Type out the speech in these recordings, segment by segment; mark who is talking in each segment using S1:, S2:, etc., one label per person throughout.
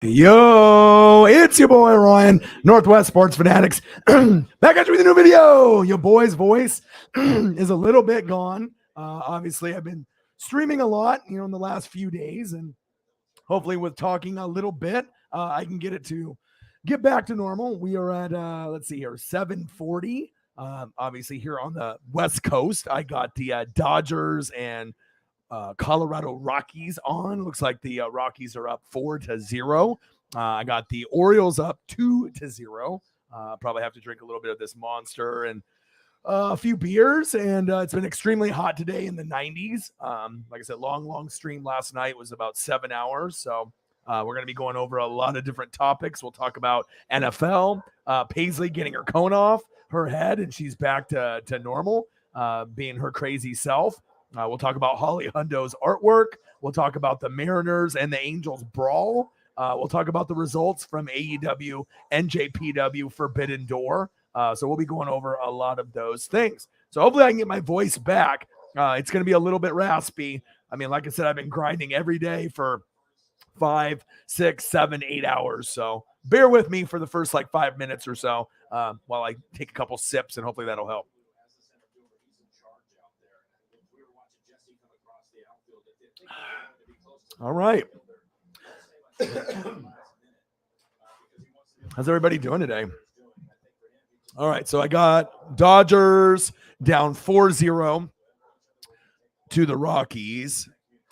S1: Yo, it's your boy Ryan, Northwest Sports Fanatics. Back at you with a new video. Your boy's voice is a little bit gone. Obviously, I've been streaming a lot, in the last few days, and hopefully with talking a little bit, I can get back to normal. We are at, let's see here, 7:40. Obviously, here on the West Coast, I got the Dodgers and Colorado Rockies on. Looks like the Rockies are up 4-0. I got the Orioles up 2-0. Probably have to drink a little bit of this Monster and a few beers. And it's been extremely hot today in the 90s. Like I said, long stream last night was about 7 hours. So we're going to be going over a lot of different topics. We'll talk about NFL, Paisley getting her cone off her head, and she's back to normal, being her crazy self. We'll talk about Holly Hundo's artwork. We'll talk about the Mariners and the Angels brawl. We'll talk about the results from AEW, NJPW, Forbidden Door. So we'll be going over a lot of those things. So hopefully I can get my voice back. It's going to be a little bit raspy. I mean, like I said, I've been grinding every day for 5, 6, 7, 8 hours. So bear with me for the first 5 minutes or so while I take a couple sips, and hopefully that'll help. All right. How's everybody doing today? All right. So I got Dodgers down 4-0 to the Rockies.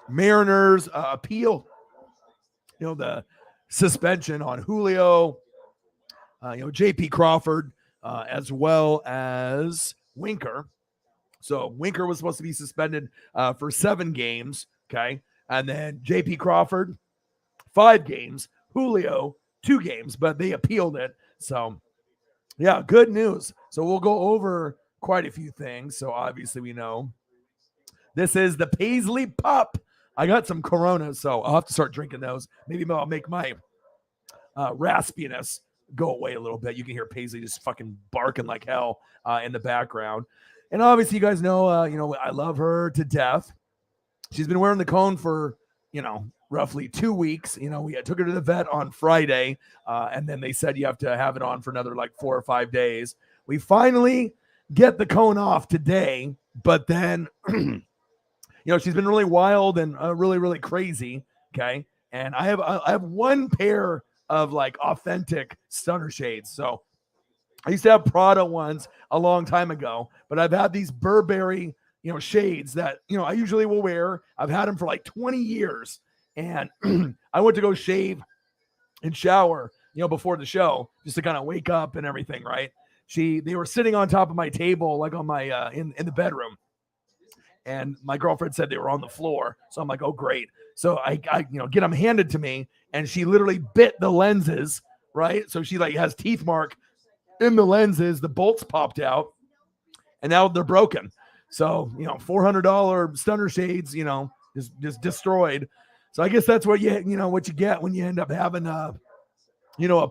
S1: Mariners appeal, the suspension on Julio, JP Crawford, as well as Winker. So Winker was supposed to be suspended for 7 games. Okay. And then J.P. Crawford, 5 games. Julio, 2 games, but they appealed it. So, yeah, good news. So we'll go over quite a few things. So obviously we know this is the Paisley Pup. I got some Coronas, so I'll have to start drinking those. Maybe I'll make my raspiness go away a little bit. You can hear Paisley just fucking barking like hell in the background. And obviously you guys know, I love her to death. She's been wearing the cone for, roughly 2 weeks. We took her to the vet on Friday, and then they said you have to have it on for another 4 or 5 days. We finally get the cone off today, but then, she's been really wild and really, really crazy. Okay. And I have one pair of authentic stunner shades. So I used to have Prada ones a long time ago, but I've had these Burberry shades that, I usually will wear. I've had them for 20 years. And I went to go shave and shower, before the show, just to kind of wake up and everything. Right. They were sitting on top of my table, on my, in the bedroom. And my girlfriend said they were on the floor. So I'm like, oh, great. So I get them handed to me, and she literally bit the lenses. Right. So she has teeth mark in the lenses. The bolts popped out, and now they're broken. So, $400 stunner shades, just destroyed. So I guess that's what what you get when you end up having a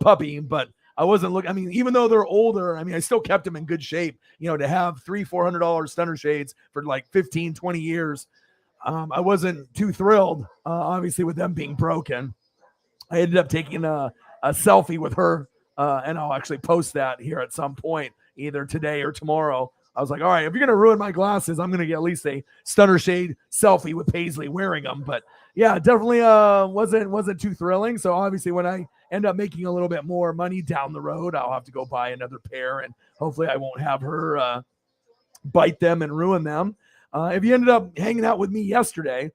S1: puppy. But I wasn't looking. I mean, even though they're older, I still kept them in good shape, to have $300-400 stunner shades for 15, 20 years. I wasn't too thrilled, obviously, with them being broken. I ended up taking a selfie with her, and I'll actually post that here at some point, either today or tomorrow. I was like, all right, if you're going to ruin my glasses, I'm going to get at least a stunner shade selfie with Paisley wearing them. But yeah, definitely wasn't too thrilling. So obviously when I end up making a little bit more money down the road, I'll have to go buy another pair, and hopefully I won't have her bite them and ruin them. If you ended up hanging out with me yesterday,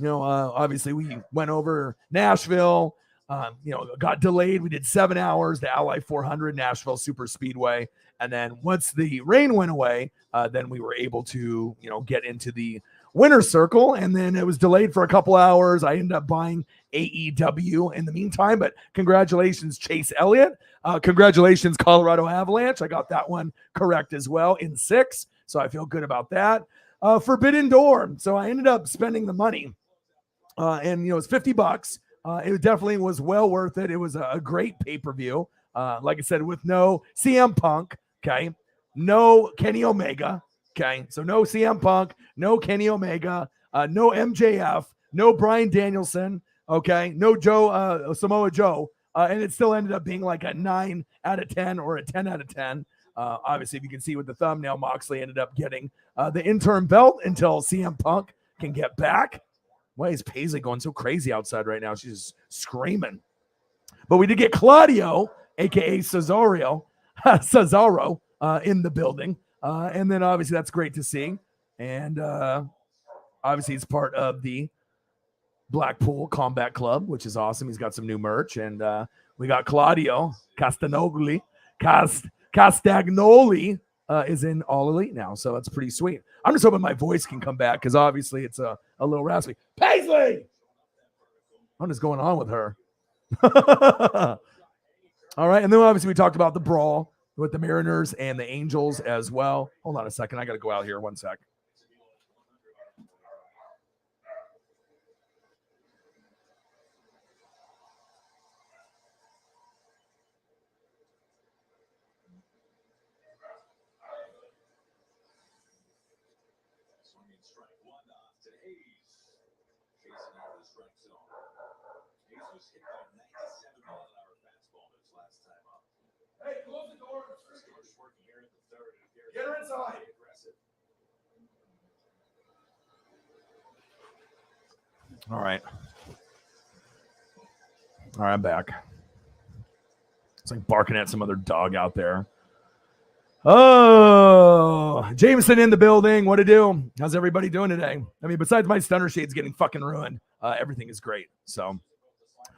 S1: obviously we went over Nashville, got delayed. We did 7 hours, the Ally 400 Nashville Super Speedway. And then once the rain went away, then we were able to, get into the winner's circle. And then it was delayed for a couple hours. I ended up buying AEW in the meantime, but congratulations, Chase Elliott. Congratulations, Colorado Avalanche. I got that one correct as well in 6. So I feel good about that. Forbidden Door. So I ended up spending the money, and, it was $50. It definitely was well worth it. It was a great pay-per-view. Like I said, with no CM Punk, okay, no Kenny Omega, okay, so no CM Punk, no Kenny Omega, no MJF, no Bryan Danielson, Okay, no Joe, Samoa Joe, and it still ended up being like a 9 out of 10 or a 10 out of 10. Obviously, if you can see with the thumbnail, Moxley ended up getting the interim belt until CM Punk can get back. Why is Paisley going so crazy outside right now? She's screaming. But we did get Claudio, a.k.a. Cesaro, in the building. And then obviously that's great to see. And obviously he's part of the Blackpool Combat Club, which is awesome. He's got some new merch. And we got Claudio Castagnoli is in All Elite now. So that's pretty sweet. I'm just hoping my voice can come back because obviously it's a little raspy. Paisley! What is going on with her? All right. And then obviously we talked about the brawl with the Mariners and the Angels as well. Hold on a second. I got to go out here. One sec. Hey, close the door. Get her inside. All right. All right, I'm back. It's like barking at some other dog out there. Oh, Jameson in the building. What to do? How's everybody doing today? I mean, besides my stunner shades getting fucking ruined, everything is great. So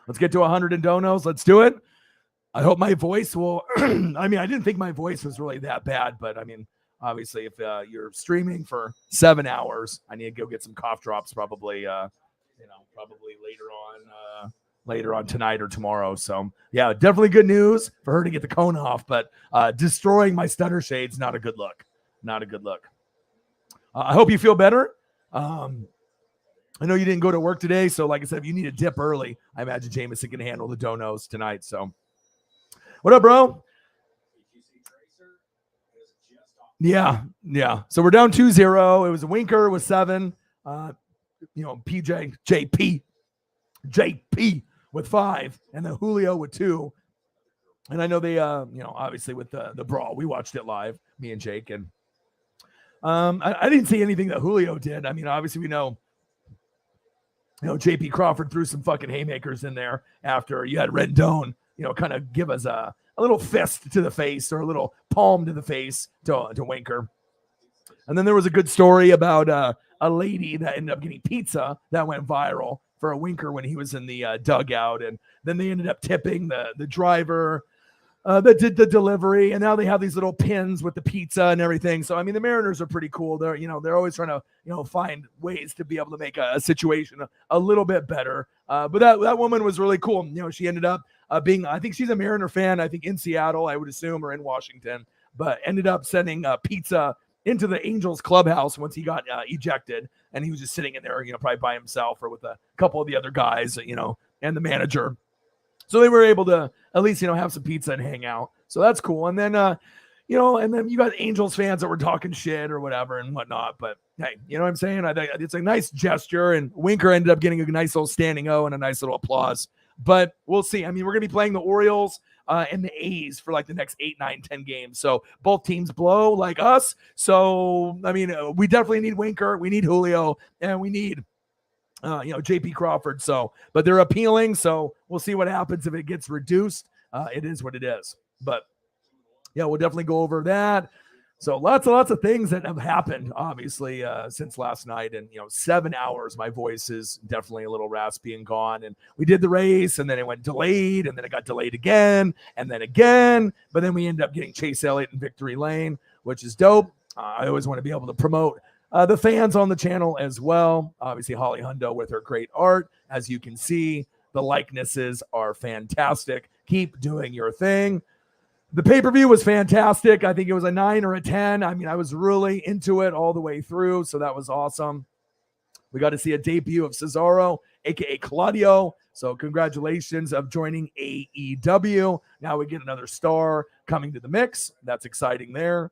S1: let's get to 100 in donos. Let's do it. I hope my voice will. I mean, I didn't think my voice was really that bad, but I mean, obviously, if you're streaming for 7 hours, I need to go get some cough drops probably, probably later on tonight or tomorrow. So yeah, definitely good news for her to get the cone off, but destroying my stunner shades, not a good look. Not a good look. I hope you feel better. I know you didn't go to work today, so like I said, if you need a dip early, I imagine Jameson can handle the donos tonight. So what up, bro? Yeah. So we're down 2-0. It was a Winker with 7. PJ, JP with 5, and then Julio with 2. And I know they, obviously with the brawl, we watched it live, me and Jake, and I didn't see anything that Julio did. I mean, obviously we know, JP Crawford threw some fucking haymakers in there after you had Rendon, kind of give us a little fist to the face or a little palm to the face to Winker. And then there was a good story about a lady that ended up getting pizza that went viral for a Winker when he was in the dugout. And then they ended up tipping the driver that did the delivery. And now they have these little pins with the pizza and everything. So, I mean, the Mariners are pretty cool. They're, they're always trying to, find ways to be able to make a situation a little bit better. But that woman was really cool. She ended up being, I think she's a Mariner fan, I think in Seattle, I would assume, or in Washington, but ended up sending pizza into the Angels clubhouse once he got ejected. And he was just sitting in there, probably by himself or with a couple of the other guys, and the manager. So they were able to at least, have some pizza and hang out. So that's cool. And then, and then you got Angels fans that were talking shit or whatever and whatnot. But hey, you know what I'm saying? I think it's a nice gesture. And Winker ended up getting a nice little standing O and a nice little applause. But we'll see. I mean, we're going to be playing the Orioles and the A's for like the next 8, 9, 10 games. So both teams blow like us. So, I mean, we definitely need Winker. We need Julio. And we need JP Crawford. So, but they're appealing. So we'll see what happens if it gets reduced. It is what it is. But yeah, we'll definitely go over that. So lots of things that have happened, obviously, since last night. And, 7 hours, my voice is definitely a little raspy and gone. And we did the race, and then it went delayed, and then it got delayed again, and then again. But then we ended up getting Chase Elliott in victory lane, which is dope. I always want to be able to promote the fans on the channel as well. Obviously, Holly Hundo with her great art. As you can see, the likenesses are fantastic. Keep doing your thing. The pay-per-view was fantastic. I think it was a 9 or a 10. I mean, I was really into it all the way through, so that was awesome. We got to see a debut of Cesaro, a.k.a. Claudio. So congratulations of joining AEW. Now we get another star coming to the mix. That's exciting there.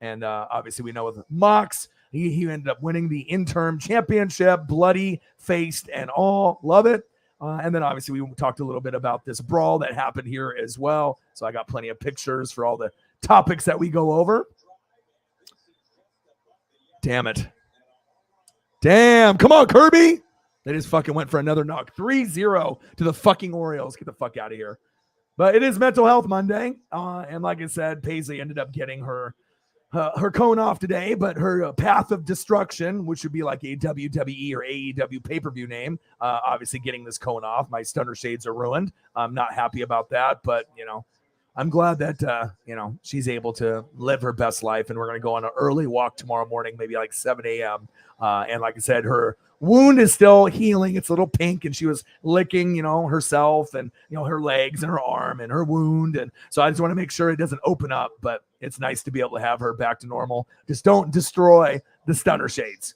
S1: And obviously we know with Mox, he ended up winning the interim championship, bloody faced and all. Love it. And then obviously we talked a little bit about this brawl that happened here as well. So I got plenty of pictures for all the topics that we go over. Damn it. Damn. Come on, Kirby. They just fucking went for another knock. 3-0 to the fucking Orioles. Get the fuck out of here. But it is Mental Health Monday. And like I said, Paisley ended up getting her cone off today, but her Path of Destruction, which would be like a WWE or AEW pay-per-view name, obviously getting this cone off. My stunner shades are ruined. I'm not happy about that, but, I'm glad that, she's able to live her best life, and we're going to go on an early walk tomorrow morning, maybe like 7 a.m. And like I said, her wound is still healing. It's a little pink, and she was licking, herself and, her legs and her arm and her wound. And so I just want to make sure it doesn't open up, but it's nice to be able to have her back to normal. Just don't destroy the stunner shades.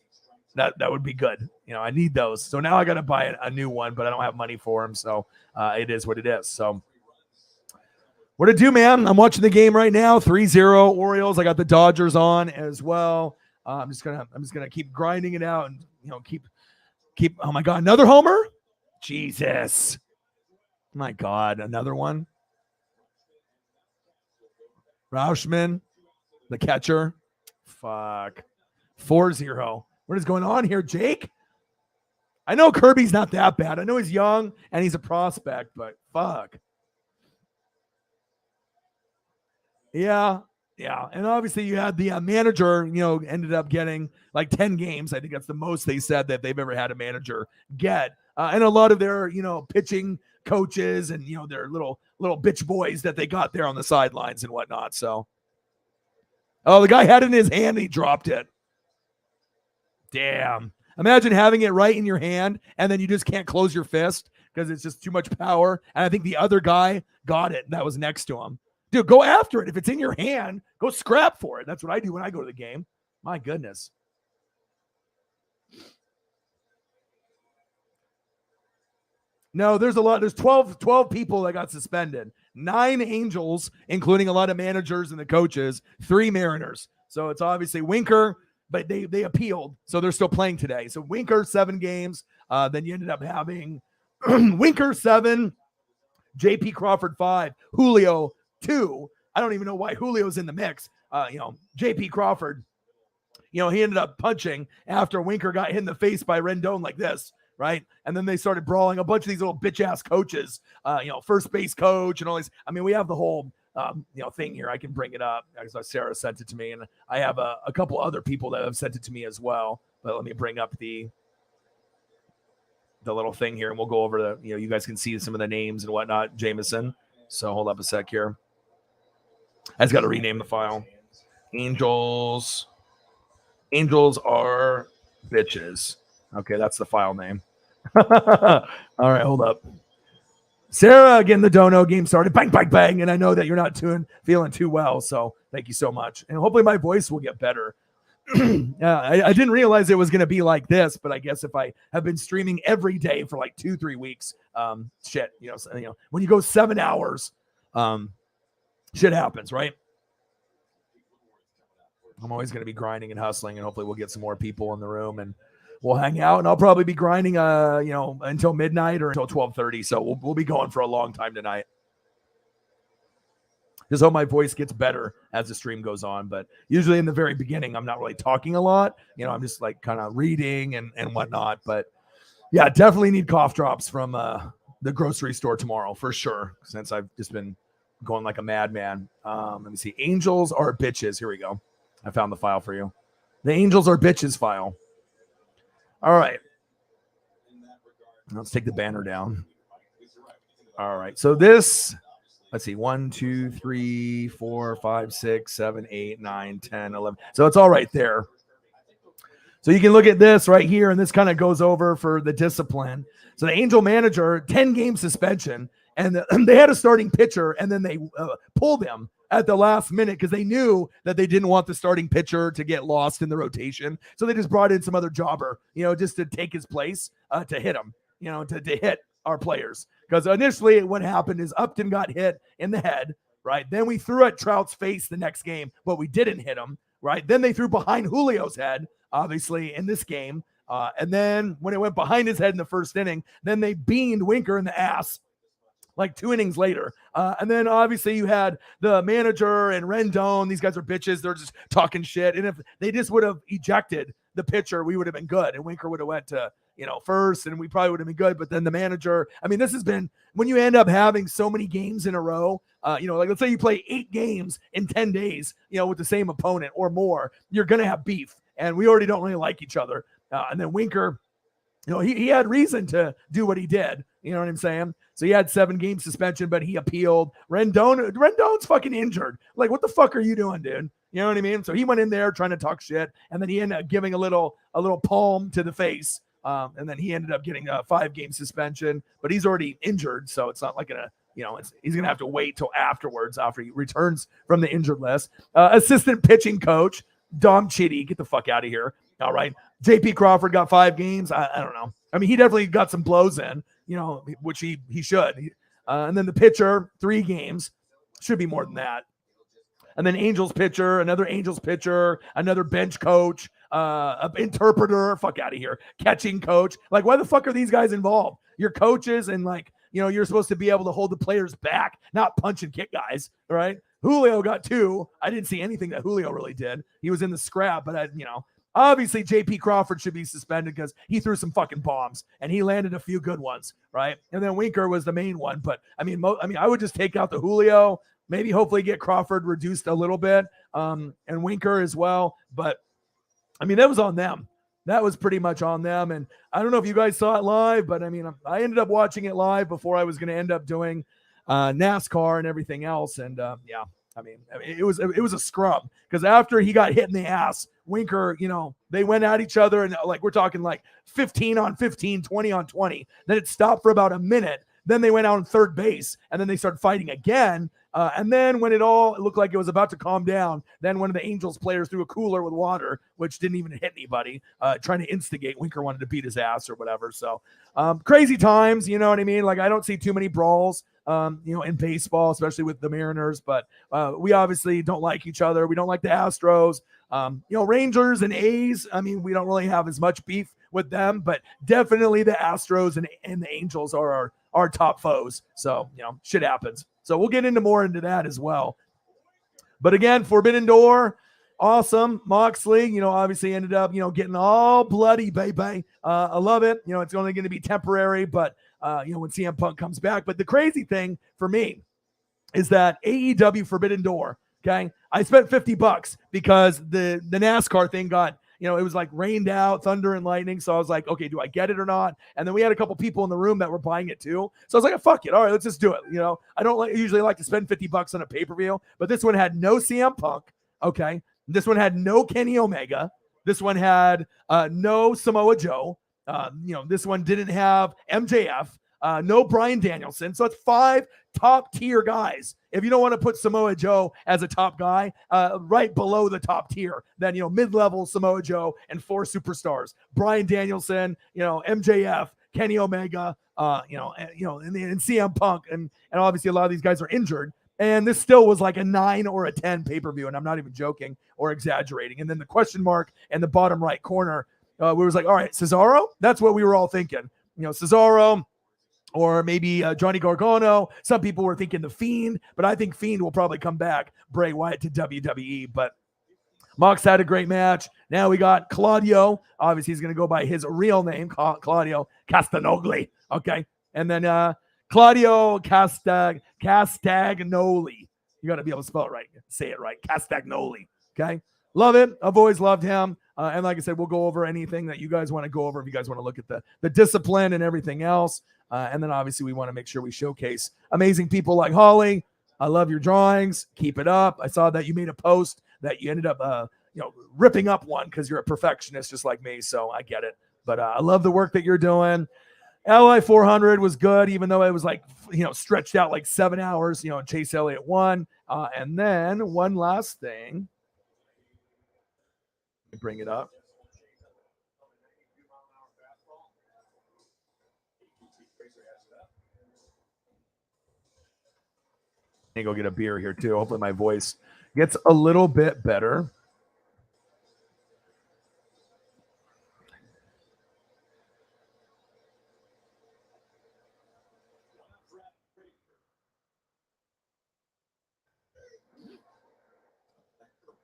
S1: That would be good. I need those. So now I got to buy a new one, but I don't have money for them. So it is what it is. So what to do, man? I'm watching the game right now. 3-0 Orioles. I got the Dodgers on as well. I'm just gonna keep grinding it out and keep. Oh my God, another homer! Jesus, my God, another one. Rauschman, the catcher. Fuck. 4-0. What is going on here, Jake? I know Kirby's not that bad. I know he's young and he's a prospect, but fuck. Yeah. And obviously you had the manager, ended up getting like 10 games. I think that's the most they said that they've ever had a manager get. And a lot of their, pitching coaches and, their little bitch boys that they got there on the sidelines and whatnot. So, the guy had it in his hand and he dropped it. Damn. Imagine having it right in your hand and then you just can't close your fist because it's just too much power. And I think the other guy got it that was next to him. Dude, go after it. If it's in your hand, go scrap for it. That's what I do when I go to the game. My goodness. No, there's a lot. There's 12 people that got suspended. 9 Angels, including a lot of managers and the coaches. 3 Mariners. So it's obviously Winker, but they appealed. So they're still playing today. So Winker, 7 games. Then you ended up having Winker, 7. J.P. Crawford, 5. Julio, 2. I don't even know why Julio's in the mix. J.P. Crawford, he ended up punching after Winker got hit in the face by Rendon like this, right? And then they started brawling. A bunch of these little bitch-ass coaches, first base coach and all these. I mean, we have the whole, thing here. I can bring it up because Sarah sent it to me, and I have a couple other people that have sent it to me as well. But let me bring up the little thing here, and we'll go over the, you guys can see some of the names and whatnot. Jameson. So hold up a sec here. I just got to rename the file. Angels are bitches. Okay, that's the file name. All right, hold up. Sarah, again, the dono game started. Bang, bang, bang. And I know that you're not feeling too well, so thank you so much. And hopefully my voice will get better. I didn't realize it was going to be like this, but I guess if I have been streaming every day for like 2-3 weeks, when you go 7 hours, shit happens, right? I'm always going to be grinding and hustling, and hopefully we'll get some more people in the room and we'll hang out. And I'll probably be grinding, until midnight or until 12:30. So we'll be going for a long time tonight. Just hope my voice gets better as the stream goes on. But usually in the very beginning, I'm not really talking a lot. I'm just like kind of reading and whatnot. But yeah, definitely need cough drops from the grocery store tomorrow for sure, since I've just been going like a madman. Let me see. Angels are bitches. Here we go. I found the file for you. The Angels are bitches file. All right. Let's take the banner down. All right. So this, let's see, 1, 2, 3, 4, 5, 6, 7, 8, 9, 10, 11. So it's all right there. So you can look at this right here, and this kind of goes over for the discipline. So the Angel manager, 10-game suspension, and they had a starting pitcher, and then they pulled him at the last minute because they knew that they didn't want the starting pitcher to get lost in the rotation. So they just brought in some other jobber, just to take his place, to hit him, to hit our players. Because initially what happened is Upton got hit in the head, right? Then we threw at Trout's face the next game, but we didn't hit him, right? Then they threw behind Julio's head, obviously, in this game. And then when it went behind his head in the first inning, then they beamed Winker in the ass like 2 innings later. And then obviously you had the manager and Rendon. These guys are bitches. They're just talking shit. And if they just would have ejected the pitcher, we would have been good. And Winker would have went to, first, and we probably would have been good. But then the manager, this has been, when you end up having so many games in a row, like let's say you play 8 games in 10 days, with the same opponent or more, you're going to have beef. And we already don't really like each other. And then Winker, he had reason to do what he did. You know what I'm saying? So he had 7-game suspension, but he appealed. Rendon's fucking injured. Like, what the fuck are you doing, dude? You know what I mean? So he went in there trying to talk shit, and then he ended up giving a little palm to the face. And then he ended up getting a 5-game suspension, but he's already injured. So it's not like he's going to have to wait till afterwards after he returns from the injured list. Assistant pitching coach, Dom Chitty, get the fuck out of here. All right. JP Crawford got 5 games. I don't know. He definitely got some blows in, which he should. And then the pitcher, 3 games. Should be more than that. And then Angels pitcher, another Angels pitcher, another bench coach, an interpreter, fuck out of here, catching coach. Like, why the fuck are these guys involved? You're coaches, and you're supposed to be able to hold the players back, not punch and kick guys, right? Julio got 2. I didn't see anything that Julio really did. He was in the scrap, but obviously JP Crawford should be suspended because he threw some fucking bombs and he landed a few good ones, right? And then Winker was the main one, but I would just take out the Julio, maybe hopefully get Crawford reduced a little bit, and Winker as well. But that was on them. That was pretty much on them. And I don't know if you guys saw it live, but I ended up watching it live before I was going to end up doing NASCAR and everything else. And it was a scrum because after he got hit in the ass, Winker, they went at each other, and we're talking 15 on 15, 20 on 20. Then it stopped for about a minute. Then they went out on third base, and then they started fighting again. And then when it looked like it was about to calm down, then one of the Angels players threw a cooler with water, which didn't even hit anybody, trying to instigate. Winker wanted to beat his ass or whatever. So crazy times, you know what I mean? I don't see too many brawls, in baseball, especially with the Mariners. But we obviously don't like each other. We don't like the Astros. Rangers and A's, we don't really have as much beef with them, but definitely the Astros and the Angels are our top foes. So, shit happens. So we'll get more into that as well. But again, Forbidden Door, awesome. Moxley, obviously ended up, getting all bloody, baby. I love it. It's only going to be temporary, but, when CM Punk comes back. But the crazy thing for me is that AEW Forbidden Door, okay, I spent $50 because the NASCAR thing got, it was rained out, thunder and lightning. So I was like, okay, do I get it or not? And then we had a couple people in the room that were buying it too. So I was like, fuck it. All right, let's just do it. I don't usually like to spend $50 on a pay-per-view, but this one had no CM Punk. Okay. This one had no Kenny Omega. This one had no Samoa Joe. This one didn't have MJF. No Bryan Danielson. So it's 5 top tier guys. If you don't want to put Samoa Joe as a top guy, right below the top tier, then, mid-level Samoa Joe and 4 superstars, Bryan Danielson, MJF, Kenny Omega, and CM Punk. And obviously a lot of these guys are injured. And this still was a 9 or a 10 pay-per-view. And I'm not even joking or exaggerating. And then the question mark in the bottom right corner, we was all right, Cesaro? That's what we were all thinking. Cesaro, or maybe Johnny Gargano. Some people were thinking The Fiend, but I think Fiend will probably come back, Bray Wyatt to WWE. But Mox had a great match. Now we got Claudio. Obviously, he's going to go by his real name, Claudio Castagnoli. Okay. And then Claudio Castagnoli. You got to be able to spell it right. Say it right. Castagnoli. Okay. Love it. I've always loved him. And like I said, we'll go over anything that you guys want to go over if you guys want to look at the discipline and everything else. And then obviously we want to make sure we showcase amazing people like Holly. I love your drawings. Keep it up. I saw that you made a post that you ended up, ripping up one because you're a perfectionist just like me. So I get it. But I love the work that you're doing. LI 400 was good, even though it was stretched out 7 hours. Chase Elliott won. And then one last thing. Bring it up. I go get a beer here too. Hopefully my voice gets a little bit better.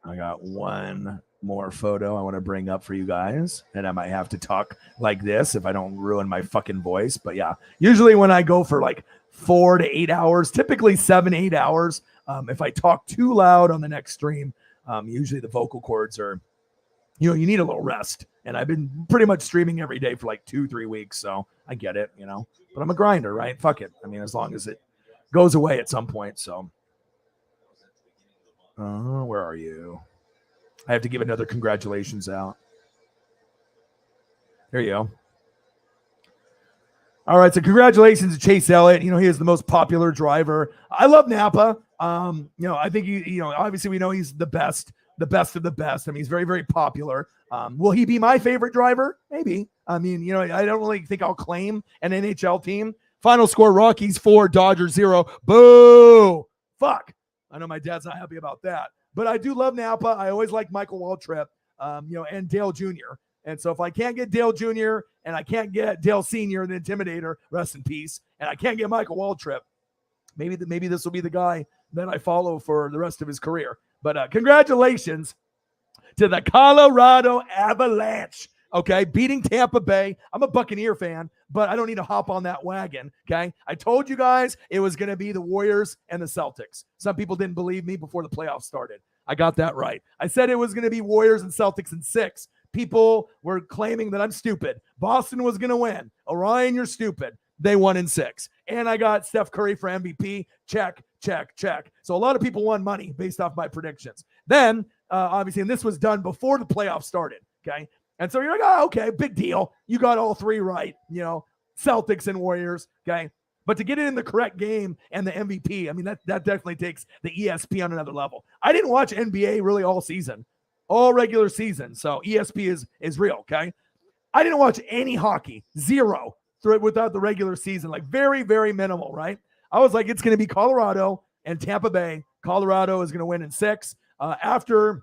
S1: I got one more photo I want to bring up for you guys, and I might have to talk like this if I don't ruin my fucking voice. But yeah, usually when I go for like 4 to 8 hours, typically 7, 8 hours, if I talk too loud on the next stream, usually the vocal cords are, you need a little rest. And I've been pretty much streaming every day for like 2-3 weeks, so I get it, but I'm a grinder, right? Fuck it. I mean, as long as it goes away at some point. So where are you? I have to give another congratulations out. There you go. All right, so congratulations to Chase Elliott. He is the most popular driver. I love Napa. I think obviously we know he's the best of the best. I mean, he's very, very popular. Will he be my favorite driver? Maybe. I mean, I don't really think I'll claim an NHL team. Final score: Rockies 4, Dodgers 0. Boo! Fuck. I know my dad's not happy about that. But I do love Napa. I always like Michael Waltrip, and Dale Jr. And so if I can't get Dale Jr. and I can't get Dale Sr., the Intimidator, rest in peace, and I can't get Michael Waltrip, maybe this will be the guy that I follow for the rest of his career. But congratulations to the Colorado Avalanche. Okay, beating Tampa Bay. I'm a Buccaneer fan, but I don't need to hop on that wagon, okay? I told you guys it was going to be the Warriors and the Celtics. Some people didn't believe me before the playoffs started. I got that right. I said it was going to be Warriors and Celtics in 6. People were claiming that I'm stupid. Boston was going to win. Orion, you're stupid. They won in 6. And I got Steph Curry for MVP. Check, check, check. So a lot of people won money based off my predictions. Then, obviously, and this was done before the playoffs started, okay? And so you're like, oh, okay, big deal. You got all 3 right, Celtics and Warriors, okay? But to get it in the correct game and the MVP, I mean, that definitely takes the ESP on another level. I didn't watch NBA really all season, all regular season. So ESP is real, okay? I didn't watch any hockey, 0, without the regular season, like very, very minimal, right? I was like, it's going to be Colorado and Tampa Bay. Colorado is going to win in 6. After,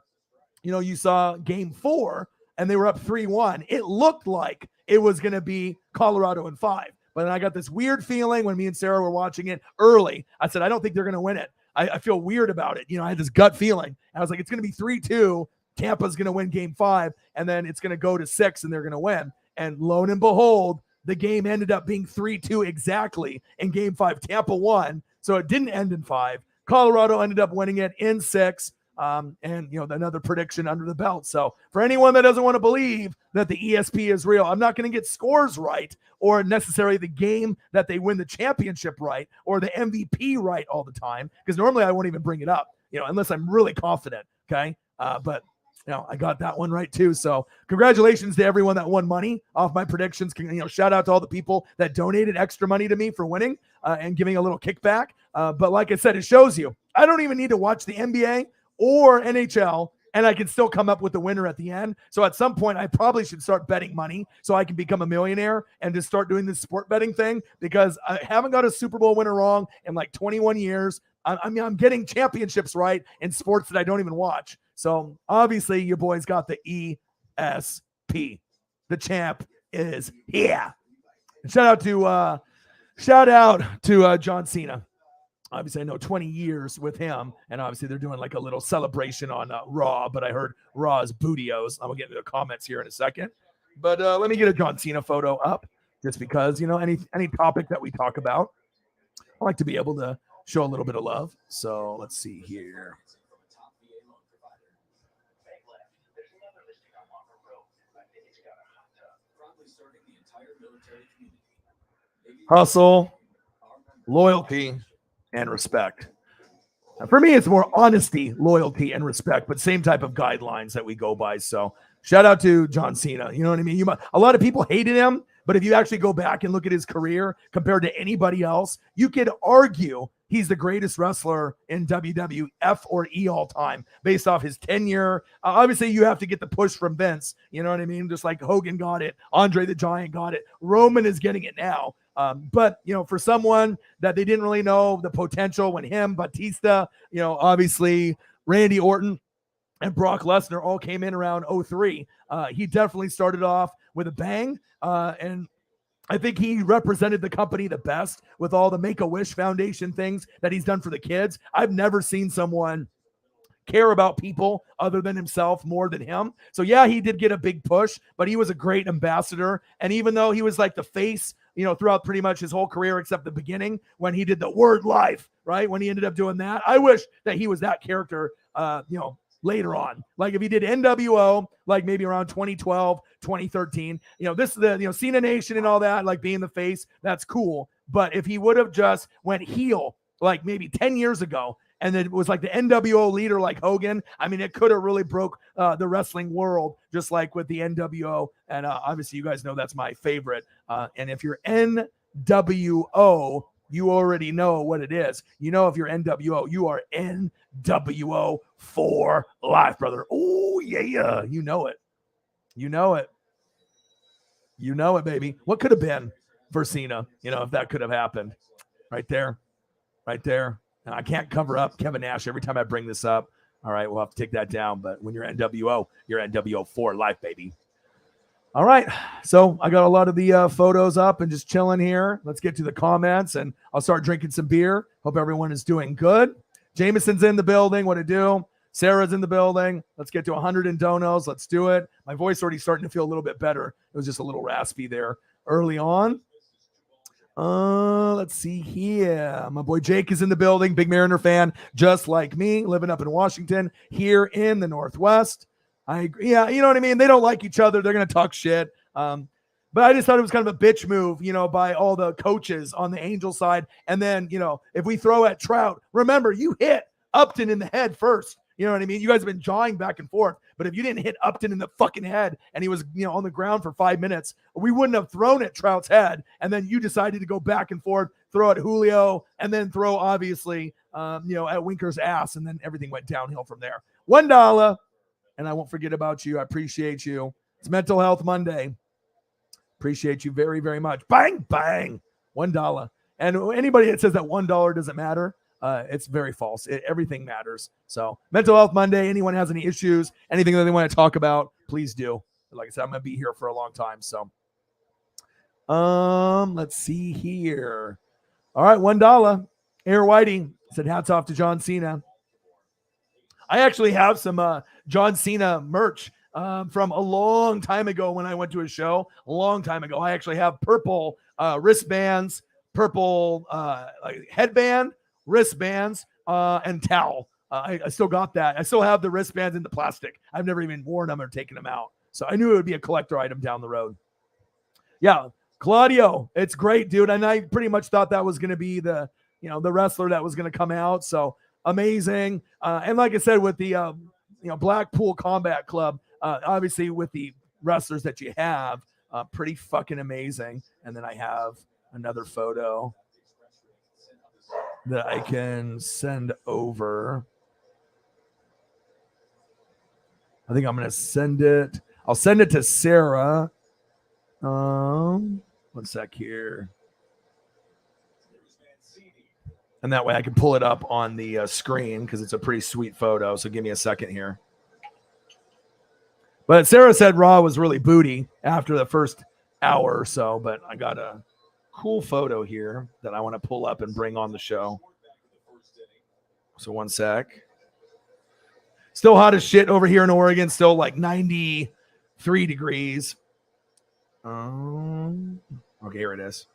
S1: you saw game 4, and they were up 3-1. It looked like it was going to be Colorado in 5. But then I got this weird feeling when me and Sarah were watching it early. I said, I don't think they're going to win it. I feel weird about it. I had this gut feeling. I was like, it's going to be 3-2. Tampa's going to win game 5, and then it's going to go to 6, and they're going to win. And lo and behold, the game ended up being 3-2 exactly in game 5. Tampa won, so it didn't end in 5. Colorado ended up winning it in 6. And another prediction under the belt. So for anyone that doesn't want to believe that the ESP is real, I'm not going to get scores right or necessarily the game that they win the championship right or the MVP right all the time, because normally I won't even bring it up, unless I'm really confident. Okay. But I got that one right too. So congratulations to everyone that won money off my predictions. Shout out to all the people that donated extra money to me for winning and giving a little kickback. But like I said, it shows you, I don't even need to watch the NBA or NHL, and I can still come up with the winner at the end. So at some point, I probably should start betting money so I can become a millionaire and just start doing this sport betting thing, because I haven't got a Super Bowl winner wrong in like 21 years. I'm getting championships right in sports that I don't even watch. So obviously, your boys got the ESP. The champ is here. And shout out to John Cena. Obviously, I know 20 years with him, and obviously they're doing like a little celebration on Raw, but I heard Raw's bootios. I'm going to get into the comments here in a second. But let me get a John Cena photo up, just because, any topic that we talk about, I like to be able to show a little bit of love. So let's see here. Hustle, loyalty, and respect. Now, for me, it's more honesty, loyalty, and respect, but same type of guidelines that we go by. So shout out to John Cena. You know what I mean? A lot of people hated him, but if you actually go back and look at his career compared to anybody else, you could argue he's the greatest wrestler in WWF or E all time based off his tenure. Obviously, you have to get the push from Vince. You know what I mean? Just like Hogan got it. Andre the Giant got it. Roman is getting it now. But, for someone that they didn't really know the potential when him, Batista, obviously Randy Orton and Brock Lesnar all came in around 2003. He definitely started off with a bang. And I think he represented the company the best with all the Make-A-Wish Foundation things that he's done for the kids. I've never seen someone care about people other than himself more than him. So yeah, he did get a big push, but he was a great ambassador. And even though he was like the face, throughout pretty much his whole career, except the beginning when he did the word life, right? When he ended up doing that, I wish that he was that character, later on. Like if he did NWO, like maybe around 2012, 2013, this is the, Cena Nation and all that, like being the face, that's cool. But if he would have just went heel, like maybe 10 years ago, and then it was like the NWO leader like Hogan, I mean, it could have really broke the wrestling world, just like with the NWO. And obviously, you guys know that's my favorite. And if you're NWO, you already know what it is. If you're NWO, you are NWO for life, brother. Oh, yeah. You know it. You know it. You know it, baby. What could have been for Cena, if that could have happened? Right there. Right there. And I can't cover up Kevin Nash every time I bring this up. All right, we'll have to take that down. But when you're NWO, you're NWO for life, baby. All right, so I got a lot of the photos up and just chilling here. Let's get to the comments, and I'll start drinking some beer. Hope everyone is doing good. Jameson's in the building. What to do? Sarah's in the building. Let's get to 100 in donos. Let's do it. My voice already starting to feel a little bit better. It was just a little raspy there early on. Let's see here. My boy Jake is in the building. Big Mariner fan, just like me, living up in Washington, here in the Northwest. I agree. Yeah, you know what I mean? They don't like each other. They're going to talk shit. But I just thought it was kind of a bitch move, by all the coaches on the Angel side. And then, if we throw at Trout, remember, you hit Upton in the head first. You know what I mean? You guys have been jawing back and forth. But if you didn't hit Upton in the fucking head and he was, on the ground for 5 minutes, we wouldn't have thrown at Trout's head. And then you decided to go back and forth, throw at Julio, and then throw, obviously, at Winker's ass. And then everything went downhill from there. $1. And I won't forget about you. I appreciate you. It's Mental Health Monday. Appreciate you very, very much. Bang, bang. $1. And anybody that says that $1 doesn't matter, it's very false. Everything matters. So Mental Health Monday, anyone has any issues, anything that they want to talk about, please do. Like I said, I'm going to be here for a long time. So let's see here. All right, $1. Air Whiting said hats off to John Cena. I actually have some John Cena merch from a long time ago when I went to a show. A long time ago. I actually have purple wristbands, purple headband, wristbands, and towel. I still got that. I still have the wristbands in the plastic. I've never even worn them or taken them out. So I knew it would be a collector item down the road. Yeah, Claudio, it's great, dude. And I pretty much thought that was going to be the wrestler that was going to come out. So amazing. And like I said, with the Blackpool Combat Club, obviously with the wrestlers that you have, pretty fucking amazing. And then I have another photo that I can send over. I think I'm going to send it. I'll send it to Sarah. One sec here. And that way I can pull it up on the screen because it's a pretty sweet photo. So give me a second here. But Sarah said Raw was really booty after the first hour or so. But I got a cool photo here that I want to pull up and bring on the show. So one sec. Still hot as shit over here in Oregon. Still like 93 degrees. Okay, here it is.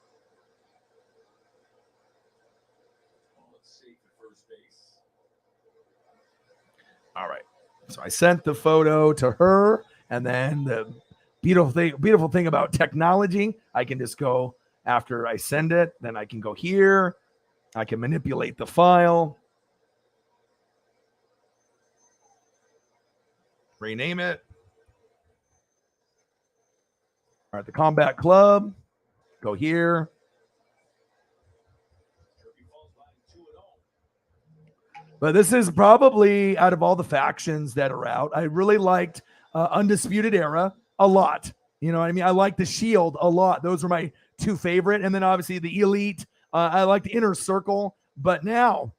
S1: All right. So I sent the photo to her, and then the beautiful thing about technology, I can just go after I send it, then I can go here. I can manipulate the file. Rename it. All right, the Combat Club. Go here. But this is probably, out of all the factions that are out, I really liked Undisputed Era a lot. You know what I mean? I like the Shield a lot. Those were my two favorite. And then obviously the Elite. I like the Inner Circle. But now,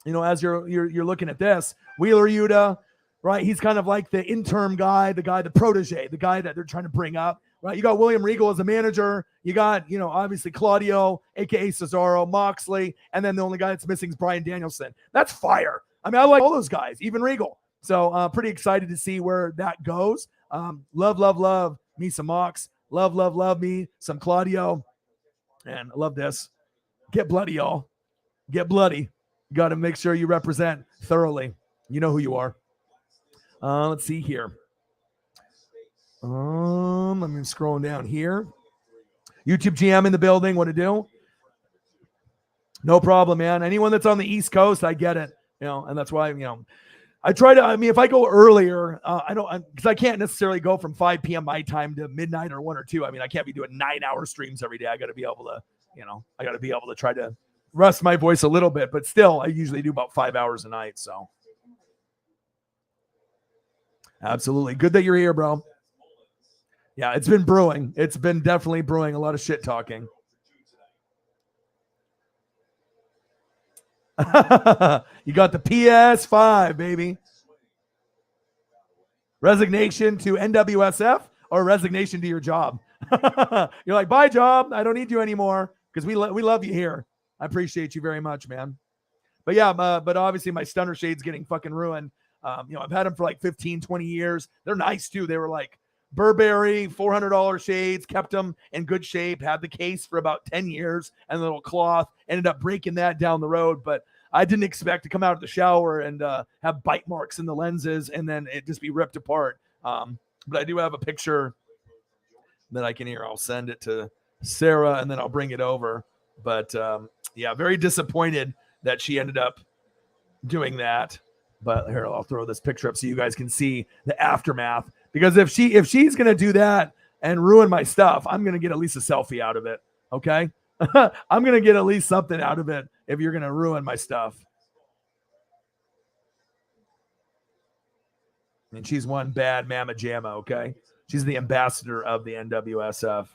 S1: as you're looking at this, Wheeler Yuta, right? He's kind of like the interim guy, the protege, the guy that they're trying to bring up. Right, you got William Regal as a manager. You got, obviously Claudio, aka Cesaro, Moxley, and then the only guy that's missing is Bryan Danielson. That's fire. I mean, I like all those guys, even Regal. So pretty excited to see where that goes. Love me some Mox. Love me some Claudio. And I love this. Get bloody, y'all. Get bloody. You got to make sure you represent thoroughly. You know who you are. Let's see here. I'm scrolling down here. YouTube GM in the building. What to do? No problem, man. Anyone that's on the East Coast, I get it. And that's why, I try to, if I go earlier, I don't, because I can't necessarily go from 5 p.m. my time to midnight or 1 or 2. I can't be doing 9-hour streams every day. I got to be able to, I got to be able to try to rest my voice a little bit, but still, I usually do about 5 hours a night. So, absolutely. Good that you're here, bro. Yeah, it's been brewing. It's been definitely brewing. A lot of shit talking. You got the PS5, baby. Resignation to NWSF or resignation to your job? You're like, bye, job. I don't need you anymore because we love you here. I appreciate you very much, man. But yeah, but obviously my stunner shade's getting fucking ruined. I've had them for like 15, 20 years. They're nice too. They were like Burberry, $400 shades, kept them in good shape, had the case for about 10 years and a little cloth, ended up breaking that down the road. But I didn't expect to come out of the shower and have bite marks in the lenses and then it just be ripped apart. But I do have a picture that I can I'll send it to Sarah and then I'll bring it over. But yeah, very disappointed that she ended up doing that. But here, I'll throw this picture up so you guys can see the aftermath. Because if she's gonna do that and ruin my stuff, I'm gonna get at least a selfie out of it. Okay, I'm gonna get at least something out of it if you're gonna ruin my stuff. And she's one bad mama jamma. Okay, she's the ambassador of the NWSF.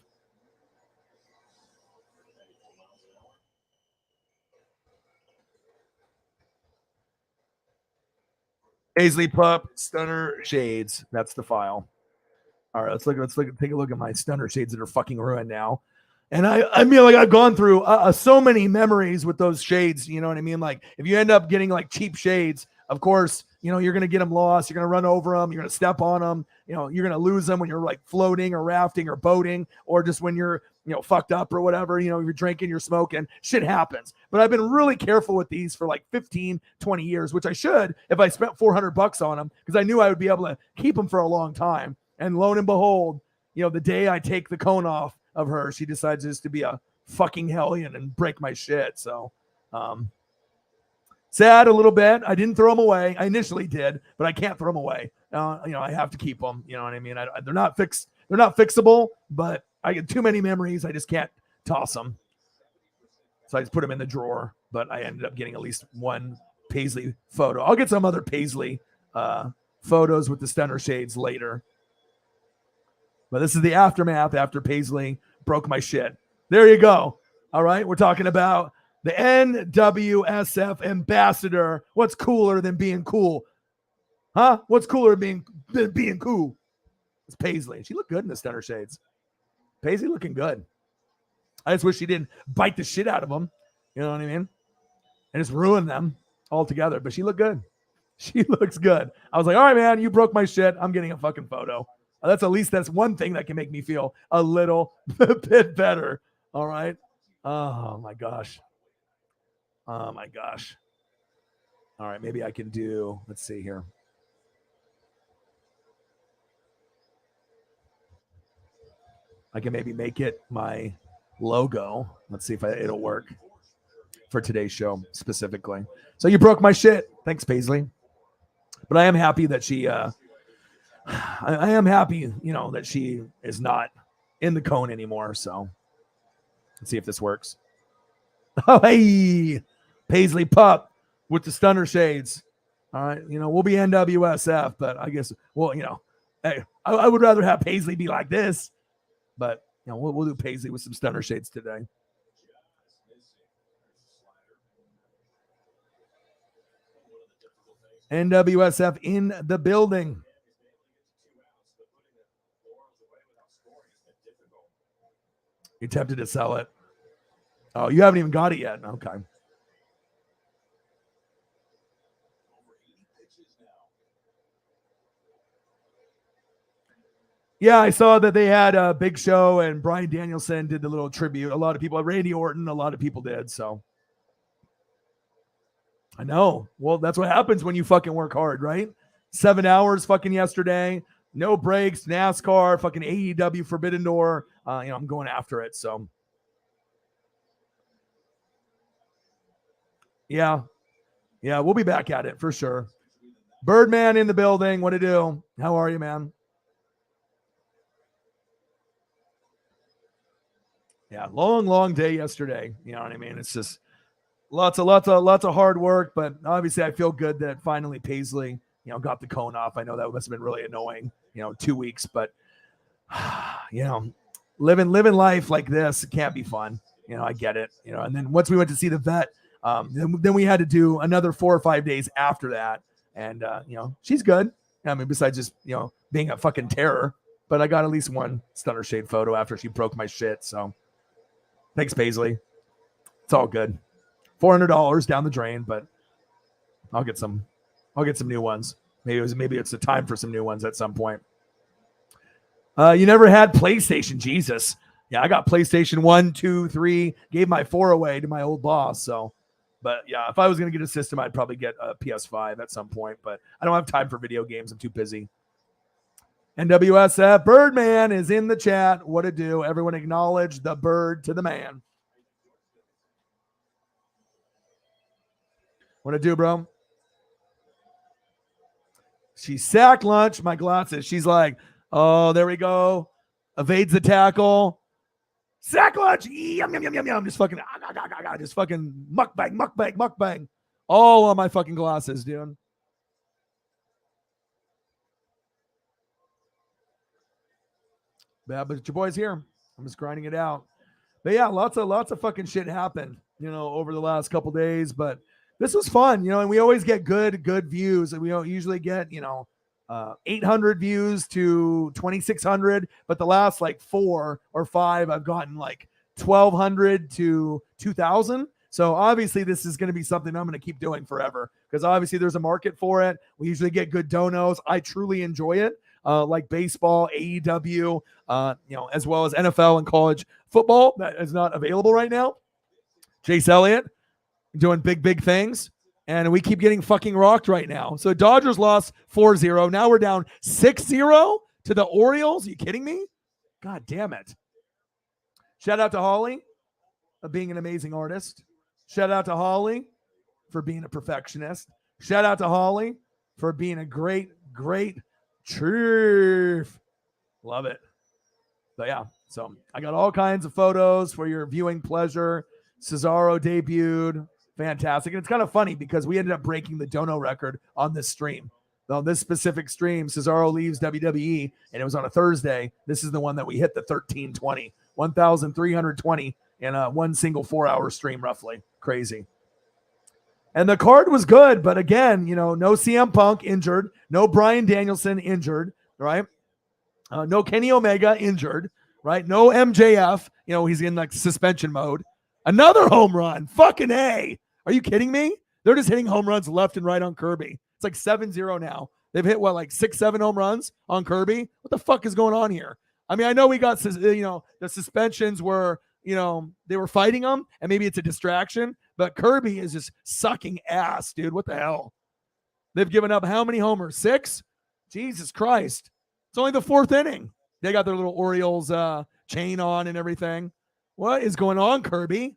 S1: Paisley Pup, Stunner Shades. That's the file. All right, let's take a look at my Stunner Shades that are fucking ruined now. And I mean, like I've gone through so mmany memories with those shades. You know what I mean? Like if you end up getting like cheap shades, of course, you're gonna get them lost. You're gonna run over them. You're gonna step on them. You're gonna lose them when you're like floating or rafting or boating, or just when you're fucked up or whatever. You're drinking, you're smoking. Shit happens. But I've been really careful with these for like 15, 20 years, which I should if I spent $400 on them because I knew I would be able to keep them for a long time. And lo and behold, the day I take the cone off of her, she decides just to be a fucking hellion and break my shit. So, sad a little bit. I didn't throw them away. I initially did, but I can't throw them away. I have to keep them. You know what I mean? They're not fixed. They're not fixable, but I get too many memories. I just can't toss them. So I just put them in the drawer, but I ended up getting at least one Paisley photo. I'll get some other Paisley photos with the Stunner Shades later. But this is the aftermath after Paisley broke my shit. There you go. All right. We're talking about the NWSF ambassador. What's cooler than being cool? Huh? What's cooler than being cool? It's Paisley. She looked good in the Stunner Shades. Paisley looking good. I just wish she didn't bite the shit out of them. You know what I mean? And just ruin them altogether. But she looked good. She looks good. I was like, all right, man, you broke my shit. I'm getting a fucking photo. That's one thing that can make me feel a little bit better. All right. Oh my gosh. Oh my gosh. All right. Maybe I can do, let's see here. I can maybe make it my logo. Let's see if it'll work for today's show specifically. So you broke my shit. Thanks, Paisley. But I am happy that she, I am happy, that she is not in the cone anymore. So let's see if this works. Oh, hey, Paisley Pup with the Stunner Shades. All right. We'll be NWSF, but I guess, hey, I would rather have Paisley be like this, but we'll do Paisley with some Stunner Shades today. NWSF in the building. You tempted to sell it. Oh, you haven't even got it yet. Okay. Yeah, I saw that they had a Big Show and Bryan Danielson did the little tribute. A lot of people, Randy Orton, a lot of people did. So I know. Well, that's what happens when you fucking work hard, right? 7 hours fucking yesterday, no breaks, NASCAR, fucking AEW Forbidden Door. I'm going after it. So yeah, we'll be back at it for sure. Birdman in the building. What to do? How are you, man? Yeah, long day yesterday. You know what I mean? It's just lots of hard work, but obviously I feel good that finally Paisley, got the cone off. I know that must have been really annoying, 2 weeks, but living life like this, it can't be fun. I get it. And then once we went to see the vet, then we had to do another 4 or 5 days after that. And she's good. I mean, besides just, being a fucking terror, but I got at least one Stunner Shade photo after she broke my shit. So thanks, Paisley. It's all good. $400 down the drain, but I'll get some new ones. Maybe it's the time for some new ones at some point. You never had PlayStation, Jesus. Yeah, I got PlayStation 1, 2, 3, gave my 4 away to my old boss. So, but yeah, if I was going to get a system, I'd probably get a PS5 at some point, but I don't have time for video games. I'm too busy. NWSF Birdman is in the chat. What to do? Everyone acknowledge the bird to the man. What to do, bro? She sacked lunch. My glasses. She's like, oh, there we go. Evades the tackle. Sack lunch. Yum, yum, yum, yum, yum. Just fucking mukbang. All on my fucking glasses, dude. Yeah, but your boy's here. I'm just grinding it out. But yeah, lots of fucking shit happened, over the last couple days. But this was fun, and we always get good views. And we don't usually get, 800 views to 2,600. But the last like 4 or 5, I've gotten like 1,200 to 2,000. So obviously this is going to be something I'm going to keep doing forever because obviously there's a market for it. We usually get good donos. I truly enjoy it. Like baseball, AEW, as well as NFL and college football that is not available right now. Chase Elliott doing big things, and we keep getting fucking rocked right now. So Dodgers lost 4-0. Now we're down 6-0 to the Orioles. Are you kidding me? God damn it. Shout out to Holly for being an amazing artist. Shout out to Holly for being a perfectionist. Shout out to Holly for being a great chief. Love it. But yeah, so I got all kinds of photos for your viewing pleasure. Cesaro debuted. Fantastic. And it's kind of funny because we ended up breaking the dono record on this stream. On this specific stream, Cesaro leaves WWE, and it was on a Thursday. This is the one that we hit the 1,320. 1,320 in one single 4-hour stream, roughly. Crazy. And the card was good, but again, no CM Punk injured, no Bryan Danielson injured, right? No Kenny Omega injured, right? No MJF, he's in like suspension mode. Another home run, fucking A. Are you kidding me? They're just hitting home runs left and right on Kirby. It's like 7-0 now. They've hit like 6-7 home runs on Kirby. What the fuck is going on here? I mean, I know we got, the suspensions were, they were fighting them, and maybe it's a distraction, but Kirby is just sucking ass, dude. What the hell? They've given up how many homers? 6? Jesus Christ. It's only the 4th inning. They got their little Orioles chain on and everything. What is going on, Kirby?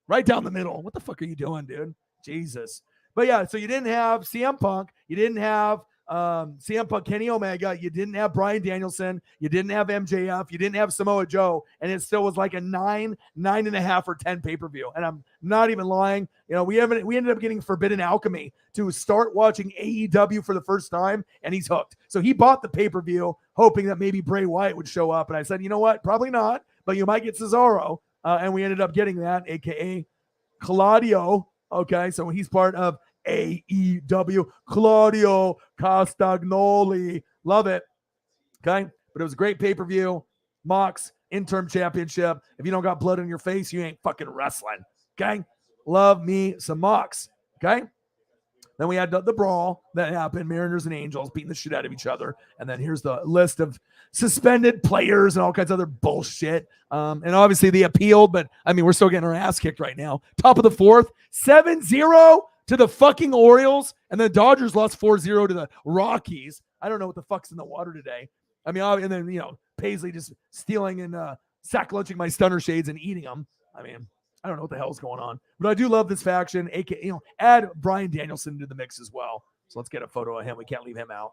S1: Right down the middle. What the fuck are you doing, dude? Jesus. But yeah, so you didn't have CM Punk. You didn't have CM Punk, Kenny Omega. You didn't have Bryan Danielson. You didn't have MJF. You didn't have Samoa Joe. And it still was like a 9.5 or 10 pay-per-view. And I'm not even lying. We ended up getting Forbidden Alchemy to start watching AEW for the first time, and he's hooked. So he bought the pay-per-view hoping that maybe Bray Wyatt would show up. And I said, you know what? Probably not, but you might get Cesaro. And we ended up getting that, a.k.a. Claudio. Okay, so he's part of AEW. Claudio Castagnoli. Love it. Okay, but it was a great pay-per-view. Mox, interim championship. If you don't got blood on your face, you ain't fucking wrestling. Okay, love me some Mox. Okay, Then we had the brawl that happened, Mariners and Angels beating the shit out of each other. And then here's the list of suspended players and all kinds of other bullshit. And obviously they appealed, but I mean, we're still getting our ass kicked right now. Top of the fourth, 7-0 to the fucking Orioles. And the Dodgers lost 4-0 to the Rockies. I don't know what the fuck's in the water today. I mean, and then, Paisley just stealing and sack lunching my stunner shades and eating them. I mean, I don't know what the hell's going on, but I do love this faction. Add Bryan Danielson to the mix as well. So let's get a photo of him. We can't leave him out.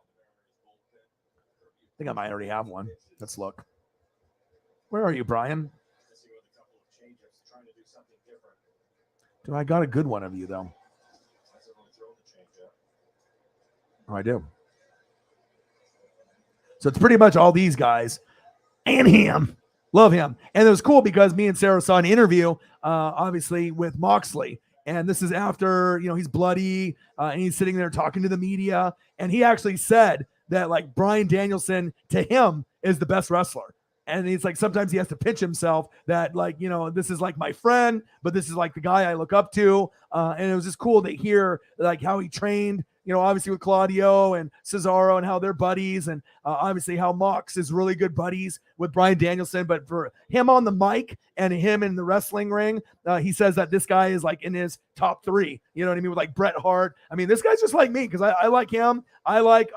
S1: I think I might already have one. Let's look. Where are you, Brian? Dude, I got a good one of you, though. Oh, I do. So it's pretty much all these guys and him. Love him. And it was cool because me and Sarah saw an interview, obviously, with Moxley. And this is after, he's bloody and he's sitting there talking to the media. And he actually said that, like, Bryan Danielson, to him, is the best wrestler. And he's like, sometimes he has to pinch himself that, like, this is like my friend, but this is like the guy I look up to. And it was just cool to hear, like, how he trained, obviously with Claudio and Cesaro and how they're buddies, and obviously how Mox is really good buddies with Bryan Danielson. But for him on the mic and him in the wrestling ring, he says that this guy is like in his top 3. You know what I mean? With like Bret Hart. I mean, this guy's just like me because I like him. I like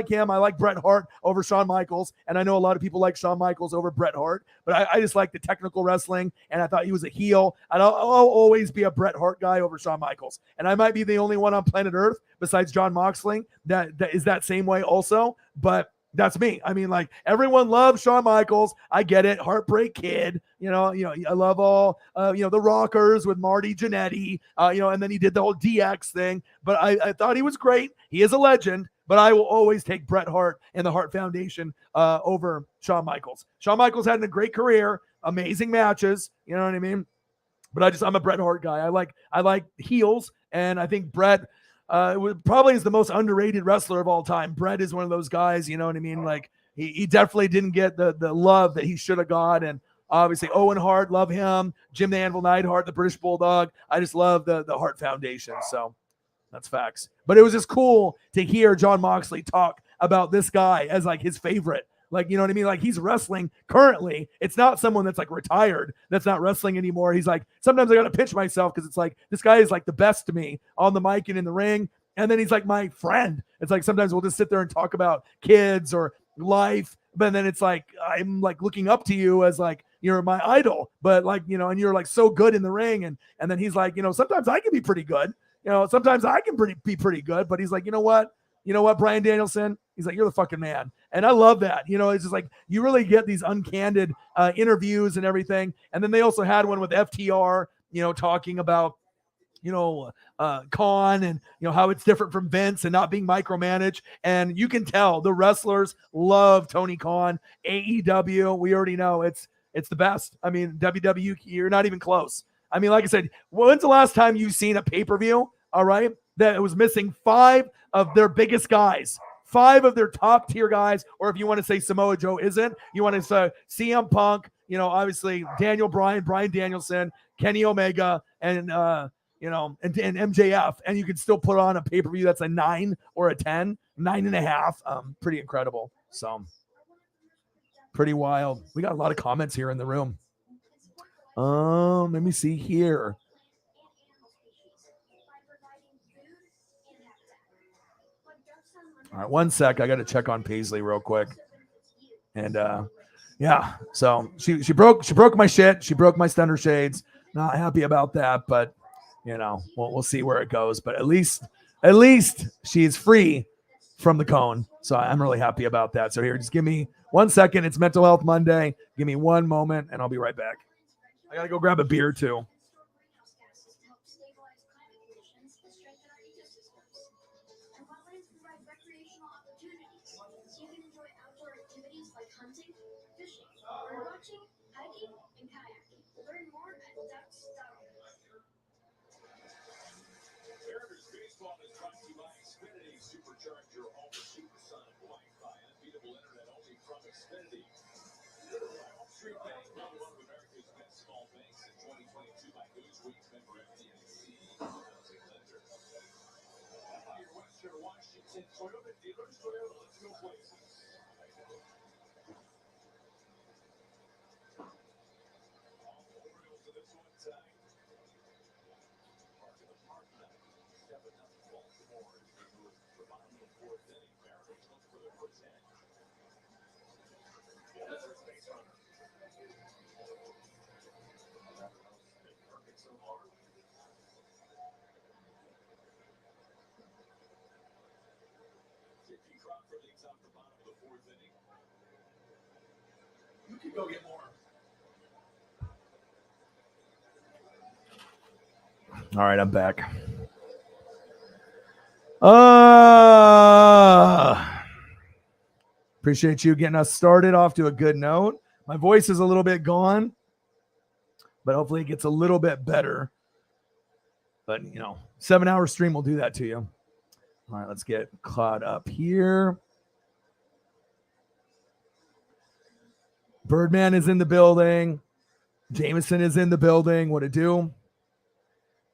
S1: him. I like Bret Hart over Shawn Michaels, and I know a lot of people like Shawn Michaels over Bret Hart. But I just like the technical wrestling, and I thought he was a heel. And I'll always be a Bret Hart guy over Shawn Michaels, and I might be the only one on planet Earth besides John Moxley that is that same way also. But that's me. I mean, like, everyone loves Shawn Michaels. I get it. Heartbreak Kid. I love all, the Rockers with Marty Jannetty, and then he did the whole DX thing. But I thought he was great. He is a legend. But I will always take Bret Hart and the Hart Foundation over Shawn Michaels. Shawn Michaels had a great career, amazing matches. You know what I mean? But I'm a Bret Hart guy. I like heels, and I think Bret probably is the most underrated wrestler of all time. Bret is one of those guys, you know what I mean? Like, he definitely didn't get the love that he should have got. And obviously Owen Hart, love him. Jim the Anvil Neidhart, the British Bulldog. I just love the Hart Foundation. So that's facts. But it was just cool to hear John Moxley talk about this guy as like his favorite. Like, you know what I mean? Like, he's wrestling currently. It's not someone that's like retired, that's not wrestling anymore. He's like, sometimes I got to pinch myself because it's like, this guy is like the best to me on the mic and in the ring. And then he's like my friend. It's like, sometimes we'll just sit there and talk about kids or life. But then it's like, I'm like looking up to you as like, you're my idol. But like, and you're like so good in the ring. And then he's like, sometimes I can be pretty good. Sometimes I can be pretty good. But he's like, you know what, Bryan Danielson? He's like, you're the fucking man. And I love that. It's just like, you really get these uncandid interviews and everything. And then they also had one with FTR, talking about, Khan and, how it's different from Vince and not being micromanaged. And you can tell the wrestlers love Tony Khan. AEW, we already know it's the best. I mean, WWE, you're not even close. I mean, like I said, when's the last time you've seen a pay-per-view, all right, that it was missing 5 of their biggest guys? 5 of their top tier guys, or if you want to say Samoa Joe isn't, you want to say CM Punk, obviously Daniel Bryan, Bryan Danielson, Kenny Omega, and and MJF, and you can still put on a pay-per-view that's a 9 or a 10, 9.5. Pretty incredible. So pretty wild. We got a lot of comments here in the room. Let me see here. All right, one sec. I got to check on Paisley real quick. And yeah, so she broke my shit. She broke my stunner shades. Not happy about that, but we'll see where it goes. But at least she's free from the cone. So I'm really happy about that. So here, just give me 1 second. It's Mental Health Monday. Give me one moment, and I'll be right back. I gotta go grab a beer too. All right, I'm back. Appreciate you getting us started off to a good note. My voice is a little bit gone, but hopefully it gets a little bit better. But, 7-hour stream will do that to you. All right, let's get caught up here. Birdman is in the building. Jameson is in the building. What to do?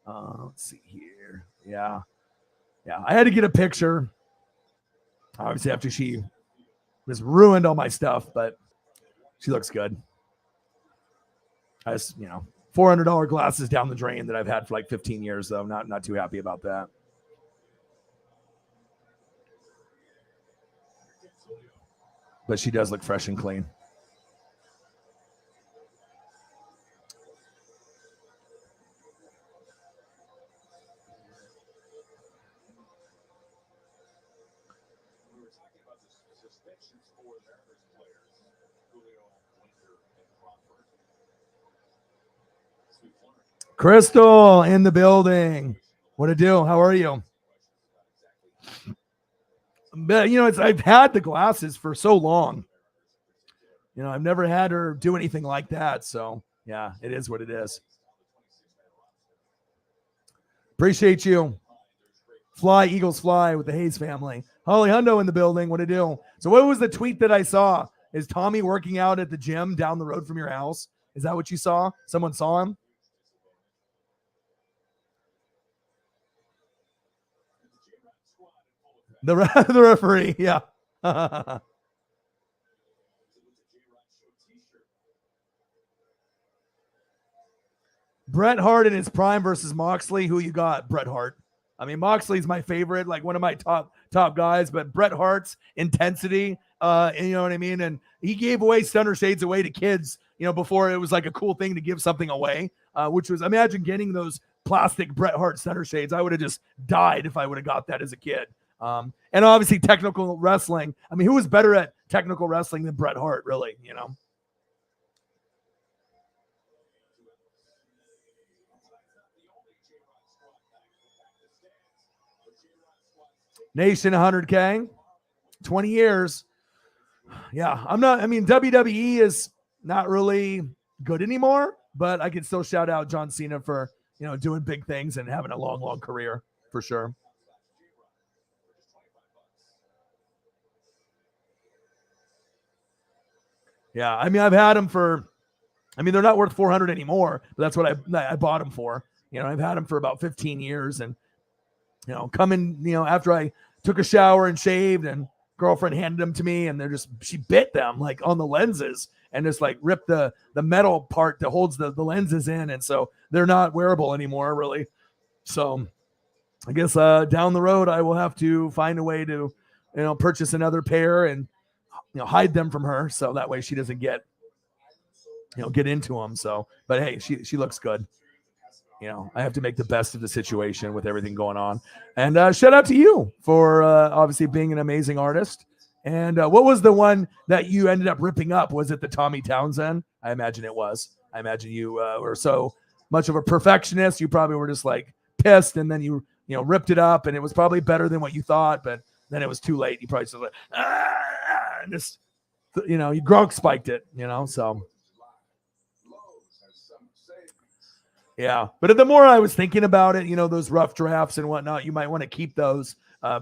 S1: Let's see here. Yeah. I had to get a picture. Obviously, after she was ruined all my stuff, but she looks good. I just, $400 glasses down the drain that I've had for like 15 years, though. Not too happy about that. But she does look fresh and clean. Crystal in the building. What to do? How are you? But I've had the glasses for so long. I've never had her do anything like that. So yeah, it is what it is. Appreciate you. Fly, Eagles fly with the Hayes family. Holly Hundo in the building. What to do? So what was the tweet that I saw? Is Tommy working out at the gym down the road from your house? Is that what you saw? Someone saw him? The referee, yeah. Bret Hart in his prime versus Moxley. Who you got? Bret Hart. I mean, Moxley's my favorite, like one of my top guys, but Bret Hart's intensity, and you know what I mean? And he gave away Stunner Shades away to kids, before it was like a cool thing to give something away, which was, imagine getting those plastic Bret Hart Stunner Shades. I would have just died if I would have got that as a kid. And obviously technical wrestling. I mean, who was better at technical wrestling than Bret Hart, really, Nation 100K, 20 years. Yeah, WWE is not really good anymore, but I can still shout out John Cena for, doing big things and having a long, long career for sure. Yeah, I've had them for, they're not worth 400 anymore, but that's what I bought them for. I've had them for about 15 years, and coming, after I took a shower and shaved, and girlfriend handed them to me, and she bit them like on the lenses and just like ripped the metal part that holds the lenses in, and so they're not wearable anymore, really. So I guess down the road I will have to find a way to, purchase another pair and hide them from her, so that way she doesn't get into them. So, but hey, she looks good. I have to make the best of the situation with everything going on. And shout out to you for obviously being an amazing artist. And what was the one that you ended up ripping up? Was it the Tommy Townsend? I imagine it was. I imagine you were so much of a perfectionist. You probably were just like pissed, and then you ripped it up, and it was probably better than what you thought, but then it was too late. You probably just like, and just, you Gronk spiked it, so. Yeah, but the more I was thinking about it, those rough drafts and whatnot, you might want to keep those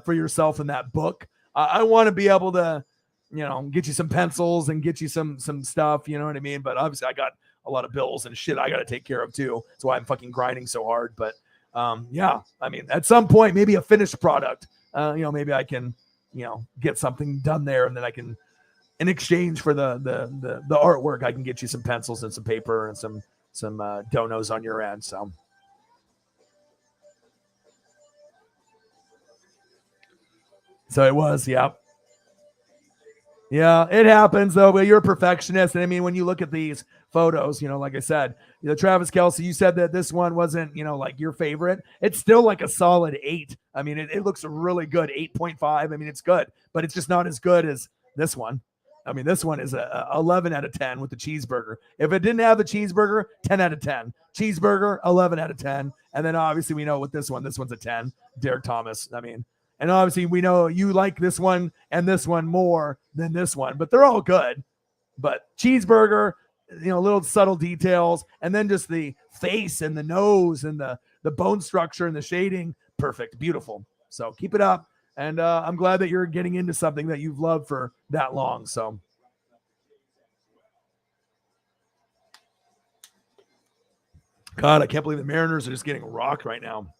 S1: for yourself in that book. I want to be able to, get you some pencils and get you some stuff, you know what I mean? But obviously I got a lot of bills and shit I got to take care of too. That's why I'm fucking grinding so hard. But yeah, at some point, maybe a finished product maybe I can, get something done there, and then I can, in exchange for the artwork, I can get you some pencils and some paper and some donos on your end. So it was, yeah. Yeah, it happens though, but you're a perfectionist. And I mean, when you look at these photos, like I said, Travis Kelce, you said that this one wasn't, like your favorite. It's still like a solid 8. I mean, it looks really good. 8.5. I mean, it's good, but it's just not as good as this one. I mean, this one is a 11 out of 10 with the cheeseburger. If it didn't have the cheeseburger, 10 out of 10. Cheeseburger, 11 out of 10. And then obviously we know with this one's a 10. Derek Thomas. I mean, and obviously we know you like this one and this one more than this one, but they're all good. But cheeseburger, little subtle details, and then just the face and the nose and the bone structure and the shading, perfect, beautiful. So keep it up. And I'm glad that you're getting into something that you've loved for that long. So God, I can't believe the Mariners are just getting rocked right now.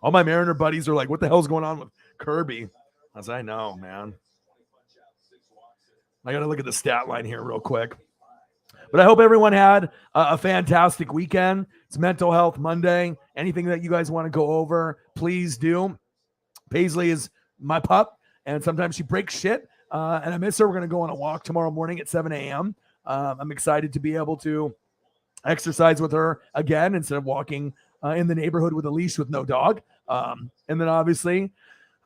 S1: All my Mariner buddies are like, what the hell's going on with Kirby? As I know, man. I got to look at the stat line here real quick. But I hope everyone had a fantastic weekend. It's Mental Health Monday. Anything that you guys want to go over, please do. Paisley is my pup, and sometimes she breaks shit, and I miss her. We're going to go on a walk tomorrow morning at 7 a.m. I'm excited to be able to exercise with her again instead of walking in the neighborhood with a leash with no dog. And then obviously,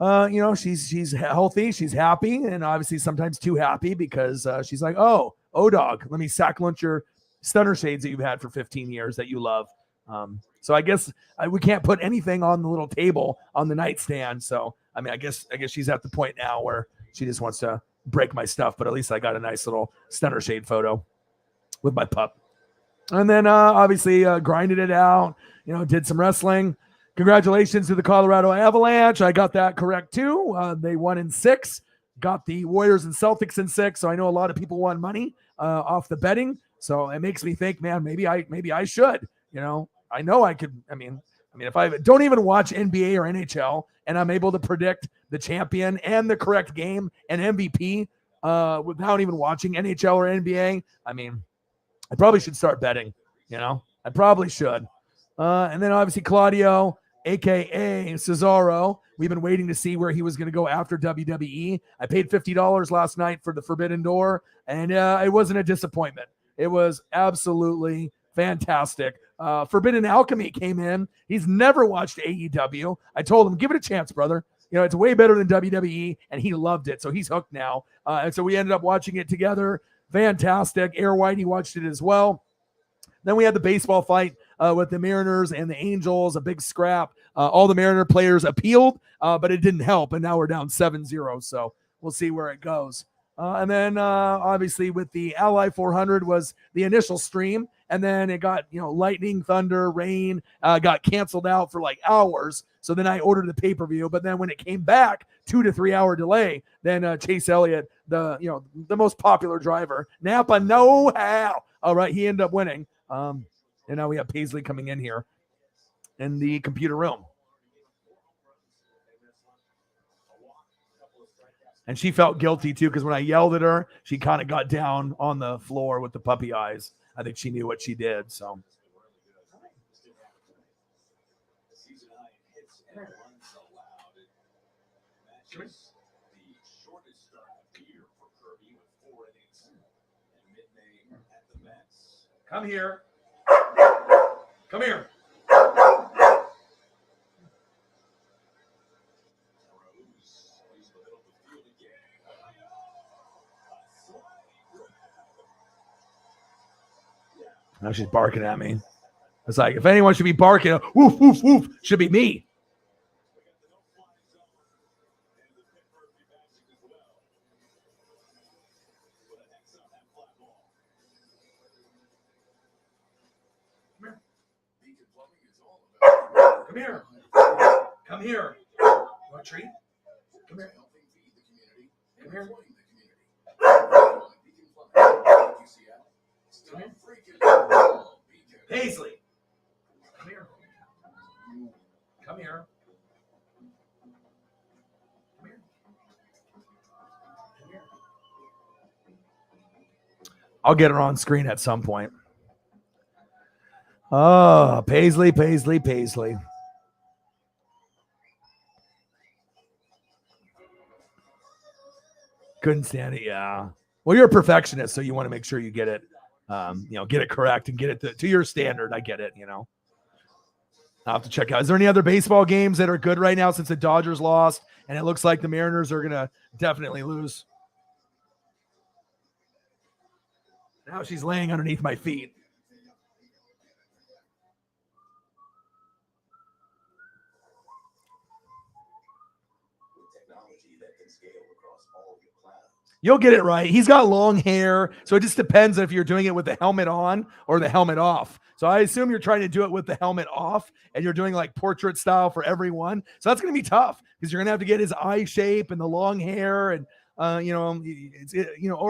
S1: she's healthy, she's happy, and obviously sometimes too happy because she's like, oh dog, let me sack lunch your stunner shades that you've had for 15 years that you love. So I guess we can't put anything on the little table on the nightstand. So I mean, I guess she's at the point now where she just wants to break my stuff. But at least I got a nice little stunner shade photo with my pup. And then obviously grinded it out. Did some wrestling. Congratulations to the Colorado Avalanche. I got that correct too. They won in 6. Got the Warriors and Celtics in 6. So I know a lot of people won money off the betting. So it makes me think, man, maybe I should. I know I could. I mean, if I don't even watch NBA or NHL and I'm able to predict the champion and the correct game and MVP without even watching NHL or NBA, I mean, I probably should start betting. I probably should. And then obviously Claudio, a.k.a. Cesaro. We've been waiting to see where he was going to go after WWE. I paid $50 last night for the Forbidden Door, and it wasn't a disappointment. It was absolutely fantastic. Forbidden Alchemy came in. He's never watched AEW. I told him, give it a chance, brother. It's way better than WWE, and he loved it, so he's hooked now. And so we ended up watching it together. Fantastic. Air Whitey watched it as well. Then we had the baseball fight with the Mariners and the Angels, a big scrap. All the Mariner players appealed, but it didn't help, and now we're down 7-0, so we'll see where it goes. And then obviously with the Ally 400 was the initial stream, and then it got, lightning, thunder, rain, got canceled out for like hours. So then I ordered the pay-per-view, but then when it came back, 2 to 3 hour delay, then Chase Elliott, the most popular driver, Napa know-how. All right, he ended up winning. And now we have Paisley coming in here in the computer room. And she felt guilty too, because when I yelled at her, she kind of got down on the floor with the puppy eyes. I think she knew what she did. So. Come here. Come here. Now she's barking at me. It's like, if anyone should be barking, woof, woof, woof, should be me. Come here. Come here. You want a treat? Come here. Come here. Come here. Paisley. Come here. Come here. I'll get her on screen at some point. Oh, Paisley. Couldn't stand it. Yeah. Well, you're a perfectionist, so you want to make sure you get it, get it correct and get it to your standard. I get it. I'll have to check out. Is there any other baseball games that are good right now since the Dodgers lost and it looks like the Mariners are going to definitely lose? Now she's laying underneath my feet. You'll get it right. He's got long hair, so it just depends if you're doing it with the helmet on or the helmet off. So I assume you're trying to do it with the helmet off, and you're doing like portrait style for everyone. So that's going to be tough because you're going to have to get his eye shape and the long hair, and or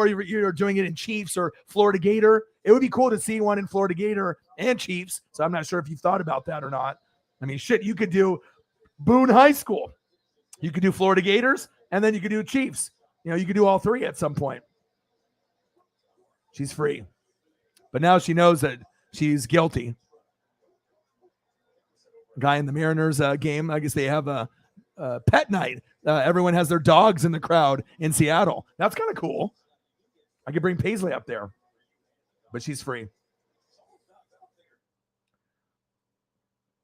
S1: you're doing it in Chiefs or Florida Gator. It would be cool to see one in Florida Gator and Chiefs. So I'm not sure if you've thought about that or not. I mean, shit, you could do Boone High School, you could do Florida Gators, and then you could do Chiefs. You could do all three at some point. She's free. But now she knows that she's guilty. Guy in the Mariners game, I guess they have a pet night. Everyone has their dogs in the crowd in Seattle. That's kind of cool. I could bring Paisley up there. But she's free.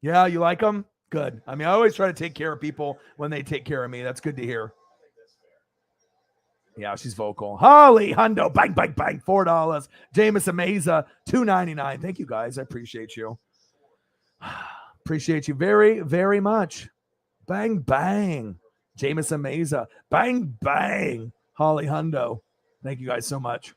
S1: Yeah, you like them? Good. I mean, I always try to take care of people when they take care of me. That's good to hear. Yeah, she's vocal. Holly Hundo, bang, bang, bang, $4. Jameson Meza, $2.99. Thank you, guys. I appreciate you. Appreciate you very, very much. Bang, bang. Jameson Meza, bang, bang. Holly Hundo. Thank you guys so much.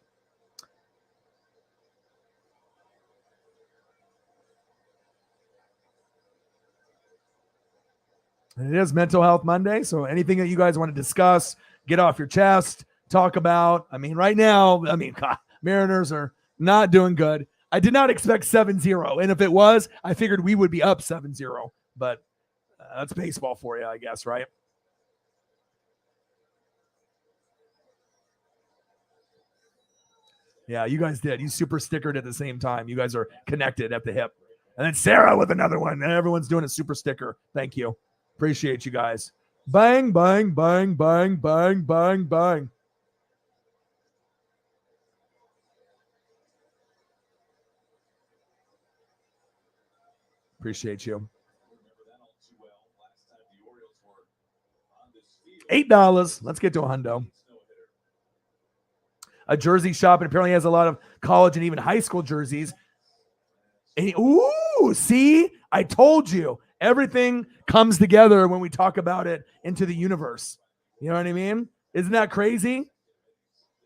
S1: And it is Mental Health Monday, so anything that you guys want to discuss, get off your chest, talk about. I mean, right now, God, Mariners are not doing good. I did not expect 7-0. And if it was, I figured we would be up 7-0. But that's baseball for you, I guess, right? Yeah, you guys did. You super stickered at the same time. You guys are connected at the hip. And then Sarah with another one. And everyone's doing a super sticker. Thank you. Appreciate you guys. Bang, bang, bang, bang, bang, bang, bang. Appreciate you. $8. Let's get to a hundo. A jersey shop, and apparently has a lot of college and even high school jerseys. And see, I told you. Everything comes together when we talk about it into the universe. You know what I mean? Isn't that crazy?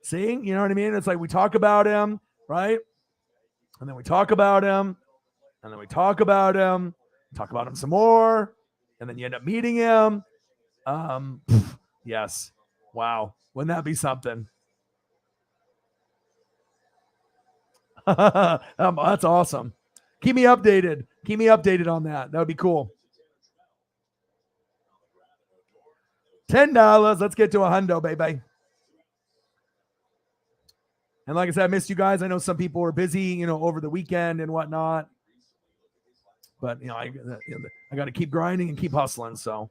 S1: See, you know what I mean? It's like we talk about him, right? And then we talk about him, and then we talk about him some more, and then you end up meeting him. Yes. Wow. Wouldn't that be something? That's awesome. Keep me updated. Keep me updated on that. That would be cool. $10. Let's get to a hundo, baby. And like I said, I missed you guys. I know some people were busy, over the weekend and whatnot. But, I got to keep grinding and keep hustling. So.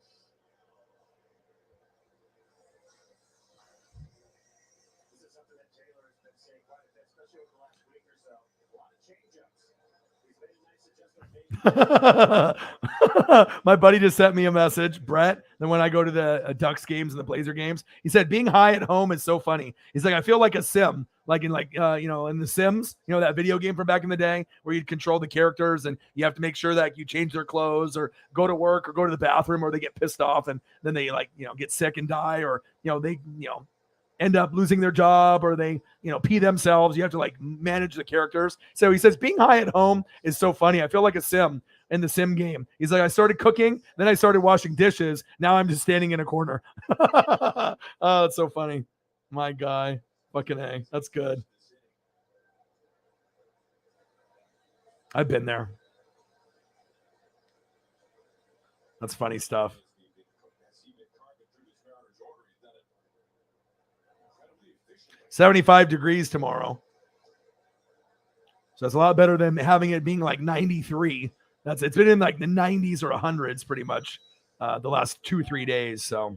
S1: My buddy just sent me a message, Brett. Then when I go to the Ducks games and the Blazer games, he said being high at home is so funny. He's like, I feel like a sim, like in in the Sims, that video game from back in the day where you'd control the characters and you have to make sure that you change their clothes or go to work or go to the bathroom or they get pissed off and then they get sick and die or they end up losing their job or they pee themselves. You have to manage the characters. So he says being high at home is so funny. I feel like a sim in the sim game. He's like, I started cooking, then I started washing dishes. Now I'm just standing in a corner. Oh, that's so funny. My guy. Fucking A. That's good. I've been there. That's funny stuff. "75 degrees tomorrow." So it's a lot better than having it being like 93. It's been in like the 90s or 100s pretty much the last 2-3 days. So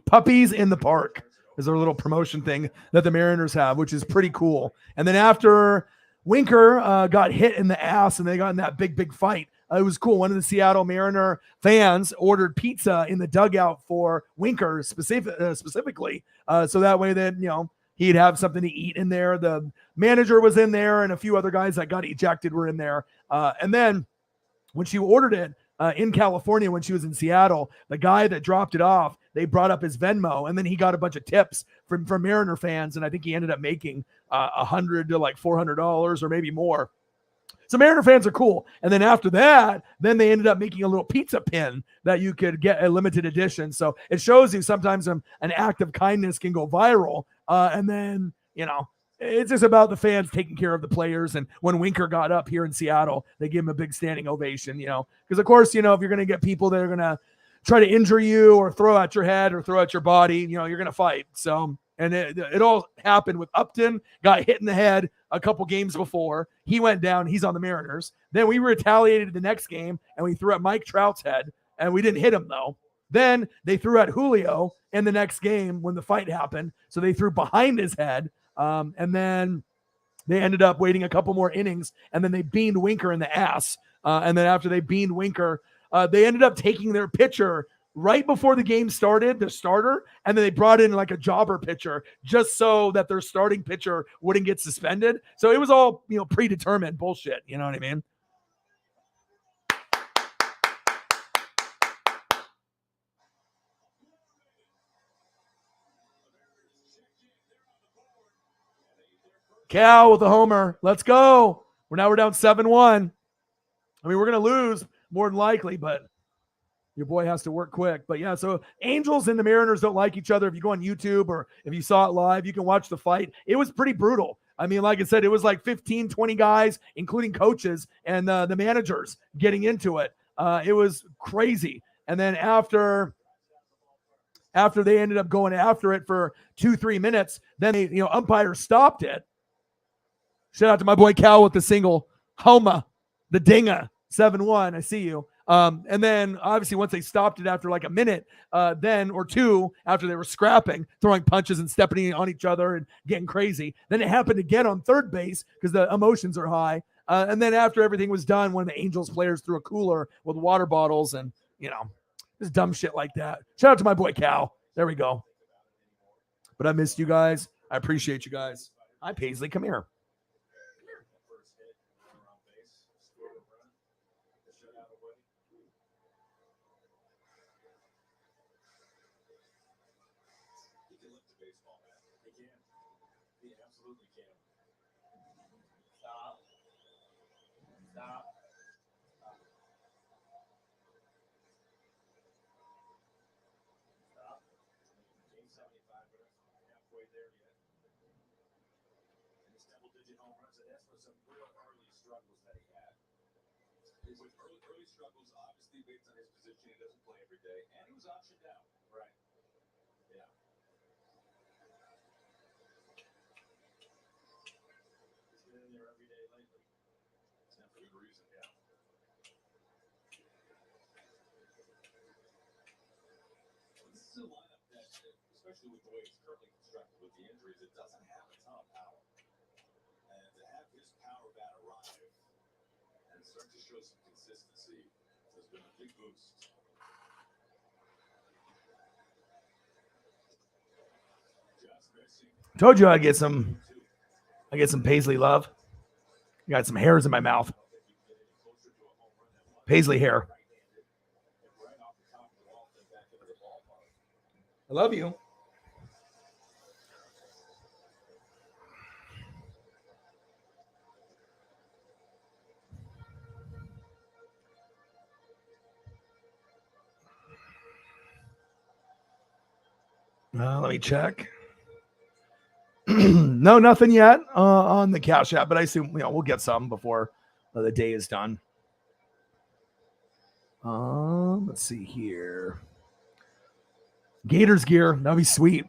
S1: puppies in the park is their little promotion thing that the Mariners have, which is pretty cool. And then after Winker got hit in the ass and they got in that big fight, it was cool. One of the Seattle Mariner fans ordered pizza in the dugout for Winker specifically, so that way that he'd have something to eat in there. The manager was in there, and a few other guys that got ejected were in there. And then when she ordered it in California, when she was in Seattle, the guy that dropped it off, they brought up his Venmo, and then he got a bunch of tips from Mariner fans, and I think he ended up making $100 to like $400 or maybe more. So Mariner fans are cool. And then after that, then they ended up making a little pizza pin that you could get a limited edition. So it shows you sometimes an act of kindness can go viral. And then, it's just about the fans taking care of the players. And when Winker got up here in Seattle, they gave him a big standing ovation, because of course, if you're going to get people that are going to try to injure you or throw out your head or throw out your body, you're going to fight. So, and it all happened with Upton, got hit in the head a couple games before. He went down. He's on the Mariners. Then we retaliated the next game, and we threw at Mike Trout's head, and we didn't hit him, though. Then they threw at Julio in the next game when the fight happened. So they threw behind his head, and then they ended up waiting a couple more innings, and then they beamed Winker in the ass. And then after they beamed Winker, they ended up taking their pitcher right before the game started, the starter, and then they brought in like a jobber pitcher just so that their starting pitcher wouldn't get suspended. So it was all, predetermined bullshit. You know what I mean? Cal with the homer. Let's go. We're down 7-1. I mean, we're going to lose more than likely, but your boy has to work quick. But yeah, so Angels and the Mariners don't like each other. If you go on YouTube or if you saw it live, you can watch the fight. It was pretty brutal. I mean, like I said, it was like 15, 20 guys, including coaches and the managers getting into it. It was crazy. And then after they ended up going after it for 2-3 minutes, then they, umpire stopped it. Shout out to my boy Cal with the single. Homa, the dinger, 7-1. I see you. And then obviously once they stopped it after like a minute, then or two, after they were scrapping, throwing punches and stepping on each other and getting crazy, then it happened again on third base because the emotions are high. And then after everything was done, one of the Angels players threw a cooler with water bottles and, just dumb shit like that. Shout out to my boy Cal. There we go. But I missed you guys. I appreciate you guys. Hi, Paisley. Come here. Told you I get some Paisley love. Got some hairs in my mouth. Paisley hair. I love you. Let me check. No, nothing yet on the Cash App, but I assume we'll get some before the day is done. Let's see here. Gators gear, that'd be sweet.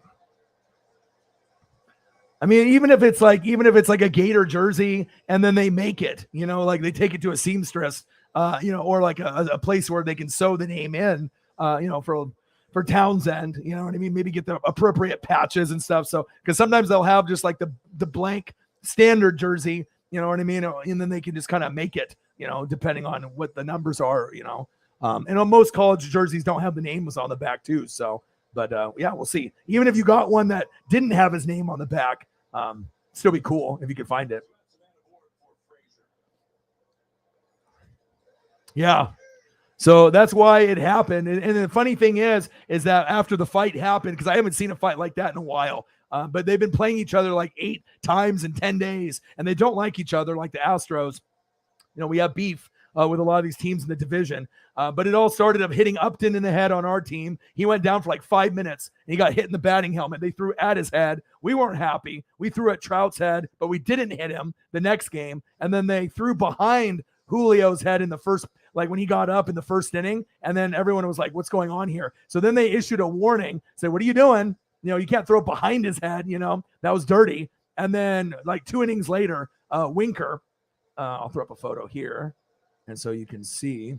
S1: I mean, even if it's like a Gator jersey and then they make it, like they take it to a seamstress, or like a place where they can sew the name in, for Townsend, you know what I mean? Maybe get the appropriate patches and stuff. So, because sometimes they'll have just like the blank standard jersey, you know what I mean? And then they can just kind of make it, depending on what the numbers are, and most college jerseys don't have the names on the back too. So, but yeah, we'll see. Even if you got one that didn't have his name on the back, still be cool if you could find it. Yeah. So that's why it happened. And the funny thing is that after the fight happened, because I haven't seen a fight like that in a while, but they've been playing each other like 8 times in 10 days, and they don't like each other like the Astros. We have beef with a lot of these teams in the division. But it all started of hitting Upton in the head on our team. He went down for like 5 minutes, and he got hit in the batting helmet. They threw at his head. We weren't happy. We threw at Trout's head, but we didn't hit him the next game. And then they threw behind Julio's head in the first, like when he got up in the first inning. And then everyone was like, what's going on here? So then they issued a warning, said, what are you doing? You can't throw it behind his head. That was dirty. And then like 2 innings later, Winker, I'll throw up a photo here. And so you can see.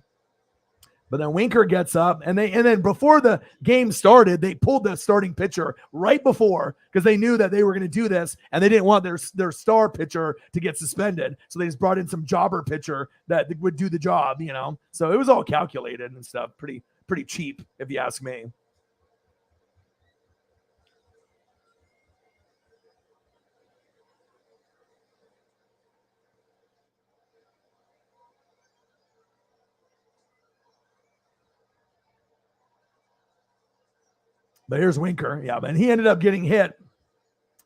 S1: But then Winker gets up, and then before the game started, they pulled the starting pitcher right before, because they knew that they were going to do this, and they didn't want their star pitcher to get suspended. So they just brought in some jobber pitcher that would do the job, So it was all calculated and stuff. Pretty cheap, if you ask me. But here's Winker. Yeah, and he ended up getting hit.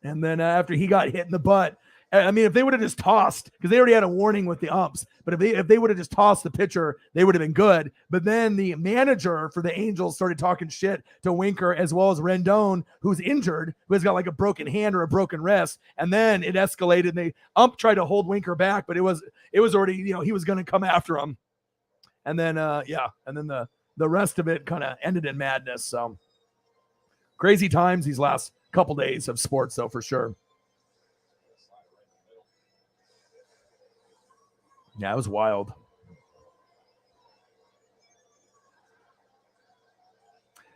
S1: And then after he got hit in the butt, I mean, if they would have just tossed, because they already had a warning with the umps, but if they would have just tossed the pitcher, they would have been good. But then the manager for the Angels started talking shit to Winker, as well as Rendon, who's injured, who has got like a broken hand or a broken wrist. And then it escalated, and the ump tried to hold Winker back, but it was already, he was going to come after him. And then, and then the rest of it kind of ended in madness. So crazy times these last couple days of sports, though, for sure. Yeah, it was wild.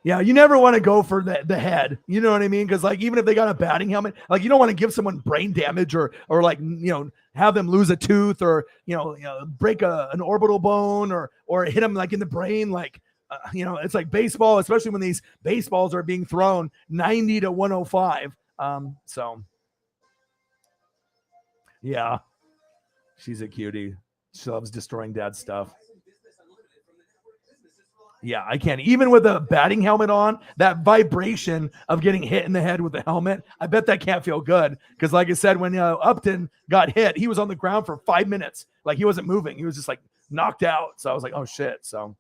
S1: Yeah, you never want to go for the head. You know what I mean? Because like even if they got a batting helmet, like you don't want to give someone brain damage or like have them lose a tooth or break an orbital bone or hit them like in the brain. Like it's like baseball, especially when these baseballs are being thrown 90 to 105. So yeah, she's a cutie. She loves destroying dad's stuff. Yeah, I can't. Even with a batting helmet on, that vibration of getting hit in the head with the helmet, I bet that can't feel good. Because like I said, when Upton got hit, he was on the ground for 5 minutes. Like he wasn't moving. He was just like knocked out. So I was like, oh, shit. So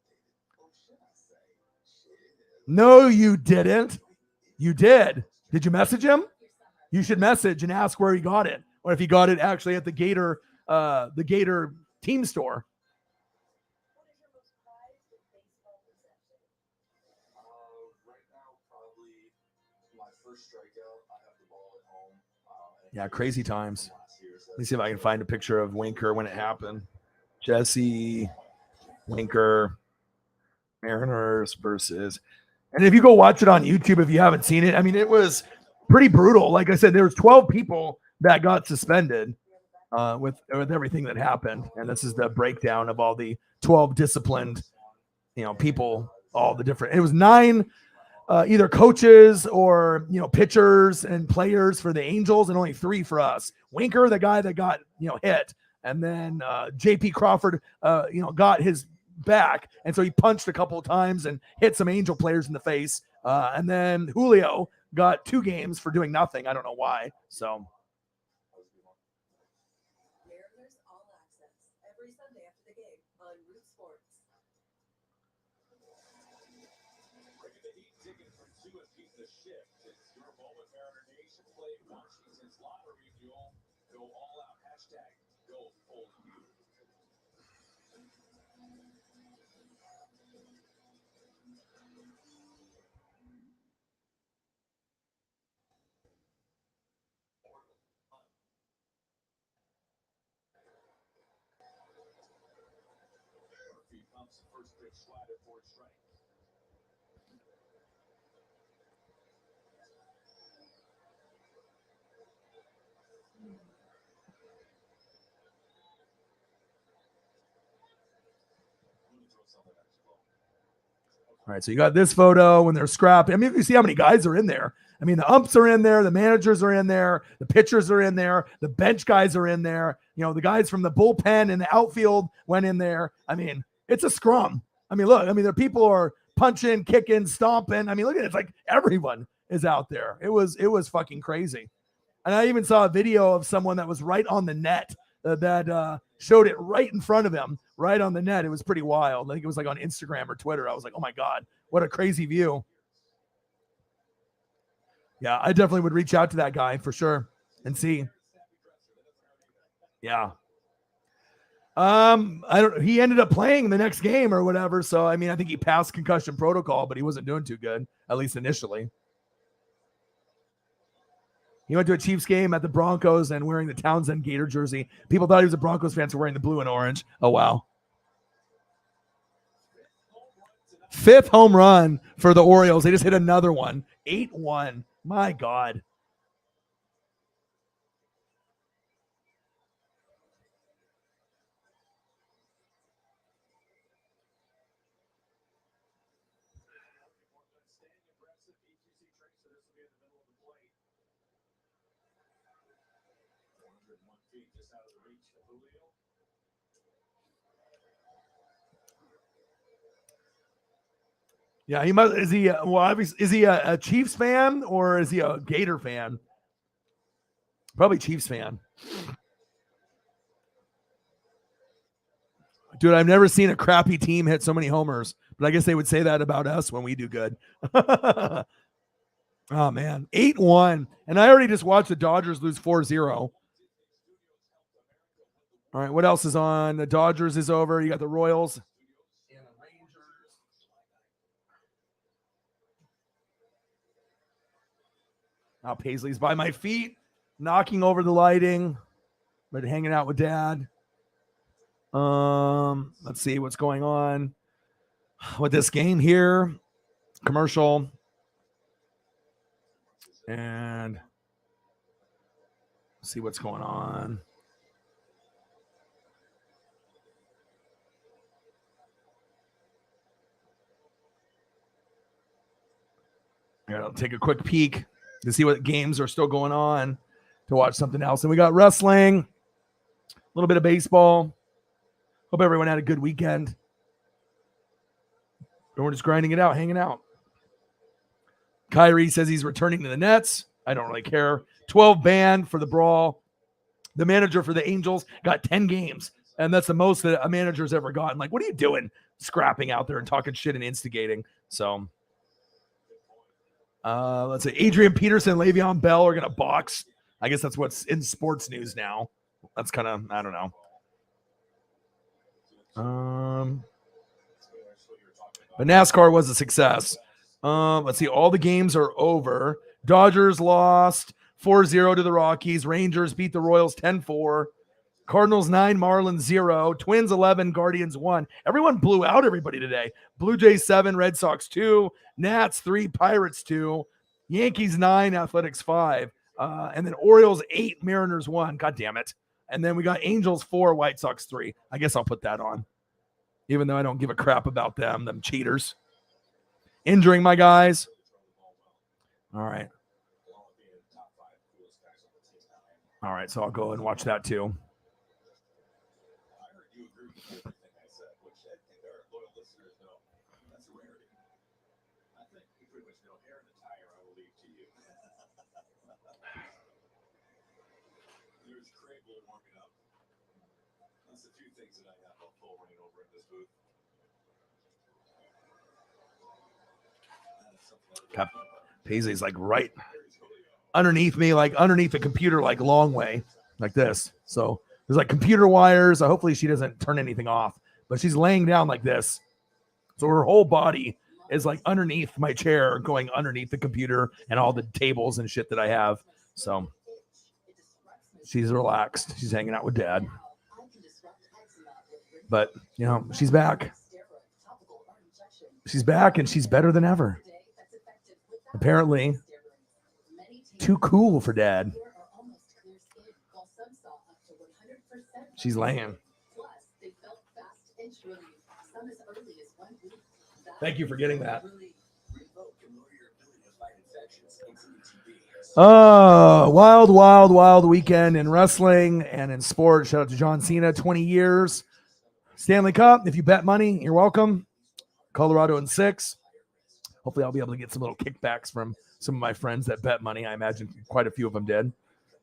S1: no, you didn't. You did. Did you message him? You should message and ask where he got it. Or if he got it actually at the Gator team store. Yeah, crazy times. Let me see if I can find a picture of Winker when it happened. Jesse Winker, Mariners versus. And if you go watch it on YouTube, if you haven't seen it, I mean, it was pretty brutal. Like I said, there was 12 people that got suspended with everything that happened. And this is the breakdown of all the 12 disciplined, people, all the different. It was 9 either coaches or pitchers and players for the Angels, and only 3 for us. Winker, the guy that got hit, and then JP Crawford got his back, and so he punched a couple of times and hit some Angel players in the face, and then Julio got 2 games for doing nothing. I don't know why. So All right, so you got this photo when they're scrapping. I mean, if you see how many guys are in there. I mean, the umps are in there, the managers are in there, the pitchers are in there, the bench guys are in there. You know, the guys from the bullpen and the outfield went in there. I mean, it's a scrum. I mean, look, I mean, the people are punching, kicking, stomping. I mean, look at it. It's like everyone is out there. It was fucking crazy. And I even saw a video of someone that was right on the net that showed it right in front of him, right on the net. It was pretty wild. I think it was like on Instagram or Twitter. I was like, oh my God, what a crazy view. Yeah, I definitely would reach out to that guy for sure and see. Yeah. He ended up playing the next game or whatever. So, I mean, I think he passed concussion protocol, but he wasn't doing too good, at least initially. He went to a Chiefs game at the Broncos and wearing the Townsend Gator jersey. People thought he was a Broncos fan, so wearing the blue and orange. Oh, wow. 5th home run for the Orioles. They just hit another one. 8-1. My God. Yeah, he must. Is he? Well, obviously, is he a Chiefs fan or is he a Gator fan? Probably Chiefs fan. Dude, I've never seen a crappy team hit so many homers, but I guess they would say that about us when we do good. Oh man, 8-1, and I already just watched the Dodgers lose 4-0. All right, what else is on? The Dodgers is over. You got the Royals. Now Paisley's by my feet, knocking over the lighting, but hanging out with Dad. Let's see what's going on with this game here. Commercial. And see what's going on. I'll take a quick peek to see what games are still going on to watch something else. And we got wrestling, a little bit of baseball. Hope everyone had a good weekend. And we're just grinding it out, hanging out. Kyrie says he's returning to the Nets. I don't really care. 12 banned for the Brawl. The manager for the Angels got 10 games. And that's the most that a manager's ever gotten. Like, what are you doing scrapping out there and talking shit and instigating? So, let's see. Adrian Peterson, Le'Veon Bell are going to box. I guess that's what's in sports news now. That's kind of, I don't know. But NASCAR was a success. Let's see. All the games are over. Dodgers lost 4-0 to the Rockies. Rangers beat the Royals 10-4. Cardinals 9, Marlins 0. Twins 11, Guardians 1. Everyone blew out everybody today. Blue Jays 7, Red Sox 2. Nats 3, Pirates 2. Yankees 9, Athletics 5. And then Orioles 8, Mariners 1. God damn it. And then we got Angels 4, White Sox 3. I guess I'll put that on. Even though I don't give a crap about them cheaters. Injuring my guys. All right. All right, so I'll go and watch that too. Paisley's like right underneath me, like underneath the computer, like long way, like this. So there's like computer wires. So hopefully she doesn't turn anything off, but she's laying down like this. So her whole body is like underneath my chair, going underneath the computer and all the tables and shit that I have. So she's relaxed. She's hanging out with Dad. But, you know, she's back. She's back and she's better than ever. Apparently, too cool for dad. She's laying. Thank you for getting that. Wild, wild, wild weekend in wrestling and in sports. Shout out to John Cena, 20 years. Stanley Cup, if you bet money, you're welcome. Colorado in 6. Hopefully I'll be able to get some little kickbacks from some of my friends that bet money. I imagine quite a few of them did.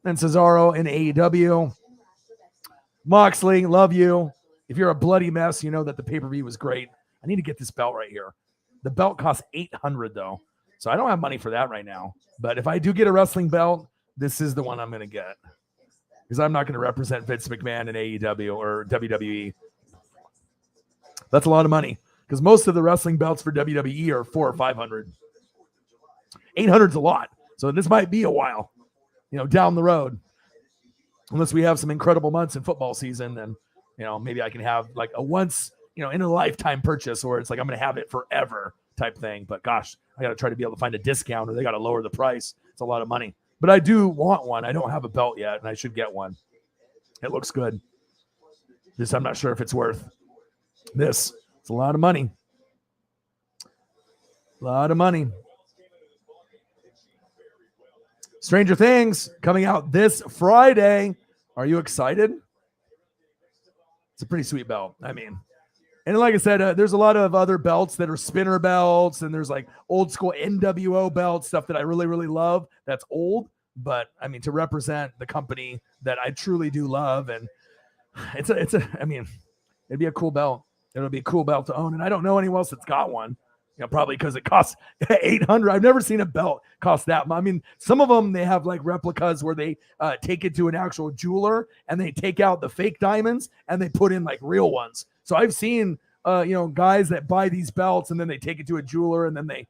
S1: And Cesaro in AEW. Moxley, love you. If you're a bloody mess, you know that the pay-per-view was great. I need to get this belt right here. The belt costs $800 though. So I don't have money for that right now. But if I do get a wrestling belt, this is the one I'm going to get. Because I'm not going to represent Vince McMahon in AEW or WWE. That's a lot of money. Because most of the wrestling belts for WWE are $400 or $500. $800's a lot. So this might be a while, down the road. Unless we have some incredible months in football season, then, maybe I can have like a once, in a lifetime purchase where it's like I'm going to have it forever type thing. But gosh, I got to try to be able to find a discount or they got to lower the price. It's a lot of money. But I do want one. I don't have a belt yet, and I should get one. It looks good. Just I'm not sure if it's worth this. It's a lot of money. A lot of money. Stranger Things coming out this Friday. Are you excited? It's a pretty sweet belt. And like I said, there's a lot of other belts that are spinner belts, and there's like old school NWO belts, stuff that I really, really love. That's old, but to represent the company that I truly do love, and it'd be a cool belt. It'll be a cool belt to own, and I don't know anyone else that's got one. Probably because it costs $800. I've never seen a belt cost that much. Some of them, they have like replicas where they take it to an actual jeweler and they take out the fake diamonds and they put in like real ones. So I've seen, guys that buy these belts and then they take it to a jeweler and then they,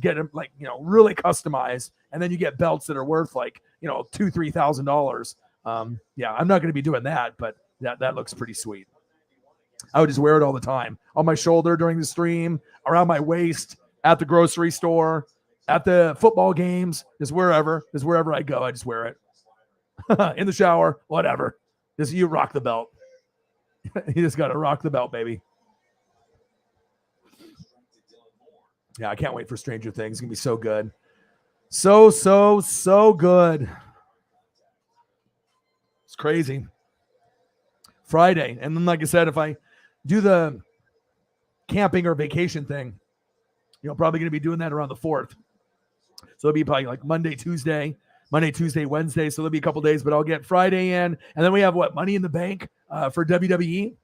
S1: get them like, really customized. And then you get belts that are worth like, $2,000-$3,000. Yeah, I'm not going to be doing that, but that looks pretty sweet. I would just wear it all the time on my shoulder during the stream, around my waist, at the grocery store, at the football games, just wherever I go, I just wear it. In the shower, whatever. Just you rock the belt. You just got to rock the belt, baby. Yeah, I can't wait for Stranger Things. It's going to be so good. So good. It's crazy. Friday. And then, like I said, if I do the camping or vacation thing, probably going to be doing that around the 4th. So it'll be probably like Monday, Tuesday, Wednesday. So there'll be a couple days, but I'll get Friday in. And then we have Money in the Bank for WWE.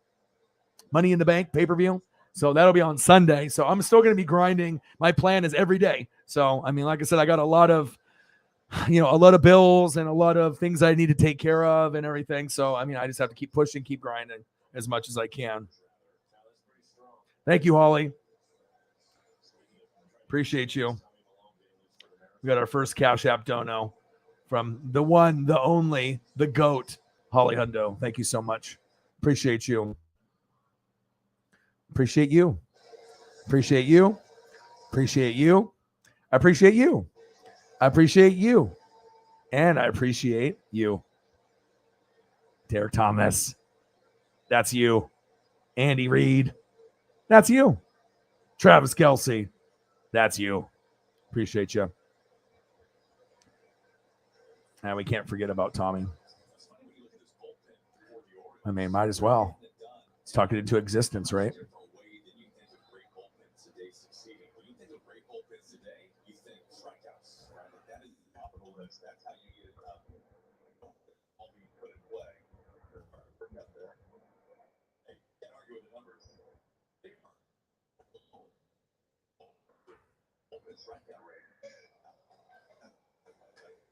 S1: Money in the Bank pay-per-view. So that'll be on Sunday. So I'm still going to be grinding. My plan is every day. So, like I said, I got a lot of bills and a lot of things I need to take care of and everything. So, I just have to keep pushing, keep grinding as much as I can. Thank you, Holly. Appreciate you. We got our first Cash App dono from the one, the only, the GOAT, Holly Hundo. Thank you so much. Appreciate you. Appreciate you. Appreciate you. Appreciate you. I appreciate you. I appreciate you. And I appreciate you. Derek Thomas. That's you. Andy Reid. That's you. Travis Kelce. That's you. Appreciate you. And we can't forget about Tommy. Might as well. Let's talk it into existence, right?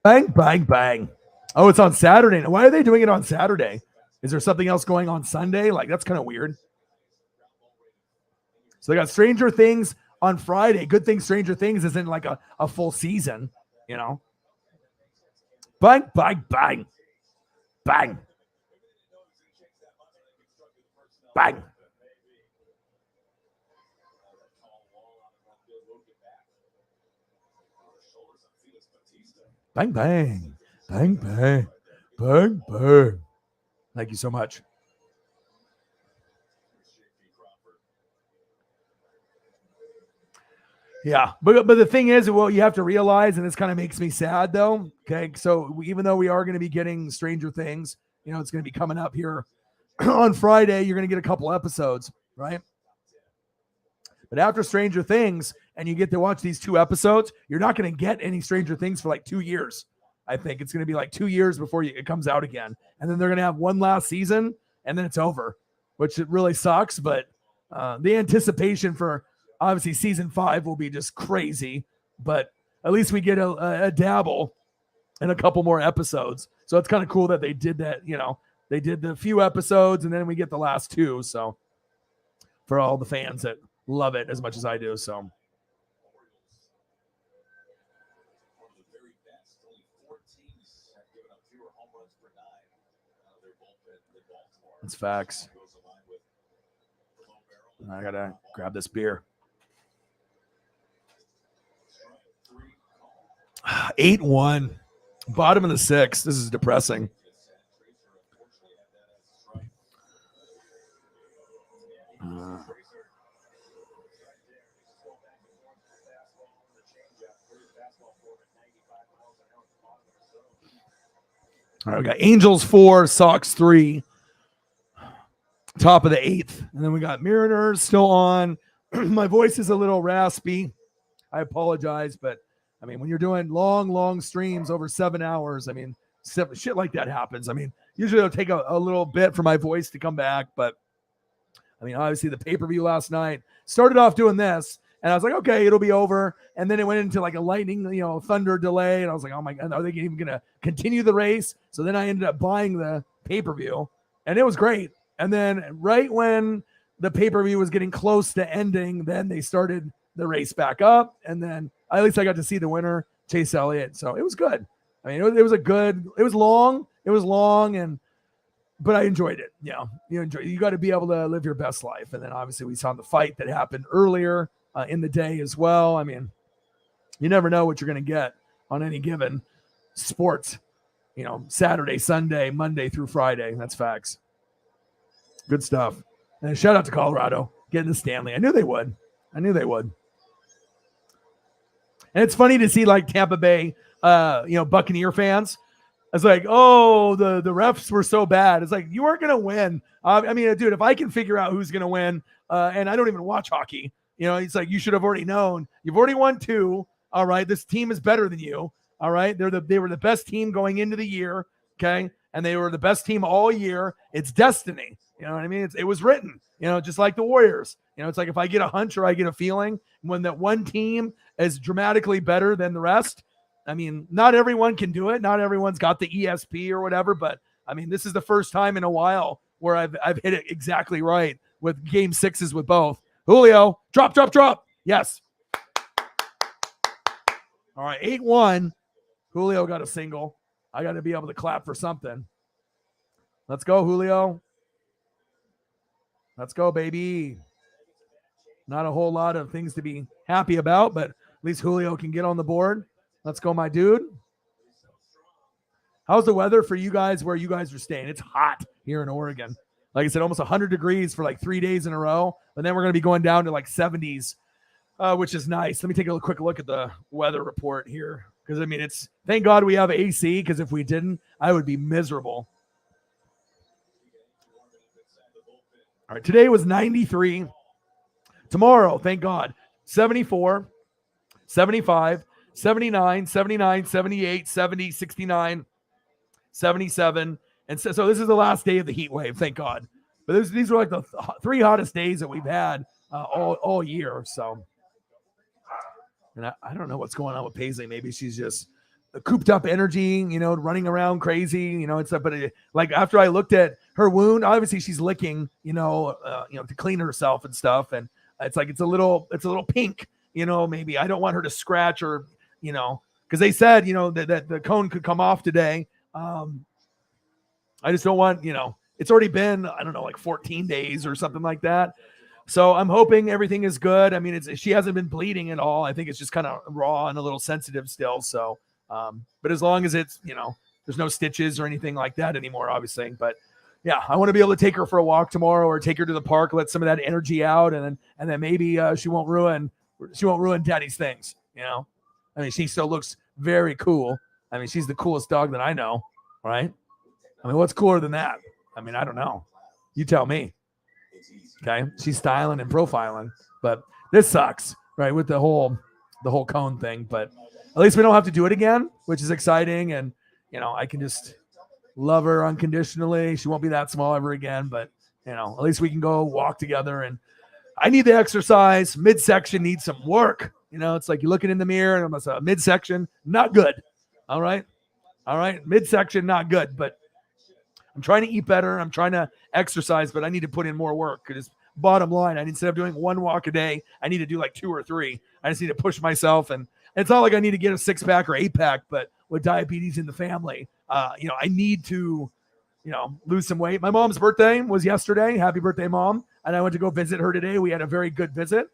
S1: Bang, bang, bang. Oh, it's on Saturday. Why are they doing it on Saturday? Is there something else going on Sunday? Like, that's kind of weird. So they got Stranger Things on Friday. Good thing Stranger Things isn't like a full season, Bang, bang, bang. Bang. Bang. Bang, bang. Bang, bang. Bang, bang. Thank you so much. Yeah, but the thing is, well, you have to realize, and this kind of makes me sad, though. Okay, so even though we are going to be getting Stranger Things, it's going to be coming up here on Friday. You're going to get a couple episodes, right? But after Stranger Things, and you get to watch these 2 episodes, you're not going to get any Stranger Things for like 2 years. I think it's going to be like 2 years before it comes out again, and then they're going to have one last season, and then it's over, which it really sucks. But the anticipation for obviously season 5 will be just crazy, but at least we get a dabble in a couple more episodes. So it's kind of cool that they did that. They did the few episodes, and then we get the last 2. So for all the fans that love it as much as I do, so. That's facts. I gotta grab this beer. 8-1, bottom of the 6th. This is depressing. All right, we got Angels 4, Sox 3, top of the 8th. And then we got Mariners still on. My voice is a little raspy. I apologize, but I mean, when you're doing long streams over 7 hours, I mean, shit like that happens. I mean, usually it'll take a little bit for my voice to come back, but I mean, obviously the pay-per-view last night started off doing this, and I was like, okay, it'll be over. And then it went into like a lightning, thunder delay. And I was like, oh my God, are they even going to continue the race? So then I ended up buying the pay-per-view, and it was great. And then right when the pay-per-view was getting close to ending, then they started the race back up. And then at least I got to see the winner, Chase Elliott. So it was good. I mean, it was long, but I enjoyed it. Yeah. You got to be able to live your best life. And then obviously we saw the fight that happened earlier in the day as well. I mean, you never know what you're going to get on any given sports, Saturday, Sunday, Monday through Friday. That's facts. Good stuff. And shout out to Colorado getting the Stanley. I knew they would. And it's funny to see like Tampa Bay, Buccaneer fans. It's like, oh, the refs were so bad. It's like, you weren't going to win. I mean, dude, if I can figure out who's going to win, and I don't even watch hockey, it's like, you should have already known. You've already won 2. All right. This team is better than you. All right. They were the best team going into the year. Okay. And they were the best team all year. It's destiny. You know what I mean? It was written, just like the Warriors. It's like if I get a hunch or I get a feeling when that one team is dramatically better than the rest. I mean, not everyone can do it. Not everyone's got the ESP or whatever, but I mean, this is the first time in a while where I've hit it exactly right with game 6s with both. Julio, drop. Yes. All right, 8-1. Julio got a single. I got to be able to clap for something. Let's go, Julio. Let's go, baby. Not a whole lot of things to be happy about, but at least Julio can get on the board. Let's go, my dude. How's the weather for you guys where you guys are staying? It's hot here in Oregon. Like I said, almost 100 degrees for like 3 days in a row. But then we're going to be going down to like 70s, which is nice. Let me take a quick look at the weather report here. Because, I mean, thank God we have AC, because if we didn't, I would be miserable. All right, today was 93. Tomorrow, thank God, 74, 75, 79, 79, 78, 70, 69, 77. And so this is the last day of the heat wave, thank God. But these are like the 3 hottest days that we've had all year. So, and I don't know what's going on with Paisley. Maybe she's just cooped up energy, running around crazy, and stuff. But like after I looked at her wound, obviously she's licking, to clean herself and stuff. And it's like it's a little pink, maybe I don't want her to scratch or, because they said, that the cone could come off today. I just don't want, it's already been, I don't know, like 14 days or something like that. So I'm hoping everything is good. I mean, she hasn't been bleeding at all. I think it's just kind of raw and a little sensitive still. So, but as long as it's, there's no stitches or anything like that anymore, obviously. But yeah, I want to be able to take her for a walk tomorrow or take her to the park, let some of that energy out. And then maybe she won't ruin daddy's things. I mean, she still looks very cool. I mean, she's the coolest dog that I know. Right. I mean, what's cooler than that? I mean, I don't know. You tell me. Okay. She's styling and profiling, but this sucks, right? With the whole cone thing, but at least we don't have to do it again, which is exciting. And, I can just love her unconditionally. She won't be that small ever again, but at least we can go walk together. And I need the exercise. Midsection needs some work. It's like you're looking in the mirror and I'm like, midsection, not good. All right. Midsection, not good, but I'm trying to eat better. I'm trying to exercise, but I need to put in more work. Because bottom line, instead of doing 1 walk a day, I need to do like 2 or 3. I just need to push myself. And it's not like I need to get a 6-pack or 8-pack, but with diabetes in the family, I need to, lose some weight. My mom's birthday was yesterday. Happy birthday, Mom. And I went to go visit her today. We had a very good visit.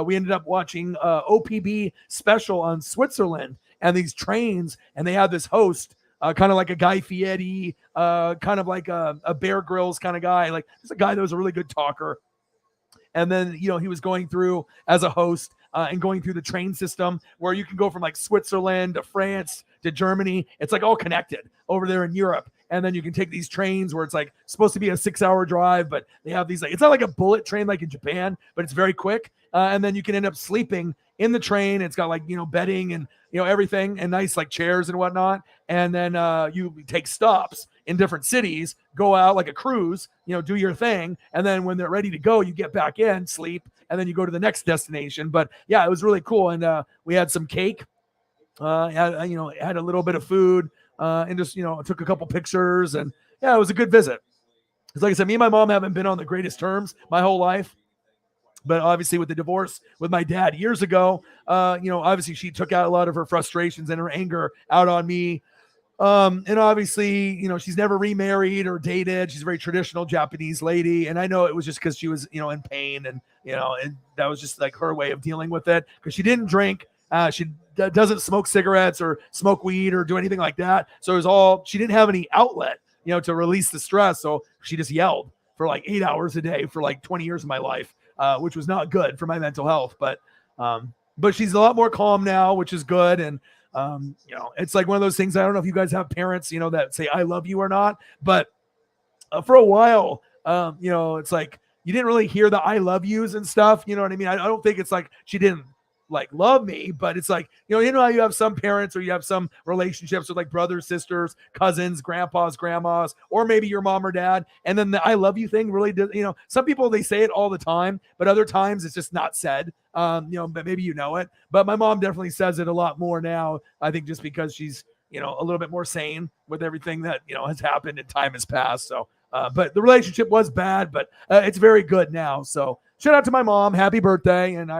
S1: We ended up watching OPB special on Switzerland and these trains. And they had this host, kind of like a Guy Fieri, kind of like a Bear Grylls kind of guy. Like, he's a guy that was a really good talker. And then, he was going through as a host and going through the train system where you can go from like Switzerland to France to Germany. It's like all connected over there in Europe. And then you can take these trains where it's like supposed to be a 6-hour drive, but they have these it's not like a bullet train like in Japan, but it's very quick. And then you can end up sleeping in the train. It's got like, bedding and, everything and nice like chairs and whatnot. And then you take stops in different cities, go out like a cruise, do your thing. And then when they're ready to go, you get back in, sleep, and then you go to the next destination. But yeah, it was really cool. And we had some cake, had a little bit of food, and just, took a couple pictures. And yeah, it was a good visit. Because like I said, me and my mom haven't been on the greatest terms my whole life. But obviously with the divorce with my dad years ago, obviously she took out a lot of her frustrations and her anger out on me. And obviously, she's never remarried or dated. She's a very traditional Japanese lady. And I know it was just because she was, in pain and, and that was just like her way of dealing with it because she didn't drink. She doesn't smoke cigarettes or smoke weed or do anything like that. So it was she didn't have any outlet, to release the stress. So she just yelled for like 8 hours a day for like 20 years of my life. Which was not good for my mental health, but she's a lot more calm now, which is good. And, it's like one of those things. I don't know if you guys have parents, that say, I love you or not, but for a while, it's like, you didn't really hear the I love yous and stuff. You know what I mean? I don't think it's like she didn't like love me, but it's like, how you have some parents or you have some relationships with like brothers, sisters, cousins, grandpas, grandmas, or maybe your mom or dad. And then the I love you thing really does, some people, they say it all the time, but other times it's just not said, but maybe it. But my mom definitely says it a lot more now. I think just because she's, a little bit more sane with everything that, has happened and time has passed. So, but the relationship was bad, but it's very good now. So shout out to my mom. Happy birthday. And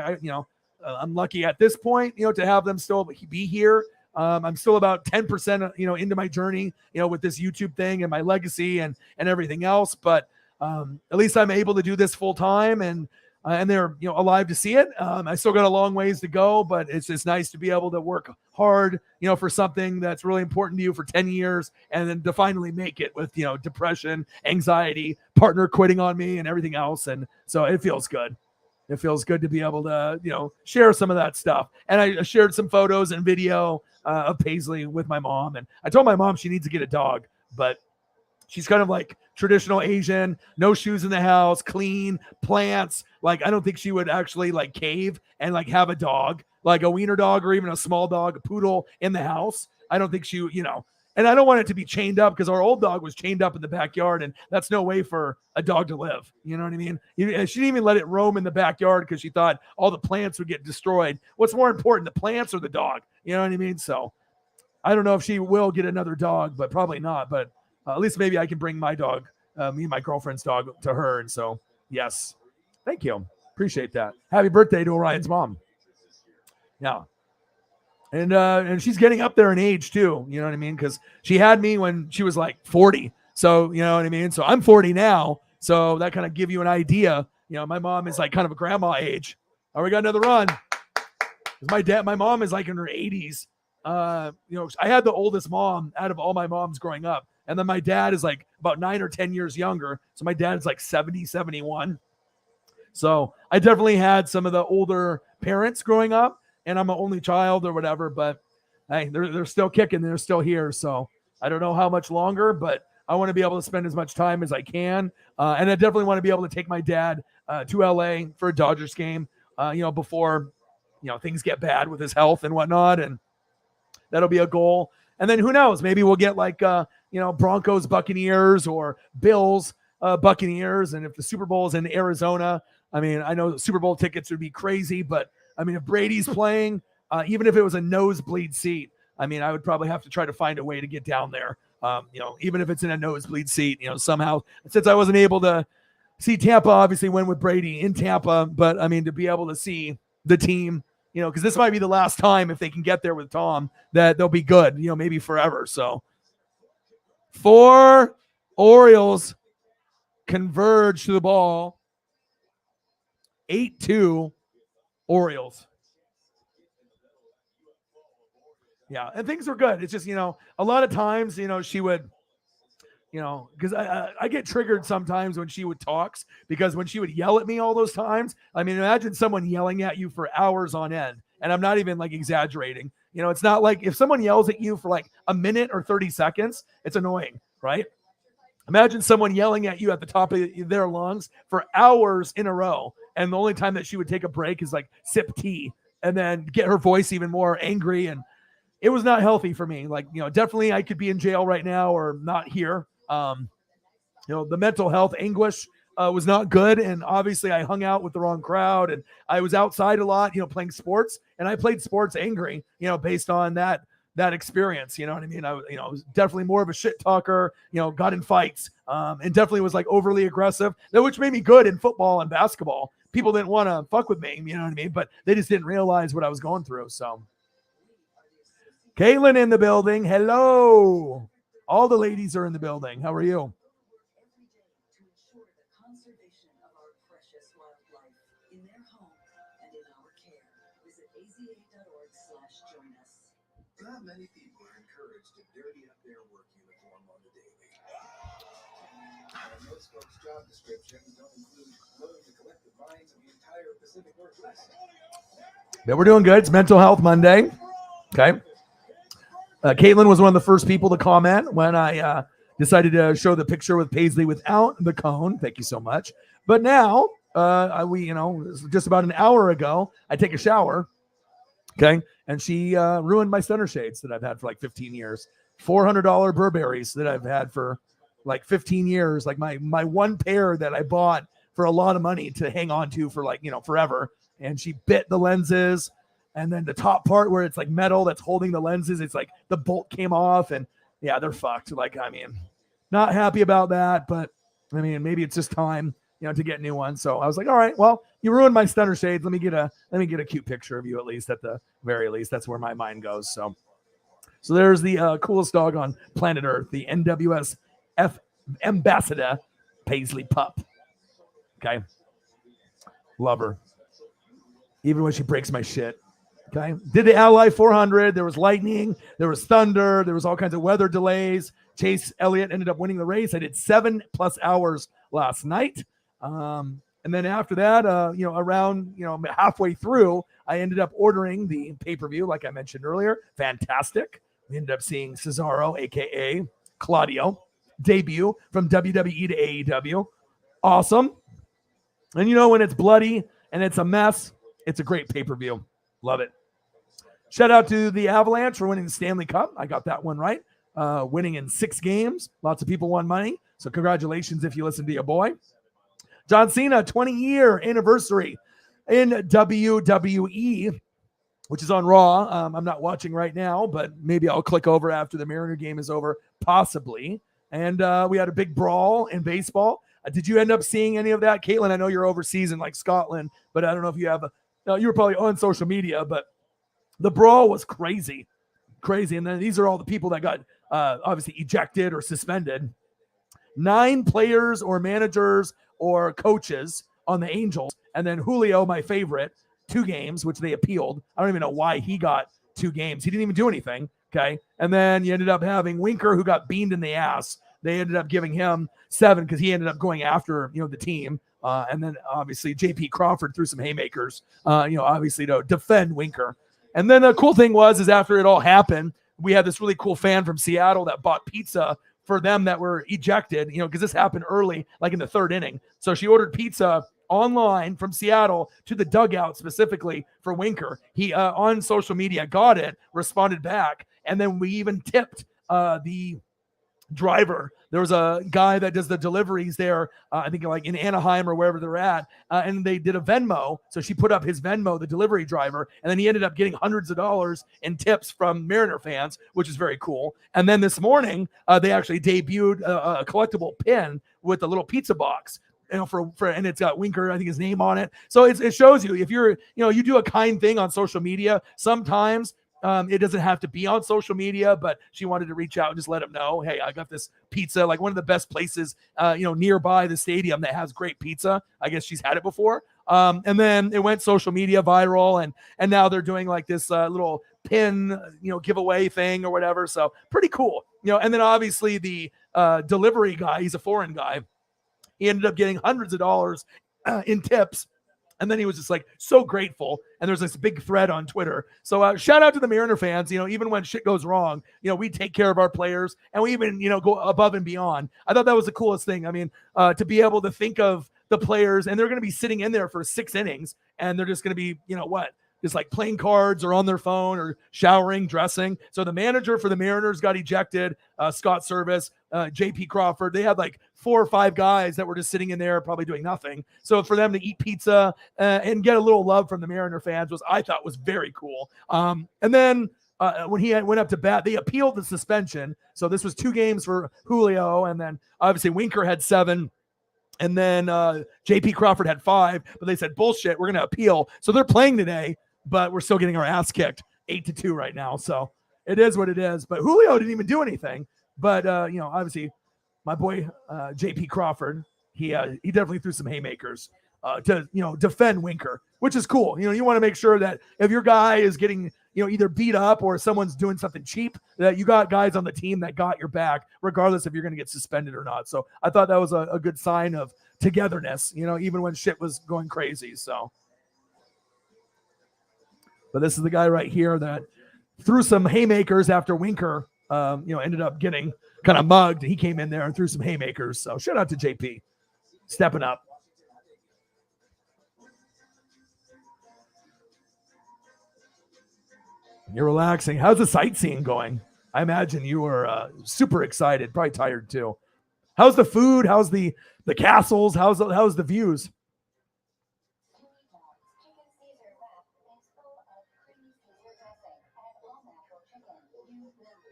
S1: I'm lucky at this point, to have them still be here. I'm still about 10%, into my journey, with this YouTube thing and my legacy and everything else. But at least I'm able to do this full time and they're, alive to see it. I still got a long ways to go, but it's just nice to be able to work hard, for something that's really important to you for 10 years and then to finally make it with, depression, anxiety, partner quitting on me and everything else. And so it feels good. It feels good to be able to, share some of that stuff. And I shared some photos and video of Paisley with my mom. And I told my mom she needs to get a dog, but she's kind of like traditional Asian, no shoes in the house, clean, plants. Like, I don't think she would actually like cave and like have a dog, like a wiener dog or even a small dog, a poodle in the house. I don't think she, and I don't want it to be chained up because our old dog was chained up in the backyard and that's no way for a dog to live. You know what I mean? She didn't even let it roam in the backyard because she thought all the plants would get destroyed. What's more important, the plants or the dog? You know what I mean? So I don't know if she will get another dog, but probably not. But at least maybe I can bring my dog, me and my girlfriend's dog to her. And so, yes, thank you. Appreciate that. Happy birthday to Orion's mom. Yeah. And she's getting up there in age too. You know what I mean? Because she had me when she was like 40. So, you know what I mean? So I'm 40 now. So that kind of give you an idea, my mom is like kind of a grandma age. Oh, we got another run. My mom is like in her 80s. I had the oldest mom out of all my moms growing up. And then my dad is like about 9 or 10 years younger. So my dad's like 70, 71. So I definitely had some of the older parents growing up, and I'm an only child or whatever, but hey, they're still kicking. They're still here. So I don't know how much longer, but I want to be able to spend as much time as I can. And I definitely want to be able to take my dad to LA for a Dodgers game, before, things get bad with his health and whatnot. And that'll be a goal. And then who knows, maybe we'll get like, Broncos, Buccaneers, or Bills, Buccaneers. And if the Super Bowl is in Arizona, I mean, I know Super Bowl tickets would be crazy, but I mean, if Brady's playing, even if it was a nosebleed seat, I mean, I would probably have to try to find a way to get down there. Even if it's in a nosebleed seat, somehow, since I wasn't able to see Tampa, obviously went with Brady in Tampa, but I mean, to be able to see the team, because this might be the last time, if they can get there with Tom, that they'll be good, maybe forever. So 4 Orioles converge to the ball. 8-2 Orioles. Yeah, and things were good. It's just, a lot of times, she would, because I get triggered sometimes when she would talks, because when she would yell at me all those times, I mean, imagine someone yelling at you for hours on end. And I'm not even like exaggerating. It's not like if someone yells at you for like a minute or 30 seconds, it's annoying, right? Imagine someone yelling at you at the top of their lungs for hours in a row. And the only time that she would take a break is like sip tea and then get her voice even more angry. And it was not healthy for me. Like, definitely I could be in jail right now or not here. The mental health anguish was not good. And obviously I hung out with the wrong crowd, and I was outside a lot, playing sports, and I played sports angry, based on that experience. You know what I mean? I was definitely more of a shit talker, got in fights, and definitely was like overly aggressive, which made me good in football and basketball. People didn't want to fuck with me, you know what I mean? But they just didn't realize what I was going through. So Caitlin in the building. Hello. All the ladies are in the building. How are you?
S2: Not many people are encouraged to dirty up their work uniform on the daily. And most folks' job descriptions don't include learning to collect the minds of the entire Pacific Northwest.
S1: Yeah, we're doing good. It's Mental Health Monday. Okay. Caitlin was one of the first people to comment when I decided to show the picture with Paisley without the cone. Thank you so much. But now, just about an hour ago, I take a shower. Okay. And she ruined my center shades that I've had for like 15 years. $400 Burberry's that I've had for like 15 years. Like my one pair that I bought for a lot of money to hang on to for like, forever. And she bit the lenses. And then the top part where it's like metal that's holding the lenses, it's like the bolt came off, and yeah, they're fucked. Like, I mean, not happy about that, but I mean, maybe it's just time, to get new ones. So I was like, all right, well, you ruined my stunner shades. Let me get a cute picture of you, at least, at the very least. That's where my mind goes. So there's the coolest dog on planet Earth, the NWS F ambassador, Paisley Pup. Okay. Love her. Even when she breaks my shit. Okay. Did the Ally 400. There was lightning. There was thunder. There was all kinds of weather delays. Chase Elliott ended up winning the race. I did 7+ hours last night. And then after that, around, halfway through, I ended up ordering the pay-per-view, like I mentioned earlier. Fantastic. We ended up seeing Cesaro, a.k.a. Claudio, debut from WWE to AEW. Awesome. And when it's bloody and it's a mess, it's a great pay-per-view. Love it. Shout out to the Avalanche for winning the Stanley Cup. I got that one right. Winning in 6 games. Lots of people won money. So congratulations if you listen to your boy. John Cena, 20-year anniversary in WWE, which is on Raw. I'm not watching right now, but maybe I'll click over after the Mariner game is over, possibly. And we had a big brawl in baseball. Did you end up seeing any of that? Caitlin, I know you're overseas in like Scotland, but I don't know if you have you were probably on social media, but the brawl was crazy. And then these are all the people that got obviously ejected or suspended. 9 players or managers or coaches on the Angels. And then Julio, my favorite, 2 games, which they appealed. I don't even know why he got 2 games. He didn't even do anything. Okay. And then you ended up having Winker, who got beamed in the ass. They ended up giving him 7 because he ended up going after, the team. And then obviously JP Crawford threw some haymakers, obviously to defend Winker. And then the cool thing is after it all happened, we had this really cool fan from Seattle that bought pizza for them that were ejected, because this happened early, like in the 3rd inning. So she ordered pizza online from Seattle to the dugout specifically for Winker. He on social media got it, responded back, and then we even tipped the driver. There was a guy that does the deliveries there, I think like in Anaheim or wherever they're at, and they did a Venmo. So she put up his Venmo, the delivery driver, and then he ended up getting hundreds of dollars in tips from Mariner fans, which is very cool. And then this morning, they actually debuted a collectible pin with a little pizza box. And it's got Winker, I think, his name on it. So it shows you if you're, you do a kind thing on social media, sometimes it doesn't have to be on social media, but she wanted to reach out and just let him know, hey, I got this pizza, like one of the best places, nearby the stadium that has great pizza. I guess she's had it before. And then it went social media viral, and now they're doing like this little pin, giveaway thing or whatever. So pretty cool, and then obviously the delivery guy, he's a foreign guy. He ended up getting hundreds of dollars in tips. And then he was just like so grateful. And there's this big thread on Twitter. So shout out to the Mariner fans. Even when shit goes wrong, we take care of our players, and we even, go above and beyond. I thought that was the coolest thing. I mean, to be able to think of the players, and they're going to be sitting in there for 6 innings, and they're just going to be, just like playing cards or on their phone or showering, dressing. So the manager for the Mariners got ejected, Scott Service, JP Crawford. They had like 4 or 5 guys that were just sitting in there probably doing nothing. So for them to eat pizza and get a little love from the Mariner fans I thought was very cool. And then when he went up to bat, they appealed the suspension. So this was 2 games for Julio. And then obviously Winker had 7. And then JP Crawford had 5, but they said, bullshit, we're going to appeal. So they're playing today, but we're still getting our ass kicked 8-2 right now. So it is what it is. But Julio didn't even do anything. But, obviously my boy JP Crawford, he definitely threw some haymakers to, defend Winker, which is cool. You want to make sure that if your guy is getting, either beat up or someone's doing something cheap, that you got guys on the team that got your back, regardless if you're going to get suspended or not. So I thought that was a good sign of togetherness, even when shit was going crazy. So, but this is the guy right here that threw some haymakers after Winker, ended up getting kind of mugged. He came in there and threw some haymakers. So shout out to JP stepping up. You're relaxing. How's the sightseeing going? I imagine you were super excited, probably tired too. How's the food? How's the castles? How's the views?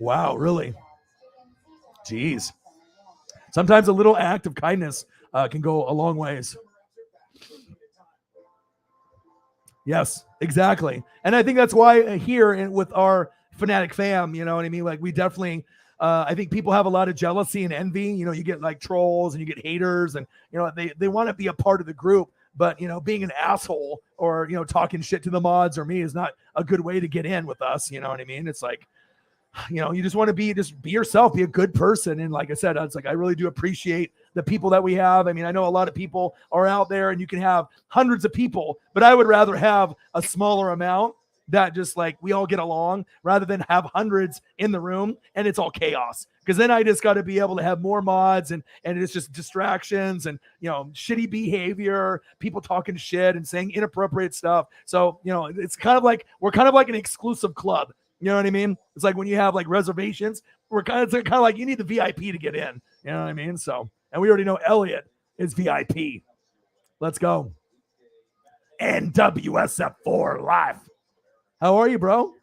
S1: Wow, really? Jeez. Sometimes a little act of kindness can go a long ways. Yes, exactly. And I think that's why here with our Fanatic fam, you know what I mean? Like we definitely, I think people have a lot of jealousy and envy. You get like trolls and you get haters and, they want to be a part of the group. But, being an asshole or, talking shit to the mods or me is not a good way to get in with us. You know what I mean? It's like, you just want to be yourself, be a good person. And like I said, it's like, I really do appreciate the people that we have. I mean, I know a lot of people are out there and you can have hundreds of people, but I would rather have a smaller amount that just like we all get along rather than have hundreds in the room and it's all chaos. Because then I just got to be able to have more mods and it's just distractions and, shitty behavior, people talking shit and saying inappropriate stuff. So, it's kind of like, we're kind of like an exclusive club. You know what I mean? It's like when you have like reservations, it's kind of like you need the VIP to get in. You know what I mean? So, and we already know Elliot is VIP. Let's go. NWSF4 live. How are you, bro?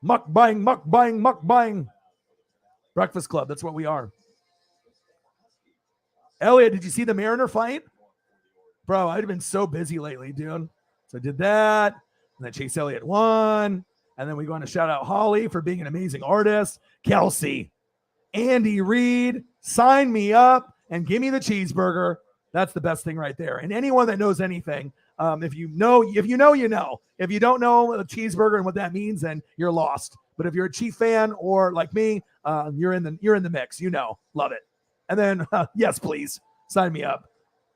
S1: Mukbang. Breakfast Club. That's what we are. Elliot, did you see the Mariner fight? Bro, I've been so busy lately, dude. So I did that, and then Chase Elliott won, and then we want to shout out Holly for being an amazing artist, Kelsey, Andy Reid, sign me up, and give me the cheeseburger. That's the best thing right there. And anyone that knows anything, if you know, you know. If you don't know a cheeseburger and what that means, then you're lost. But if you're a Chief fan or like me, you're in the mix. You know, love it. And then yes, please sign me up.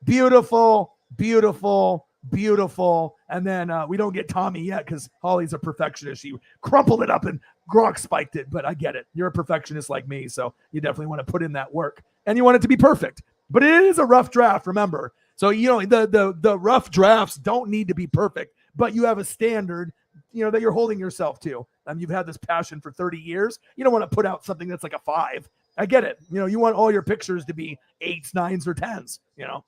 S1: Beautiful, beautiful, beautiful. And then we don't get Tommy yet because Holly's a perfectionist. She crumpled it up and Gronk spiked it. But I get it. You're a perfectionist like me, so you definitely want to put in that work and you want it to be perfect. But it is a rough draft, remember. So, the rough drafts don't need to be perfect, but you have a standard, that you're holding yourself to. You've had this passion for 30 years. You don't want to put out something that's like a 5. I get it. You want all your pictures to be 8s, 9s, or 10s,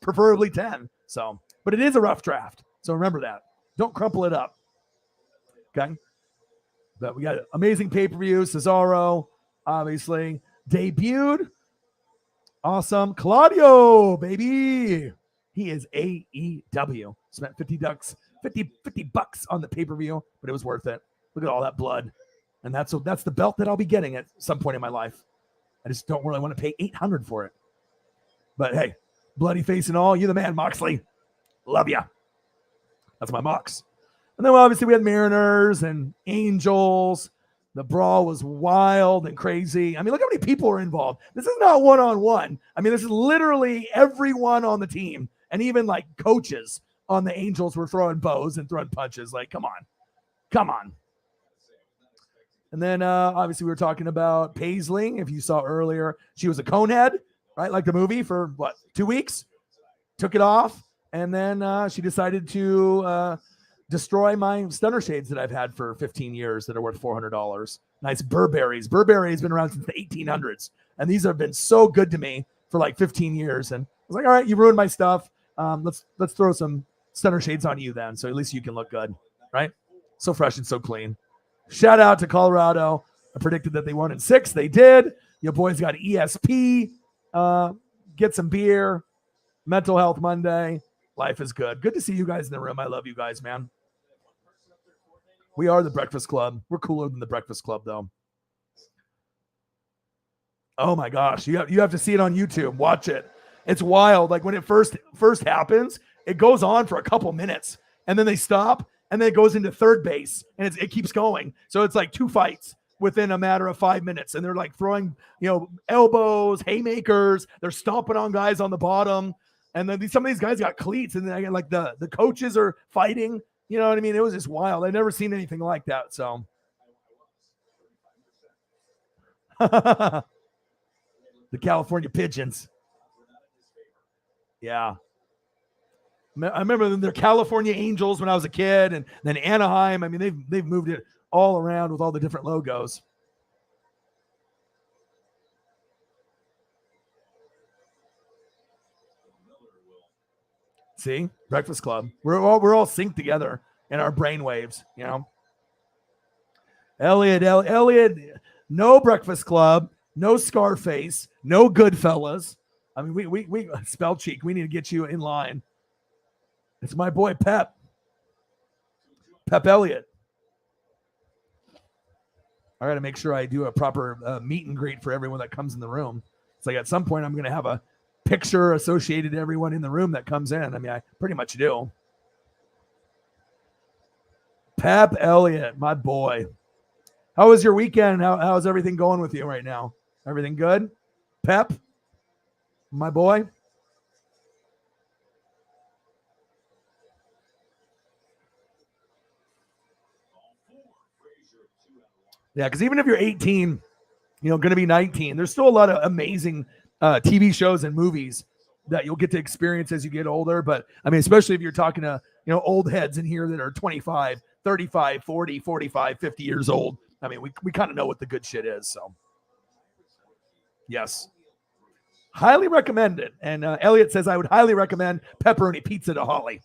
S1: preferably 10. So, but it is a rough draft. So remember that. Don't crumple it up. Okay. But we got amazing pay-per-view. Cesaro, obviously, debuted. Awesome. Claudio, baby. He is AEW. Spent $50 on the pay-per-view, but it was worth it. Look at all that blood. And that's the belt that I'll be getting at some point in my life. I just don't really want to pay $800 for it. But hey, bloody face and all, you the man, Moxley. Love ya. That's my Mox. And then obviously we had Mariners and Angels. The Brawl was wild and crazy. Look how many people are involved. This is not one-on-one. This is literally everyone on the team. And even like coaches on the Angels were throwing bows and throwing punches. Like, come on. And then obviously we were talking about Paisley. If you saw earlier, she was a conehead, right? Like the movie for 2 weeks? Took it off. And then she decided to destroy my stunner shades that I've had for 15 years that are worth $400. Nice Burberry's. Burberry has been around since the 1800s. And these have been so good to me for like 15 years. And I was like, all right, you ruined my stuff. Let's throw some stunner shades on you then. So at least you can look good, right? So fresh and so clean. Shout out to Colorado. I predicted that they won in 6. They did. Your boys got ESP. Get some beer. Mental Health Monday. Life is good. Good to see you guys in the room. I love you guys, man. We are the Breakfast Club. We're cooler than the Breakfast Club, though. Oh my gosh, you have to see it on YouTube. Watch it. It's wild. Like when it first happens, it goes on for a couple minutes, and then they stop, and then it goes into third base, and it keeps going. So it's like 2 fights within a matter of 5 minutes, and they're like throwing elbows, haymakers. They're stomping on guys on the bottom, and then some of these guys got cleats, and then like the coaches are fighting. You know what I mean? It was just wild. I've never seen anything like that. So. The California Pigeons. Yeah. I remember them. They're California Angels when I was a kid, and then Anaheim. They've moved it all around with all the different logos. See? Breakfast Club. We're all synced together in our brain waves, Elliot, no Breakfast Club, no Scarface, no Goodfellas. We spell cheek. We need to get you in line. It's my boy Pep Elliott. I got to make sure I do a proper meet and greet for everyone that comes in the room. It's like at some point I'm going to have a picture associated to everyone in the room that comes in. I pretty much do. Pep Elliott, my boy. How was your weekend? How's everything going with you right now? Everything good? Pep, my boy. Yeah, because even if you're 18, going to be 19, there's still a lot of amazing TV shows and movies that you'll get to experience as you get older. But especially if you're talking to, old heads in here that are 25, 35, 40, 45, 50 years old. We kind of know what the good shit is. So yes, highly recommend it. And Elliot says, I would highly recommend pepperoni pizza to Holly.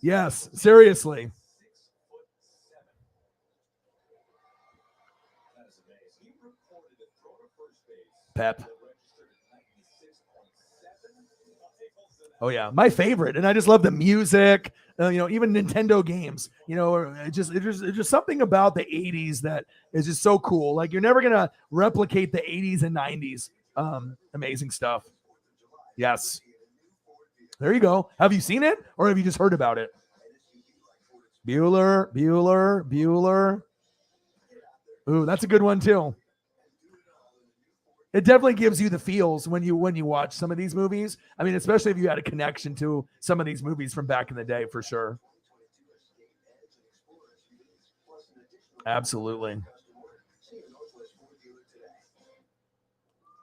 S1: Yes, seriously. Pep. Oh yeah, my favorite, and I just love the music. Even Nintendo games. It's just something about the '80s that is just so cool. Like you're never gonna replicate the '80s and '90s. Amazing stuff. Yes, there you go. Have you seen it, or have you just heard about it? Bueller. Ooh, that's a good one too. It definitely gives you the feels when you watch some of these movies. I mean, especially if you had a connection to some of these movies from back in the day, for sure. Absolutely.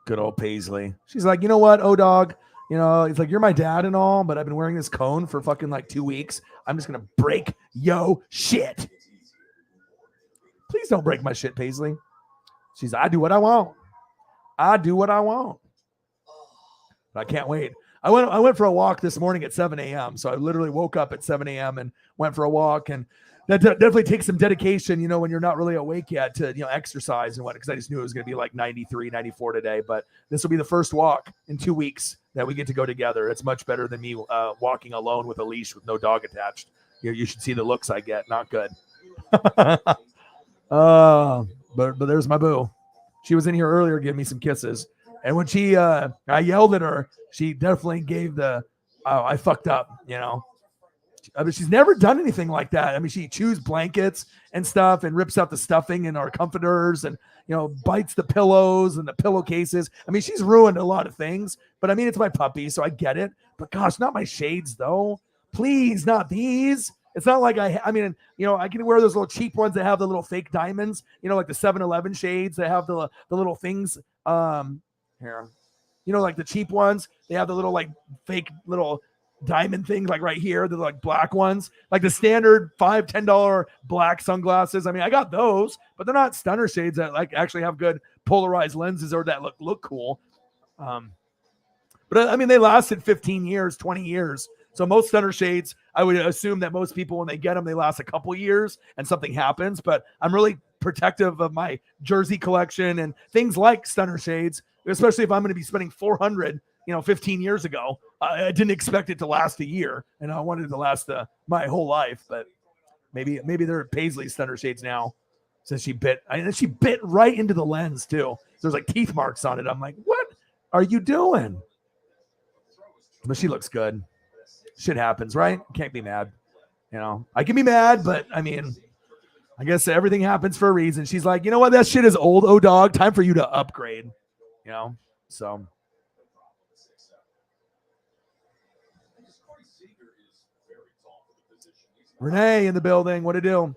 S1: Good old Paisley. She's like, you know what, dog. It's like, you're my dad and all, but I've been wearing this cone for fucking like 2 weeks. I'm just gonna break yo shit. Please don't break my shit, Paisley. She's, I do what I want. But I can't wait. I went for a walk this morning at 7 a.m. So I literally woke up at 7 a.m. and went for a walk. And that definitely takes some dedication, when you're not really awake yet to, exercise and what, because I just knew it was going to be like 93, 94 today. But this will be the first walk in 2 weeks that we get to go together. It's much better than me walking alone with a leash with no dog attached. You should see the looks I get. Not good. But there's my boo. She was in here earlier giving me some kisses. And when I yelled at her, she definitely gave I fucked up, I mean, she's never done anything like that. I mean, she chews blankets and stuff and rips out the stuffing in our comforters and, bites the pillows and the pillowcases. I mean, she's ruined a lot of things, but I mean, it's my puppy, so I get it. But gosh, not my shades though. Please, not these. It's not like I can wear those little cheap ones that have the little fake diamonds, like the 7-Eleven shades that have the little things. Here, like the cheap ones, they have the little like fake little diamond things like right here, the like black ones, like the standard $5-10 black sunglasses. I mean, I got those, but they're not stunner shades that like actually have good polarized lenses or that look cool. But I mean, they lasted 15 years, 20 years. So most stunner shades, I would assume that most people, when they get them, they last a couple years and something happens. But I'm really protective of my jersey collection and things like stunner shades, especially if I'm going to be spending $400, 15 years ago. I didn't expect it to last a year, and I wanted it to last my whole life. But maybe they're Paisley stunner shades now, since she bit right into the lens too. There's like teeth marks on it. I'm like, what are you doing? But she looks good. Shit happens, right? Can't be mad. I can be mad, but I mean, I guess everything happens for a reason. She's like, you know what? That shit is old, dog. Time for you to upgrade. So. Renee in the building. What to do?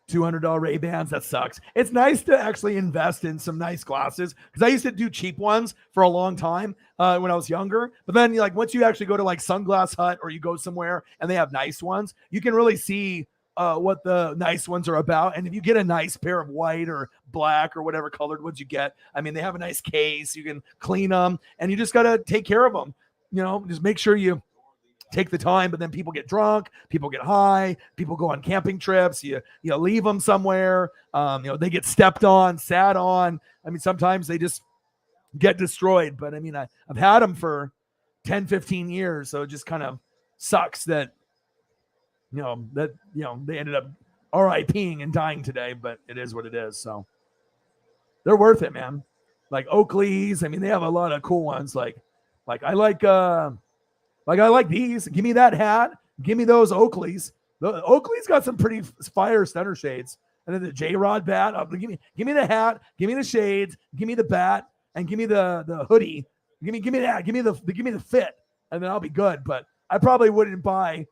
S1: $200 Ray-Bans, that sucks. It's nice to actually invest in some nice glasses, because I used to do cheap ones for a long time when I was younger. But then, once you actually go to like Sunglass Hut or you go somewhere and they have nice ones, you can really see what the nice ones are about. And if you get a nice pair of white or black or whatever colored ones you get, I mean, they have a nice case. You can clean them, and you just got to take care of them. Just make sure you take the time. But then people get drunk, people get high, people go on camping trips. You leave them somewhere. They get stepped on, sat on. I mean, sometimes they just get destroyed. But I mean, I've had them for 10, 15 years. So it just kind of sucks that, they ended up RIPing and dying today, but it is what it is. So they're worth it, man. Like Oakley's. I mean, they have a lot of cool ones. Like I like these. Give me that hat. Give me those Oakleys. The Oakley's got some pretty fire stunner shades. And then the J-Rod bat. Give me the hat. Give me the shades. Give me the bat. And give me the hoodie. Give me that. Give me the fit. And then I'll be good. But I probably wouldn't buy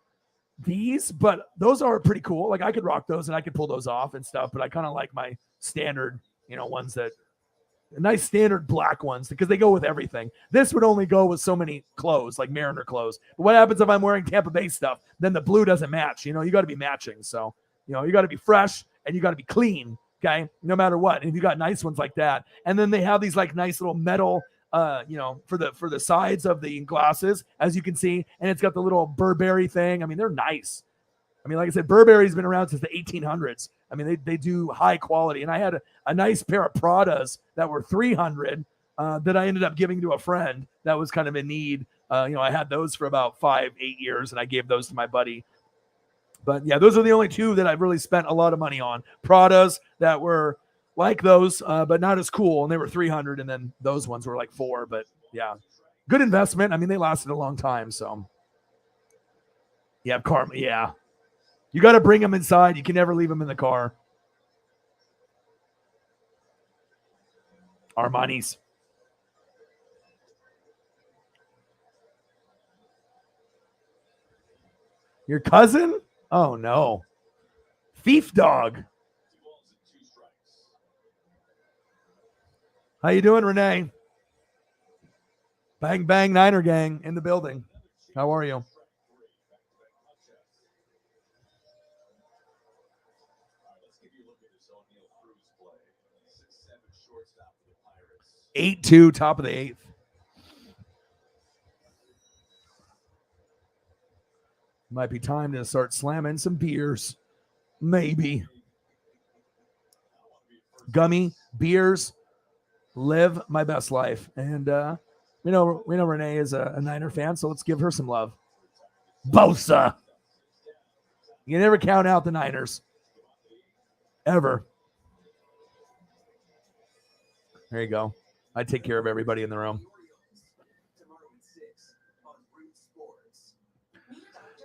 S1: these, but those are pretty cool. Like I could rock those and I could pull those off and stuff. But I kind of like my standard, ones that nice standard black ones, because they go with everything. This would only go with so many clothes, like Mariner clothes. But what happens if I'm wearing Tampa Bay stuff? Then the blue doesn't match. You got to be matching. So, you got to be fresh and you got to be clean. Okay. No matter what. And if you got nice ones like that. And then they have these like nice little metal, for the sides of the glasses, as you can see. And it's got the little Burberry thing. I mean, they're nice. I mean, like I said, Burberry's been around since the 1800s. I mean, they do high quality. And I had a nice pair of Pradas that were 300 that I ended up giving to a friend that was kind of in need. I had those for about 5-8 years, and I gave those to my buddy. But yeah, those are the only two that I've really spent a lot of money on. Pradas that were like those, but not as cool, and they were 300, and then those ones were like 4. But yeah, good investment. I mean, they lasted a long time. So yeah, Karma. Yeah, you got to bring them inside. You can never leave them in the car. Armani's. Your cousin? Oh no. Thief dog. How you doing, Renee? Bang bang Niner gang in the building. How are you? Eight 2, top of the 8th. Might be time to start slamming some beers. Maybe. Gummy, beers, live my best life. And we know Renee is a Niner fan, so let's give her some love. Bosa. You never count out the Niners. Ever. There you go. I take care of everybody in the room.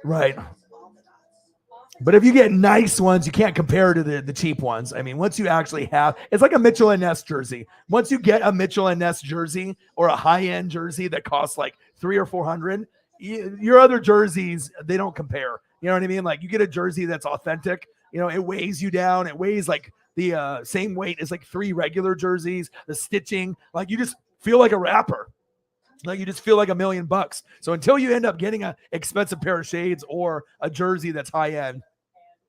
S1: Right. But if you get nice ones, you can't compare to the cheap ones. I mean, once you actually have, it's like a Mitchell and Ness jersey. Once you get a Mitchell and Ness jersey or a high-end jersey that costs like $300 or $400, your other jerseys, they don't compare. You know what I mean? Like you get a jersey that's authentic, it weighs you down. It weighs like the same weight as like 3 regular jerseys, the stitching, like you just feel like a rapper. Like you just feel like $1 million. So until you end up getting an expensive pair of shades or a jersey that's high end,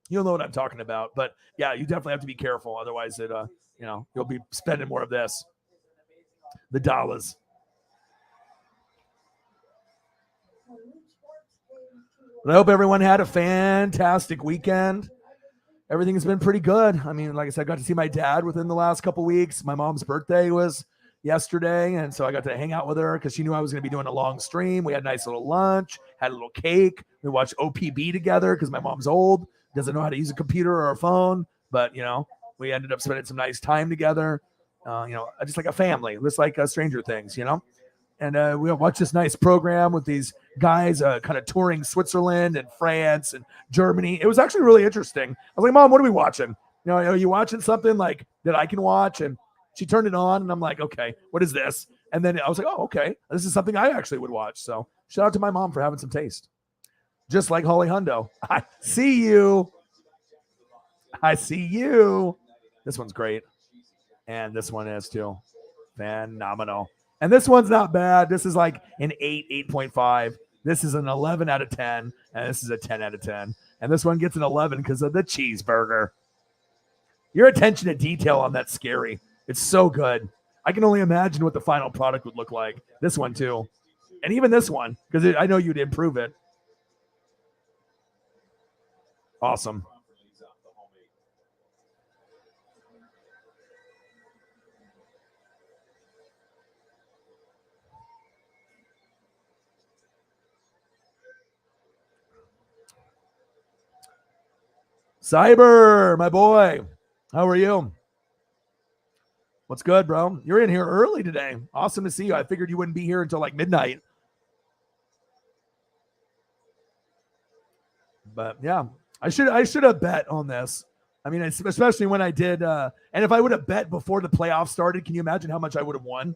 S1: you'll know what I'm talking about. But yeah, you definitely have to be careful. Otherwise you'll be spending more of this. The dollars. But I hope everyone had a fantastic weekend. Everything's been pretty good. I mean, like I said, I got to see my dad within the last couple weeks. My mom's birthday was yesterday, and so I got to hang out with her because she knew I was going to be doing a long stream. We had a nice little lunch, had a little cake. We watched OPB together because my mom's old, doesn't know how to use a computer or a phone, but we ended up spending some nice time together. Just like a family, just like Stranger Things, And we watched this nice program with these guys kind of touring Switzerland and France and Germany. It was actually really interesting. I was like, Mom, what are we watching? Are you watching something like that I can watch? And she turned it on, and I'm like, okay, what is this? And then I was like, oh, okay, this is something I actually would watch. So shout out to my mom for having some taste. Just like Holly Hundo. I see you. This one's great. And this one is too. Phenomenal. And this one's not bad. This is like an 8, 8.5. This is an 11 out of 10. And this is a 10 out of 10. And this one gets an 11 because of the cheeseburger. Your attention to detail on that's scary. It's so good. I can only imagine what the final product would look like. This one too. And even this one, because I know you'd improve it. Awesome. Cyber, my boy. How are you? What's good, bro? You're in here early today. Awesome to see you. I figured you wouldn't be here until like midnight. But yeah, I should have bet on this. I mean, especially when I did. And if I would have bet before the playoffs started, can you imagine how much I would have won?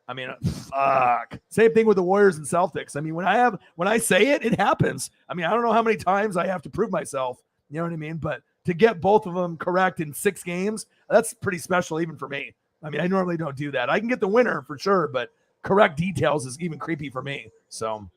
S1: I mean, fuck. Same thing with the Warriors and Celtics. I mean, when I say it, it happens. I mean, I don't know how many times I have to prove myself. You know what I mean? But to get both of them correct in 6 games, that's pretty special even for me. I mean, I normally don't do that. I can get the winner for sure, but correct details is even creepy for me. So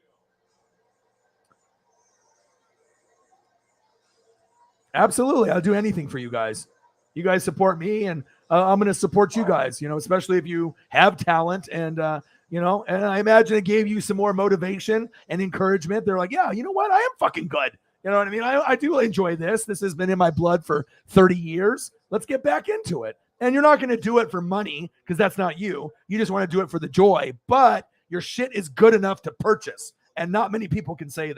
S1: absolutely, I'll do anything for you guys. You guys support me, and I'm going to support you guys, especially if you have talent. And, and I imagine it gave you some more motivation and encouragement. They're like, yeah, you know what? I am fucking good. You know what I mean? I do enjoy this. This has been in my blood for 30 years. Let's get back into it. And you're not going to do it for money because that's not you. You just want to do it for the joy. But your shit is good enough to purchase. And not many people can say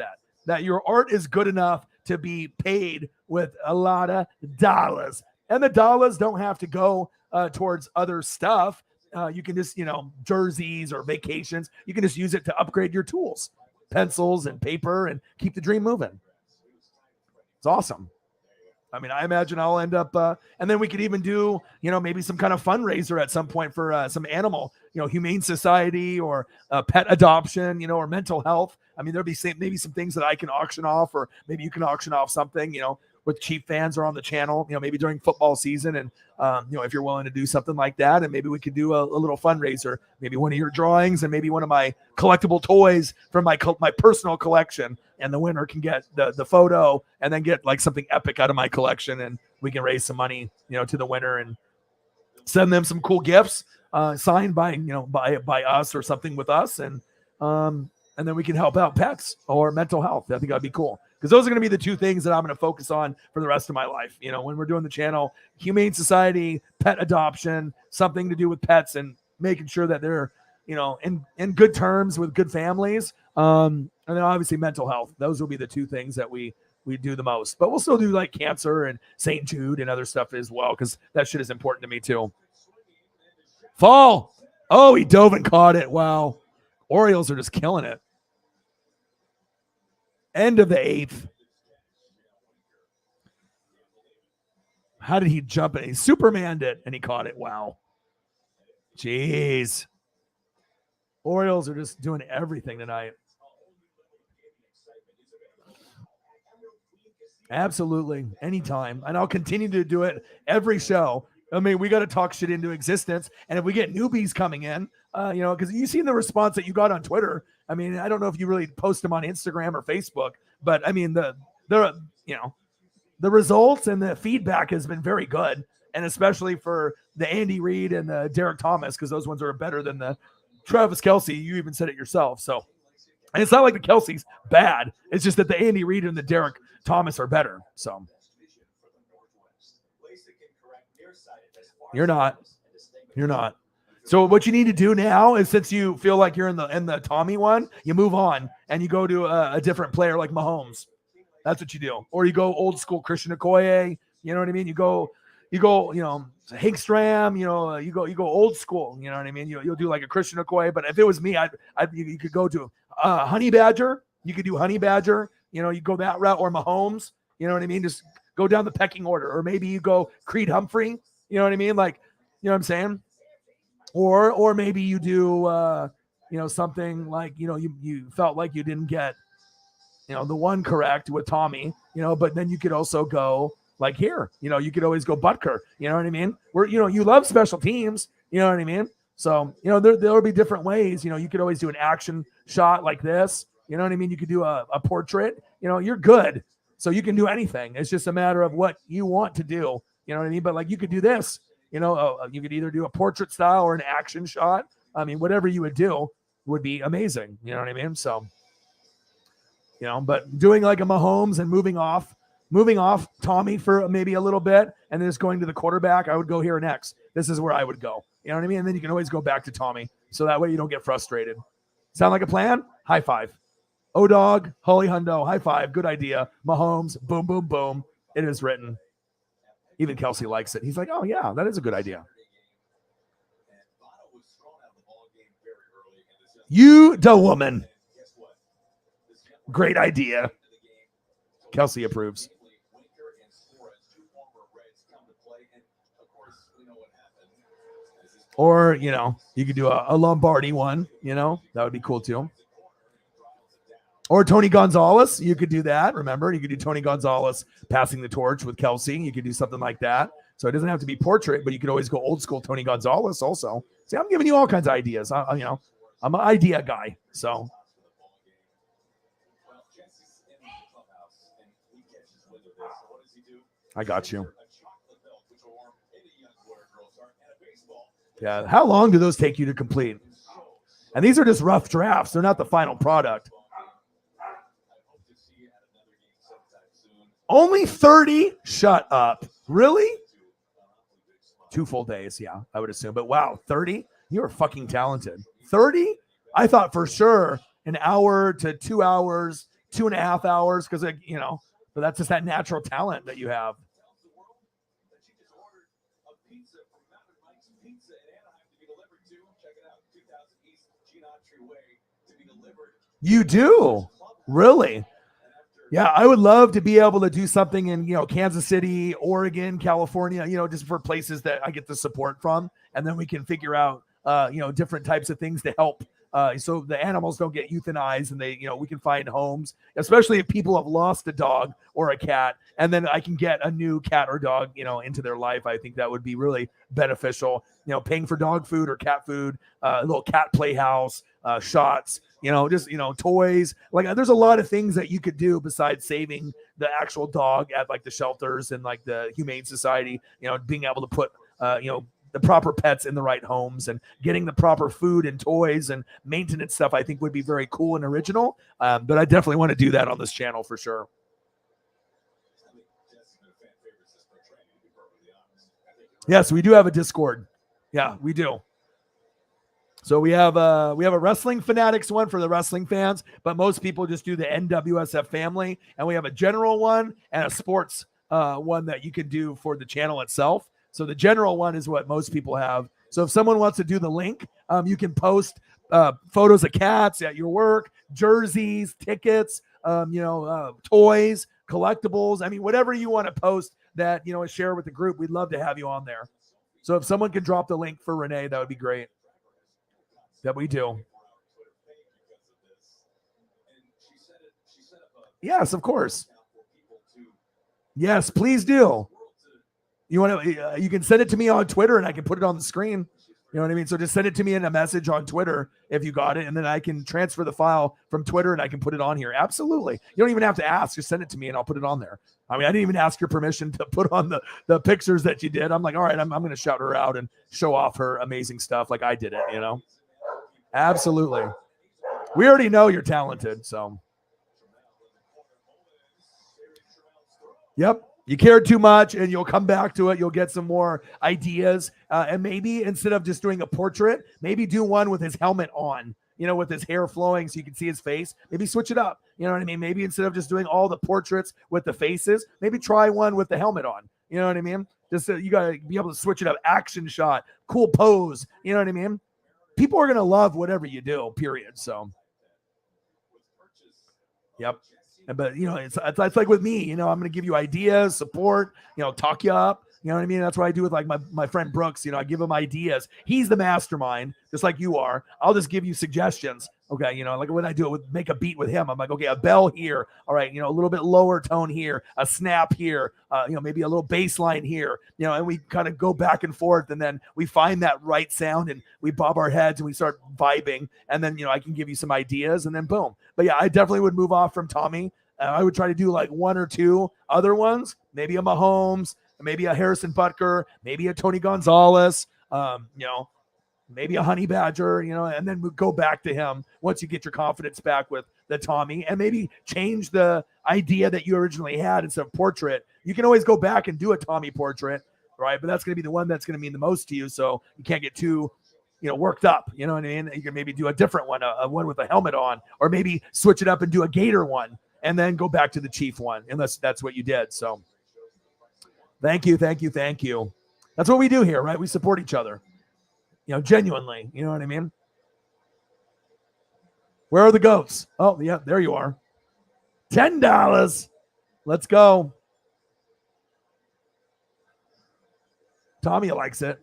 S1: that your art is good enough to be paid with a lot of dollars. And the dollars don't have to go towards other stuff. You can just, jerseys or vacations. You can just use it to upgrade your tools, pencils and paper, and keep the dream moving. It's awesome. I mean, I imagine I'll end up, and then we could even do, maybe some kind of fundraiser at some point for some animal, humane society or pet adoption, or mental health. I mean, there'll be maybe some things that I can auction off, or maybe you can auction off something, with Chief fans are on the channel, maybe during football season. And, if you're willing to do something like that, and maybe we could do a little fundraiser, maybe one of your drawings and maybe one of my collectible toys from my personal collection. And the winner can get the photo and then get like something epic out of my collection. And we can raise some money, to the winner and send them some cool gifts, signed by, by us or something with us. And then we can help out pets or mental health. I think that'd be cool. Because those are going to be the two things that I'm going to focus on for the rest of my life. When we're doing the channel, humane society, pet adoption, something to do with pets and making sure that they're, in good terms with good families. And then obviously mental health. Those will be the two things that we do the most. But we'll still do like cancer and St. Jude and other stuff as well, because that shit is important to me too. Fall. Oh, he dove and caught it. Wow. Orioles are just killing it. End of the 8th. How did he jump it? He Supermaned it and he caught it. Wow. Jeez. Orioles are just doing everything tonight. Absolutely. Anytime. And I'll continue to do it every show. I mean, we got to talk shit into existence. And if we get newbies coming in, because you've seen the response that you got on Twitter. I mean, I don't know if you really post them on Instagram or Facebook, but I mean, the results and the feedback has been very good. And especially for the Andy Reid and the Derek Thomas, because those ones are better than the Travis Kelce. You even said it yourself. So, and it's not like the Kelsey's bad. It's just that the Andy Reid and the Derek Thomas are better. So you're not. So what you need to do now is, since you feel like you're in the Tommy one, you move on and you go to a different player like Mahomes. That's what you do. Or you go old school Christian Okoye. You know what I mean? You go, Hinkstram, you go old school. You know what I mean? You'll do like a Christian Okoye. But if it was me, you could go to Honey Badger. You could do Honey Badger. You go that route, or Mahomes. You know what I mean? Just go down the pecking order. Or maybe you go Creed Humphrey. You know what I mean? Like, you know what I'm saying? Or maybe you do, something like, you felt like you didn't get, the one correct with Tommy, but then you could also go like here, you could always go Butker. You know what I mean? Where, you love special teams. You know what I mean? So, there'll be different ways. You could always do an action shot like this. You know what I mean? You could do a portrait. You're good. So you can do anything. It's just a matter of what you want to do. You know what I mean? But like, you could do this. You could either do a portrait style or an action shot. I mean, whatever you would do would be amazing. You know what I mean? So, but doing like a Mahomes and moving off Tommy for maybe a little bit and then just going to the quarterback, I would go here next. This is where I would go. You know what I mean? And then you can always go back to Tommy. So that way you don't get frustrated. Sound like a plan? High five. O-Dog, Holy Hundo, high five. Good idea. Mahomes, boom, boom, boom. It is written. Even Kelsey likes it. He's like, oh, yeah, that is a good idea. You, the woman. Great idea. Kelsey approves. Or, you could do a Lombardi one, that would be cool too. Or Tony Gonzalez, you could do that. Remember, you could do Tony Gonzalez passing the torch with Kelsey. You could do something like that. So it doesn't have to be portrait, but you could always go old school Tony Gonzalez also. See, I'm giving you all kinds of ideas. I'm an idea guy. So. I got you. Yeah. How long do those take you to complete? And these are just rough drafts. They're not the final product. Only 30? Shut up. Really? 2 full days, yeah, I would assume. But wow, 30? You are fucking talented. 30? I thought for sure an hour to 2 hours, 2.5 hours, because, but that's just that natural talent that you have. You do? Really? Yeah, I would love to be able to do something in, Kansas City, Oregon, California, just for places that I get the support from. And then we can figure out, different types of things to help. So the animals don't get euthanized and we can find homes, especially if people have lost a dog or a cat. And then I can get a new cat or dog, into their life. I think that would be really beneficial, paying for dog food or cat food, a little cat playhouse, shots, toys. Like there's a lot of things that you could do besides saving the actual dog at like the shelters and like the Humane Society, being able to put, the proper pets in the right homes and getting the proper food and toys and maintenance stuff, I think would be very cool and original. But I definitely want to do that on this channel for sure. Yes, we do have a Discord. Yeah, we do. So we have a Wrestling Fanatics one for the wrestling fans, but most people just do the NWSF family. And we have a general one and a sports one that you can do for the channel itself. So the general one is what most people have. So if someone wants to do the link, you can post photos of cats at your work, jerseys, tickets, toys, collectibles. I mean, whatever you want to post that, share with the group, we'd love to have you on there. So if someone could drop the link for Renee, that would be great. That we do. Yes, of course. Yes, please do. You want to? You can send it to me on Twitter, and I can put it on the screen. You know what I mean? So just send it to me in a message on Twitter if you got it, and then I can transfer the file from Twitter, and I can put it on here. Absolutely. You don't even have to ask. Just send it to me, and I'll put it on there. I mean, I didn't even ask your permission to put on the pictures that you did. I'm like, all right, I'm going to shout her out and show off her amazing stuff like I did it, Absolutely. We already know you're talented, so. Yep. You cared too much and you'll come back to it. You'll get some more ideas. And maybe instead of just doing a portrait, maybe do one with his helmet on, with his hair flowing so you can see his face. Maybe switch it up. You know what I mean? Maybe instead of just doing all the portraits with the faces, maybe try one with the helmet on. You know what I mean? Just you got to be able to switch it up. Action shot, cool pose. You know what I mean? People are going to love whatever you do, period. So, yep. But, it's like with me, I'm going to give you ideas, support, talk you up. You know what I mean? That's what I do with like my friend Brooks. I give him ideas. He's the mastermind, just like you are. I'll just give you suggestions. Okay. Like when I do it with make a beat with him, I'm like, okay, a bell here. All right. A little bit lower tone here, a snap here, maybe a little bass line here, and we kind of go back and forth. And then we find that right sound and we bob our heads and we start vibing. And then, I can give you some ideas and then boom. But yeah, I definitely would move off from Tommy. I would try to do like 1 or 2 other ones, maybe a Mahomes, maybe a Harrison Butker, maybe a Tony Gonzalez, maybe a Honey Badger, and then we go back to him once you get your confidence back with the Tommy and maybe change the idea that you originally had instead of portrait. You can always go back and do a Tommy portrait, right? But that's going to be the one that's going to mean the most to you. So you can't get too, worked up. You know what I mean? You can maybe do a different one, a one with a helmet on, or maybe switch it up and do a Gator one. And then go back to the Chief one, unless that's what you did. So thank you. That's what we do here, right? We support each other, genuinely. You know what I mean? Where are the goats? Oh, yeah, there you are. $10. Let's go. Tommy likes it.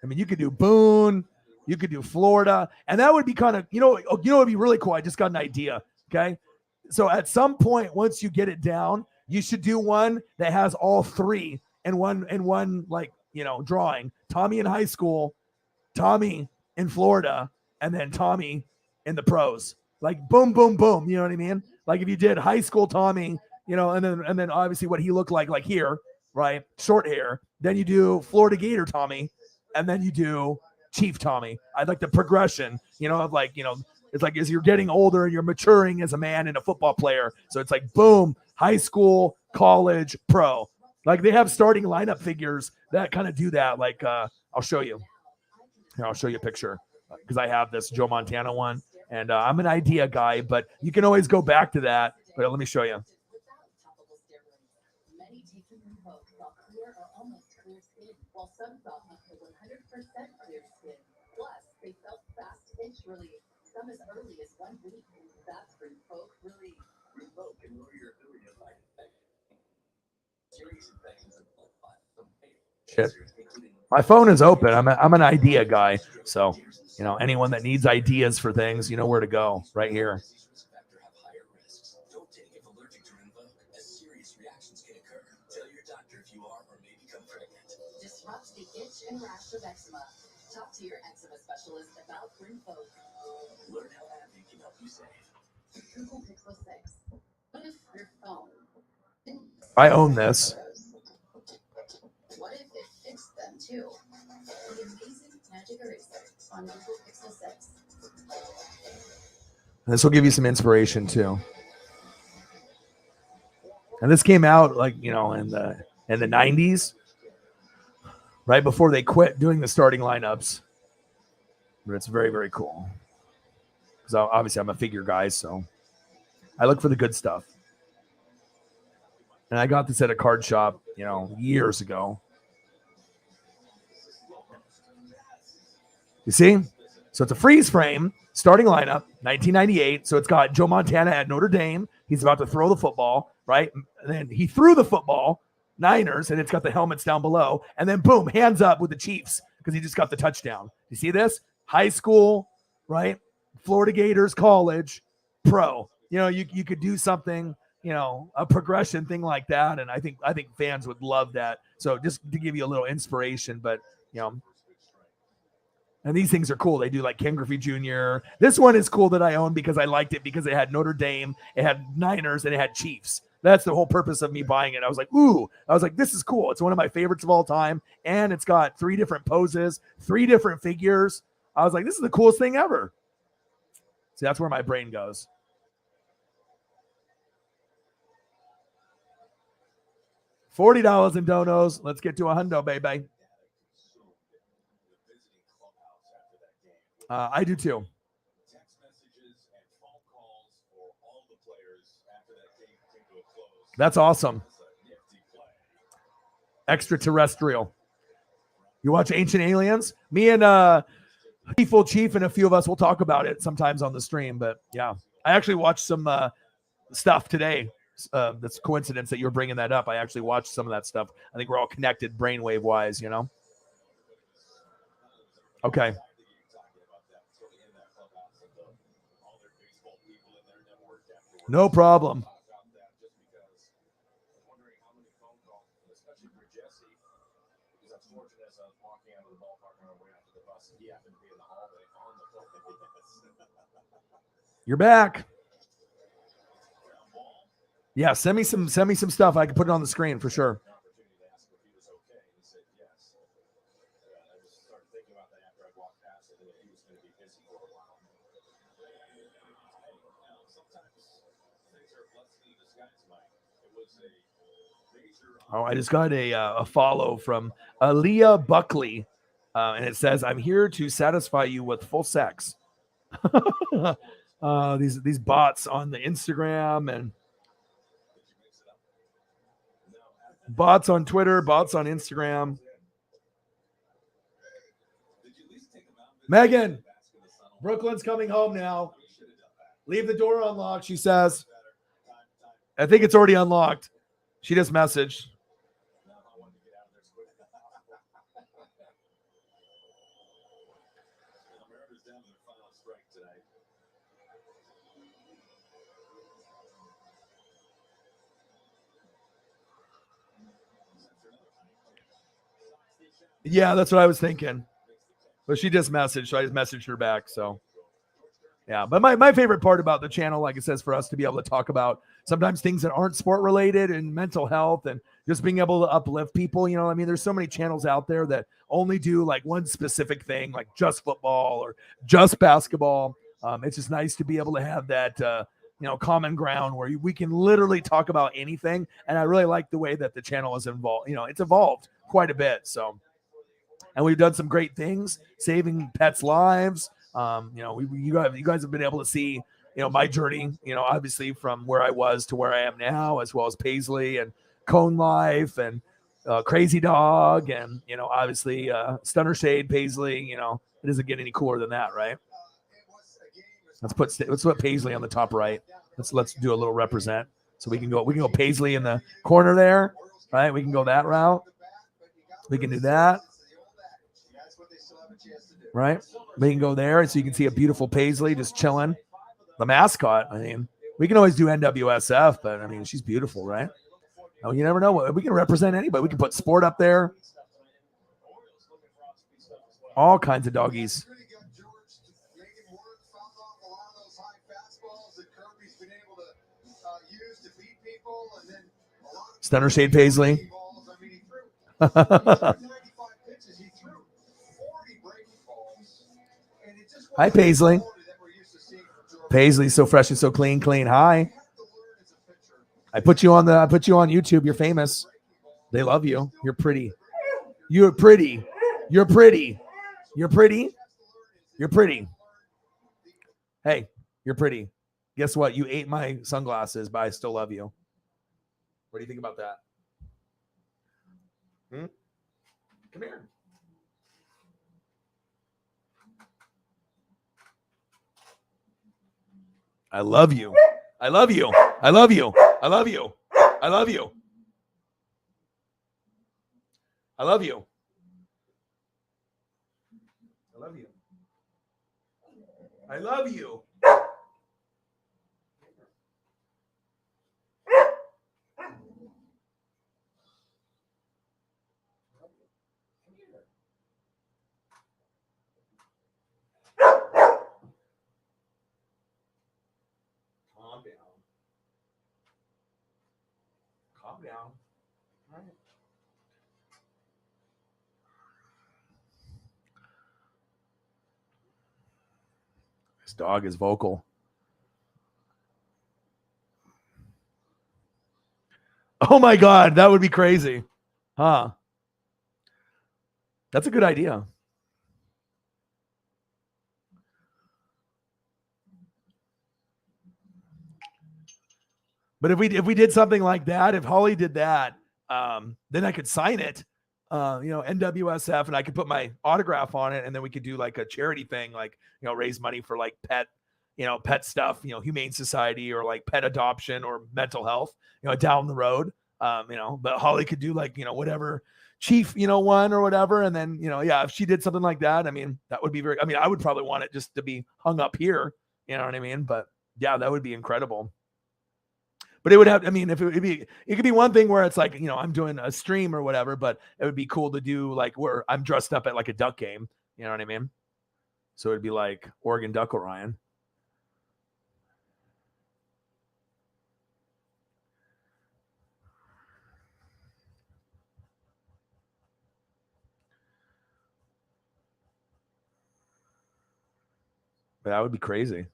S1: I mean, you could do Boone. You could do Florida. And that would be kind of, it would be really cool. I just got an idea, okay? So at some point, once you get it down, you should do one that has all 3 in one like, drawing. Tommy in high school, Tommy in Florida, and then Tommy in the pros. Like boom, boom, boom. You know what I mean? Like if you did high school Tommy, and then obviously what he looked like here, right? Short hair. Then you do Florida Gator Tommy, and then you do Chief Tommy. I'd like the progression, of like, it's like as you're getting older and you're maturing as a man and a football player. So it's like, boom, high school, college, pro. Like they have starting lineup figures that kind of do that. Like I'll show you. Here, I'll show you a picture because I have this Joe Montana one, and I'm an idea guy, but you can always go back to that. But let me show you. Shit. My phone is open. I'm an idea guy. So, anyone that needs ideas for things, you know where to go right here. Disrupt the itch and rash of eczema. Talk to your eczema specialist about Rinvoq. Learn how AbbVie can help you save. Google Pixel 6. What if your phone? I own this. What if it fixed them too? The amazing magic eraser on Google Pixel 6. This will give you some inspiration too. And this came out in the 90s, right before they quit doing the starting lineups. But it's very, very cool. Because obviously I'm a figure guy, so I look for the good stuff. And I got this at a card shop, years ago. You see? So it's a freeze frame, starting lineup, 1998. So it's got Joe Montana at Notre Dame. He's about to throw the football, right? And then he threw the football, Niners, and it's got the helmets down below. And then boom, hands up with the Chiefs because he just got the touchdown. You see this? High school, right? Florida Gators, college, pro. You could do something, a progression thing like that. And I think fans would love that. So just to give you a little inspiration, but and these things are cool. They do like Ken Griffey Jr. This one is cool that I own because I liked it because it had Notre Dame, it had Niners, and it had Chiefs. That's the whole purpose of me buying it. I was like, ooh, this is cool. It's one of my favorites of all time. And it's got 3 different poses, 3 different figures. I was like, this is the coolest thing ever. See, that's where my brain goes. $40 in donos. Let's get to a hundo, baby. I do too. That's awesome. Extraterrestrial. You watch Ancient Aliens? Me and Full Chief and a few of us will talk about it sometimes on the stream. But yeah, I actually watched some stuff today. That's coincidence that you're bringing that up. I actually watched some of that stuff. I think we're all connected brainwave wise, Okay. No problem. You're back. Yeah, send me some stuff. I can put it on the screen for sure. Oh, I just got a follow from Aaliyah Buckley, and it says, "I'm here to satisfy you with full sex." These bots on the Instagram and bots on Twitter, bots on Instagram. Megan, Brooklyn's coming home now. Leave the door unlocked, she says. I think it's already unlocked. She just messaged. Yeah, that's what I was thinking. But she just messaged, so I just messaged her back. So, yeah. But my favorite part about the channel, like it says, for us to be able to talk about sometimes things that aren't sport related and mental health and just being able to uplift people. There's so many channels out there that only do like one specific thing, like just football or just basketball. It's just nice to be able to have that common ground where we can literally talk about anything. And I really like the way that the channel is involved. It's evolved quite a bit. So, and we've done some great things, saving pets' lives. You guys have been able to see, my journey, obviously from where I was to where I am now, as well as Paisley and Cone Life and Crazy Dog and, obviously Stunner Shade Paisley. It doesn't get any cooler than that, right? Let's put Paisley on the top right. Let's do a little represent. So we can go Paisley in the corner there, right? We can go that route. We can do that. Right? We can go there so you can see a beautiful Paisley just chilling. The mascot. I mean, we can always do NWSF, but I mean, she's beautiful, right? Oh, you never know. We can represent anybody. We can put sport up there. All kinds of doggies. Stunner Shade Paisley. Hi, Paisley. Paisley's so fresh and so clean. Hi. I put you on YouTube. You're famous. They love you. You're pretty. You're pretty. You're pretty. You're pretty. You're pretty. Hey, you're pretty. Guess what? You ate my sunglasses, but I still love you. What do you think about that? Come here. I love you. I love you. I love you. I love you. I love you. I love you. I love you. I love you. Calm down. Calm down. All right. This dog is vocal. Oh my God, that would be crazy. Huh? That's a good idea. But if we did something like that, if Holly did that, then I could sign it, NWSF, and I could put my autograph on it, and then we could do like a charity thing, like, raise money for like pet stuff, Humane Society or like pet adoption or mental health, down the road, but Holly could do like, whatever chief, one or whatever. And then, if she did something like that, I mean, that would be I would probably want it just to be hung up here, you know what I mean? But yeah, that would be incredible. But it would have, if it could be one thing where it's like, I'm doing a stream or whatever, but it would be cool to do like where I'm dressed up at like a duck game. You know what I mean? So it'd be like Oregon Duck Orion. But that would be crazy.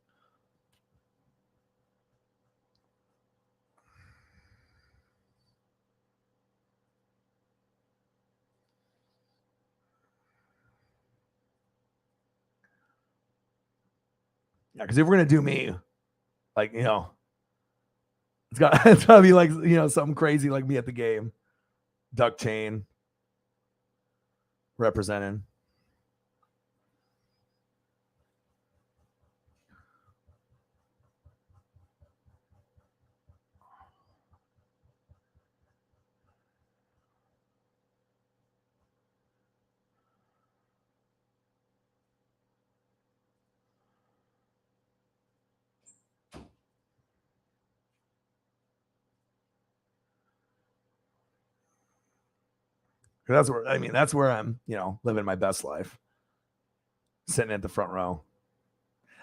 S1: Yeah, because if we're gonna do me, like, it's gotta be like, something crazy like me at the game. Duck chain representing. That's where I'm, living my best life. Sitting at the front row.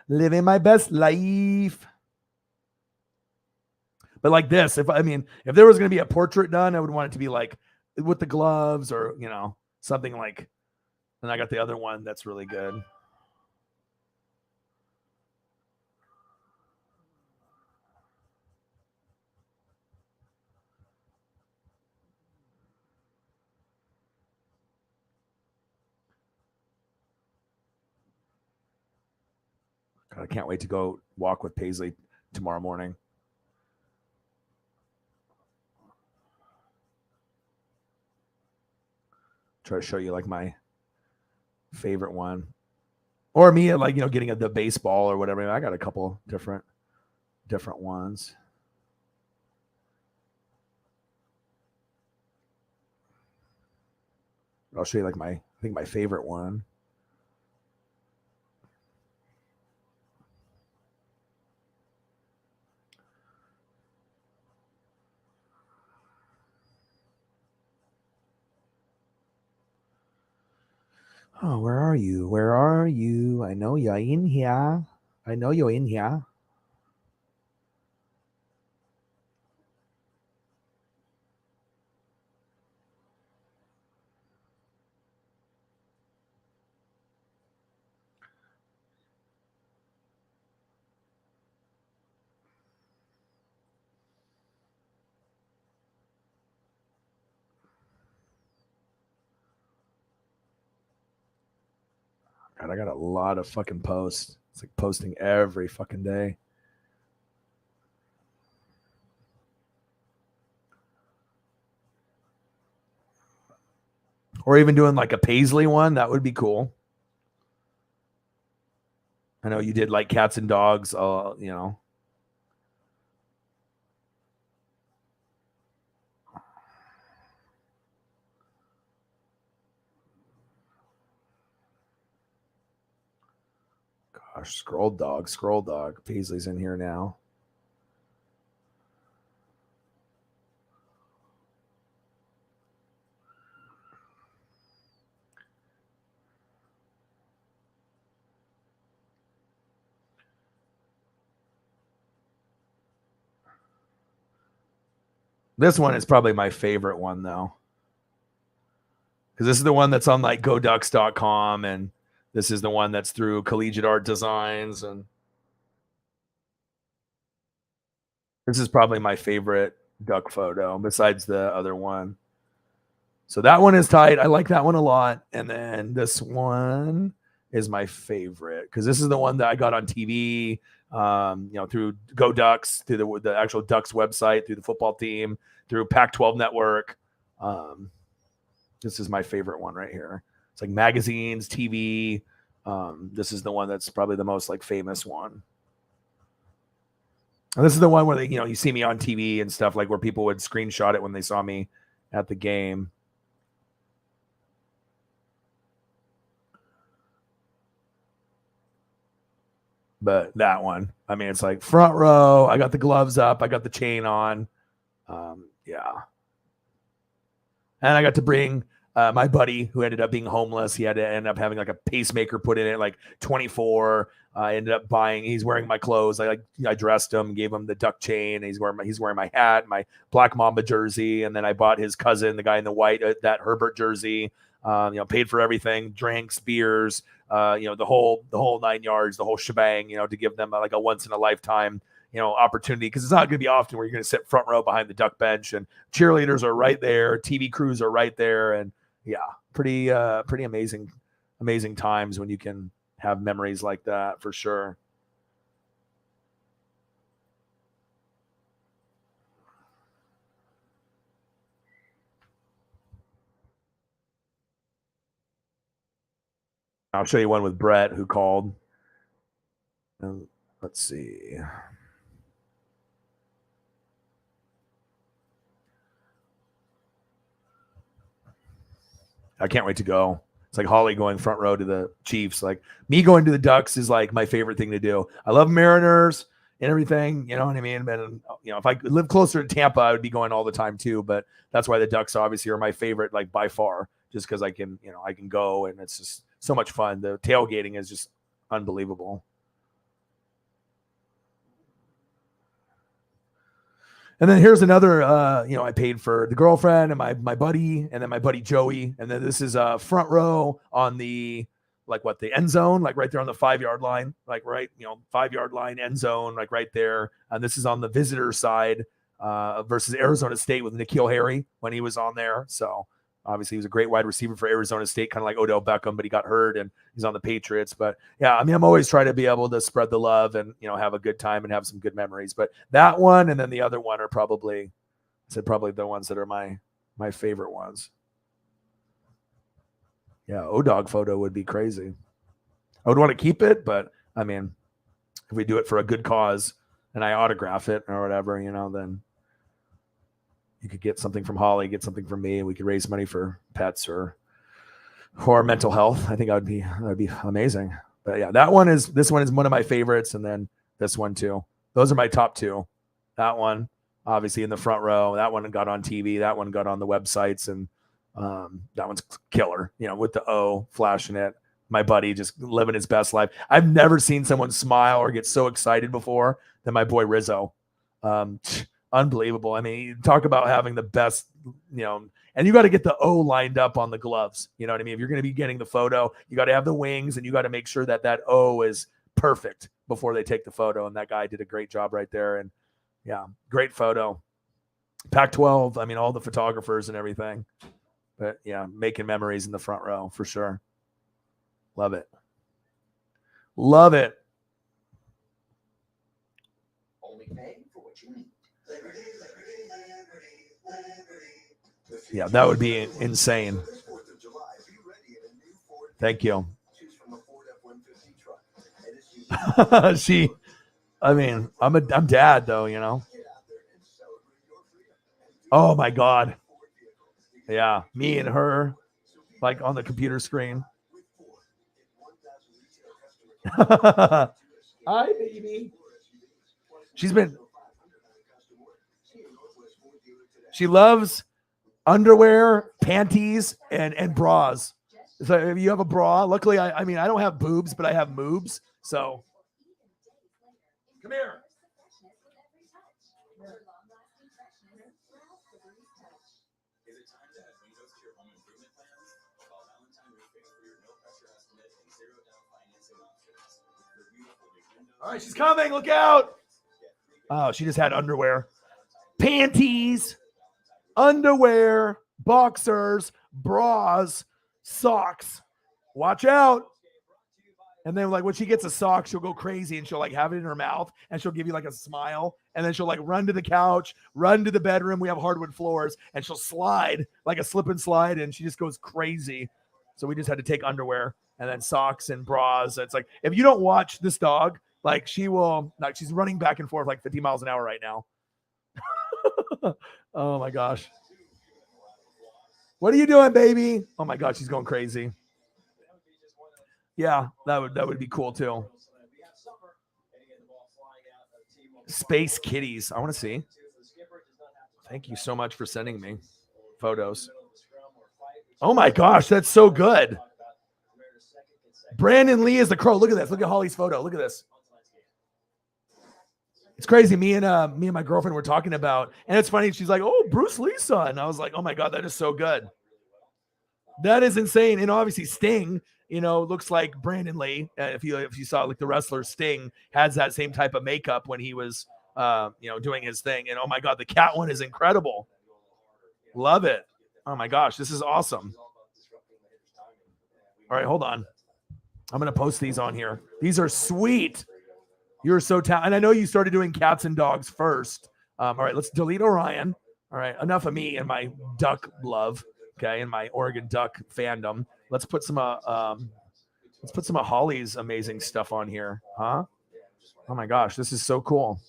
S1: Living my best life. But like this, if there was going to be a portrait done, I would want it to be like with the gloves or, something like, and I got the other one that's really good. God, I can't wait to go walk with Paisley tomorrow morning. Try to show you like my favorite one. Or me like, getting the baseball or whatever. I got a couple different ones. I'll show you like I think my favorite one. Oh, where are you? Where are you? I know you're in here. I know you're in here. God, I got a lot of fucking posts. It's like posting every fucking day. Or even doing like a Paisley one. That would be cool. I know you did like cats and dogs, Gosh, scroll dog. Paisley's in here now. This one is probably my favorite one though. Because this is the one that's on like goducks.com, and this is the one that's through Collegiate Art Designs, and this is probably my favorite duck photo besides the other one. So that one is tight. I like that one a lot. And then this one is my favorite because this is the one that I got on TV, through Go Ducks, through the actual Ducks website, through the football team, through Pac-12 Network. This is my favorite one right here. It's like magazines, TV. This is the one that's probably the most like famous one. And this is the one where you see me on TV and stuff, like where people would screenshot it when they saw me at the game. But that one, I mean, it's like front row. I got the gloves up. I got the chain on. Yeah. And I got to bring my buddy who ended up being homeless. He had to end up having like a pacemaker put in it, like 24. I ended up buying. He's wearing my clothes. I dressed him, gave him the duck chain. He's wearing my hat, my Black Mamba jersey, and then I bought his cousin, the guy in the white, that Herbert jersey. Paid for everything, drinks, beers, the whole 9 yards, the whole shebang. To give them like a once in a lifetime opportunity, because it's not going to be often where you're going to sit front row behind the duck bench, and cheerleaders are right there, TV crews are right there, and yeah, pretty amazing times when you can have memories like that for sure. I'll show you one with Brett who called. Let's see. I can't wait to go. It's like Holly going front row to the Chiefs. Like me going to the Ducks is like my favorite thing to do. I love Mariners and everything. You know what I mean? And if I could live closer to Tampa, I would be going all the time too. But that's why the Ducks obviously are my favorite, like by far, just because I can go, and it's just so much fun. The tailgating is just unbelievable. And then here's another, I paid for the girlfriend and my buddy, and then my buddy Joey. And then this is front row on the, the end zone, like right there on the 5-yard line, like right, 5-yard line, end zone, like right there. And this is on the visitor side versus Arizona State with N'Keal Harry when he was on there. So Obviously, he was a great wide receiver for Arizona State, kind of like Odell Beckham, but he got hurt and he's on the Patriots. But yeah, I mean, I'm always trying to be able to spread the love and, have a good time and have some good memories. But that one and then the other one are probably the ones that are my favorite ones. Yeah, O-Dog photo would be crazy. I would want to keep it, but I mean, if we do it for a good cause and I autograph it or whatever, then you could get something from Holly, get something from me, and we could raise money for pets or mental health. I think that would be amazing. But yeah, this one is one of my favorites, and then this one too. Those are my top two. That one, obviously in the front row. That one got on TV. That one got on the websites, and that one's killer. With the O flashing it. My buddy just living his best life. I've never seen someone smile or get so excited before than my boy Rizzo. Unbelievable. I mean, talk about having the best, and you got to get the O lined up on the gloves. You know what I mean? If you're going to be getting the photo, you got to have the wings and you got to make sure that O is perfect before they take the photo. And that guy did a great job right there. And yeah, great photo. Pac-12, I mean, all the photographers and everything. But yeah, making memories in the front row for sure. Love it. Love it.
S2: Only paying for what you need.
S1: Yeah, that would be insane. Thank you. I'm dad though, Oh my God. Yeah, me and her, like on the computer screen. Hi, baby. She loves underwear, panties, and bras. So if you have a bra, luckily, I don't have boobs, but I have moobs. So come here. All right, she's coming. Look out. Oh, she just had underwear, panties, underwear, boxers, bras, socks. Watch out. And then like when she gets a sock, she'll go crazy and she'll like have it in her mouth and she'll give you like a smile. And then she'll like run to the couch, run to the bedroom. We have hardwood floors and she'll slide like a slip and slide. And she just goes crazy. So we just had to take underwear and then socks and bras. It's like, if you don't watch this dog, like she's running back and forth like 50 miles an hour right now. Oh my gosh. What are you doing, baby? Oh my God, she's going crazy. Yeah, that would be cool too. Space kitties. I want to see. Thank you so much for sending me photos. Oh my gosh, that's so good. Brandon Lee is the crow. Look at this. Look at Holly's photo. Look at this. It's crazy. Me and my girlfriend were talking about, and it's funny. She's like, "Oh, Bruce Lee's son." I was like, "Oh my God, that is so good. That is insane." And obviously, Sting, looks like Brandon Lee. If you saw like the wrestler Sting has that same type of makeup when he was, doing his thing. And oh my God, the cat one is incredible. Love it. Oh my gosh, this is awesome. All right, hold on. I'm gonna post these on here. These are sweet. You're so talented. And I know you started doing cats and dogs first. All right, let's delete Orion. All right, enough of me and my duck love, okay, and my Oregon Duck fandom. Let's put some of Holly's amazing stuff on here, huh? Oh my gosh, this is so cool.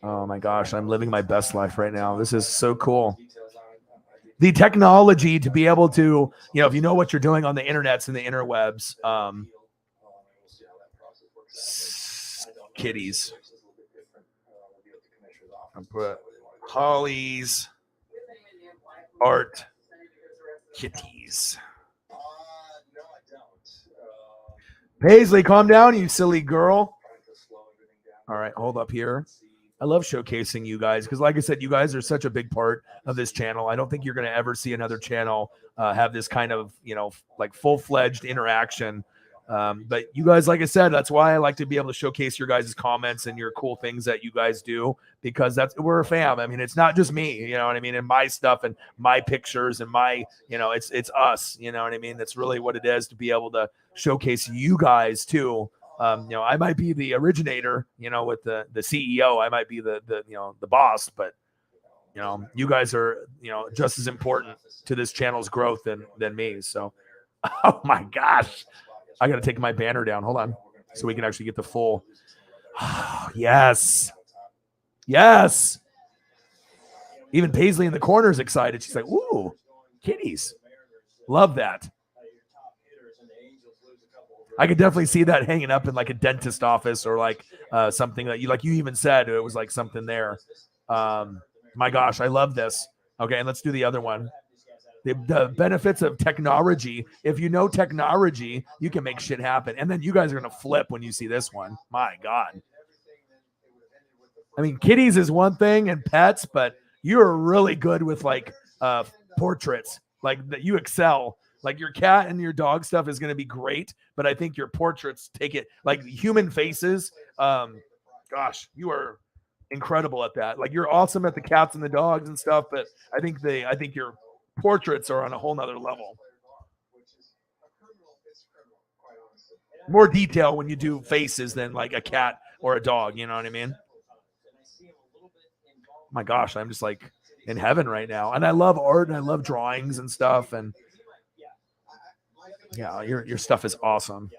S1: Oh my gosh, I'm living my best life right now. This is so cool. The technology to be able to, if you know what you're doing on the internets and the interwebs, kitties. I put Holly's art kitties. Paisley, calm down, you silly girl. All right, hold up here. I love showcasing you guys because, like I said, you guys are such a big part of this channel. I don't think you're going to ever see another channel have this kind of, like full-fledged interaction But you guys, like I said, that's why I like to be able to showcase your guys' comments and your cool things that you guys do, because we're a fam. I mean, it's not just me, you know what I mean, and my stuff and my pictures and my, it's us, you know what I mean. That's really what it is, to be able to showcase you guys too. I might be the originator, with the CEO. I might be the boss, but you guys are, just as important to this channel's growth than me. So, oh my gosh, I got to take my banner down. Hold on, so we can actually get the full. Yes. Even Paisley in the corner is excited. She's like, "Ooh, kitties, love that." I could definitely see that hanging up in like a dentist office, or like something that you even said it was like something there. My gosh, I love this. Okay, and let's do the other one. The benefits of technology. If you know technology, you can make shit happen. And then you guys are going to flip when you see this one. My God. I mean, kitties is one thing and pets, but you're really good with like portraits. Like that, you excel. Like your cat and your dog stuff is going to be great, but I think your portraits take it, like human faces. Gosh, you are incredible at that. Like you're awesome at the cats and the dogs and stuff, but I think your portraits are on a whole nother level. More detail when you do faces than like a cat or a dog, you know what I mean? My gosh, I'm just like in heaven right now. And I love art and I love drawings and stuff. And yeah, your stuff is awesome.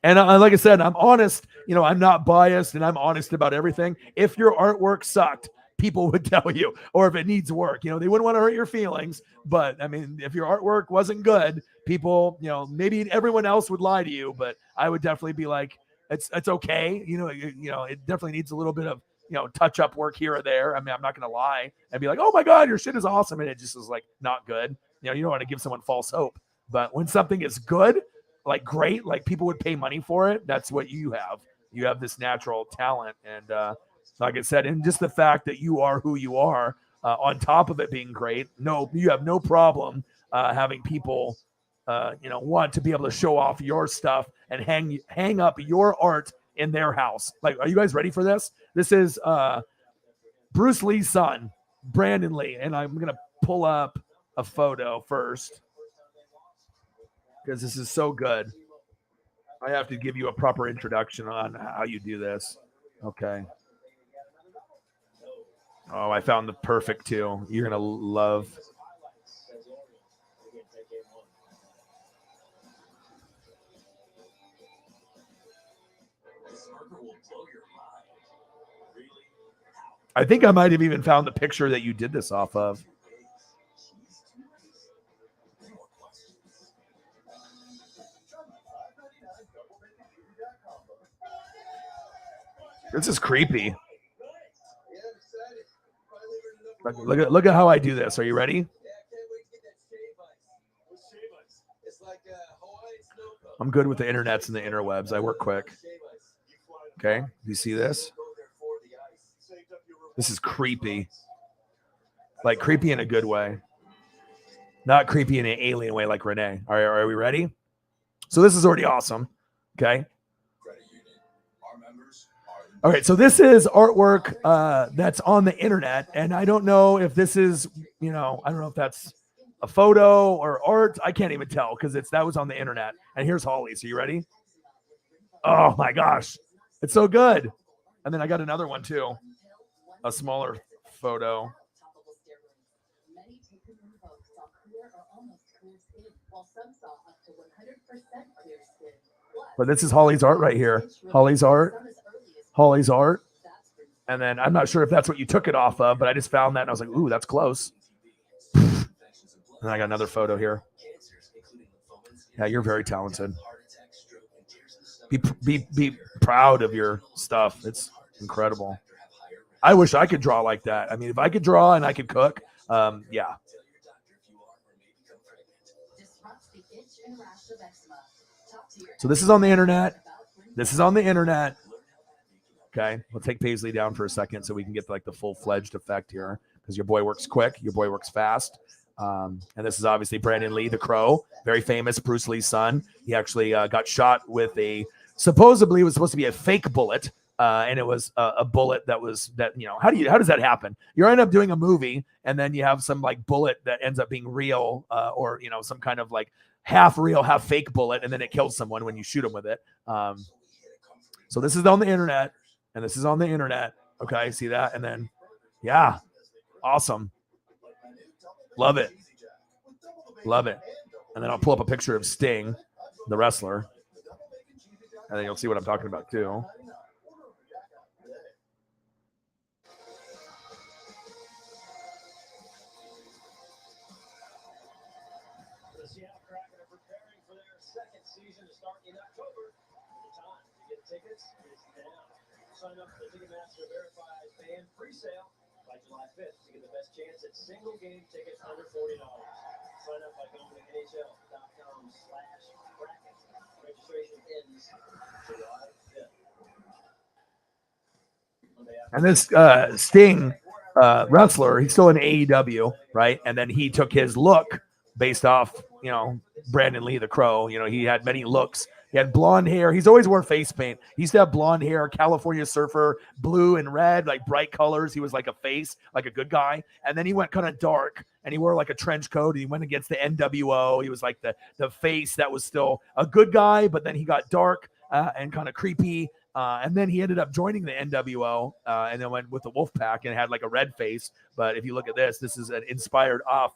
S1: And like I said, I'm honest. I'm not biased, and I'm honest about everything. If your artwork sucked, people would tell you, or if it needs work, they wouldn't want to hurt your feelings. But I mean, if your artwork wasn't good, people, maybe everyone else would lie to you, but I would definitely be like, it's okay. It definitely needs a little bit of, touch up work here or there. I mean, I'm not going to lie and be like, oh my God, your shit is awesome. And it just is like not good. You don't want to give someone false hope. But when something is good, like great, like people would pay money for it, that's what you have. You have this natural talent. And like I said, and just the fact that you are who you are, on top of it being great, you have no problem having people, want to be able to show off your stuff and hang up your art in their house. Like, are you guys ready for this? This is Bruce Lee's son, Brandon Lee. And I'm going to pull up a photo first, because this is so good. I have to give you a proper introduction on how you do this. Okay. Oh, I found the perfect two. You're going to love. I think I might have even found the picture that you did this off of. This is creepy. Look at how I do this. Are you ready? I'm good with the internets and the interwebs. I work quick. Okay, you see this? This is creepy. Like creepy in a good way. Not creepy in an alien way like Renee. Are we ready? So this is already awesome. Okay. All right, so this is artwork that's on the internet, and I don't know if this is, I don't know if that's a photo or art. I can't even tell because that was on the internet. And here's Holly. So you ready? Oh my gosh, it's so good. And then I got another one too, a smaller photo. But this is Holly's art right here. Holly's art. And then I'm not sure if that's what you took it off of, but I just found that and I was like, ooh, that's close. And I got another photo here. Yeah, you're very talented. Be proud of your stuff. It's incredible. I wish I could draw like that. I mean, if I could draw and I could cook, yeah. So this is on the internet. Okay, we'll take Paisley down for a second so we can get like the full-fledged effect here, because your boy works quick, your boy works fast. And this is obviously Brandon Lee, the Crow, very famous Bruce Lee's son. He actually got shot with supposedly it was supposed to be a fake bullet. And it was a bullet that how does that happen? You end up doing a movie and then you have some like bullet that ends up being real, or some kind of like half real, half fake bullet, and then it kills someone when you shoot them with it. So this is on the internet, and this is on the internet. Okay, see that? And then, yeah, awesome. Love it. Love it. And then I'll pull up a picture of Sting, the wrestler, and then you'll see what I'm talking about too.
S3: Tickets is now. Sign up for the Ticketmaster Verified Fan Presale by July 5th to get the best chance at single game tickets under $40. Sign up by going to NHL.com/bracket. Registration ends July 5th.
S1: And this Sting wrestler, he's still in AEW, right? And then he took his look based off, Brandon Lee, the Crow. He had many looks. He had blonde hair. He's always wore face paint. He used to have blonde hair, California Surfer, blue and red, like bright colors. He was like a face, like a good guy. And then he went kind of dark, and he wore like a trench coat. He went against the NWO. He was like the face that was still a good guy, but then he got dark and kind of creepy. And then he ended up joining the NWO and then went with the Wolfpack and had like a red face. But if you look at this is inspired off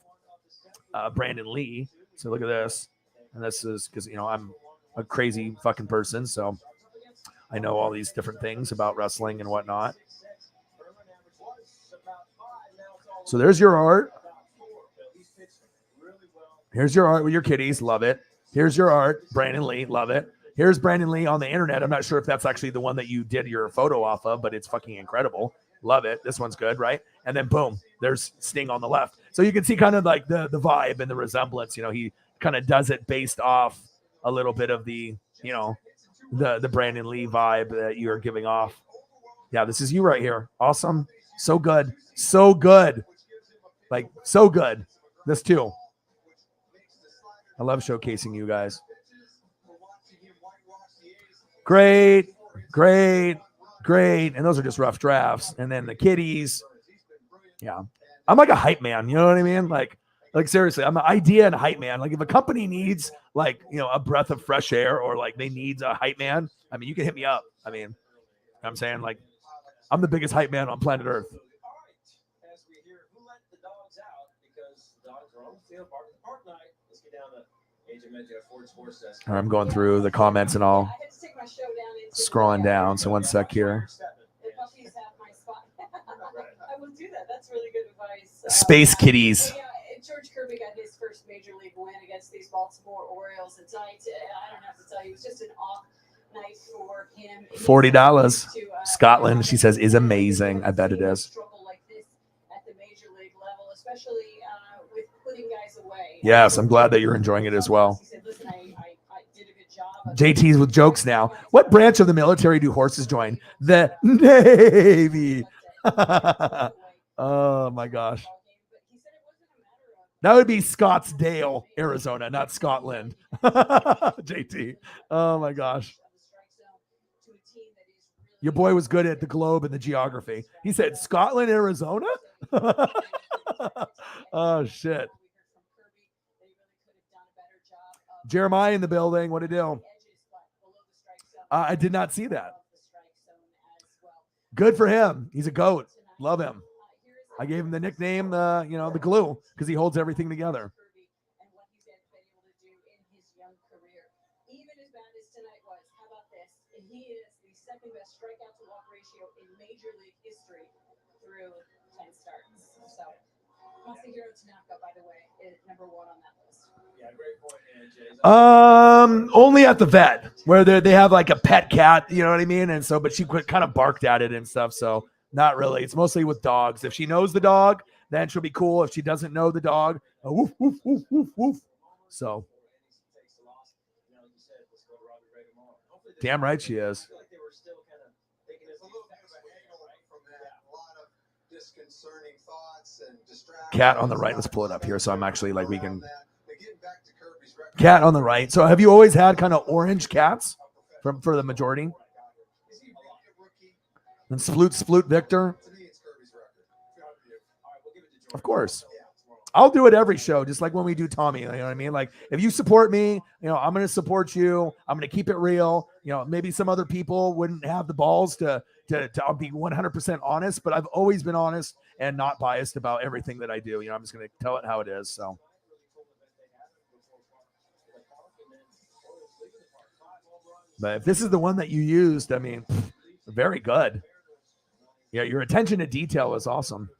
S1: Brandon Lee. So look at this. And this is because, I'm a crazy fucking person. So I know all these different things about wrestling and whatnot. So there's your art. Here's your art with your kitties. Love it. Here's your art. Brandon Lee. Love it. Here's Brandon Lee on the internet. I'm not sure if that's actually the one that you did your photo off of, but it's fucking incredible. Love it. This one's good, right? And then boom, there's Sting on the left. So you can see kind of like the vibe and the resemblance. He kind of does it based off a little bit of the Brandon Lee vibe that you're giving off. Yeah, this is you right here. Awesome. So good. So good. Like, so good. This too. I love showcasing you guys. Great. And those are just rough drafts. And then the kitties. Yeah. I'm like a hype man. You know what I mean? Like seriously, I'm an idea and a hype man. Like if a company needs a breath of fresh air or like they need a hype man, I mean, you can hit me up. I mean, I'm saying like I'm the biggest hype man on planet Earth.
S3: As we hear who let the dogs out because the dogs are on the field park night. Let's get down to
S1: I'm going through the comments and all scrolling down. So one sec here. Space kitties.
S4: George Kirby got his first major league win against these Baltimore Orioles. And tonight, I don't have to tell you, it was just an off night for him.
S1: $40. Scotland, she says, is amazing. I bet it is.
S4: Struggle like this at the major league level, especially with putting guys away.
S1: Yes, I'm glad that you're enjoying it as well.
S4: He said, listen, I did a good job.
S1: JT's with jokes now. What branch of the military do horses join? The Navy. Oh my gosh. That would be Scottsdale, Arizona, not Scotland. JT. Oh my gosh. Your boy was good at the globe and the geography. He said Scotland, Arizona? Oh shit. Jeremiah in the building. What to do? I did not see that. Good for him. He's a goat. Love him. I gave him the nickname, the glue, because he holds everything together.
S4: Even as bad as tonight was, how about this? He is the second best strikeout to walk ratio in Major League history through 10 starts. So, Masahiro Tanaka, by the way, is number one on that list.
S3: Yeah, great point,
S1: only at the vet where they have like a pet cat, you know what I mean? And so, but she kind of barked at it and stuff. So not really. It's mostly with dogs. If she knows the dog, then she'll be cool. If she doesn't know the dog, woof, woof, woof, woof, woof. So damn right she is.
S2: disconcerting thoughts and distractions.
S1: Cat on the right. Let's pull it up here so I'm actually like we can. Cat on the right. So have you always had kind of orange cats for the majority? And Sploot Victor. Of course. I'll do it every show, just like when we do Tommy. You know what I mean? Like, if you support me, I'm going to support you. I'm going to keep it real. Maybe some other people wouldn't have the balls to be 100% honest, but I've always been honest and not biased about everything that I do. I'm just going to tell it how it is. So, but if this is the one that you used, I mean, very good. Yeah, your attention to detail is awesome.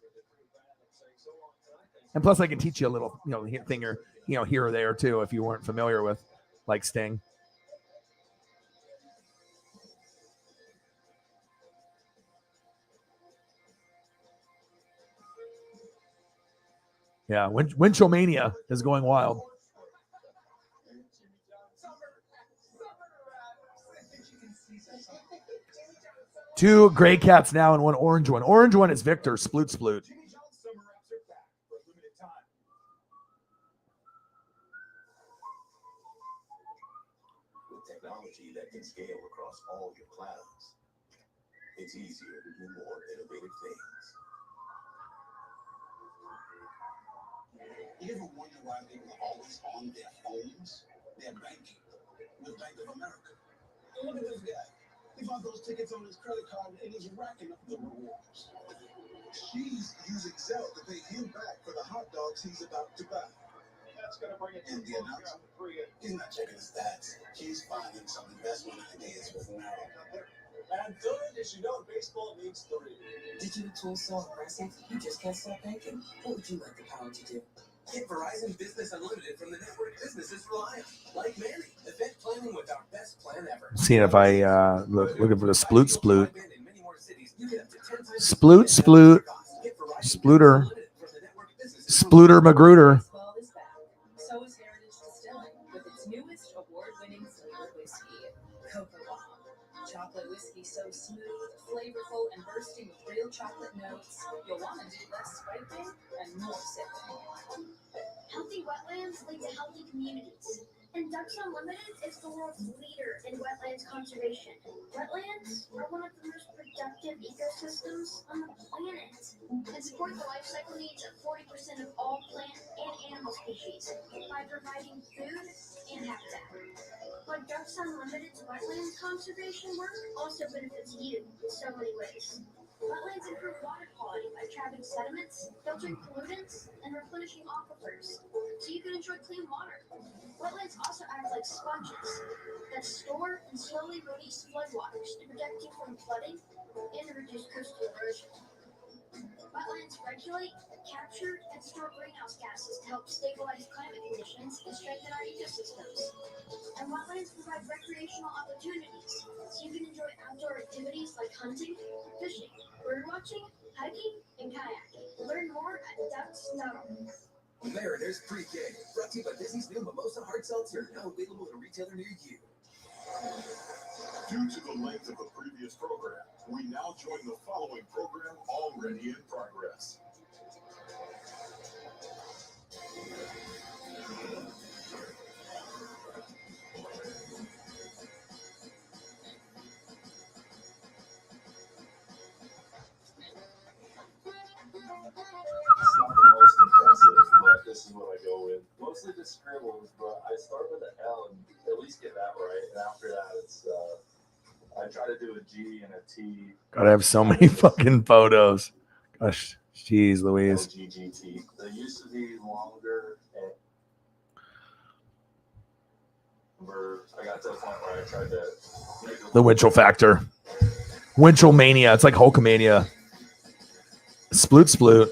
S1: And plus, I can teach you a little, thing or here or there too, if you weren't familiar with, like Sting. Yeah, Winchell Mania is going wild. Two gray cats now and one orange one. Orange one is Victor, Sploot.
S2: Technology that can scale across all your clouds. It's easier to do more innovative things. You ever wonder why people are always on their phones? They're banking with Bank of America. Look at this guy. He bought those tickets on his credit card and he's racking up the rewards. She's using Zelle to pay him back for the hot dogs he's about to buy. That's going to bring it to the announcement. He's not checking the stats. He's finding some investment ideas with Merrill. And third, did you know baseball needs 3?
S5: Digital tools so impressive, you just can't stop thinking. What would you like the power to do?
S2: Get Verizon Business Unlimited from the network businesses rely on. Like Manny, event planning with our best plan ever.
S1: Seeing if I looking for the Sploot. Splooter Magruder.
S4: So is Heritage Distilling with its newest award-winning flavor whiskey, Cocoa Bomb. Chocolate whiskey so smooth, flavorful, and bursting with real chocolate notes, you'll want to do less swiping and more sipping.
S6: Healthy wetlands lead to healthy communities. And Ducks Unlimited is the world's leader in wetlands conservation. Wetlands are one of the most productive ecosystems on the planet and support the life cycle needs of 40% of all plant and animal species by providing food and habitat. But Ducks Unlimited's wetlands conservation work also benefits you in so many ways. Wetlands improve water quality by trapping sediments, filtering pollutants, and replenishing aquifers, so you can enjoy clean water. Wetlands also act like sponges that store and slowly release floodwaters to protect you from flooding and reduce coastal erosion. Wetlands regulate, capture, and store greenhouse gases to help stabilize climate conditions and strengthen our ecosystems. And wetlands provide recreational opportunities, so you can enjoy outdoor activities like hunting, fishing, birdwatching, hiking, and kayaking. Learn more at ducks.org.
S2: Mariners Pre-K, brought to you by Disney's new Mimosa Hard Seltzer, now available at a retailer near you.
S7: Due to the length of the previous program, we now join the following program already in progress.
S8: It's not the most impressive, but this is what I go with. Mostly the scribbles, but I start with an L and at least get that right. And after that, it's I try to do a G and a T.
S1: Gotta have so many fucking photos. Gosh, jeez, Louise.
S8: LGGT. They used to be longer. And I got to a point where I tried to make
S1: The Winchell factor. Winchell mania. It's like Hulkamania. Sploot.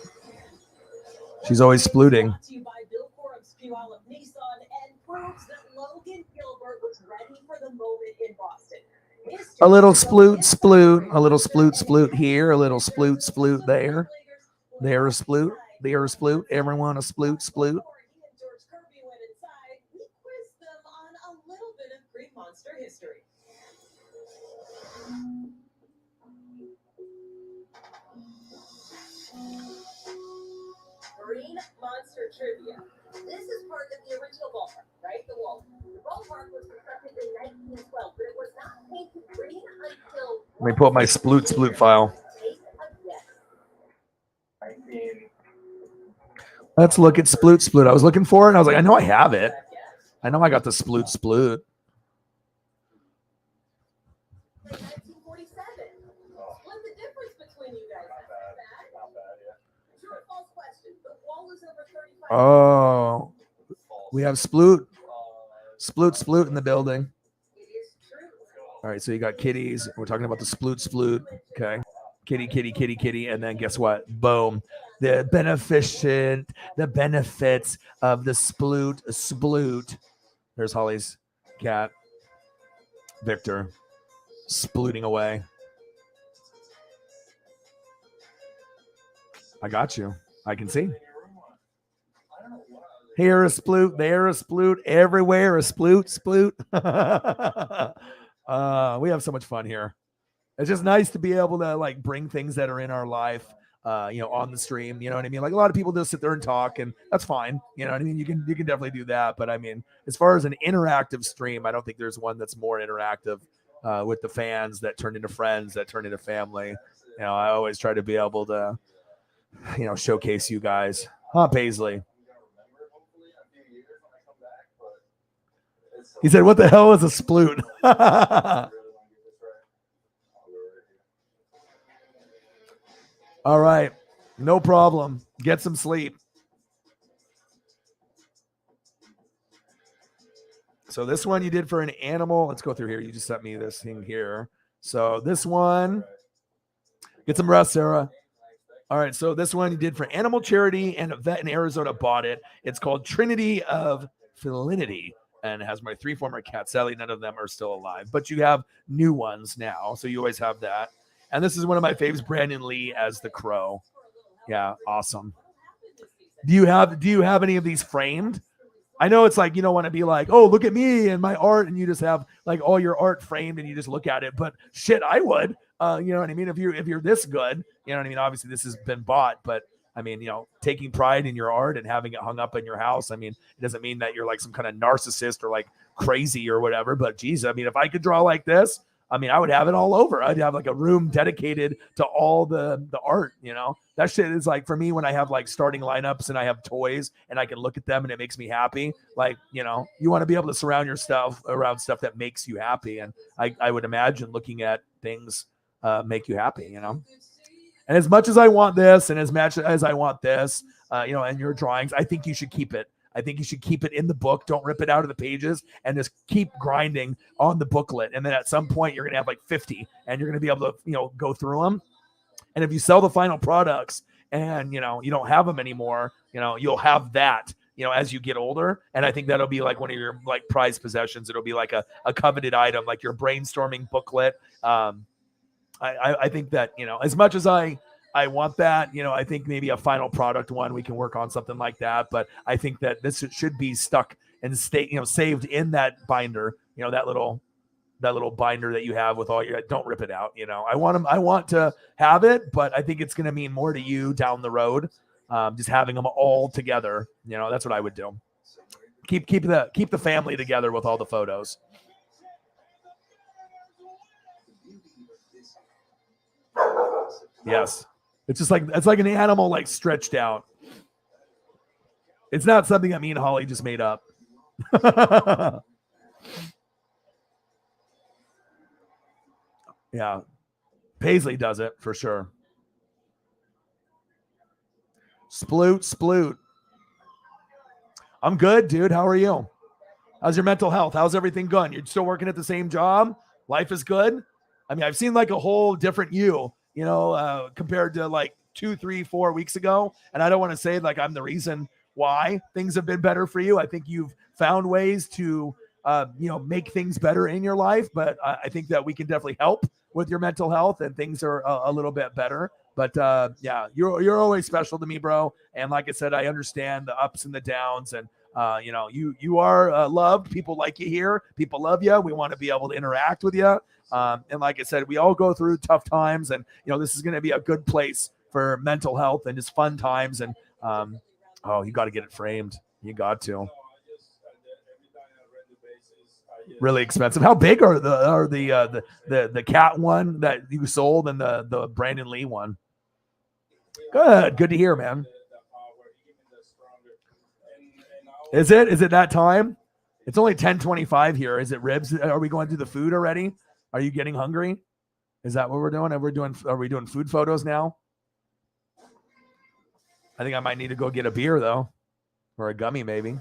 S1: She's always splooting.
S3: Brought to you by Bill Corum's Puyallup Nissan and proves that Logan Gilbert was ready for the moment in Boston.
S1: A little sploot. A little sploot here. A little sploot there. There a sploot. There a sploot. Everyone a sploot.
S3: Before he and George Kirby went inside, we quizzed them on a little bit of Green Monster history.
S4: Monster trivia. This is part of the original ballpark, right? The wall. The ballpark was constructed in 1912, but it was not painted green until.
S1: Let me pull up my sploot file.
S4: Take a guess.
S8: 19.
S1: Let's look at sploot. I was looking for it, and I was like, I know I have it. I know I got the sploot.
S4: 1947. What's the difference between you guys? That's not bad.
S8: Not bad, yeah.
S4: True or false question? The wall is over 35.
S1: Oh,
S8: False.
S1: we have sploot in the building.
S4: It is true.
S1: All right, so you got kitties. We're talking about the sploot. Okay. Kitty. And then guess what? Boom. The benefits of the sploot. There's Holly's cat. Victor. Splooting away. I got you. I can see. Here a sploot, there a sploot, everywhere a sploot. We have so much fun here. It's just nice to be able to like bring things that are in our life, on the stream. You know what I mean? Like a lot of people just sit there and talk, and that's fine. You know what I mean? You can definitely do that. But I mean, as far as an interactive stream, I don't think there's one that's more interactive with the fans that turn into friends, that turn into family. You know, I always try to be able to, showcase you guys. Huh, Paisley? He said, "What the hell is a sploot?" All right, no problem. Get some sleep. So this one you did for an animal. Let's go through here. You just sent me this thing here. So this one, get some rest, Sarah. All right, so this one you did for animal charity, and a vet in Arizona bought it. It's called Trinity of Felinity, and it has my 3 former cats. Sadly, none of them are still alive, but you have new ones now, so you always have that. And this is one of my faves, Brandon Lee as the Crow. Yeah, awesome. Do you have any of these framed? I know it's like you don't want to be like, oh, look at me and my art, and you just have like all your art framed and you just look at it. But shit, I would. You know what I mean? If you're this good, you know what I mean? Obviously, this has been bought, but I mean, taking pride in your art and having it hung up in your house. I mean, it doesn't mean that you're like some kind of narcissist or like crazy or whatever. But geez, I mean, if I could draw like this, I mean, I would have it all over. I'd have like a room dedicated to all the art, That shit is like, for me, when I have like starting lineups and I have toys and I can look at them and it makes me happy. Like, you want to be able to surround yourself around stuff that makes you happy. And I would imagine looking at things make you happy, And as much as I want this and as much as I want this, and your drawings, I think you should keep it. I think you should keep it in the book. Don't rip it out of the pages and just keep grinding on the booklet. And then at some point you're going to have like 50 and you're going to be able to, go through them. And if you sell the final products and, you don't have them anymore, you'll have that, as you get older. And I think that'll be like one of your like prized possessions. It'll be like a coveted item, like your brainstorming booklet. I think that, as much as I want that, I think maybe a final product one, we can work on something like that. But I think that this should be stuck and stay, saved in that binder, that little binder that you have with all your, don't rip it out. I want to have it, but I think it's going to mean more to you down the road. Just having them all together, that's what I would do. Keep the family together with all the photos. Yes. It's like an animal like stretched out. It's not something that me and Holly just made up. Yeah. Paisley does it for sure. Sploot. I'm good, dude. How are you? How's your mental health? How's everything going? You're still working at the same job? Life is good? I mean, I've seen like a whole different you, compared to like 2, 3, 4 weeks ago. And I don't want to say like I'm the reason why things have been better for you. I think you've found ways to, make things better in your life. But I think that we can definitely help with your mental health and things are a little bit better. But yeah, you're always special to me, bro. And like I said, I understand the ups and the downs. And you are loved. People like you here. People love you. We want to be able to interact with you. And like I said, we all go through tough times, and this is going to be a good place for mental health and just fun times. And Oh, you got to get it framed. You got to. Really expensive. How big are the cat one that you sold and the Brandon Lee one? Good to hear, man. Is it that time? It's only 10:25 here. Is it ribs? Are we going through the food already? Are you getting hungry? Is that what we're doing? Are we doing food photos now? I think I might need to go get a beer though, or a gummy maybe.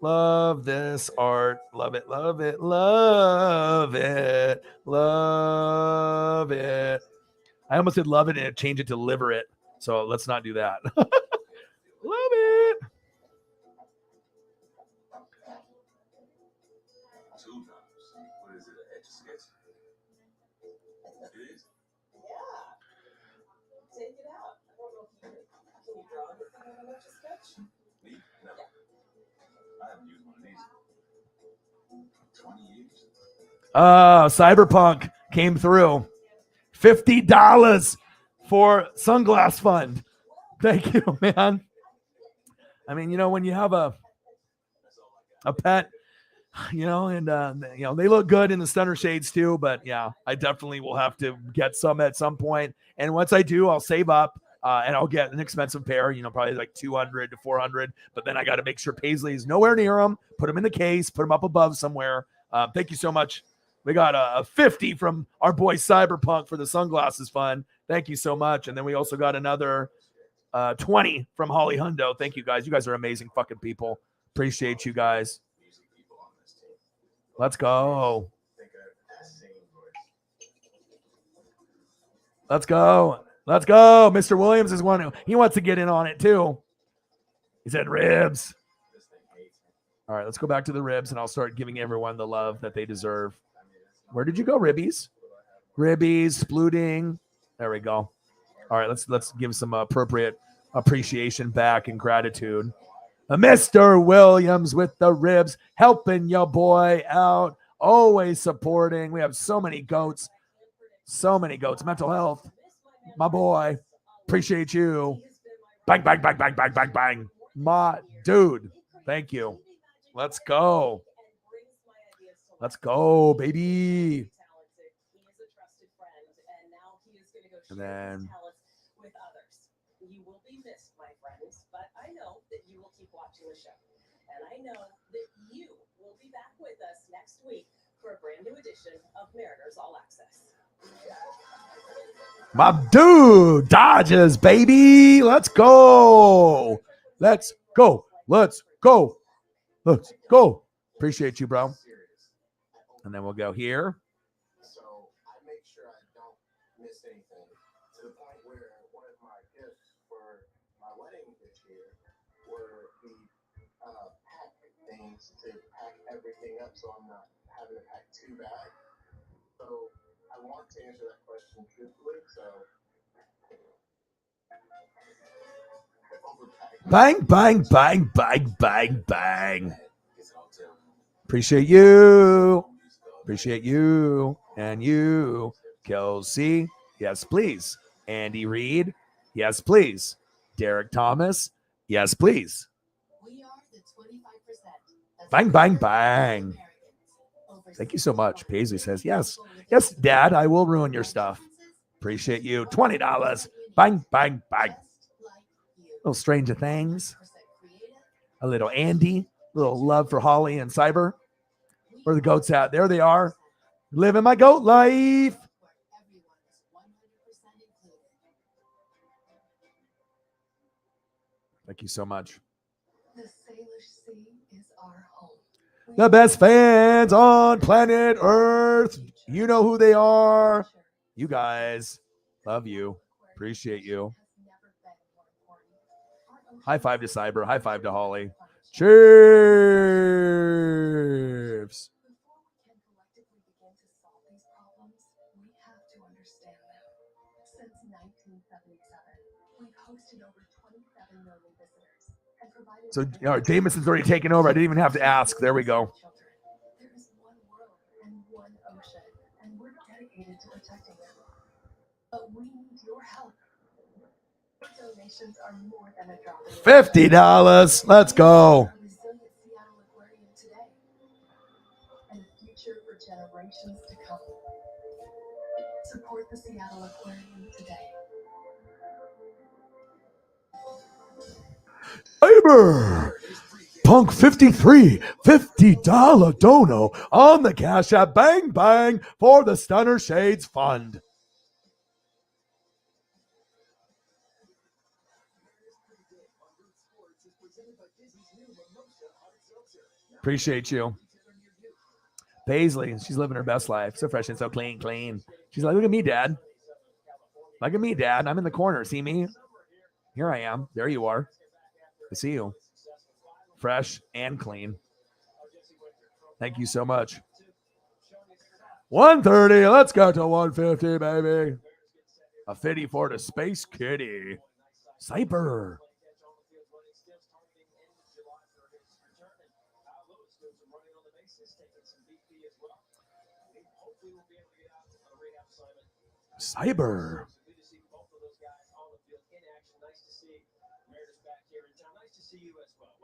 S1: Love this art. Love it. Love it. Love it. Love it. I almost said love it and change it to liver it. So let's not do that. Love it.
S8: What is it? An etch a sketch? It is.
S5: Yeah. Take it out. I don't know if you can you draw anything on an etch a sketch?
S8: Me? No. I haven't used one of these. 20 years.
S1: Cyberpunk came through. $50 for Sunglass Fund. Thank you, man. I mean, when you have a pet, and they look good in the stunner shades too, but yeah, I definitely will have to get some at some point. And once I do, I'll save up and I'll get an expensive pair, probably like 200 to 400, but then I got to make sure Paisley's nowhere near them, put them in the case, put them up above somewhere. Thank you so much. We got a 50 from our boy Cyberpunk for the sunglasses fund. Thank you so much. And then we also got another 20 from Holly Hundo. Thank you guys. You guys are amazing fucking people. Appreciate you guys. Let's go. Let's go. Let's go. Mr. Williams is one he wants to get in on it too. He said ribs. All right, let's go back to the ribs and I'll start giving everyone the love that they deserve. Where did you go, Ribbies? Ribbies, splooting. There we go. All right, let's give some appropriate appreciation back and gratitude. Mr. Williams with the ribs, helping your boy out, always supporting. We have so many goats. Mental health, my boy. Appreciate you. Bang, bang, bang, bang, bang, bang, bang. My dude. Thank you. Let's go. Let's go, baby. And then
S5: with others. You will be missed, my friends, but I know that you will keep watching the show. And I know that you will be back with us next week for a brand new edition of Mariners All Access.
S1: My dude, Dodgers, baby. Let's go. Let's go. Let's go. Let's go. Appreciate you, bro. And then we'll go here.
S2: So I make sure I don't miss anything to the point where one of my gifts for my wedding this year were the pack things to pack everything up so I'm not having to pack two bags. So I want to answer that question truthfully. So
S1: Bang, bang, bang, bang, bang, bang. Appreciate you. Appreciate you. And you. Kelsey. Yes, please. Andy Reid. Yes, please. Derek Thomas. Yes, please.
S5: We are the 25%.
S1: Bang, bang, bang. Thank you so much. Paisley says, yes. Yes, Dad, I will ruin your stuff. Appreciate you. $20. Bang, bang, bang. Little Stranger Things. A little Andy. A little love for Holly and Cyber. Where the goats at? There they are. Living my goat life. Thank you so much.
S5: The Salish Sea is our home.
S1: The best fans on planet Earth. You know who they are. You guys. Love you. Appreciate you. High five to Cyber. High five to Holly. Cheers. So, Jameson's already taken over. I didn't even have to ask. There we go.
S5: There is one world and one ocean, and we're dedicated to protecting it. But we need your help. Donations are more than a drop in the
S1: $50. Let's go.
S5: A resilient Seattle Aquarium today, and a future for generations to come. Support the Seattle Aquarium today.
S1: Cyber Punk 53, $50 dono on the Cash App. Bang bang for the Stunner Shades Fund. Appreciate you. Paisley, she's living her best life. So fresh and so clean, clean. She's like, look at me, Dad. Look at me, Dad. I'm in the corner. See me? Here I am. There you are. I see you. Fresh and clean. Thank you so much. 130. Let's go to 150, baby. A 54 to Space Kitty. Cyber. Cyber.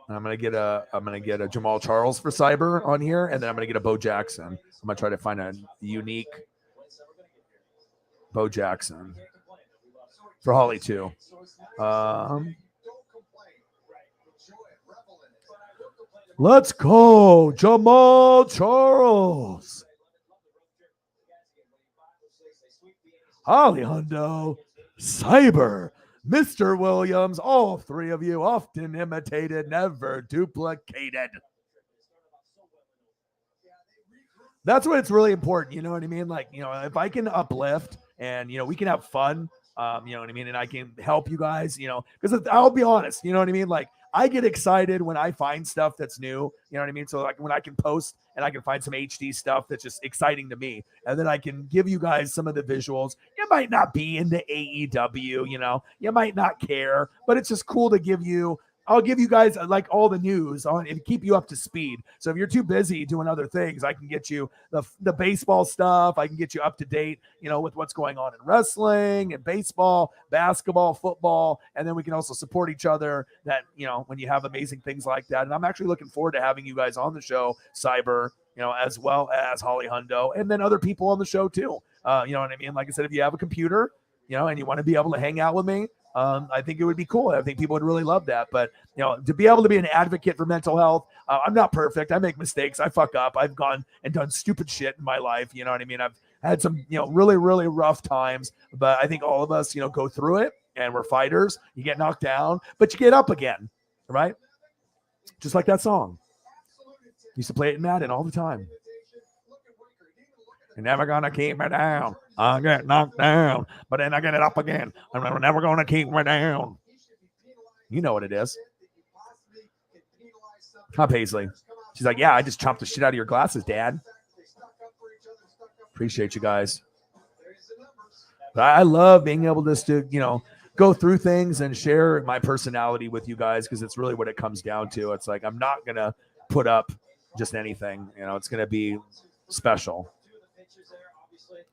S1: And I'm gonna get a Jamal Charles for Cyber on here, and then I'm gonna get a Bo Jackson. I'm gonna try to find a unique Bo Jackson for Holly too. Let's go, Jamal Charles. Holly Hundo, Cyber, Mr. Williams, all three of you often imitated, never duplicated. That's what it's really important. You know what I mean? Like, you know, if I can uplift and, you know, we can have fun, you know what I mean? And I can help you guys, you know, because I'll be honest, you know what I mean? Like, I get excited when I find stuff that's new, you know what I mean? So like when I can post and I can find some HD stuff that's just exciting to me, and then I can give you guys some of the visuals. You might not be into AEW, you know, you might not care, but it's just cool to give you. I'll give you guys like all the news on and keep you up to speed. So if you're too busy doing other things, I can get you the baseball stuff. I can get you up to date, you know, with what's going on in wrestling and baseball, basketball, football. And then we can also support each other that, you know, when you have amazing things like that. And I'm actually looking forward to having you guys on the show, Cyber, you know, as well as Holly Hundo, and then other people on the show too. You know what I mean? Like I said, if you have a computer, you know, and you want to be able to hang out with me, I think it would be cool. I think people would really love that. But, you know, to be able to be an advocate for mental health, I'm not perfect. I make mistakes. I fuck up. I've gone and done stupid shit in my life. You know what I mean? I've had some, you know, really, really rough times. But I think all of us, you know, go through it, and we're fighters. You get knocked down, but you get up again, right? Just like that song. Used to play it in Madden all the time. You're never gonna keep me down. I get knocked down, but then I get it up again. I'm never gonna keep me down. You know what it is. Huh, Paisley? She's like, yeah, I just chomped the shit out of your glasses, Dad. Appreciate you guys. But I love being able just to, you know, go through things and share my personality with you guys, because it's really what it comes down to. It's like I'm not gonna put up just anything. You know, it's gonna be special.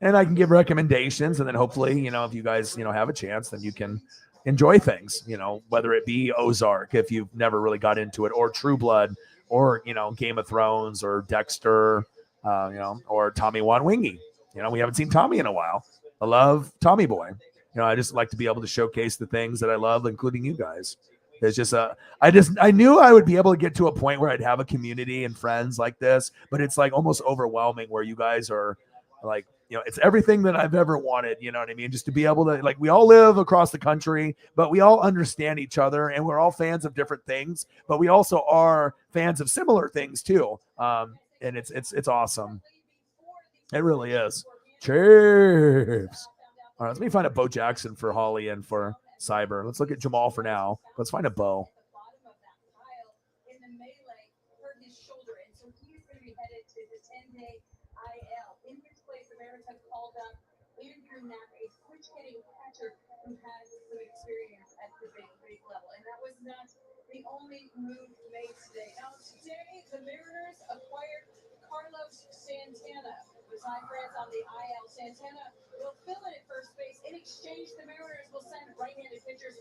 S1: And I can give recommendations, and then hopefully, you know, if you guys, you know, have a chance, then you can enjoy things, you know, whether it be Ozark, if you've never really got into it, or True Blood, or, you know, Game of Thrones, or Dexter, you know, or Tommy Wanwingy. You know, we haven't seen Tommy in a while. I love Tommy Boy. You know, I just like to be able to showcase the things that I love, including you guys. It's just I knew I would be able to get to a point where I'd have a community and friends like this, but it's like almost overwhelming where you guys are like, you know, it's everything that I've ever wanted. You know what I mean? Just to be able to, like, we all live across the country, but we all understand each other, and we're all fans of different things, but we also are fans of similar things too. And it's awesome. It really is. Chiefs. All right, let me find a Bo Jackson for Holly and for Cyber. Let's look at Jamal for now. Let's find a Bo.
S5: Who has some experience at the big level, and that was not the only move made today. Now today, the Mariners acquired Carlos Santana. With Ty France on the IL, Santana will fill in at first base. In exchange, the Mariners will send right-handed pitchers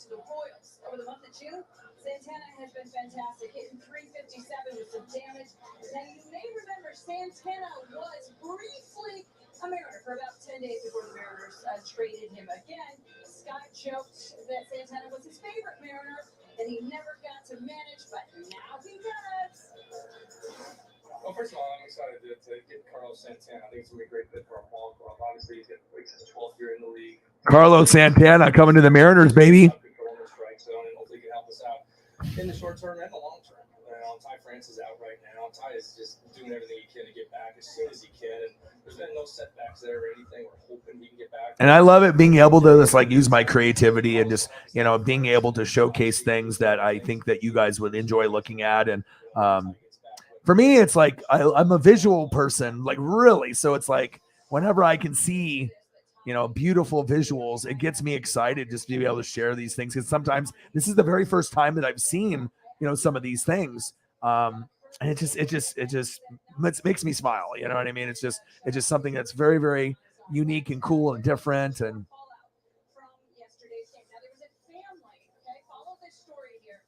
S4: to the Royals. Over the month of June, Santana has been fantastic, hitting .357 with some damage. Now, you may remember Santana was briefly a Mariner for about 10 days before the Mariners traded him again. Scott joked that Santana was his favorite Mariner, and he never got to manage, but now he does.
S9: Well, first of all, I'm excited to get Carlos Santana. I think it's going to be a great fit for our ball club. Obviously, he's his 12th year in the league.
S1: Carlos Santana coming to the Mariners, baby.
S9: Control the strike zone, and hopefully he can help us out in the short term and the long term. Ty France is out right now. Ty is just doing everything he can to get back as soon as he can. And there's been no setbacks there or anything. We're hoping he can get back.
S1: And I love it being able to just like use my creativity and just, you know, being able to showcase things that I think that you guys would enjoy looking at. And for me, it's like I'm a visual person, like really. So it's like whenever I can see, you know, beautiful visuals, it gets me excited just to be able to share these things. Because sometimes this is the very first time that I've seen, you know, some of these things. And it just makes me smile. You know what I mean? It's just something that's very, very unique and cool and different. And
S4: From yesterday's game. Now, there was a family, okay? Follow this story here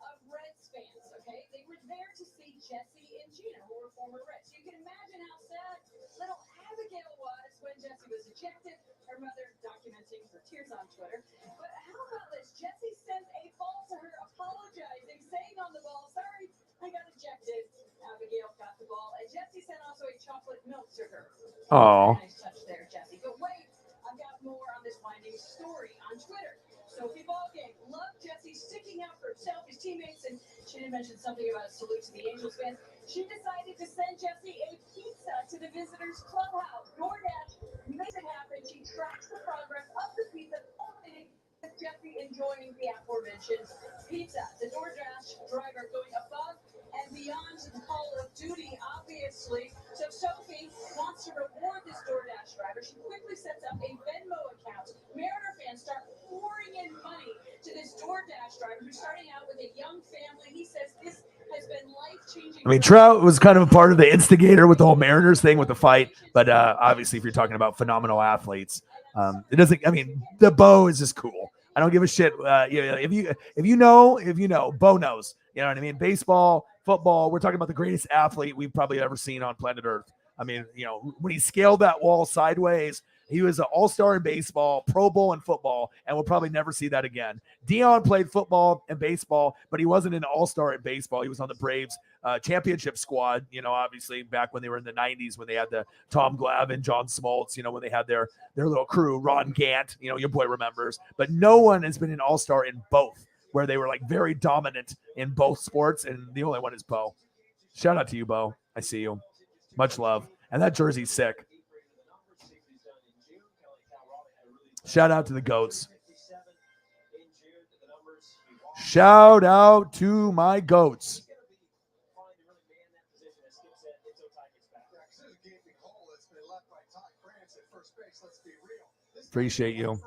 S4: of Reds fans, okay? They were there to see Jesse and Gina, who were former Reds. You can imagine how sad little Abigail was when Jesse was ejected. Her mother documenting her tears on Twitter. But how about this? Jesse sent a ball to her apologizing, saying on the ball, sorry, I got ejected. Abigail got the ball, and Jesse sent also a chocolate milk to her.
S1: oh,
S4: Nice touch there, Jesse. But wait, I've got more on this winding story on Twitter. Sophie Ballgame loved Jesse sticking out for himself, his teammates, and she did mention something about a salute to the Angels fans. She decided to send Jesse a pizza to the visitors' clubhouse. DoorDash makes it happen. She tracks the progress of the pizza, culminating with Jesse enjoying the aforementioned pizza. The DoorDash driver going above and beyond the call of duty, obviously. So Sophie wants to reward this DoorDash driver. She quickly sets up a Venmo account. Mariner fans start pouring in money to this DoorDash driver who's starting out with a young family. He says this has been life-changing.
S1: I mean, Trout was kind of a part of the instigator with the whole Mariners thing with the fight. But obviously, if you're talking about phenomenal athletes, it doesn't. I mean, the Bo is just cool. I don't give a shit. If you know, Bo knows. You know what I mean? Baseball, football. We're talking about the greatest athlete we've probably ever seen on planet Earth. I mean, you know, when he scaled that wall sideways, he was an all-star in baseball, Pro Bowl in football, and we'll probably never see that again. Dion played football and baseball, but he wasn't an all-star in baseball. He was on the Braves championship squad, you know, obviously back when they were in the 90s when they had the Tom Glavine, John Smoltz, you know, when they had their little crew, Ron Gant, you know, your boy remembers. But no one has been an all-star in both, where they were like very dominant in both sports, and the only one is Bo. Shout out to you, Bo. I see you. Much love. And that jersey's sick. Shout out to the GOATs. Shout out to my GOATs. Appreciate you.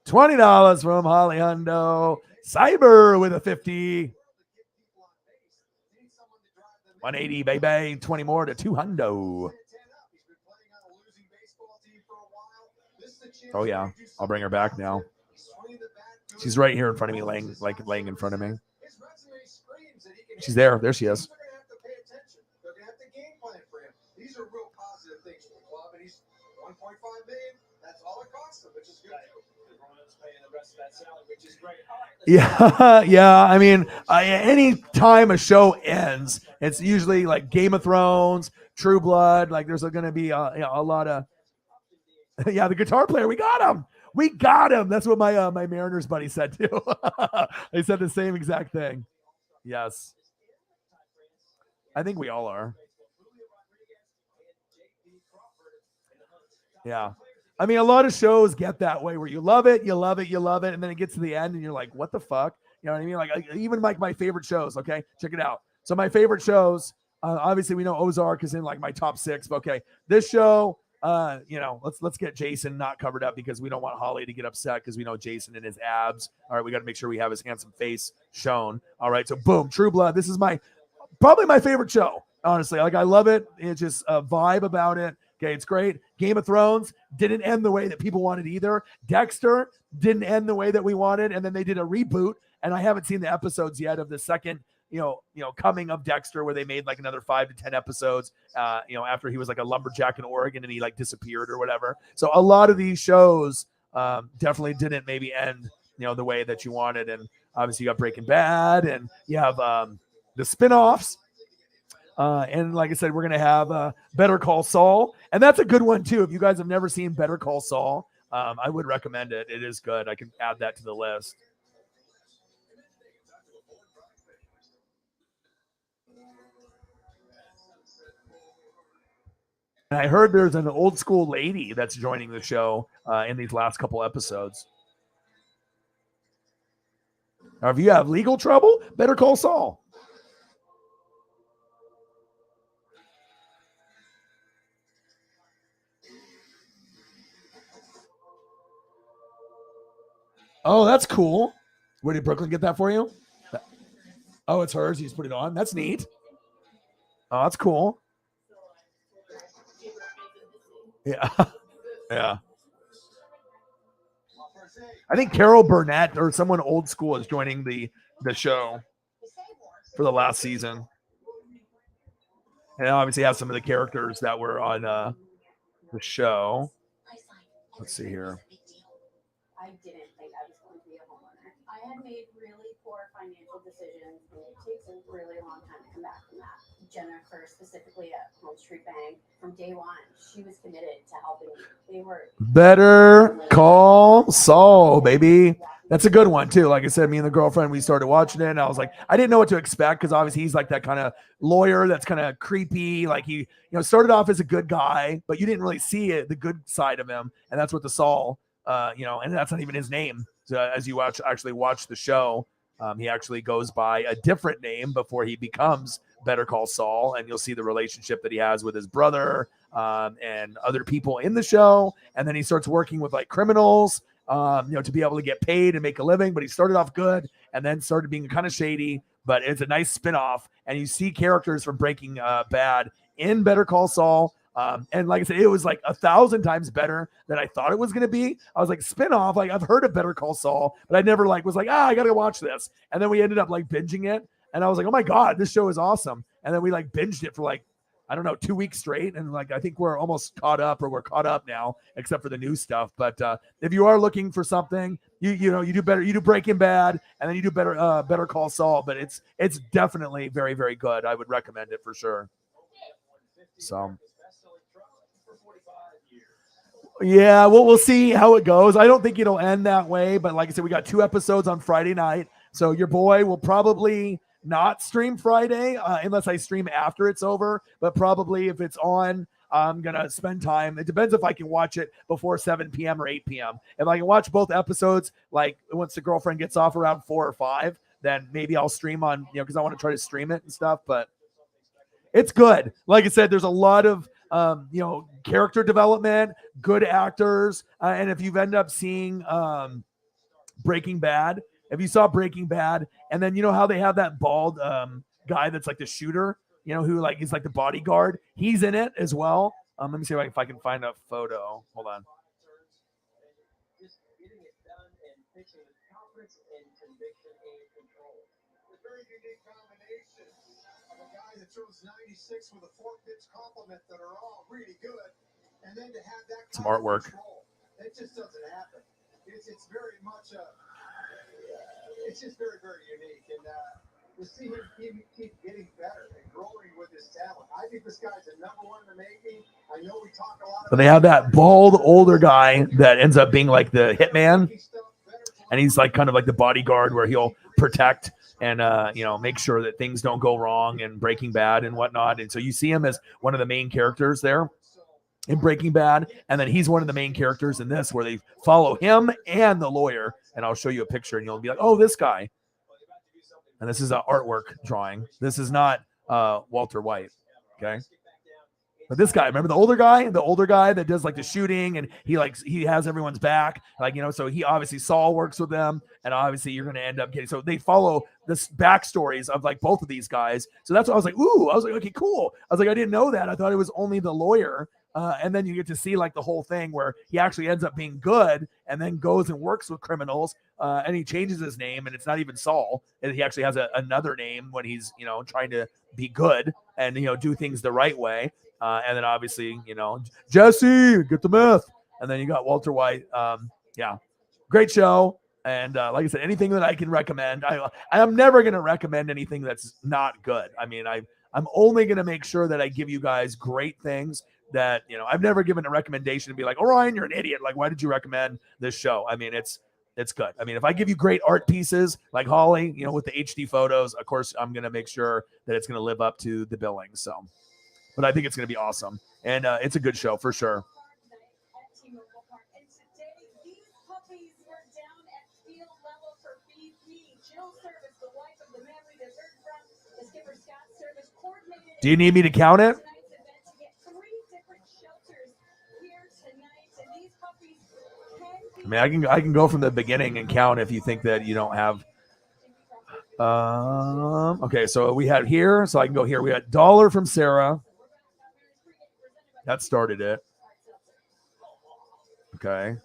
S1: $20 from Holly Hundo. Cyber with a 50. 180, baby. 20 more to 200. Oh, yeah. I'll bring her back now. She's right here in front of me, laying in front of me. She's there. There she is.
S2: These are real positive things for the club, and he's $1.5 million. That's all it costs him, which is good.
S1: Yeah. I mean, any time a show ends, it's usually like Game of Thrones, True Blood. Like there's going to be a lot of, yeah, the guitar player. We got him. That's what my Mariners buddy said too. They said the same exact thing. Yes, I think we all are. Yeah. I mean, a lot of shows get that way where you love it, and then it gets to the end and you're like, what the fuck? You know what I mean? Like even like my favorite shows, okay? Check it out. So my favorite shows, obviously we know Ozark is in like my top 6, but okay. This show, you know, let's get Jason not covered up because we don't want Holly to get upset because we know Jason and his abs. All right, we got to make sure we have his handsome face shown. All right, so boom, True Blood. This is probably my favorite show, honestly. Like I love it. It's just a vibe about it. Okay, it's great. Game of Thrones didn't end the way that people wanted either. Dexter didn't end the way that we wanted, and then they did a reboot, and I haven't seen the episodes yet of the second, coming of Dexter, where they made like another 5 to 10 episodes, after he was like a lumberjack in Oregon and he like disappeared or whatever. So a lot of these shows definitely didn't maybe end, the way that you wanted. And obviously you got Breaking Bad, and you have the spinoffs. And like I said, we're going to have Better Call Saul. And that's a good one, too. If you guys have never seen Better Call Saul, I would recommend it. It is good. I can add that to the list. And I heard there's an old school lady that's joining the show in these last couple episodes. Or if you have legal trouble, better call Saul. Oh, that's cool. Where did Brooklyn get that for you? Oh, it's hers. You just put it on. That's neat. Oh, that's cool. Yeah. Yeah. I think Carol Burnett or someone old school is joining the show for the last season. And it obviously has some of the characters that were on the show. Let's see here.
S4: I didn't think I was going to be a homeowner. I had made really poor financial decisions, and it takes a really long time to come back from that. Jennifer, specifically at Home Street Bank, from day one, she was committed to helping me. They were
S1: Better Call Saul, baby. That's a good one too. Like I said, me and the girlfriend, we started watching it, and I was like, I didn't know what to expect, because obviously he's like that kind of lawyer that's kind of creepy. Like he, started off as a good guy, but you didn't really see it, the good side of him, and that's what the Saul. And that's not even his name. So as you actually watch the show, he actually goes by a different name before he becomes Better Call Saul, and you'll see the relationship that he has with his brother and other people in the show. And then he starts working with like criminals, to be able to get paid and make a living. But he started off good and then started being kind of shady. But it's a nice spinoff, and you see characters from Breaking Bad in Better Call Saul. And like I said, it was like 1,000 times better than I thought it was going to be. I was like, spinoff, like I've heard of Better Call Saul, but I never was like, I got to watch this. And then we ended up like binging it. And I was like, oh my God, this show is awesome. And then we like binged it for like, I don't know, 2 weeks straight. And like, I think we're almost caught up, or we're caught up now, except for the new stuff. But if you are looking for something, you do better. You do Breaking Bad, and then you do Better Call Saul. But it's definitely very, very good. I would recommend it for sure. So. Yeah, well, we'll see how it goes. I don't think it'll end that way, but like I said, we got 2 episodes on Friday night, so your boy will probably not stream Friday unless I stream after it's over, but probably if it's on, I'm going to spend time. It depends if I can watch it before 7 p.m. or 8 p.m. If I can watch both episodes, like once the girlfriend gets off around 4 or 5, then maybe I'll stream on, because I want to try to stream it and stuff, but it's good. Like I said, there's a lot of character development, good actors. And if you've ended up seeing Breaking Bad, if you saw Breaking Bad, and then how they have that bald guy that's like the shooter, who like is like the bodyguard, he's in it as well. Let me see if I can find a photo. Hold on.
S3: Just getting it done and pitching with confidence and conviction and control.
S2: A very unique combination of a guy that throws 96 with a 4-pitch compliment that are all really good, and then to have that
S1: some artwork.
S2: Control, it just doesn't happen. It's very much it's just very, very unique, and to see him keep getting better and growing with his talent. I think this guy's a number one in the making. I know we talk a lot.
S1: But they have that bald older guy that ends up being like the hitman, and he's like kind of like the bodyguard where he'll protect and make sure that things don't go wrong in Breaking Bad and whatnot. And so you see him as one of the main characters there in Breaking Bad, and then he's one of the main characters in this, where they follow him and the lawyer. And I'll show you a picture, and you'll be like, oh, this guy. And this is an artwork drawing. This is not Walter White, okay? But this guy, remember the older guy that does like the shooting, and he has everyone's back, so he obviously, Saul works with them, and obviously you're going to end up getting, so they follow this backstories of like both of these guys. So that's what I was like, ooh, I was like, okay, cool. I was like, I didn't know that. I thought it was only the lawyer And then you get to see like the whole thing where he actually ends up being good and then goes and works with criminals. And he changes his name, and it's not even Saul. And he actually has another name when he's, trying to be good and, do things the right way. And then obviously, Jesse, get the myth. And then you got Walter White. Yeah, great show. And like I said, anything that I can recommend, I am never going to recommend anything that's not good. I mean, I'm only going to make sure that I give you guys great things that, I've never given a recommendation to be like, oh, Ryan, you're an idiot. Like, why did you recommend this show? I mean, it's good. I mean, if I give you great art pieces like Holly, with the HD photos, of course, I'm going to make sure that it's going to live up to the billing. So, but I think it's going to be awesome. And it's a good show for sure. Do you need me to count it? I mean, I can go from the beginning and count if you think that you don't have. Okay, so we had here, so I can go here. We had $1 from Sarah. That started it. Okay.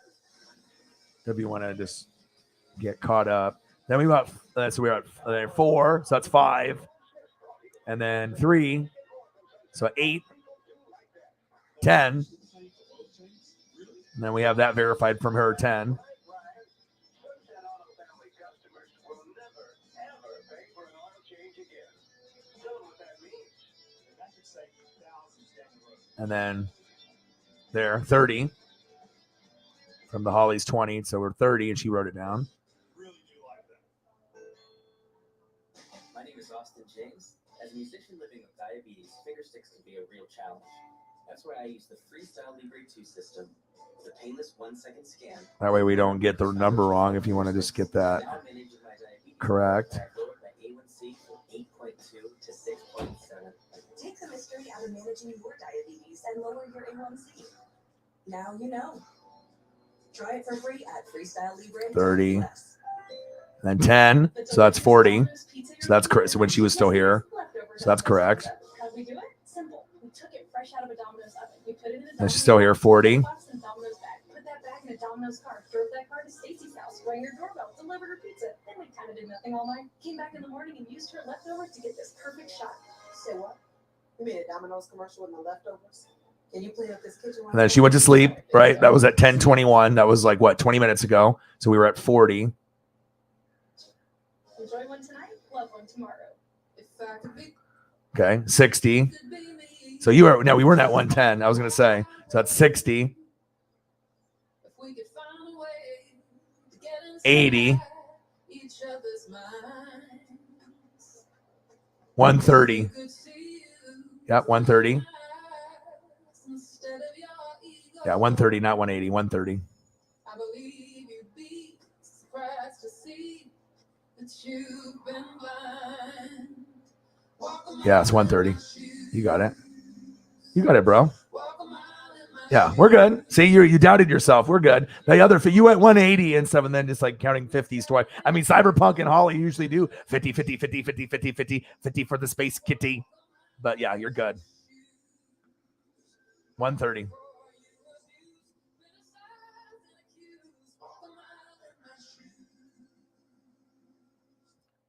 S1: If you want to just get caught up, then we got so we're at 4, so that's 5, and then 3, so 8, 10, and then we have that verified from her 10. And then there, 30 from the Holly's 20. So we're 30, and she wrote it down.
S10: My name is Austin James. As a musician living with diabetes, finger sticks can be a real challenge. That's why I use the Freestyle Libre 2 system. The painless 1-second scan. That
S1: way we don't get the number wrong if you want to just get that correct.
S10: A1C from 8.2 to 6.7. Take the mystery out of managing your diabetes and lower your A1C. Now you know. Try it for free at Freestyle Libre.
S1: 30. And then 10. So that's 40. So that's correct. So when she was still here. So that's correct.
S4: How'd we do it? Simple. We took it fresh out of a Domino's oven. We put it in a
S1: and she's still here. 40.
S4: Put that bag in a Domino's car. Drove that car to Stacy's house. Rang her doorbell. Delivered her pizza. Then we kind of did nothing all night. Came back in the morning and used her leftovers to get this perfect shot. Say what? You made a Domino's commercial with my leftovers? Can you clean up this kitchen?
S1: And then she went to sleep, right? That was at 10:21. That was like, what, 20 minutes ago? So we were at 40.
S4: Enjoy one tonight, love one tomorrow. If I could be.
S1: Okay, 60. So we weren't at 110. I was going to say. So that's 60. 80. 130. Yep, 130. Yeah, 130, not 180, 130.
S4: I believe you'd be surprised to see that you've been blind.
S1: Yeah, it's 130. You got it. You got it, bro. Yeah, we're good. See, you doubted yourself. We're good. The other, you went 180 and stuff, and then just like counting 50s twice. I mean, Cyberpunk and Holly usually do 50, 50, 50, 50, 50, 50, 50 for the space kitty. But yeah, you're good. 130.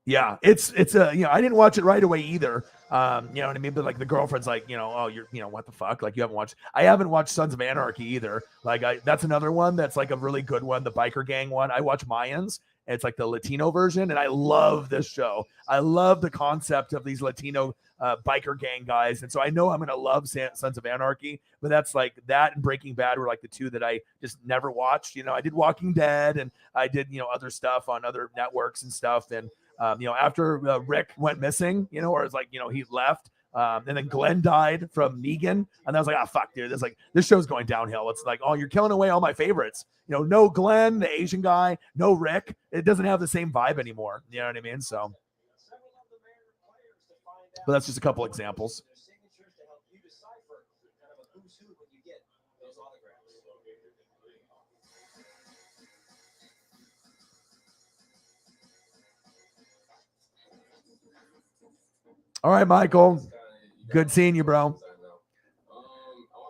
S1: Yeah, it's I didn't watch it right away either. You know what I mean? But like the girlfriend's like, oh, you're, what the fuck? Like you haven't watched. I haven't watched Sons of Anarchy either. Like that's another one that's like a really good one, the biker gang one. I watch Mayans. It's like the Latino version, and I love this show. I love the concept of these Latino biker gang guys, and so I know I'm gonna love Sons of Anarchy. But that's like that and Breaking Bad were like the two that I just never watched. I did Walking Dead, and I did other stuff on other networks and stuff, and. After Rick went missing, or it's like, he left, and then Glenn died from Negan. And I was like, fuck, dude, this show's going downhill. It's like, oh, you're killing away all my favorites. No Glenn, the Asian guy, no Rick. It doesn't have the same vibe anymore. You know what I mean? So, but that's just a couple examples. All right, Michael. Good seeing you, bro.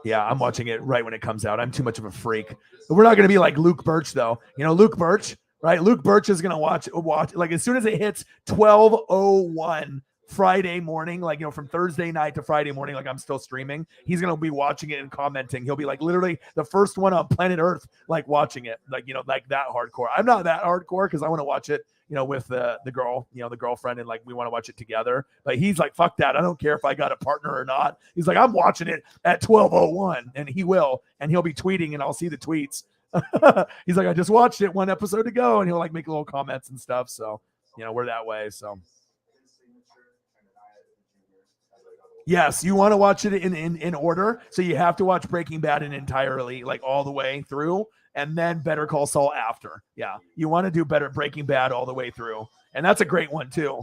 S1: Yeah, I'm watching it right when it comes out. I'm too much of a freak. But we're not going to be like Luke Birch, though. You know, Luke Birch, right? Luke Birch is going to watch like as soon as it hits 12:01 Friday morning, like, you know, from Thursday night to Friday morning, like I'm still streaming, he's going to be watching it and commenting. He'll be like literally the first one on planet Earth, like watching it, like, you know, like that hardcore. I'm not that hardcore because I want to watch it, you know, with the girl, you know, the girlfriend, and like we want to watch it together. But he's like, fuck that. I don't care if I got a partner or not. He's like, I'm watching it at 12:01, and he will, and he'll be tweeting, and I'll see the tweets. He's like, I just watched it one episode ago, and he'll like make little comments and stuff. So, you know, we're that way. So. Yes, you want to watch it in order. So you have to watch Breaking Bad in entirely, like all the way through, and then Better Call Saul after. Yeah, you want to do Breaking Bad all the way through. And that's a great one too.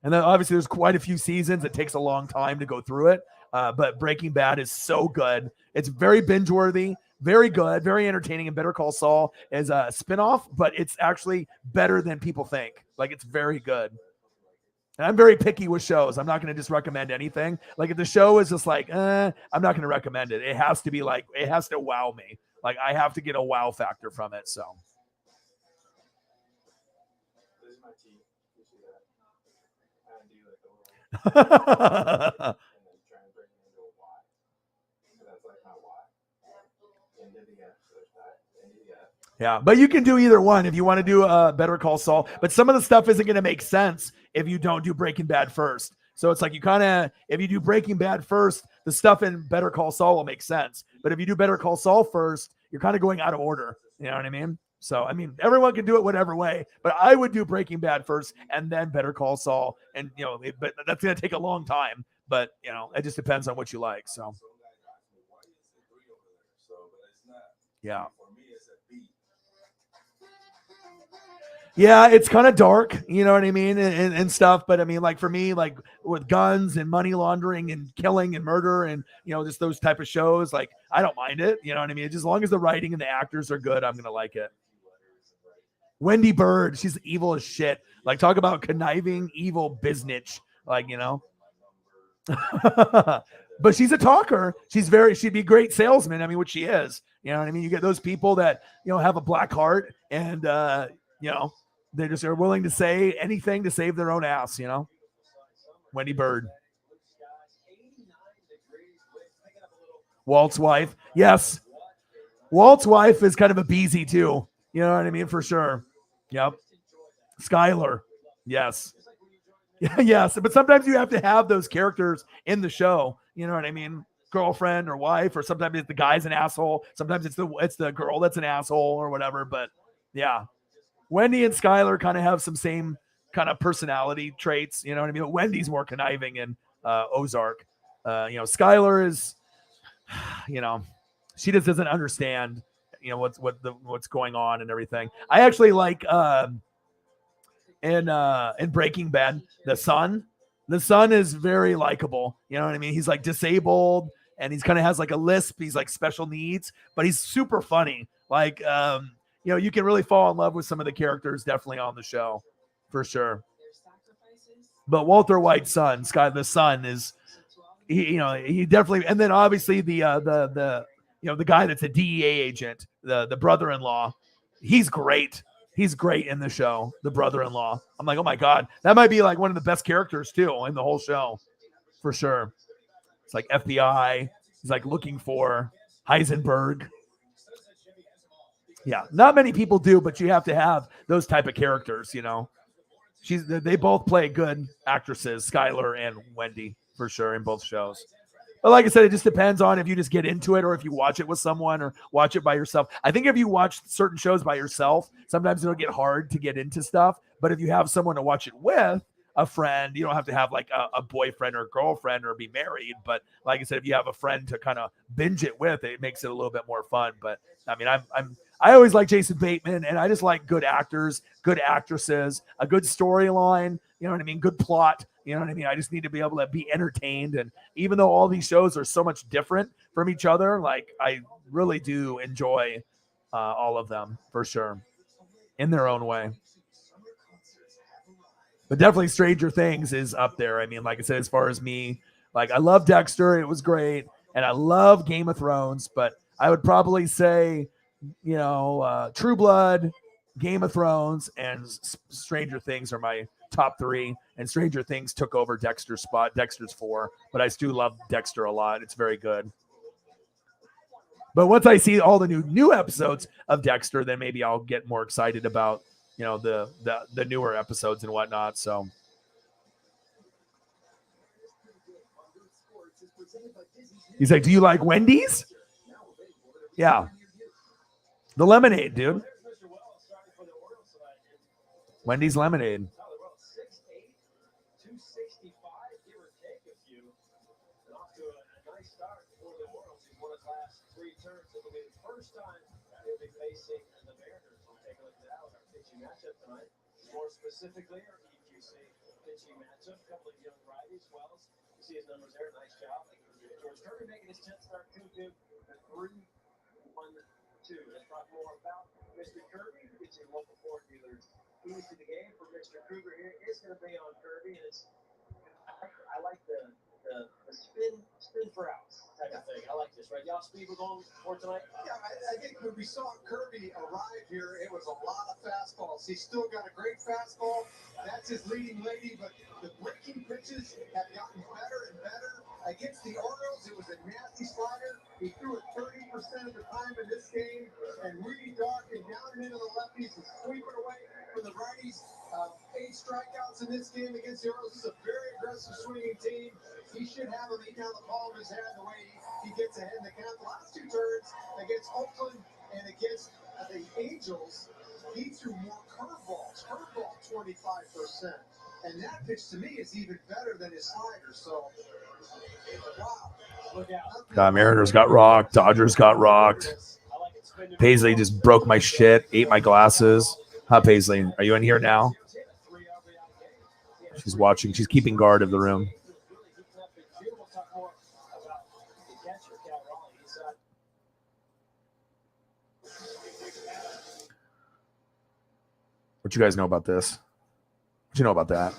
S1: And then obviously there's quite a few seasons. It takes a long time to go through it. But Breaking Bad is so good. It's very binge-worthy, very good, very entertaining. And Better Call Saul is a spinoff, but it's actually better than people think. Like, it's very good. And I'm very picky with shows. I'm not going to just recommend anything. Like, if the show is just like, I'm not going to recommend it. It has to be like, it has to wow me. Like, I have to get a wow factor from it. So. Yeah, but you can do either one if you want to do Better Call Saul. But some of the stuff isn't going to make sense if you don't do Breaking Bad first. So it's like you kind of, if you do Breaking Bad first, the stuff in Better Call Saul will make sense. But if you do Better Call Saul first, you're kind of going out of order. You know what I mean? So, I mean, everyone can do it whatever way. But I would do Breaking Bad first and then Better Call Saul. And, you know, but that's going to take a long time. But, you know, it just depends on what you like. So, yeah. Yeah, it's kind of dark, you know what I mean, and stuff. But I mean, like for me, like with guns and money laundering and killing and murder and, you know, just those type of shows, like I don't mind it. You know what I mean? Just as long as the writing and the actors are good, I'm going to like it. Wendy Bird, she's evil as shit. Like, talk about conniving, evil biznitch. Like, you know. But she's a talker. She'd be a great salesman. I mean, what she is. You know what I mean? You get those people that, you know, have a black heart and, you know, they just are willing to say anything to save their own ass, you know? Wendy Bird. Walt's wife. Yes. Walt's wife is kind of a beezy too. You know what I mean? For sure. Yep. Skylar. Yes. Yes. But sometimes you have to have those characters in the show. You know what I mean? Girlfriend or wife, or sometimes it's the guy's an asshole. Sometimes it's the girl that's an asshole or whatever. But yeah. Wendy and Skylar kind of have some same kind of personality traits. You know what I mean? But Wendy's more conniving in Ozark. You know, Skylar is, you know, she just doesn't understand, you know, what's going on and everything. I actually like in Breaking Bad, the son. The son is very likable. You know what I mean? He's like disabled and he's kind of has like a lisp. He's like special needs, but he's super funny. Like, you know, you can really fall in love with some of the characters definitely on the show for sure. But Walter White's son, the son is, he definitely, and then obviously the you know, the guy that's a DEA agent, the brother-in-law, he's great. He's great in the show, the brother-in-law. I'm like, oh my God, that might be like one of the best characters too in the whole show for sure. It's like FBI. He's like looking for Heisenberg. Yeah, not many people do, but you have to have those type of characters, you know. They both play good actresses, Skylar and Wendy, for sure, in both shows. But like I said, it just depends on if you just get into it or if you watch it with someone or watch it by yourself. I think if you watch certain shows by yourself, sometimes it'll get hard to get into stuff. But if you have someone to watch it with, a friend, you don't have to have like a boyfriend or girlfriend or be married. But like I said, if you have a friend to kind of binge it with, it makes it a little bit more fun. But I mean, I always like Jason Bateman, and I just like good actors, good actresses, a good storyline, you know what I mean? Good plot, you know what I mean? I just need to be able to be entertained. And even though all these shows are so much different from each other, like I really do enjoy all of them for sure in their own way. But definitely Stranger Things is up there. I mean, like I said, as far as me, like I love Dexter. It was great. And I love Game of Thrones, but I would probably say, True Blood, Game of Thrones, and Stranger Things are my top 3. And Stranger Things took over Dexter's spot. Dexter's 4, but I still love Dexter a lot. It's very good. But once I see all the new episodes of Dexter, then maybe I'll get more excited about, the newer episodes and whatnot. So he's like, do you like Wendy's? Yeah. The lemonade, dude. Wendy's lemonade.
S3: 265, give or take a few. And off to a nice start for the Royals. He's won his last 3 turns. It'll be the first time he'll be facing the Mariners. We'll take a look at that with our pitching matchup tonight. More specifically, our EQC pitching matchup. A couple of young righties. Wells, you see his numbers there. Nice job. George Kirby making his 10th start. 2-2, 3-1-2. Let's talk more about Mr. Kirby. It's your local Ford dealers. Keys to the game for Mr. Kruger here is going to be on Kirby, and I like the spin for outs type of thing. I like this, right? Y'all speed we're going for tonight?
S2: Yeah, I think when we saw Kirby arrive here, it was a lot of fastballs. He's still got a great fastball. That's his leading lady, but the breaking pitches have gotten better and better. Against the Orioles, it was a nasty slider. He threw it 30% of the time in this game, and really dark and down and into the lefties and sweep it away from the righties. 8 strikeouts in this game against the Orioles. This is a very aggressive swinging team. He should have him eat down the palm of his hand the way he gets ahead in the count. The last 2 turns against Oakland and against the Angels, he threw more curveballs. Curveball 25%. And that pitch to me is even better than his slider. So, wow. Look out.
S1: Mariners got rocked. Dodgers got rocked. Paisley just broke my shit, ate my glasses. Huh, Paisley? Are you in here now? She's watching. She's keeping guard of the room. What you guys know about this? What you know about that?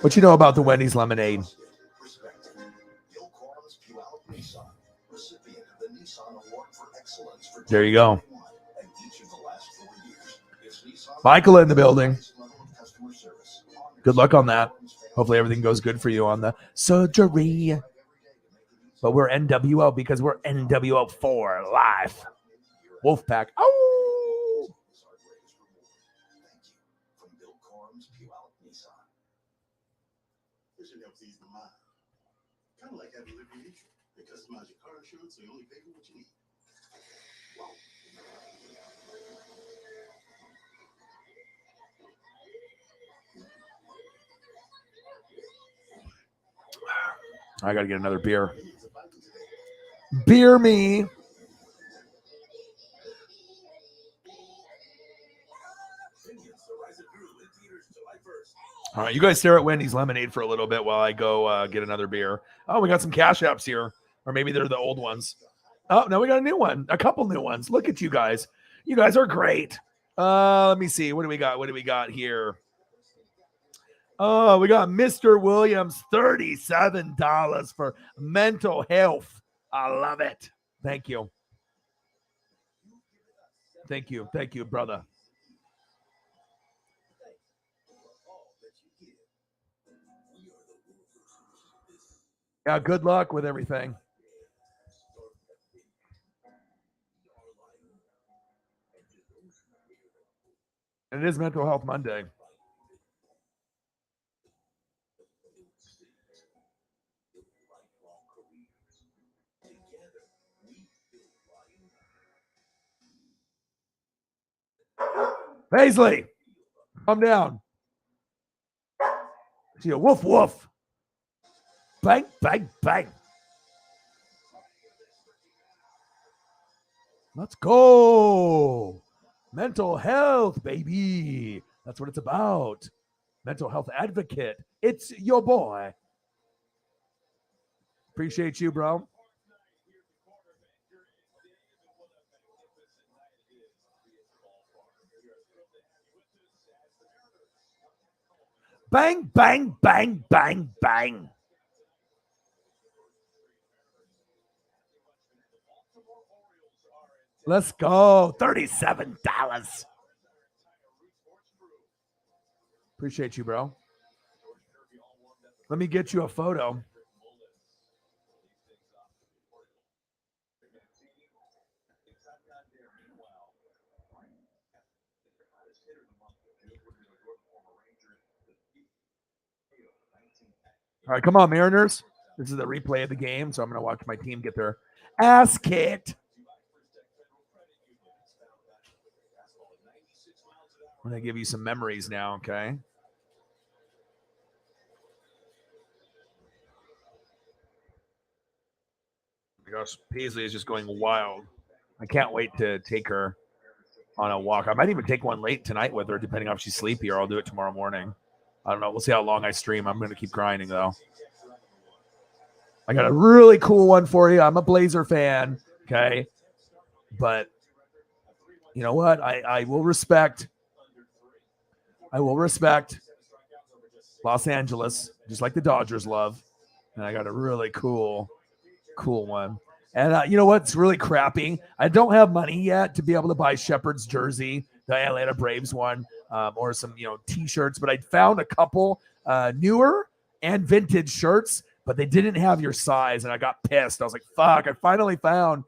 S1: What you know about the Wendy's lemonade? There you go. Michael in the building. Good luck on that. Hopefully everything goes good for you on the surgery. But we're NWO because we're NWO 4 live. Wolfpack. Oh!
S7: Kind of like having Liberty Mutual. They customize your car insurance so you only pay for what you need.
S1: I got to get another beer. Beer me. All right, you guys stare at Wendy's lemonade for a little bit while I go get another beer. Oh, we got some cash apps here. Or maybe they're the old ones. Oh, no, we got a new one. A couple new ones. Look at you guys. You guys are great. Let me see. What do we got? What do we got here? Oh, we got Mr. Williams, $37 for mental health. I love it. Thank you. Thank you. Thank you, brother. Yeah, good luck with everything. And it is Mental Health Monday. Paisley, calm down. See a woof woof. Bang, bang, bang. Let's go. Mental health, baby. That's what it's about. Mental health advocate. It's your boy. Appreciate you, bro. Bang, bang, bang, bang, bang. Let's go. $37. Appreciate you, bro. Let me get you a photo. All right, come on, Mariners. This is the replay of the game, so I'm going to watch my team get their ass kicked. I'm going to give you some memories now, okay? Gosh, Paisley is just going wild. I can't wait to take her on a walk. I might even take one late tonight with her, depending on if she's sleepy, or I'll do it tomorrow morning. I don't know. We'll see how long I stream. I'm going to keep grinding, though. I got a really cool one for you. I'm a Blazer fan, okay? But you know what? I will respect Los Angeles, just like the Dodgers love. And I got a really cool one. And you know what's really crappy? I don't have money yet to be able to buy Shepard's jersey, the Atlanta Braves one, or some T-shirts. But I found a couple newer and vintage shirts, but they didn't have your size, and I got pissed. I was like, "Fuck!" I finally found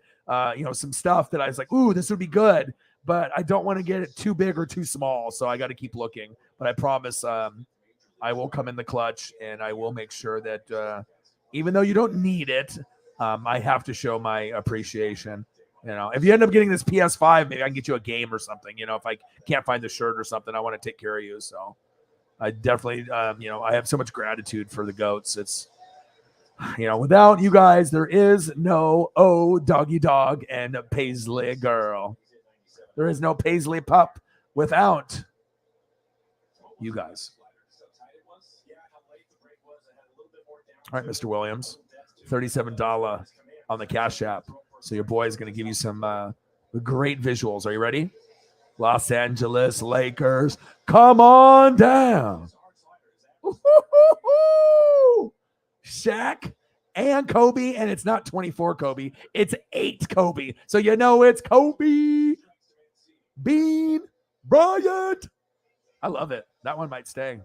S1: some stuff that I was like, "Ooh, this would be good," but I don't want to get it too big or too small, so I got to keep looking. But I promise I will come in the clutch, and I will make sure that even though you don't need it. I have to show my appreciation. If you end up getting this PS5, maybe I can get you a game or something. If I can't find the shirt or something, I want to take care of you. So I definitely, I have so much gratitude for the GOATs. It's, without you guys, there is no Doggy Dog and Paisley Girl. There is no Paisley Pup without you guys. All right, Mr. Williams. $37 on the Cash App. So your boy is going to give you some great visuals. Are you ready? Los Angeles Lakers, come on down. Ooh, Shaq and Kobe, and it's not 24 Kobe. It's 8 Kobe. So it's Kobe Bean Bryant. I love it. That one might stay.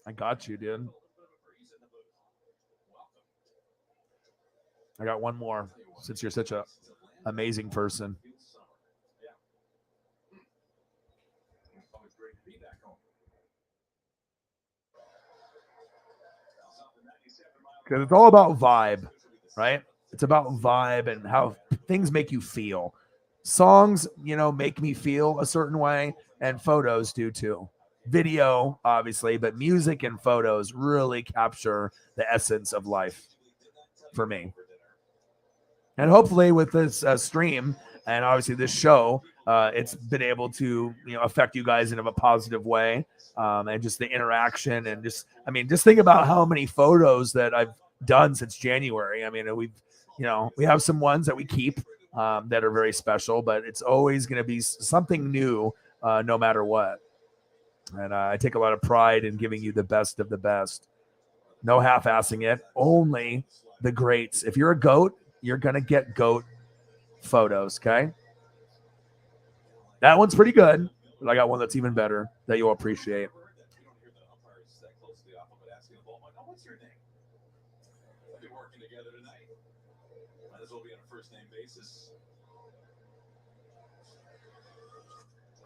S1: I got you, dude. I got one more since you're such an amazing person. Because it's all about vibe, right? It's about vibe and how things make you feel. Songs, make me feel a certain way, and photos do too. Video, obviously, but music and photos really capture the essence of life for me. And hopefully with this stream and obviously this show, it's been able to affect you guys in a positive way, and just the interaction and just think about how many photos that I've done since January. We have some ones that we keep that are very special, but it's always going to be something new no matter what. And I take a lot of pride in giving you the best of the best. No half-assing it. Only the greats. If you're a GOAT, you're going to get GOAT photos, okay? That one's pretty good, but I got one that's even better that you'll appreciate.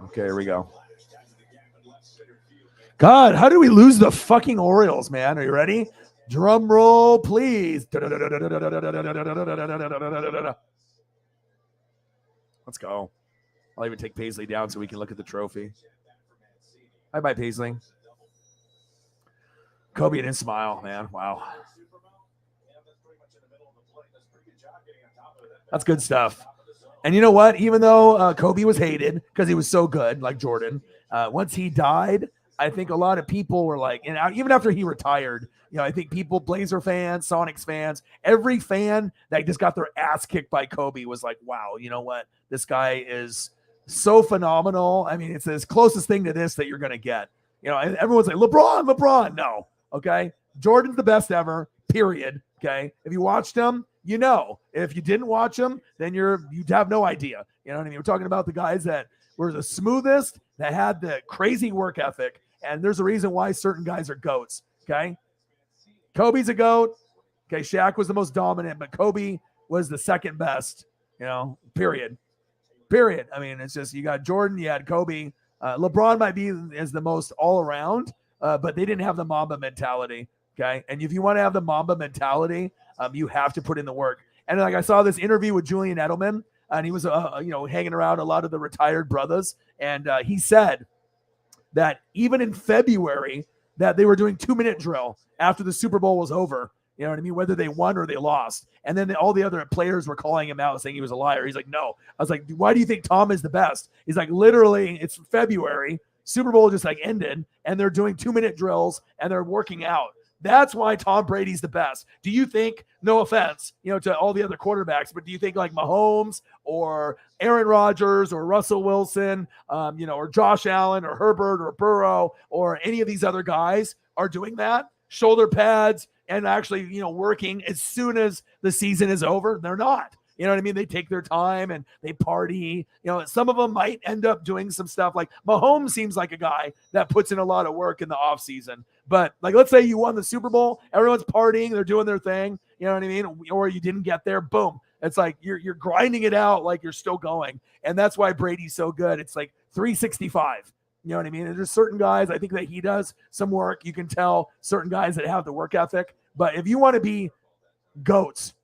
S1: Okay, here we go. God, how do we lose the fucking Orioles, man? Are you ready? Drum roll, please. Let's go. I'll even take Paisley down so we can look at the trophy. Bye-bye, Paisley. Kobe didn't smile, man. Wow. That's good stuff. And you know what? Even though Kobe was hated because he was so good, like Jordan, once he died, I think a lot of people were like, and even after he retired, I think people, Blazer fans, Sonics fans, every fan that just got their ass kicked by Kobe was like, wow, you know what? This guy is so phenomenal. It's the closest thing to this that you're going to get. Everyone's like, LeBron. No, okay? Jordan's the best ever, period, okay? If you watched him, you know. If you didn't watch them, then you'd have no idea. You know what I mean? We're talking about the guys that were the smoothest, that had the crazy work ethic, and there's a reason why certain guys are GOATs, okay? Kobe's a GOAT. Okay, Shaq was the most dominant, but Kobe was the second best, period. I mean, it's just, you got Jordan, you had Kobe. LeBron might be as the most all around, but they didn't have the Mamba mentality, okay? And if you want to have the Mamba mentality, you have to put in the work. And like I saw this interview with Julian Edelman, and he was, hanging around a lot of the retired brothers, and he said that even in February that they were doing 2-minute drill after the Super Bowl was over. You know what I mean? Whether they won or they lost. And then all the other players were calling him out saying he was a liar. He's like, no. I was like, why do you think Tom is the best? He's like, literally, it's February. Super Bowl just ended, and they're doing 2-minute drills, and they're working out. That's why Tom Brady's the best. Do you think, no offense, to all the other quarterbacks, but do you think like Mahomes or Aaron Rodgers or Russell Wilson, or Josh Allen or Herbert or Burrow or any of these other guys are doing that? Shoulder pads and actually, working as soon as the season is over? They're not. You know what I mean? They take their time and they party. Some of them might end up doing some stuff. Like Mahomes seems like a guy that puts in a lot of work in the offseason. But like, let's say you won the Super Bowl, everyone's partying, they're doing their thing. You know what I mean? Or you didn't get there, boom. It's like you're grinding it out like you're still going. And that's why Brady's so good. It's like 365. You know what I mean? And there's certain guys, I think that he does some work. You can tell certain guys that have the work ethic. But if you want to be GOATs,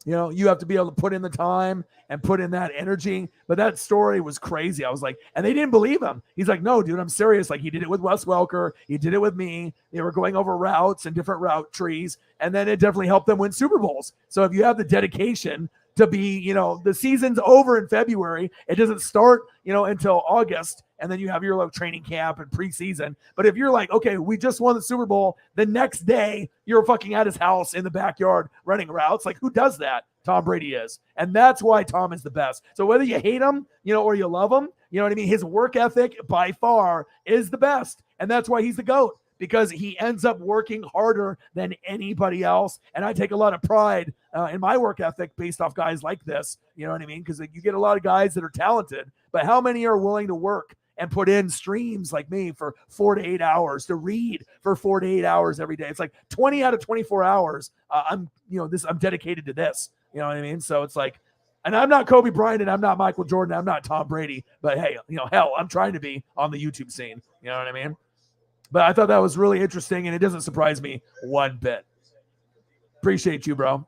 S1: you have to be able to put in the time and put in that energy. But that story was crazy. I was like, and they didn't believe him. He's like, no, dude, I'm serious. Like, he did it with Wes Welker. He did it with me. They were going over routes and different route trees. And then it definitely helped them win Super Bowls. So if you have the dedication to be, the season's over in February, it doesn't start, until August. And then you have your training camp and preseason. But if you're like, okay, we just won the Super Bowl, the next day you're fucking at his house in the backyard running routes. Like, who does that? Tom Brady is. And that's why Tom is the best. So whether you hate him, or you love him, you know what I mean? His work ethic by far is the best. And that's why he's the GOAT, because he ends up working harder than anybody else. And I take a lot of pride in my work ethic based off guys like this. You know what I mean? Because you get a lot of guys that are talented, but how many are willing to work and put in streams like me for 4 to 8 hours, to read for 4 to 8 hours every day? It's like 20 out of 24 hours. I'm dedicated to this. You know what I mean? So it's like, and I'm not Kobe Bryant and I'm not Michael Jordan. I'm not Tom Brady, but hey, hell, I'm trying to be on the YouTube scene. You know what I mean? But I thought that was really interesting, and it doesn't surprise me one bit. Appreciate you, bro.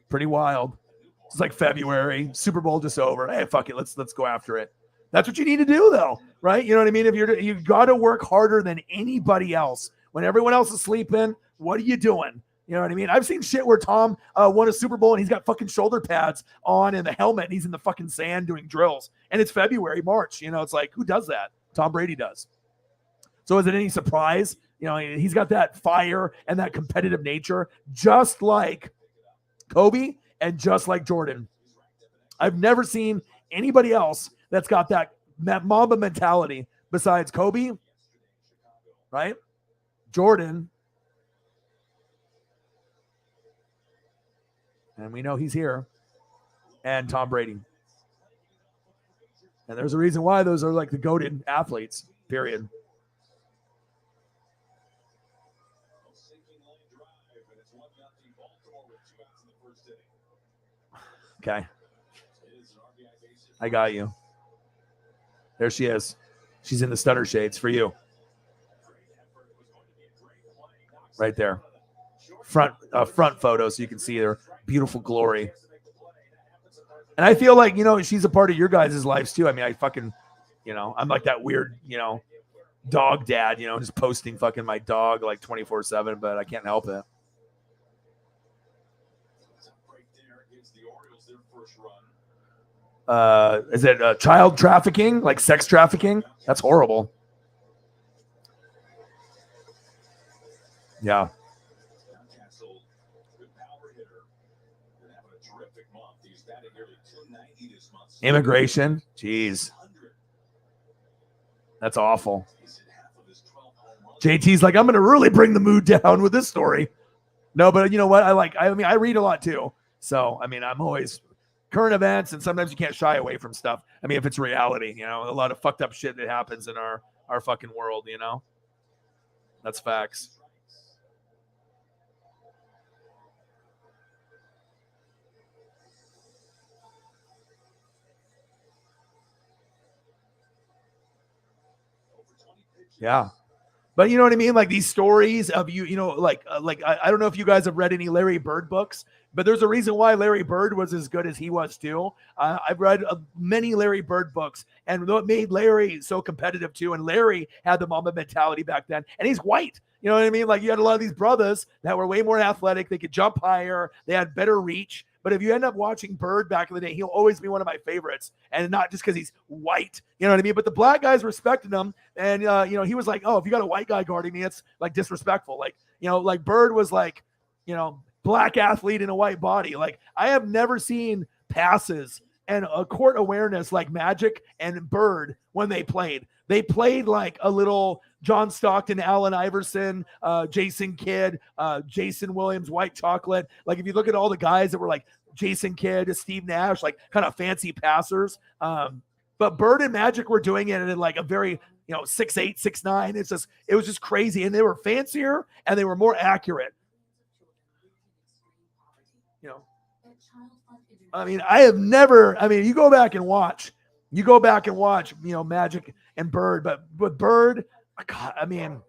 S1: Pretty wild. It's like February, Super Bowl just over. Hey, fuck it, let's go after it. That's what you need to do, though, right? You know what I mean? If you've got to work harder than anybody else. When everyone else is sleeping, what are you doing? You know what I mean? I've seen shit where Tom won a Super Bowl and he's got fucking shoulder pads on and the helmet, and he's in the fucking sand doing drills. And it's February, March. It's like, who does that? Tom Brady does. So is it any surprise? He's got that fire and that competitive nature, just like Kobe and just like Jordan. I've never seen anybody else that's got that Mamba mentality besides Kobe, right? Jordan. And we know he's here. And Tom Brady. And there's a reason why those are like the goated athletes, period. Okay. I got you. There she is. She's in the stunner shades for you. Right there. Front photo so you can see her beautiful glory. And I feel like, she's a part of your guys' lives too. I mean, I fucking, I'm like that weird, dog dad, just posting fucking my dog like 24/7, but I can't help it. Is it child trafficking, like sex trafficking? That's horrible. Yeah. Immigration. Jeez. That's awful. JT's like, I'm going to really bring the mood down with this story. No, but you know what? I mean, I read a lot too. So, I mean, I'm always current events, and sometimes you can't shy away from stuff. I mean, if it's reality, you know, a lot of fucked up shit that happens in our fucking world, you know? That's facts. Yeah. But you know what I mean? Like these stories of you know, I don't know if you guys have read any Larry Bird books, but there's a reason why Larry Bird was as good as he was too. I've read many Larry Bird books, and what made Larry so competitive too. And Larry had the Mamba mentality back then, and he's white. You know what I mean? Like you had a lot of these brothers that were way more athletic. They could jump higher. They had better reach. But if you end up watching Bird back in the day, he'll always be one of my favorites, and not just because he's white. You know what I mean? But the black guys respected him, and you know, he was like, "Oh, if you got a white guy guarding me, it's like disrespectful." Like, you know, like Bird was like, you know, black athlete in a white body. Like I have never seen passes and a court awareness like Magic and Bird when they played. They played like a little John Stockton, Allen Iverson, Jason Kidd, Jason Williams, White Chocolate. Like if you look at all the guys that were like Jason Kidd, Steve Nash, like kind of fancy passers. But Bird and Magic were doing it in like a very, you know, 6'8", 6'9". It was just crazy. And they were fancier and they were more accurate. You know, I mean, you go back and watch, you know, Magic and Bird, but with Bird, God, I mean,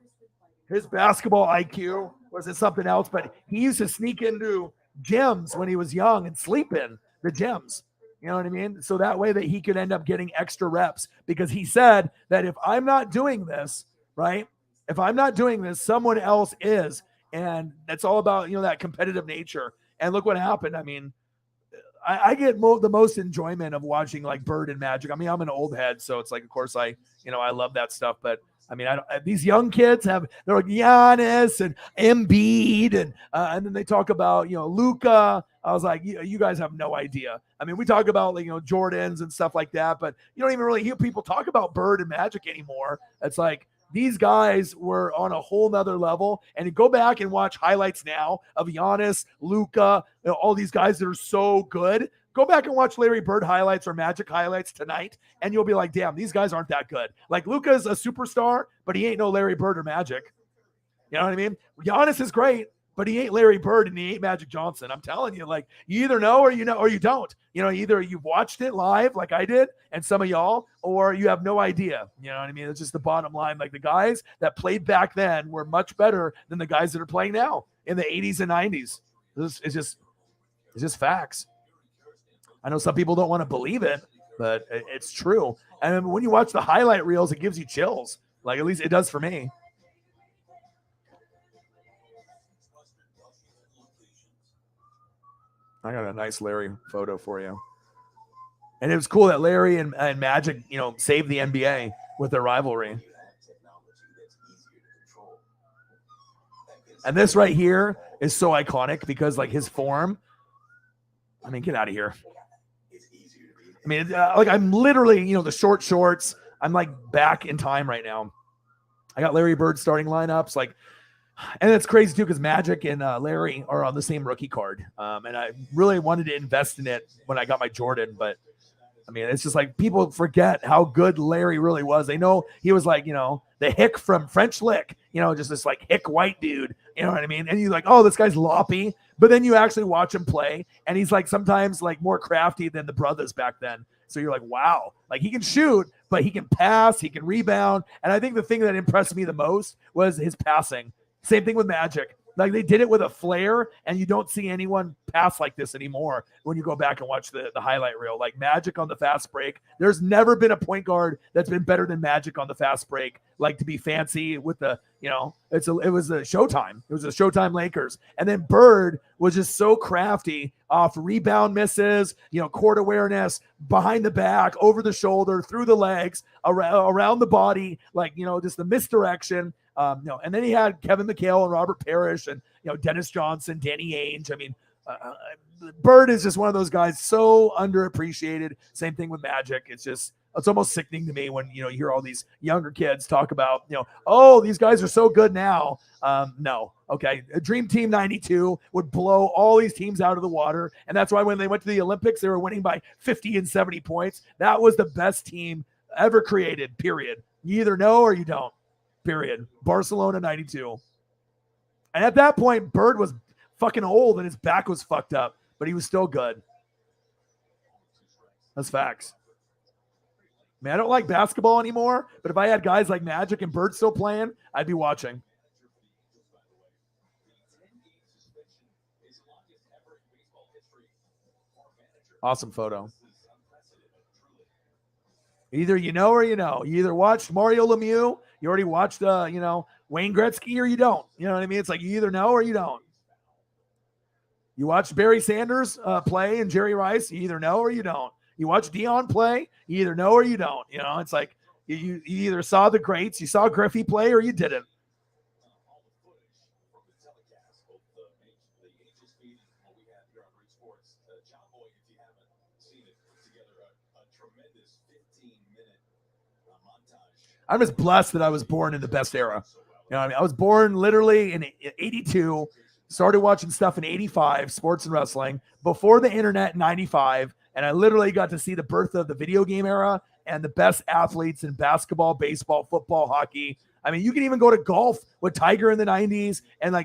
S1: his basketball IQ was something else, but he used to sneak into gyms when he was young and sleep in the gyms. You know what I mean? So that way that he could end up getting extra reps, because he said that if I'm not doing this, right? If I'm not doing this, someone else is. And that's all about, you know, that competitive nature. And look what happened. I mean, I get the most enjoyment of watching like Bird and Magic. I mean, I'm an old head, so it's like, of course, I love that stuff. But I mean, these young kids they're like Giannis and Embiid, and then they talk about, you know, Luka. I was like, you guys have no idea. I mean, we talk about, like, you know, Jordans and stuff like that, but you don't even really hear people talk about Bird and Magic anymore. It's like these guys were on a whole nother level. And you go back and watch highlights now of Giannis, Luka, you know, all these guys that are so good. Go back and watch Larry Bird highlights or Magic highlights tonight, and you'll be like, damn, these guys aren't that good. Like, Luka's a superstar, but he ain't no Larry Bird or Magic. You know what I mean? Giannis is great, but he ain't Larry Bird and he ain't Magic Johnson. I'm telling you, like, you either know or you know, or you don't. You know, either you've watched it live like I did and some of y'all, or you have no idea. You know what I mean? It's just the bottom line. Like, the guys that played back then were much better than the guys that are playing now in the 80s and 90s. It's just facts. I know some people don't want to believe it, but it's true. And when you watch the highlight reels, it gives you chills. Like, at least it does for me. I got a nice Larry photo for you. And it was cool that Larry and Magic, you know, saved the NBA with their rivalry. And this right here is so iconic because, like, his form. I mean, get out of here. I mean, like, I'm literally, you know, the short shorts. I'm like back in time right now. I got Larry Bird starting lineups, like, and it's crazy too because Magic and Larry are on the same rookie card. And I really wanted to invest in it when I got my Jordan, but I mean, it's just like people forget how good Larry really was. They know he was like, you know, the hick from French Lick, you know, just this like hick white dude. You know what I mean? And you're like, oh, this guy's loppy. But then you actually watch him play, and he's like sometimes like more crafty than the brothers back then. So you're like, wow, like he can shoot, but he can pass, he can rebound. And I think the thing that impressed me the most was his passing. Same thing with Magic. Like, they did it with a flair, and you don't see anyone pass like this anymore when you go back and watch the highlight reel. Like, Magic on the fast break. There's never been a point guard that's been better than Magic on the fast break. Like, to be fancy with the, you know, it was a Showtime. It was a Showtime Lakers. And then Bird was just so crafty off rebound misses, you know, court awareness, behind the back, over the shoulder, through the legs, around the body, like, you know, just the misdirection. You know, and then he had Kevin McHale and Robert Parrish and, you know, Dennis Johnson, Danny Ainge. I mean, Bird is just one of those guys so underappreciated. Same thing with Magic. It's just It's almost sickening to me when, you hear all these younger kids talk about, oh, these guys are so good now. No. Okay. A Dream Team 92 would blow all these teams out of the water. And that's why when they went to the Olympics, they were winning by 50 and 70 points. That was the best team ever created, period. You either know or you don't, period. Barcelona 92. And at that point, Bird was fucking old and his back was fucked up, but he was still good. That's facts. Man, I don't like basketball anymore, but if I had guys like Magic and Bird still playing, I'd be watching. Awesome photo. Either you know or you know. You either watched Mario Lemieux, you already watched, Wayne Gretzky, or you don't. You know what I mean? It's like you either know or you don't. You watched Barry Sanders play and Jerry Rice, you either know or you don't. You watch Dion play, you either know or you don't. It's like you either saw the greats, you saw Griffey play, or you didn't. I'm just blessed that I was born in the best era. I was born literally in 82, started watching stuff in 85, sports and wrestling, before the internet in 95. And I literally got to see the birth of the video game era and the best athletes in basketball, baseball, football, hockey. I mean, you can even go to golf with Tiger in the 90s and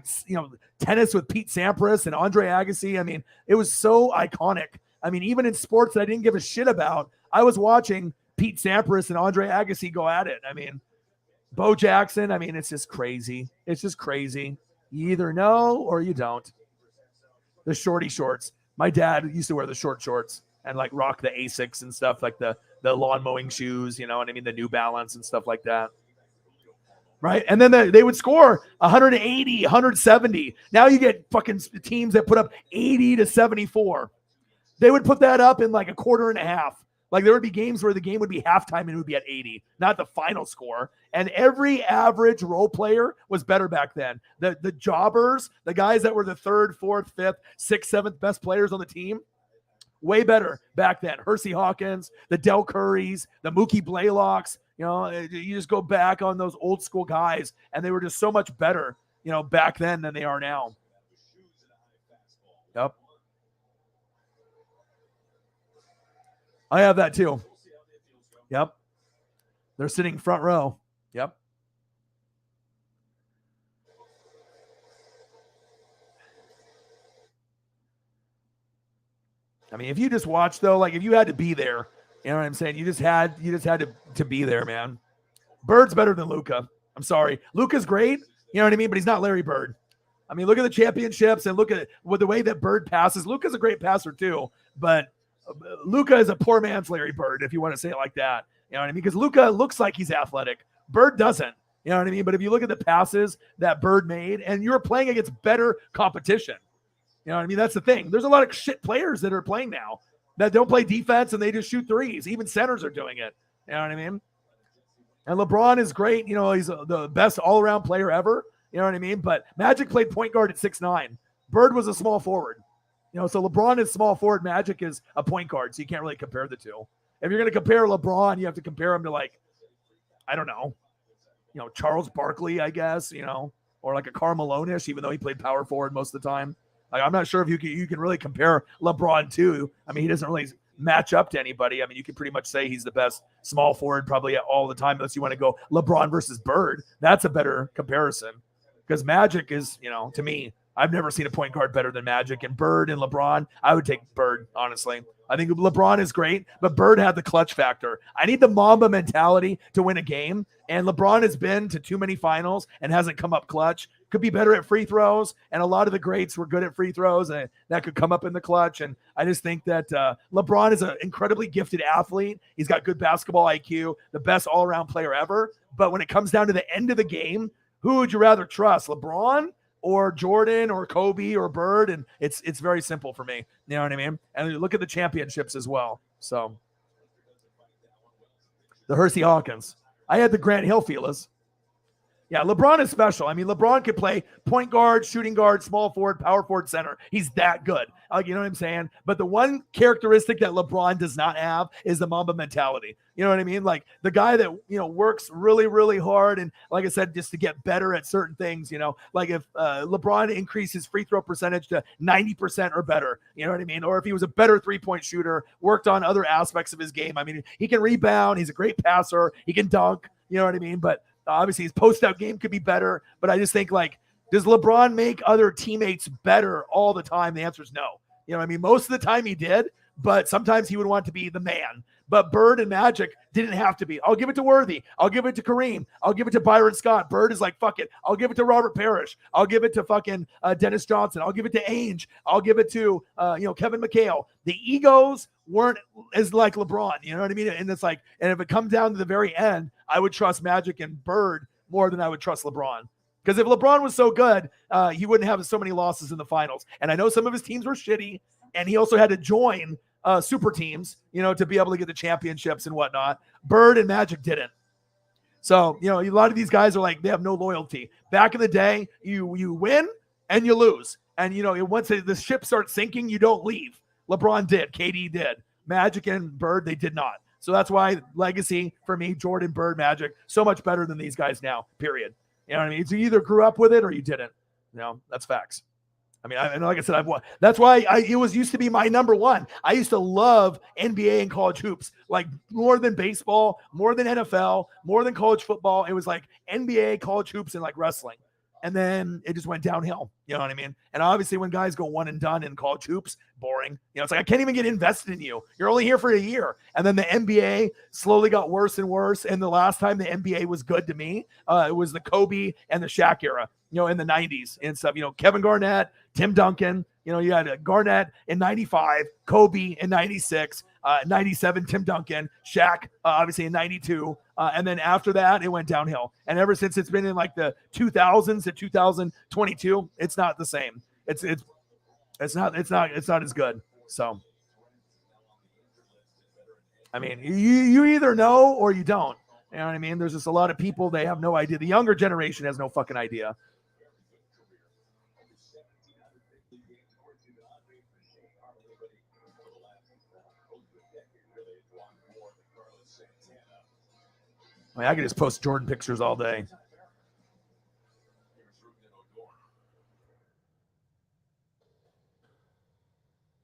S1: tennis with Pete Sampras and Andre Agassi. I mean, it was so iconic. I mean, even in sports that I didn't give a shit about, I was watching Pete Sampras and Andre Agassi go at it. I mean, Bo Jackson. I mean, it's just crazy. It's just crazy. You either know or you don't. The shorty shorts. My dad used to wear the short shorts and rock the Asics and stuff, like the lawn mowing shoes, you know what I mean? The New Balance and stuff like that. Right? And then they would score 180, 170. Now you get fucking teams that put up 80 to 74. They would put that up in a quarter and a half. There would be games where the game would be halftime and it would be at 80, not the final score. And every average role player was better back then. The jobbers, the guys that were the third, fourth, fifth, sixth, seventh best players on the team, way better back then. Hersey Hawkins, the Del Currys, the Mookie Blaylocks. You just go back on those old school guys, and they were just so much better, back then than they are now. Yep. I have that too. Yep. They're sitting front row. Yep. I mean, if you just watch though, if you had to be there, you know what I'm saying? You just had to be there, man. Bird's better than Luka. I'm sorry. Luka's great, you know what I mean? But he's not Larry Bird. I mean, look at the championships and look at the way that Bird passes. Luka's a great passer too, but Luka is a poor man's Larry Bird, if you want to say it like that. You know what I mean? Because Luka looks like he's athletic. Bird doesn't. You know what I mean? But if you look at the passes that Bird made, and you're playing against better competition, you know what I mean? That's the thing. There's a lot of shit players that are playing now that don't play defense and they just shoot threes. Even centers are doing it. You know what I mean? And LeBron is great. He's the best all-around player ever. You know what I mean? But Magic played point guard at 6'9". Bird was a small forward. So LeBron is small forward. Magic is a point guard. So you can't really compare the two. If you're going to compare LeBron, you have to compare him to I don't know, Charles Barkley, I guess, or a Karl Malone-ish, even though he played power forward most of the time. I'm not sure if you can really compare LeBron to. I mean, he doesn't really match up to anybody. I mean, you can pretty much say he's the best small forward probably all the time, unless you want to go LeBron versus Bird. That's a better comparison because Magic is, to me, I've never seen a point guard better than Magic. And Bird and LeBron, I would take Bird, honestly. I think LeBron is great, but Bird had the clutch factor. I need the Mamba mentality to win a game, and LeBron has been to too many finals and hasn't come up clutch. Could be better at free throws, and a lot of the greats were good at free throws, and that could come up in the clutch. And I just think that LeBron is an incredibly gifted athlete. He's got good basketball IQ, the best all-around player ever. But when it comes down to the end of the game, who would you rather trust, LeBron or Jordan or Kobe or Bird? And it's very simple for me. You know what I mean? And look at the championships as well. So the Hersey Hawkins. I had the Grant Hill feelers. Yeah, LeBron is special. I mean, LeBron could play point guard, shooting guard, small forward, power forward, center. He's that good. You know what I'm saying? But the one characteristic that LeBron does not have is the Mamba mentality. You know what I mean? Like the guy that, works really, really hard. And like I said, just to get better at certain things, like if LeBron increased his free throw percentage to 90% or better, you know what I mean? Or if he was a better 3-point shooter, worked on other aspects of his game. I mean, he can rebound. He's a great passer. He can dunk. You know what I mean? But obviously, his post-out game could be better, but I just think, does LeBron make other teammates better all the time? The answer is no. You know what I mean? Most of the time he did, but sometimes he would want to be the man. But Bird and Magic didn't have to be. I'll give it to Worthy. I'll give it to Kareem. I'll give it to Byron Scott. Bird is like, fuck it. I'll give it to Robert Parrish. I'll give it to fucking Dennis Johnson. I'll give it to Ainge. I'll give it to, Kevin McHale. The egos weren't as like LeBron. You know what I mean? And it's like, and if it comes down to the very end, I would trust Magic and Bird more than I would trust LeBron. Because if LeBron was so good, he wouldn't have so many losses in the finals. And I know some of his teams were shitty, and he also had to join super teams, to be able to get the championships and whatnot. Bird and Magic didn't. So, a lot of these guys are like, they have no loyalty. Back in the day, you win and you lose. And, once the ship starts sinking, you don't leave. LeBron did. KD did. Magic and Bird, they did not. So that's why legacy for me, Jordan, Bird, Magic, so much better than these guys now, period. You know what I mean? So you either grew up with it or you didn't. That's facts. I mean, and like I said, I've won. That's why it used to be my number one. I used to love NBA and college hoops, like more than baseball, more than NFL, more than college football. It was like NBA, college hoops, and like wrestling. And then it just went downhill. You know what I mean? And obviously when guys go one and done in college hoops, boring. It's like, I can't even get invested in you. You're only here for a year. And then the NBA slowly got worse and worse. And the last time the NBA was good to me, it was the Kobe and the Shaq era, in the 90s and stuff. Kevin Garnett, Tim Duncan, you had Garnett in 95, Kobe in 96, 97, Tim Duncan, Shaq, obviously in 92. And then after that, it went downhill. And ever since it's been in like the 2000s to 2022, it's not the same. It's not as good. So, I mean, you either know or you don't. You know what I mean? There's just a lot of people, they have no idea. The younger generation has no fucking idea. I mean, I could just post Jordan pictures all day.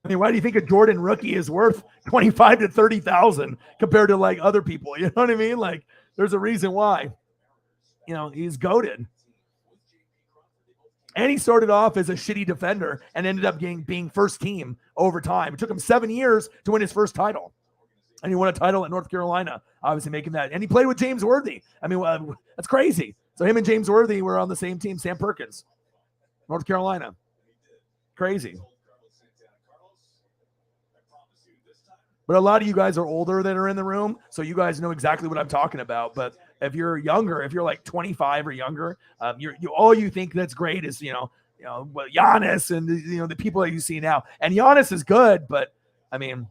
S1: I mean, why do you think a Jordan rookie is worth 25 to 30,000 compared to like other people? You know what I mean? Like, there's a reason why. He's goated. And he started off as a shitty defender and ended up being first team over time. It took him 7 years to win his first title. And he won a title at North Carolina, obviously making that. And he played with James Worthy. I mean, that's crazy. So him and James Worthy were on the same team, Sam Perkins, North Carolina. Crazy. But a lot of you guys are older that are in the room, so you guys know exactly what I'm talking about. But if you're younger, if you're like 25 or younger, all you think that's great is, Giannis and, the people that you see now. And Giannis is good, but, I mean,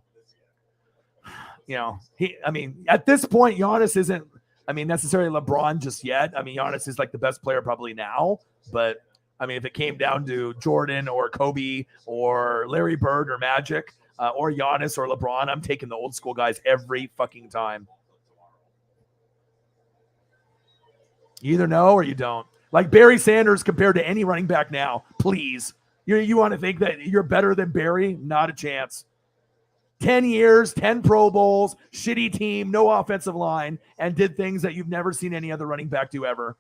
S1: at this point, Giannis isn't, necessarily LeBron just yet. I mean, Giannis is like the best player probably now. But, if it came down to Jordan or Kobe or Larry Bird or Magic or Giannis or LeBron, I'm taking the old school guys every fucking time. You either know or you don't. Like Barry Sanders compared to any running back now, please. You want to think that you're better than Barry? Not a chance. 10 years, 10 Pro Bowls, shitty team, no offensive line, and did things that you've never seen any other running back do ever.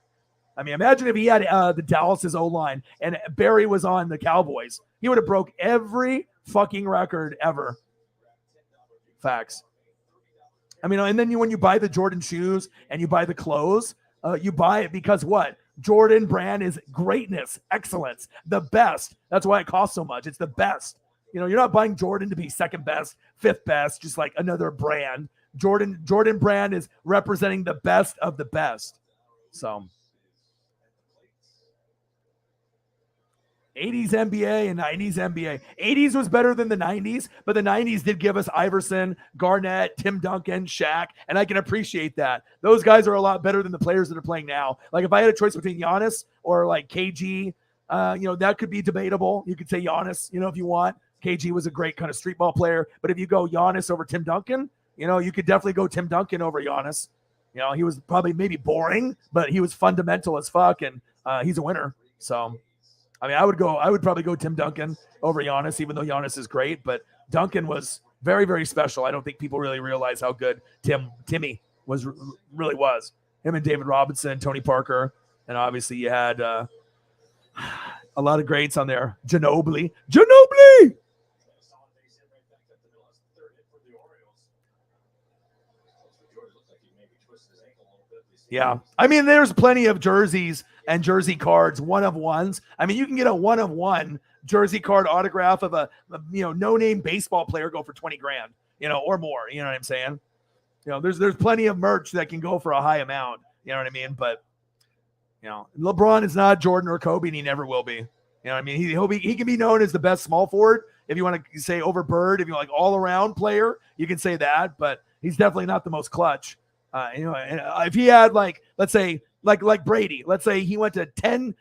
S1: I mean, imagine if he had the Dallas's O-line and Barry was on the Cowboys. He would have broke every fucking record ever. Facts. I mean, and then when you buy the Jordan shoes and you buy the clothes, you buy it because what? Jordan brand is greatness, excellence, the best. That's why it costs so much. It's the best. You're not buying Jordan to be second best, fifth best, just like another brand. Jordan brand is representing the best of the best. So 80s NBA and 90s NBA. 80s was better than the 90s, but the 90s did give us Iverson, Garnett, Tim Duncan, Shaq, and I can appreciate that. Those guys are a lot better than the players that are playing now. Like if I had a choice between Giannis or like KG, that could be debatable. You could say Giannis, if you want. KG was a great kind of street ball player, but if you go Giannis over Tim Duncan, you could definitely go Tim Duncan over Giannis. He was probably maybe boring, but he was fundamental as fuck, and he's a winner. So, I would probably go Tim Duncan over Giannis, even though Giannis is great, but Duncan was very, very special. I don't think people really realize how good Timmy really was. Him and David Robinson, Tony Parker, and obviously you had a lot of greats on there. Ginobili. Yeah. There's plenty of jerseys and jersey cards, one-of-ones. You can get a one-of-one jersey card autograph of a no-name baseball player go for $20,000, or more. You know what I'm saying? There's plenty of merch that can go for a high amount. You know what I mean? But, LeBron is not Jordan or Kobe, and he never will be. You know what I mean? He can be known as the best small forward. If you want to say over Bird, if you like all-around player, you can say that, but he's definitely not the most clutch. If he had let's say like Brady, let's say he went to 10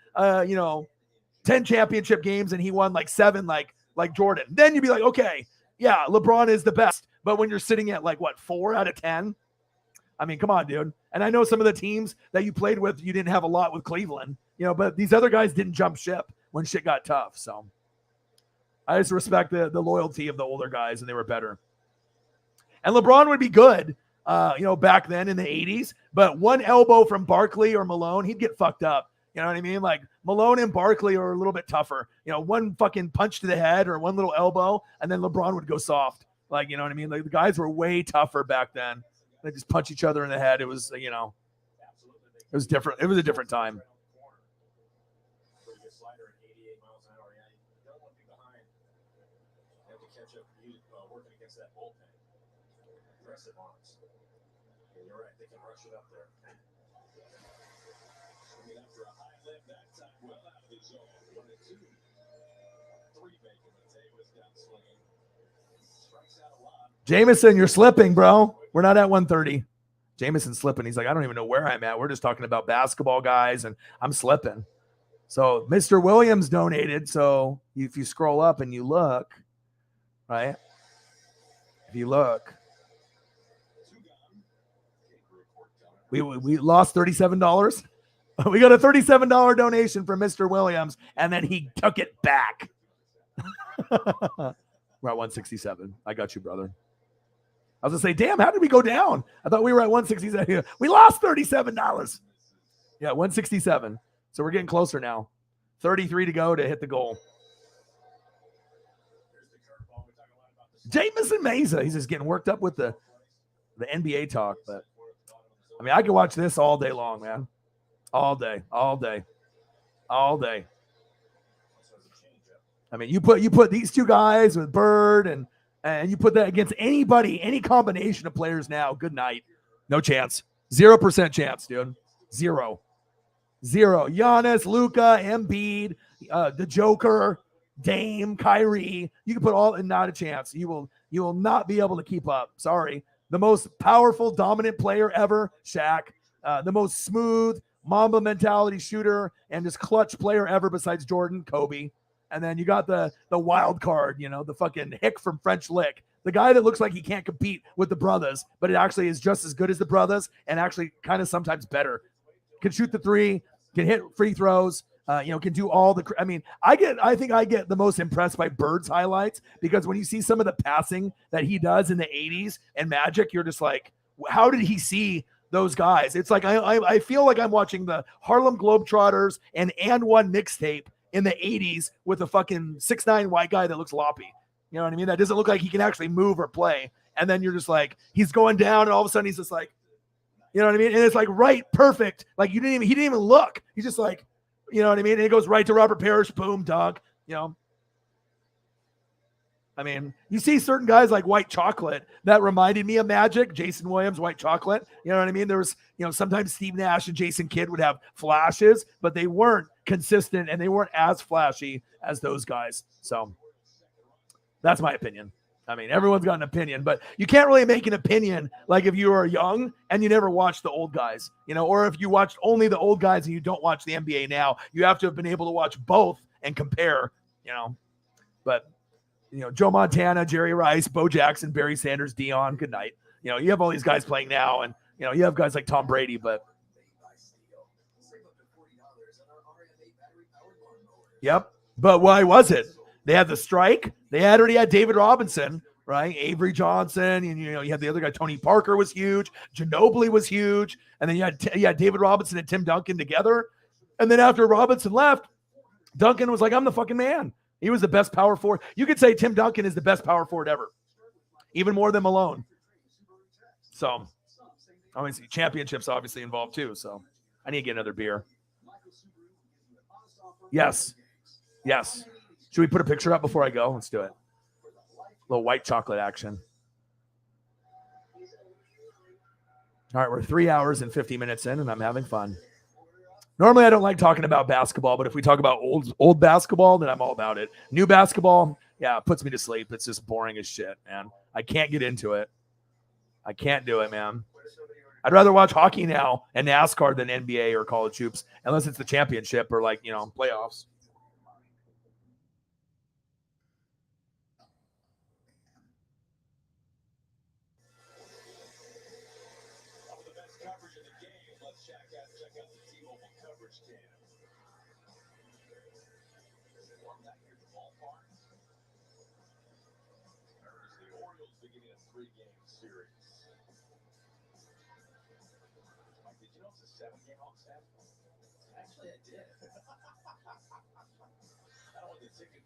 S1: championship games and he won 7 like Jordan, then you'd be like, okay, yeah, LeBron is the best. But when you're sitting at 4 out of 10, come on, dude. And I know some of the teams that you played with, you didn't have a lot with Cleveland, but these other guys didn't jump ship when shit got tough. So I just respect the loyalty of the older guys, and they were better. And LeBron would be good. Back then in the 80s, but one elbow from Barkley or Malone, he'd get fucked up. You know what I mean? Like Malone and Barkley are a little bit tougher. One fucking punch to the head or one little elbow, and then LeBron would go soft. You know what I mean? Like the guys were way tougher back then. They just punch each other in the head. It was, it was different. It was a different time. Jameson, you're slipping, bro. We're not at 130. Jameson's slipping. He's like, I don't even know where I'm at. We're just talking about basketball guys, and I'm slipping. So Mr. Williams donated. So if you scroll up and you look, right? If you look, we lost $37. We got a $37 donation from Mr. Williams, and then he took it back. We're at 167. I got you, brother. I was going to say, damn, how did we go down? I thought we were at 167. We lost $37. Yeah, 167. So we're getting closer now. 33 to go to hit the goal. Jameson Mesa. He's just getting worked up with the NBA talk. But I could watch this all day long, man. All day. You put these two guys with Bird and you put that against anybody, any combination of players now. Good night. No chance. 0% chance, dude. Zero. Giannis, Luka, Embiid, the Joker, Dame, Kyrie. You can put all and not a chance. You will not be able to keep up. Sorry. The most powerful, dominant player ever, Shaq. The most smooth, Mamba mentality shooter and just clutch player ever besides Jordan, Kobe. And then you got the wild card, the fucking hick from French Lick. The guy that looks like he can't compete with the brothers, but it actually is just as good as the brothers and actually kind of sometimes better. Can shoot the three, can hit free throws, can do all the I think I get the most impressed by Bird's highlights because when you see some of the passing that he does in the 80s and Magic, you're just like, how did he see those guys? It's like I feel like I'm watching the Harlem Globetrotters and One mixtape in the 80s with a fucking 6'9" white guy that looks loppy. You know what I mean? That doesn't look like he can actually move or play. And then you're just like, he's going down and all of a sudden he's just like, you know what I mean? And it's like right, perfect. Like he didn't even look. He's just like, you know what I mean? And it goes right to Robert Parrish, boom, dunk, you see certain guys like White Chocolate that reminded me of Magic, Jason Williams, White Chocolate. You know what I mean? There was, sometimes Steve Nash and Jason Kidd would have flashes, but they weren't consistent and they weren't as flashy as those guys. So that's my opinion. I mean, everyone's got an opinion, but you can't really make an opinion like if you are young and you never watched the old guys, or if you watched only the old guys and you don't watch the NBA now. You have to have been able to watch both and compare, But, Joe Montana, Jerry Rice, Bo Jackson, Barry Sanders, Dion, good night. You have all these guys playing now, and, you have guys like Tom Brady, but. Yep. But why was it? They had the strike. They already had David Robinson, right? Avery Johnson, and you had the other guy. Tony Parker was huge. Ginobili was huge, and then you had David Robinson and Tim Duncan together. And then after Robinson left, Duncan was like, "I'm the fucking man." He was the best power forward. You could say Tim Duncan is the best power forward ever, even more than Malone. So, obviously, championships obviously involved too. So, I need to get another beer. Yes. Should we put a picture up before I go? Let's do it. A little white chocolate action. All right, we're 3 hours and 50 minutes in, and I'm having fun. Normally, I don't like talking about basketball, but if we talk about old basketball, then I'm all about it. New basketball, yeah, it puts me to sleep. It's just boring as shit, man. I can't get into it. I can't do it, man. I'd rather watch hockey now and NASCAR than NBA or college hoops, unless it's the championship or playoffs.
S3: Actually, I did. I don't want a ticket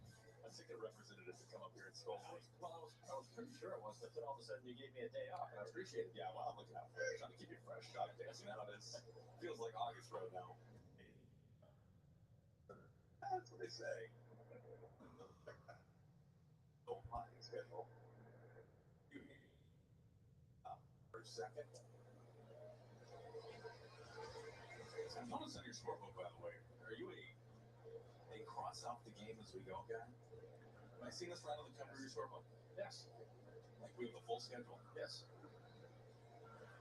S3: representative to come up here and scold me. Well, I was pretty sure it was, but then all of a sudden you gave me a day off, and I appreciate it. Yeah, well, I'm looking out for it. Trying to keep you fresh. Dog dancing out. It feels like August right now. That's what they say. Don't mind schedule. For a second. Notice on your scorebook, by the way, are you a cross out the game as we go guy? Am I seeing this right on the cover of your scorebook? Yes. Like we have the full schedule? Yes.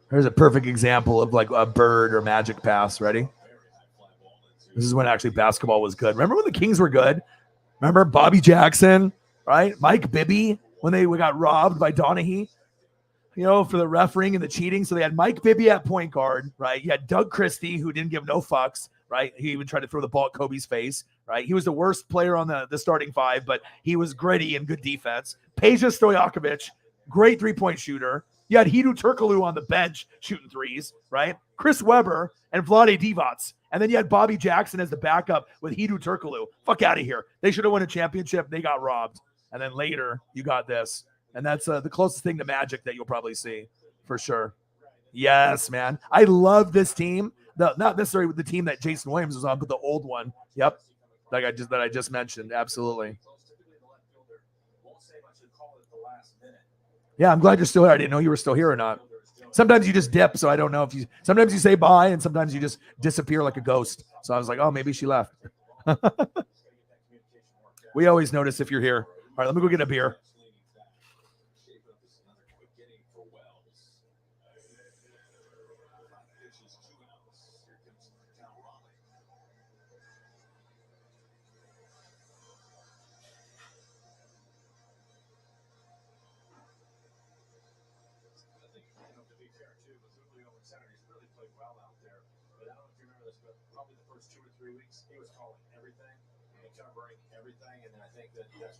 S1: Here's a perfect example of like a bird or magic pass. Ready? This is when actually basketball was good. Remember when the Kings were good? Remember Bobby Jackson, right? Mike Bibby, when they got robbed by Donaghy? For the refereeing and the cheating. So they had Mike Bibby at point guard, right? You had Doug Christie, who didn't give no fucks, right? He even tried to throw the ball at Kobe's face, right? He was the worst player on the starting five, but he was gritty and good defense. Peja Stojakovic, great three-point shooter. You had Hedo Turkoglu on the bench shooting threes, right? Chris Webber and Vlade Divac. And then you had Bobby Jackson as the backup with Hedo Turkoglu. Fuck out of here. They should have won a championship. They got robbed. And then later, you got this. And that's the closest thing to magic that you'll probably see for sure. Yes, man. I love this team. Not necessarily the team that Jason Williams was on, but the old one. Yep. That I just mentioned. Absolutely. Yeah, I'm glad you're still here. I didn't know you were still here or not. Sometimes you just dip, so I don't know if sometimes you say bye and sometimes you just disappear like a ghost. So I was like, oh, maybe she left. We always notice if you're here. All right, let me go get a beer.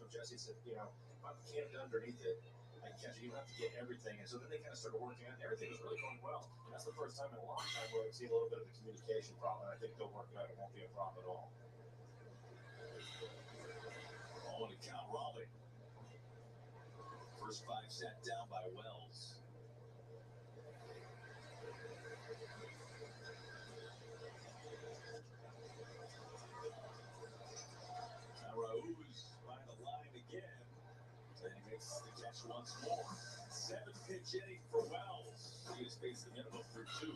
S3: Jesse said, if I'm camped underneath it, I catch it. You have to get everything. And so then they kind of started working on it. Everything was really going well. And that's the first time in a long time where I've seen a little bit of a communication problem. And I think they'll work it out. It won't be a problem at all. Oh, to count Raleigh. First five set down by Wells. Once more, 7-pitch inning for Wells. He has faced the minimum through 2.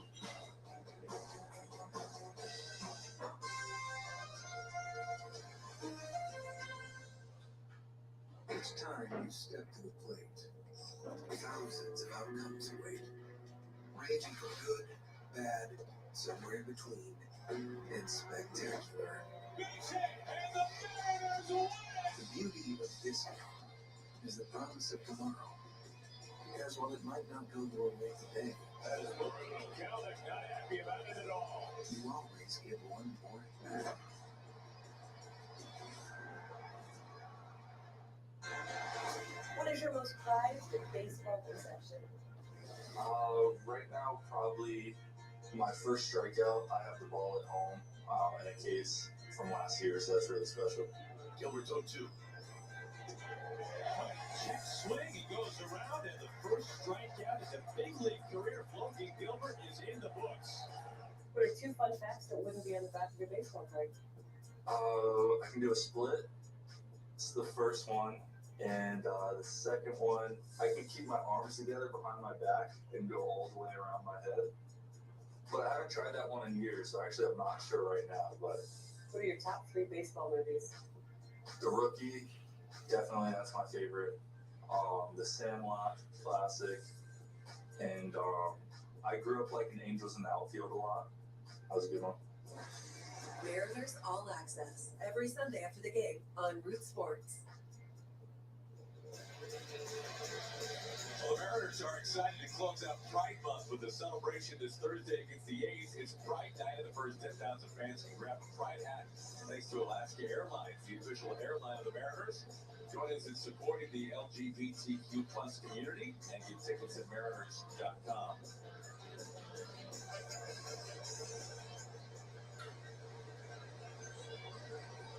S2: Each time you step to the plate, thousands of outcomes await, ranging from good, bad, somewhere in between, and spectacular. The beauty of this game is the promise of tomorrow. Because while it might not go your way today, you always get one more back.
S5: What is your most prized baseball possession?
S8: Right now, probably my first strikeout. I have the ball at home in a case from last year, so that's really special.
S7: Gilbert's 0-2.
S3: Check swing, he goes around, and the first strikeout is a big league career. Floki Gilbert is in the books.
S5: What are 2 fun facts that wouldn't be on the back of your baseball card?
S8: I can do a split. It's the first one. And the second one, I can keep my arms together behind my back and go all the way around my head. But I haven't tried that one in years, so actually I'm not sure right now. But
S5: What are your top 3 baseball movies?
S8: The Rookie, definitely that's my favorite. The Sandlot, classic. And I grew up liking Angels in the Outfield a lot. That was a good one.
S10: Mariners All Access, every Sunday after the game on Root Sports.
S3: Well, the Mariners are excited to close out Pride Month with a celebration this Thursday against the A's. It's Pride Night, and the first 10,000 fans can grab a Pride hat thanks to Alaska Airlines, the official airline of the Mariners. Join us in supporting the LGBTQ plus community and get tickets at mariners.com.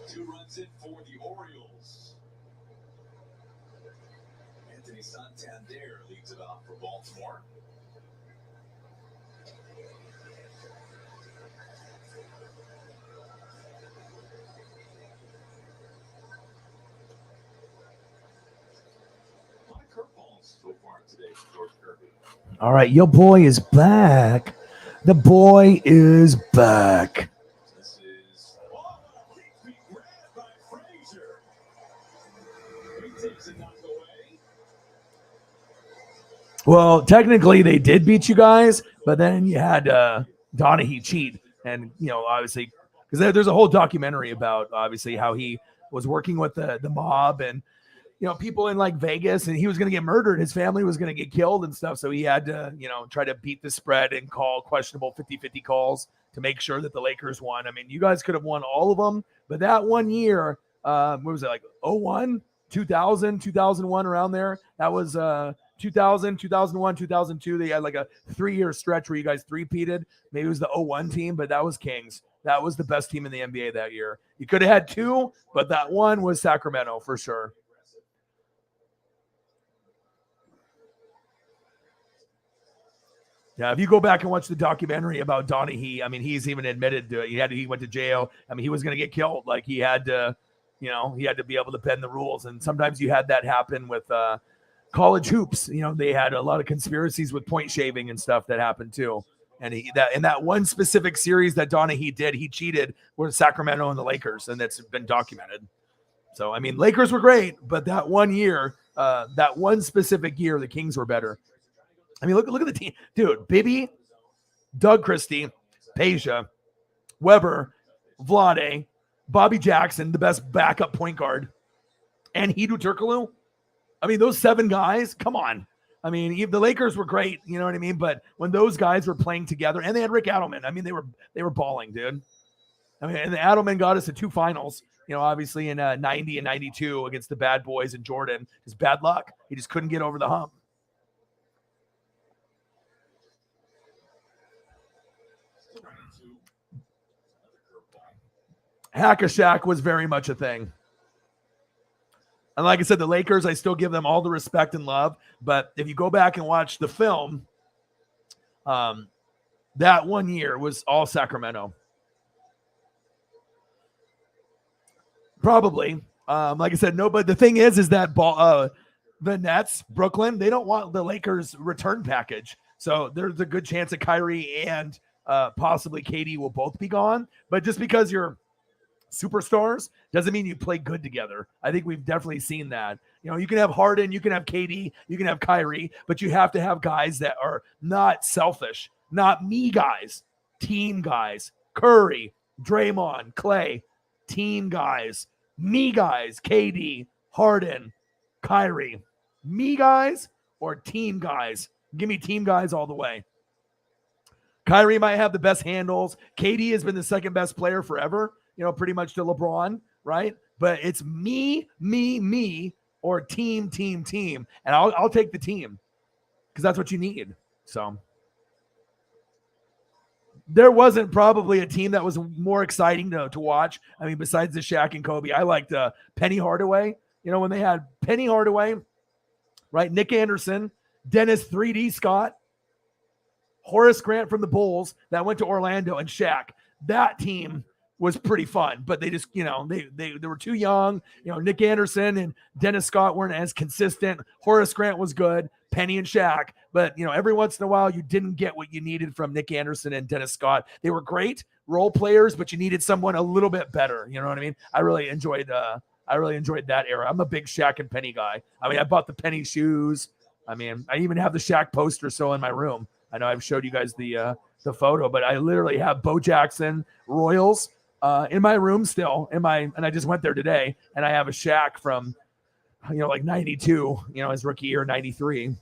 S3: Two runs in for the Orioles. Anthony Santander leads it off for Baltimore. A lot of curveballs so far today for George Kirby.
S1: All right, your boy is back. The boy is back.
S3: This is being grabbed by Frazier. He takes a knock away.
S1: Well, technically they did beat you guys, but then you had Donahue cheat, and obviously because there's a whole documentary about obviously how he was working with the mob and people in like Vegas, and he was going to get murdered. His family was going to get killed and stuff. So he had to, try to beat the spread and call questionable 50-50 calls to make sure that the Lakers won. I mean, you guys could have won all of them, but that one year, what was it, like 01, 2000, 2001, around there? That was 2000, 2001, 2002. They had like a 3-year stretch where you guys three-peated. Maybe it was the 01 team, but that was Kings. That was the best team in the NBA that year. You could have had 2, but that one was Sacramento for sure. Yeah, if you go back and watch the documentary about Donahue, I mean, he's even admitted to it. He went to jail. I mean, he was going to get killed. Like he had to, he had to be able to bend the rules. And sometimes you had that happen with college hoops. They had a lot of conspiracies with point shaving and stuff that happened too. And in that one specific series that Donahue did, he cheated with Sacramento and the Lakers, and that's been documented. So I mean, Lakers were great, but that one year, that one specific year, the Kings were better. I mean, look at the team. Dude, Bibby, Doug Christie, Peja, Weber, Vlade, Bobby Jackson, the best backup point guard, and Hedo Turkoglu. I mean, those 7 guys, come on. I mean, the Lakers were great, you know what I mean? But when those guys were playing together, and they had Rick Adelman, I mean, they were balling, dude. I mean, and the Adelman got us to 2 finals, obviously in 90 and 92 against the Bad Boys and Jordan. Just bad luck. He just couldn't get over the hump. Hack-a-Shack was very much a thing. And like I said, the Lakers, I still give them all the respect and love. But if you go back and watch the film, that one year was all Sacramento. Probably. Like I said, no, but the thing is that the Nets, Brooklyn, they don't want the Lakers return package. So there's a good chance that Kyrie and possibly KD will both be gone. But just because you're superstars doesn't mean you play good together. I think we've definitely seen that. You know, you can have Harden, you can have KD, you can have Kyrie, but you have to have guys that are not selfish, not me guys, team guys. Curry, Draymond, Clay, team guys, me guys, KD, Harden, Kyrie, me guys or team guys. Give me team guys all the way. Kyrie might have the best handles. KD has been the second best player forever, you know, pretty much to LeBron, right? But it's me, or team. And I'll take the team because that's what you need. So there wasn't probably a team that was more exciting to watch. I mean, besides the Shaq and Kobe, I liked Penny Hardaway. You know, when they had Penny Hardaway, right? Nick Anderson, Dennis 3D Scott, Horace Grant from the Bulls that went to Orlando, and Shaq. That team was pretty fun, but they just, you know, they were too young. You know, Nick Anderson and Dennis Scott weren't as consistent. Horace Grant was good, Penny and Shaq, but, you know, every once in a while you didn't get what you needed from Nick Anderson and Dennis Scott. They were great role players, but you needed someone a little bit better. You know what I mean? I really enjoyed that era. I'm a big Shaq and Penny guy. I mean, I bought the Penny shoes. I mean, I even have the Shaq poster still in my room. I know I've showed you guys the photo, but I literally have Bo Jackson Royals in my room still. And I just went there today, and I have a Shaq from, you know, like 92, you know, his rookie year, 93.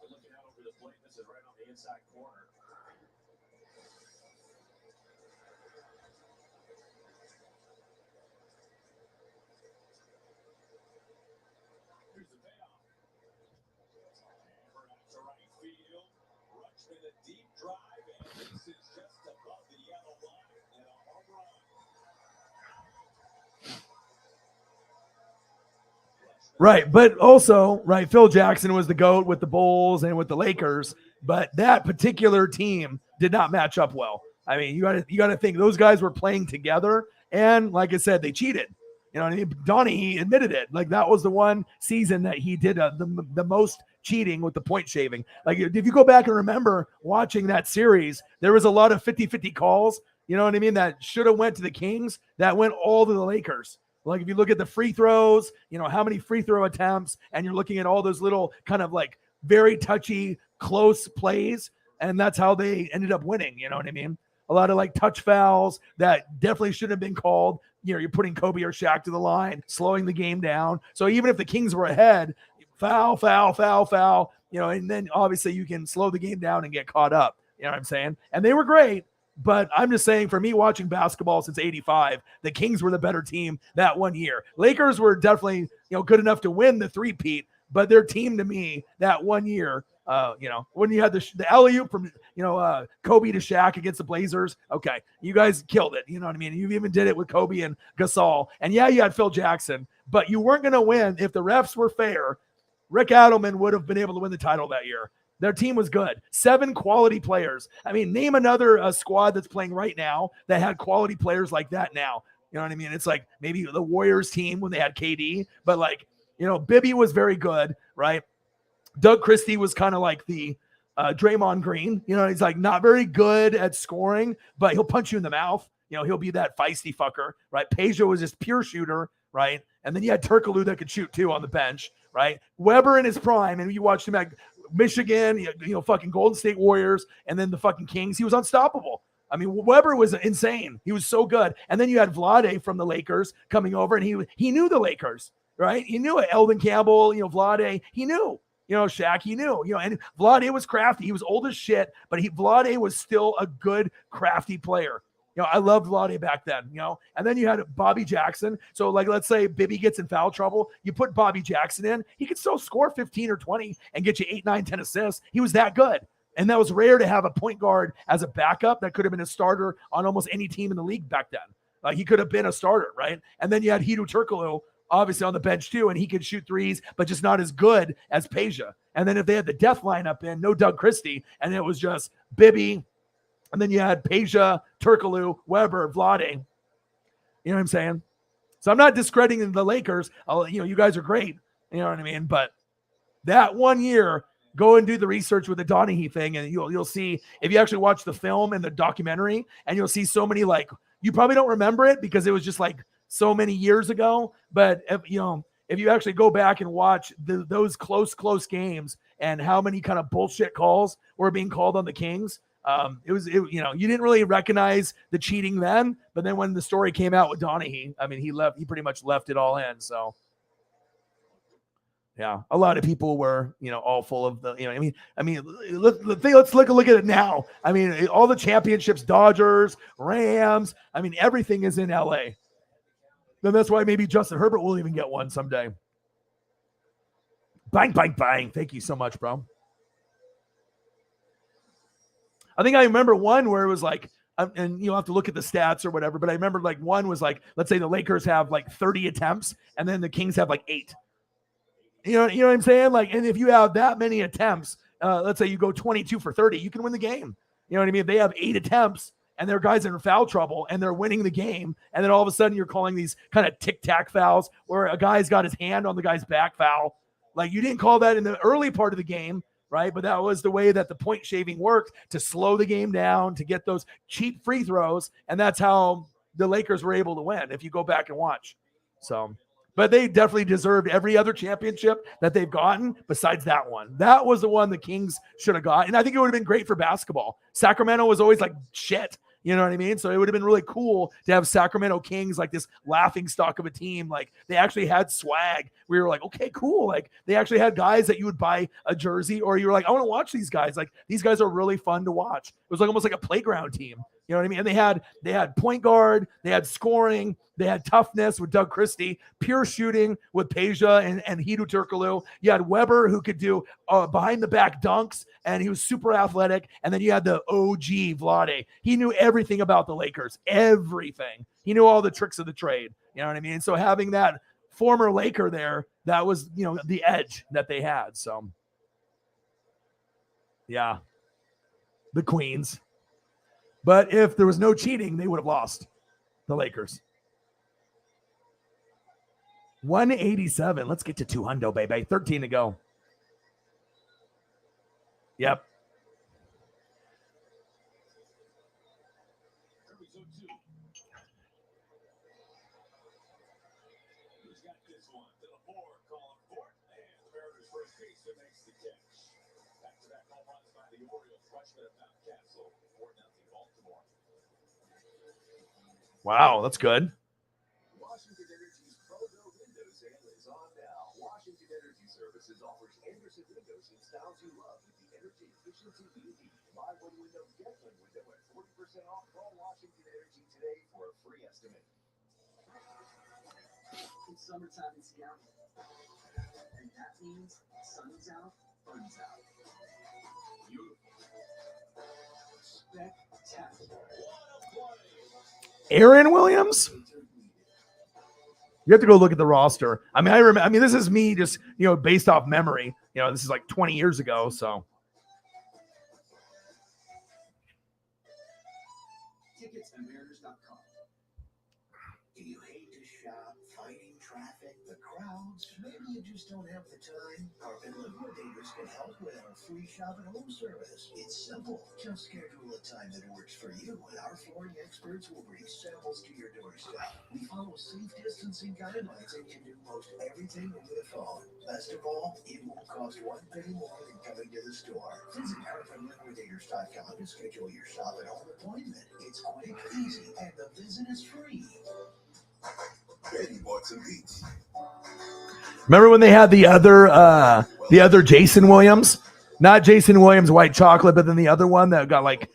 S3: Looking out over the plate, this is right on the inside corner. Here's the payoff. Hammer out to right field. Rutschman a deep drive, and this is just above the yellow line. And a home run.
S1: Right, but also, right, Phil Jackson was the GOAT with the Bulls and with the Lakers, but that particular team did not match up well. I mean, you got to think those guys were playing together, and like I said, they cheated. You know what I mean? Donnie, he admitted it. Like, that was the one season that he did the most cheating with the point shaving. Like, if you go back and remember watching that series, there was a lot of 50-50 calls, you know what I mean, that should have went to the Kings, that went all to the Lakers. Like, if you look at the free throws, you know, how many free throw attempts, and you're looking at all those little kind of like very touchy, close plays, and that's how they ended up winning. You know what I mean? A lot of like touch fouls that definitely should have been called. You know, you're putting Kobe or Shaq to the line, slowing the game down. So even if the Kings were ahead, foul, you know, and then obviously you can slow the game down and get caught up. You know what I'm saying? And they were great. But I'm just saying, for me watching basketball since 85, the Kings were the better team that one year. Lakers were definitely, you know, good enough to win the three-peat, but their team to me that one year, you know, when you had the alley-oop from, you know, Kobe to Shaq against the Blazers, okay, you guys killed it. You know what I mean? You even did it with Kobe and Gasol. And yeah, you had Phil Jackson, but you weren't going to win. If the refs were fair, Rick Adelman would have been able to win the title that year. Their team was good. 7 quality players. I mean, name another squad that's playing right now that had quality players like that now. You know what I mean? It's like maybe the Warriors team when they had KD, but like, you know, Bibby was very good, right? Doug Christie was kind of like the Draymond Green. You know, he's like not very good at scoring, but he'll punch you in the mouth. You know, he'll be that feisty fucker, right? Peja was just pure shooter, right? And then you had Turkoglu that could shoot too on the bench, right? Weber in his prime, and you watched him at Michigan, you know, fucking Golden State Warriors, and then the fucking Kings. He was unstoppable. I mean, Weber was insane. He was so good. And then you had Vlade from the Lakers coming over, and he knew the Lakers, right? He knew it. Eldon Campbell, you know, Vlade, he knew. You know, Shaq, he knew. You know, and Vlade was crafty. He was old as shit, but Vlade was still a good, crafty player. You know, I loved Vlade back then, you know. And then you had Bobby Jackson. So, like, let's say Bibby gets in foul trouble. You put Bobby Jackson in. He could still score 15 or 20 and get you 8, 9, 10 assists. He was that good. And that was rare to have a point guard as a backup that could have been a starter on almost any team in the league back then. Like, he could have been a starter, right? And then you had Hedo Turkoglu, obviously on the bench too, and he could shoot threes, but just not as good as Peja. And then if they had the death lineup in, no Doug Christie, and it was just Bibby, and then you had Peja, Turkoglu, Weber, Vlade. You know what I'm saying? So I'm not discrediting the Lakers. You know, you guys are great. You know what I mean? But that one year, go and do the research with the Donaghy thing, and you'll see, if you actually watch the film and the documentary, and you'll see so many, like, you probably don't remember it because it was just like so many years ago. But if you actually go back and watch those close games and how many kind of bullshit calls were being called on the Kings, you didn't really recognize the cheating then, but then when the story came out with Donaghy, I mean, he pretty much left it all in. So yeah, a lot of people were, all full of the, let's look at it now. I mean, all the championships, Dodgers, Rams, I mean, everything is in LA. Then that's why maybe Justin Herbert will even get one someday. Bang, bang, bang. Thank you so much, bro. I think I remember one where it was like, and you'll have to look at the stats or whatever, but I remember like one was like, let's say the Lakers have like 30 attempts and then the Kings have like 8. You know what I'm saying? Like, and if you have that many attempts, let's say you go 22 for 30, you can win the game. You know what I mean? If they have 8 attempts and their guys are in foul trouble and they're winning the game, and then all of a sudden you're calling these kind of tic-tac fouls where a guy's got his hand on the guy's back foul. Like, you didn't call that in the early part of the game, right? But that was the way that the point shaving worked, to slow the game down, to get those cheap free throws. And that's how the Lakers were able to win, if you go back and watch. So, but they definitely deserved every other championship that they've gotten besides that one. That was the one the Kings should have got. And I think it would have been great for basketball. Sacramento was always like shit. You know what I mean? So it would have been really cool to have Sacramento Kings, like this laughing stock of a team. Like, they actually had swag. We were like, okay, cool. Like, they actually had guys that you would buy a jersey, or you were like, I want to watch these guys. Like, these guys are really fun to watch. It was like almost like a playground team. You know what I mean? And they had point guard, they had scoring, they had toughness with Doug Christie, pure shooting with Peja and Hedo Turkoglu. You had Weber, who could do behind the back dunks, and he was super athletic. And then you had the OG Vlade. He knew everything about the Lakers, everything. He knew all the tricks of the trade. You know what I mean? So having that former Laker there, that was, the edge that they had. So yeah, the Queens. But if there was no cheating, they would have lost, the Lakers. 187. Let's get to 200, baby. 13 to go. Yep.
S7: Who's got this one? To the 4, calling for it, and the Mariners first baseman makes the catch. Back-to-back home runs by the Orioles. Freshman at Mount Castle. 4-0 Baltimore.
S1: Wow, that's good.
S7: Washington Energy's Pro-Go window sale is on now. Washington Energy Services offers Anderson windows in styles you love with the energy efficiency you need. Buy one window, get one window at 40% off. Call Washington Energy today for a free estimate.
S2: It's summertime in Seattle. And that means sun's out, fun's out. Beautiful. Spectacular.
S1: Aaron Williams? You have to go look at the roster. I mean, this is me just, based off memory. This is like 20 years ago, so.
S2: Tickets at Mariners.com. Do you hate to shop, fighting traffic, the crowds? Maybe you just don't have the time. Carpet Liquidators can help with our free shop at home service. It's simple. Just schedule a time that works for you, and our flooring experts will bring samples to your doorstep. We follow safe distancing guidelines and can do most everything over the phone. Best of all, it won't cost one penny more than coming to the store. Visit carpetliquidators.com to schedule your shop at home appointment. It's quick, easy, and the visit is free.
S7: Betty bought some beats.
S1: Remember when they had the other Jason Williams? Not Jason Williams White Chocolate, but then the other one that got like,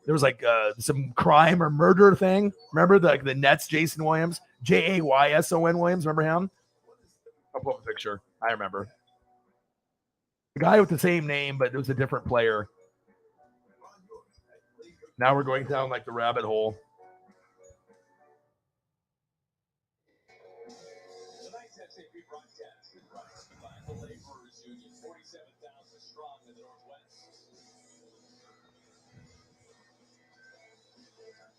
S1: there was like some crime or murder thing. Remember the Nets Jason Williams? Jayson Williams. Remember him? I'll pull up a picture. I remember. The guy with the same name, but it was a different player. Now we're going down like the rabbit hole.
S3: Tonight's SAP broadcast is brought to you by the Laborers Union, 47,000 strong in the Northwest.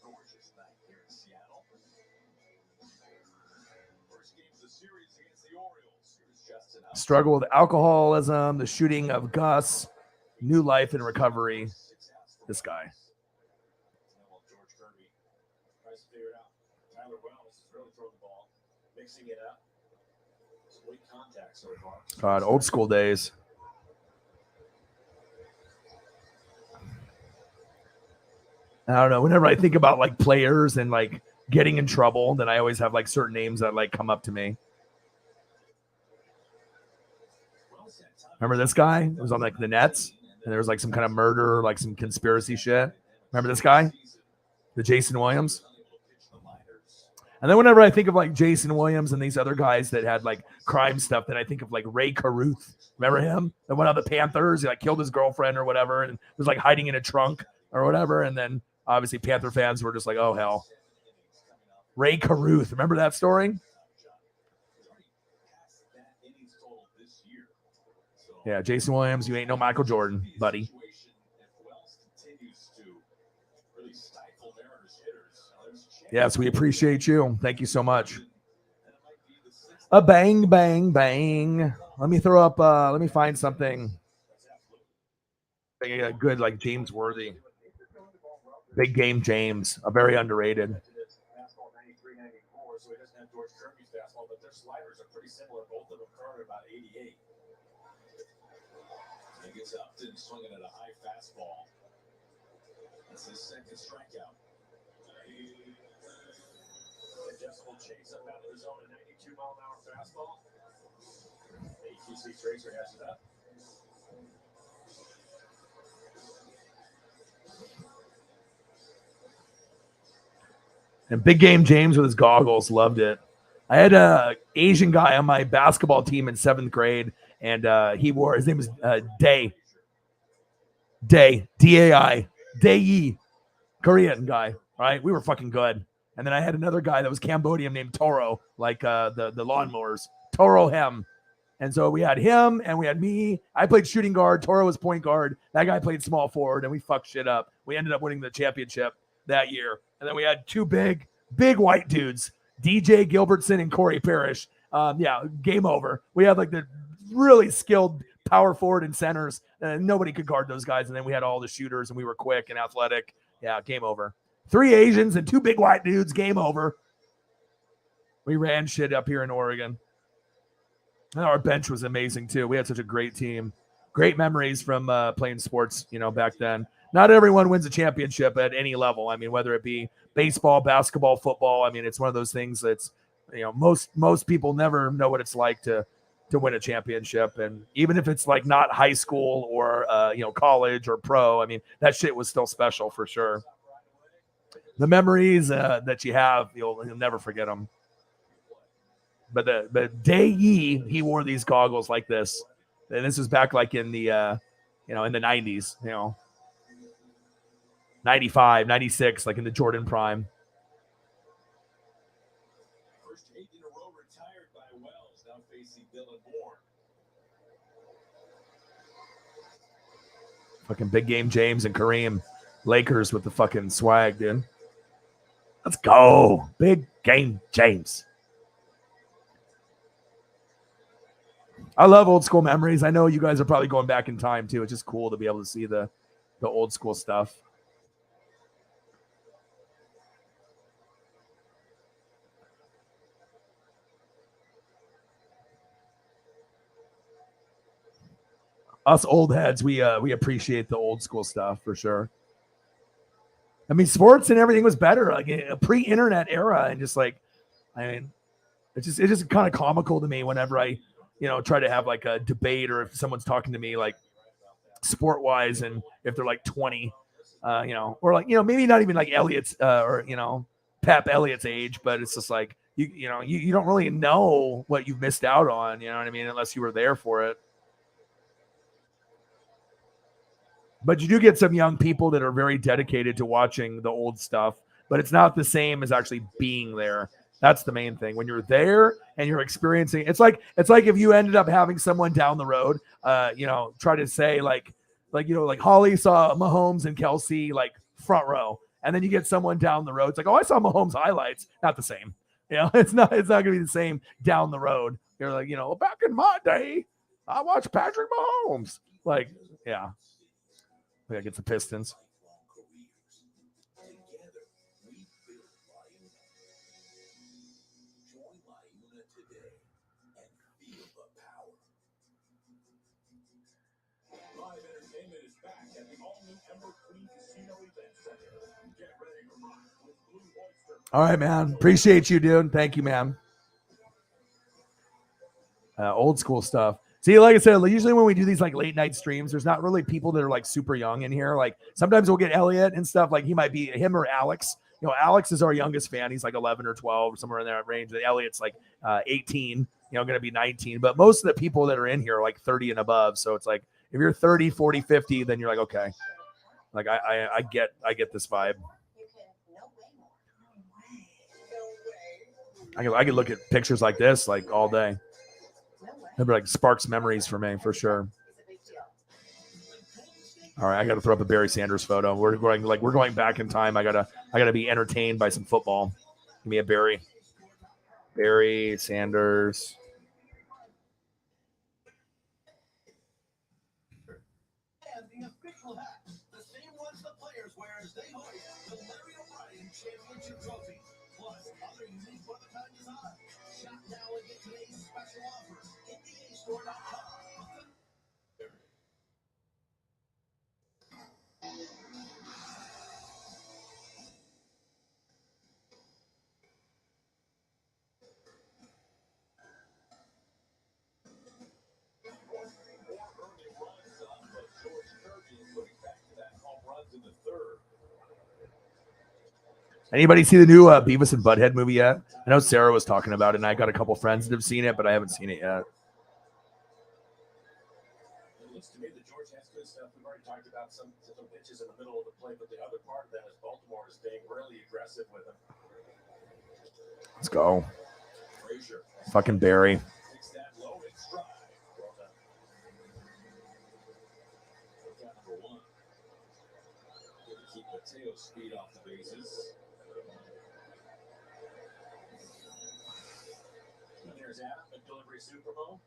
S3: Gorgeous night here in Seattle. First game of the series against the Orioles. Here's Justin.
S1: Struggle with alcoholism, the shooting of Gus. new life and recovery. This guy.
S3: George Kirby tries to figure it out. Tyler Wells is really throwing the ball, mixing it up. Sweet contact so far.
S1: God, old school days. I don't know. Whenever I think about like players and like getting in trouble, then I always have like certain names that like come up to me. Remember this guy? It was on like the Nets, and there was like some kind of murder, like some conspiracy shit. Remember this guy? The Jason Williams? And then whenever I think of like Jason Williams and these other guys that had like crime stuff, then I think of like Ray Caruth. Remember him? That went on the Panthers. He like killed his girlfriend or whatever and was like hiding in a trunk or whatever. And then obviously Panther fans were just like, oh, hell. Ray Caruth. Remember that story? Yeah, Jason Williams, you ain't no Michael Jordan, buddy. Yes, we appreciate you. Thank you so much. A bang, bang, bang. Let me throw up, let me find something. A good, like James Worthy. Big game James, a very underrated.
S3: So he doesn't have George Kirby's fastball, but their sliders are pretty similar. Both of them current about 88. He gets up and swinging at a high fastball. That's his second strikeout. Adjustable chase up out of the zone, a 92-mile-an-hour fastball. ATC Tracer has it up.
S1: And big game James with his goggles, loved it. I had a Asian guy on my basketball team in 7th grade, and his name was Dae, D-A-I, Dae, Korean guy, right? We were fucking good. And then I had another guy that was Cambodian named Toro, like the lawnmowers, Toro Hem. And so we had him and we had me. I played shooting guard. Toro was point guard. That guy played small forward, and we fucked shit up. We ended up winning the championship that year. And then we had two big white dudes, DJ Gilbertson and Corey Parrish. Game over. We had like the really skilled power forward and centers. Nobody could guard those guys. And then we had all the shooters, and we were quick and athletic. Yeah, game over. 3 Asians and 2 big white dudes, game over. We ran shit up here in Oregon. And our bench was amazing too. We had such a great team. Great memories from playing sports, back then. Not everyone wins a championship at any level. I mean, whether it be baseball, basketball, football. I mean, it's one of those things that's, most people never know what it's like to win a championship. And even if it's like not high school or, college or pro, I mean, that shit was still special for sure. The memories that you have, you'll never forget them. But Dae, he wore these goggles like this. And this was back like in the, in the 90s, 95, 96, like in the Jordan prime.
S3: First 8 in a row retired by Wells, now facing Dylan Moore.
S1: Fucking big game James and Kareem. Lakers with the fucking swag, dude. Let's go. Big game James. I love old school memories. I know you guys are probably going back in time too. It's just cool to be able to see the old school stuff. Us old heads, we appreciate the old school stuff for sure. I mean, sports and everything was better, like a pre-internet era, and just like, I mean, it's just kind of comical to me whenever I, try to have like a debate, or if someone's talking to me like sport wise, and if they're like 20, or like, maybe not even like Elliot's or Pep Elliot's age, but it's just like you don't really know what you've missed out on, you know what I mean, unless you were there for it. But you do get some young people that are very dedicated to watching the old stuff, but it's not the same as actually being there. That's the main thing. When you're there and you're experiencing, it's like if you ended up having someone down the road, try to say like Holly saw Mahomes and Kelsey like front row, and then you get someone down the road. It's like, oh, I saw Mahomes highlights. Not the same. It's not going to be the same down the road. You're like, back in my day, I watched Patrick Mahomes. Like, yeah. Yeah, get the Pistons.
S2: Together, we build Lion. Join Liuna today and feel the power.
S7: Live entertainment is back at the all-new Emerald Queen Casino Event Center. Get ready to rock with Blue Oyster.
S1: All right, man. Appreciate you, dude. Thank you, man. Old school stuff. See, like I said, usually when we do these like late night streams, there's not really people that are like super young in here. Like sometimes we'll get Elliot and stuff. Like he might be him or Alex. You know, Alex is our youngest fan. He's like 11 or 12 or somewhere in that range. And Elliot's like 18. You know, going to be 19. But most of the people that are in here are like 30 and above. So it's like if you're 30, 40, 50, then you're like, okay, like I get this vibe. I could look at pictures like this like all day. It'd be like sparks memories for me, for sure. All right, I got to throw up a Barry Sanders photo. We're going back in time. I gotta be entertained by some football. Give me a Barry Sanders.
S2: And the official hat, the same ones the players wear as they hoist the Larry O'Brien Championship Trophy. Plus, other unique one-of-a-kind designs. Shop now and get today's special offer. NBAstore.com.
S1: Anybody see the new Beavis and Butthead movie yet? I know Sarah was talking about it, and I got a couple friends that have seen it, but I haven't seen it yet.
S7: It looks to me that George has good stuff. We've already talked about some pitches in the middle of the play, but the other part of that is Baltimore is being really aggressive with him.
S1: Let's go.
S7: Frazier
S1: Fucking Barry.
S7: takes that low in stride. Well done. Look out number one. Good to keep Mateo's speed off the bases. And there's Adam, the delivery Super Bowl.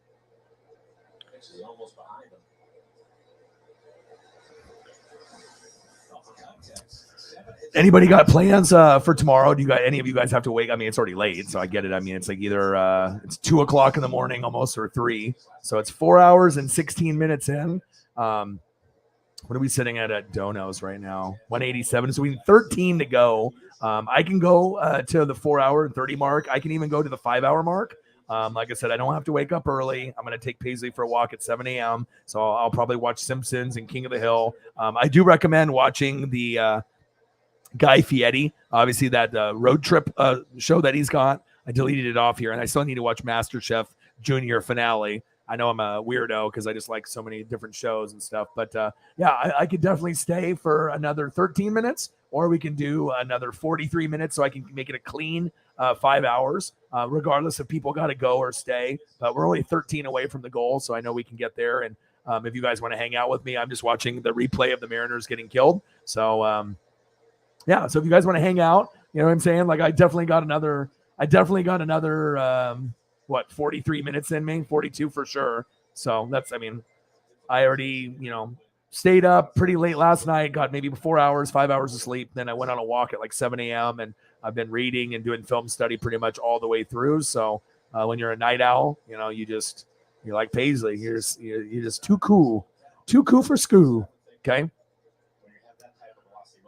S7: Pitch is almost behind him. Oh, for context, 7 hits.
S1: Anybody got plans for tomorrow? Do you got any of you guys have to wake? I mean, it's already late, so I get it. I mean, it's like either it's 2:00 in the morning almost or 3. So it's 4 hours and 16 minutes in. What are we sitting at Dono's right now? 187. So we need 13 to go. I can go to the 4 hour and 30 mark. I can even go to the 5 hour mark. Like I said, I don't have to wake up early. I'm going to take Paisley for a walk at 7 a.m. So I'll probably watch Simpsons and King of the Hill. I do recommend watching the Guy Fieri, obviously that road trip show that he's got. I deleted it off here, and I still need to watch MasterChef Junior finale. I know I'm a weirdo because I just like so many different shows and stuff. But yeah, I could definitely stay for another 13 minutes, or we can do another 43 minutes so I can make it a clean 5 hours, regardless if people got to go or stay. But we're only 13 away from the goal, so I know we can get there. And if you guys want to hang out with me, I'm just watching the replay of the Mariners getting killed. So yeah, so if you guys want to hang out, you know what I'm saying? Like I definitely got another 43 minutes in me, 42 for sure. So that's, I mean, I already, stayed up pretty late last night, got maybe 4 hours, 5 hours of sleep. Then I went on a walk at like 7 a.m. and I've been reading and doing film study pretty much all the way through. So when you're a night owl, you're like Paisley. You're just too cool for school. Okay.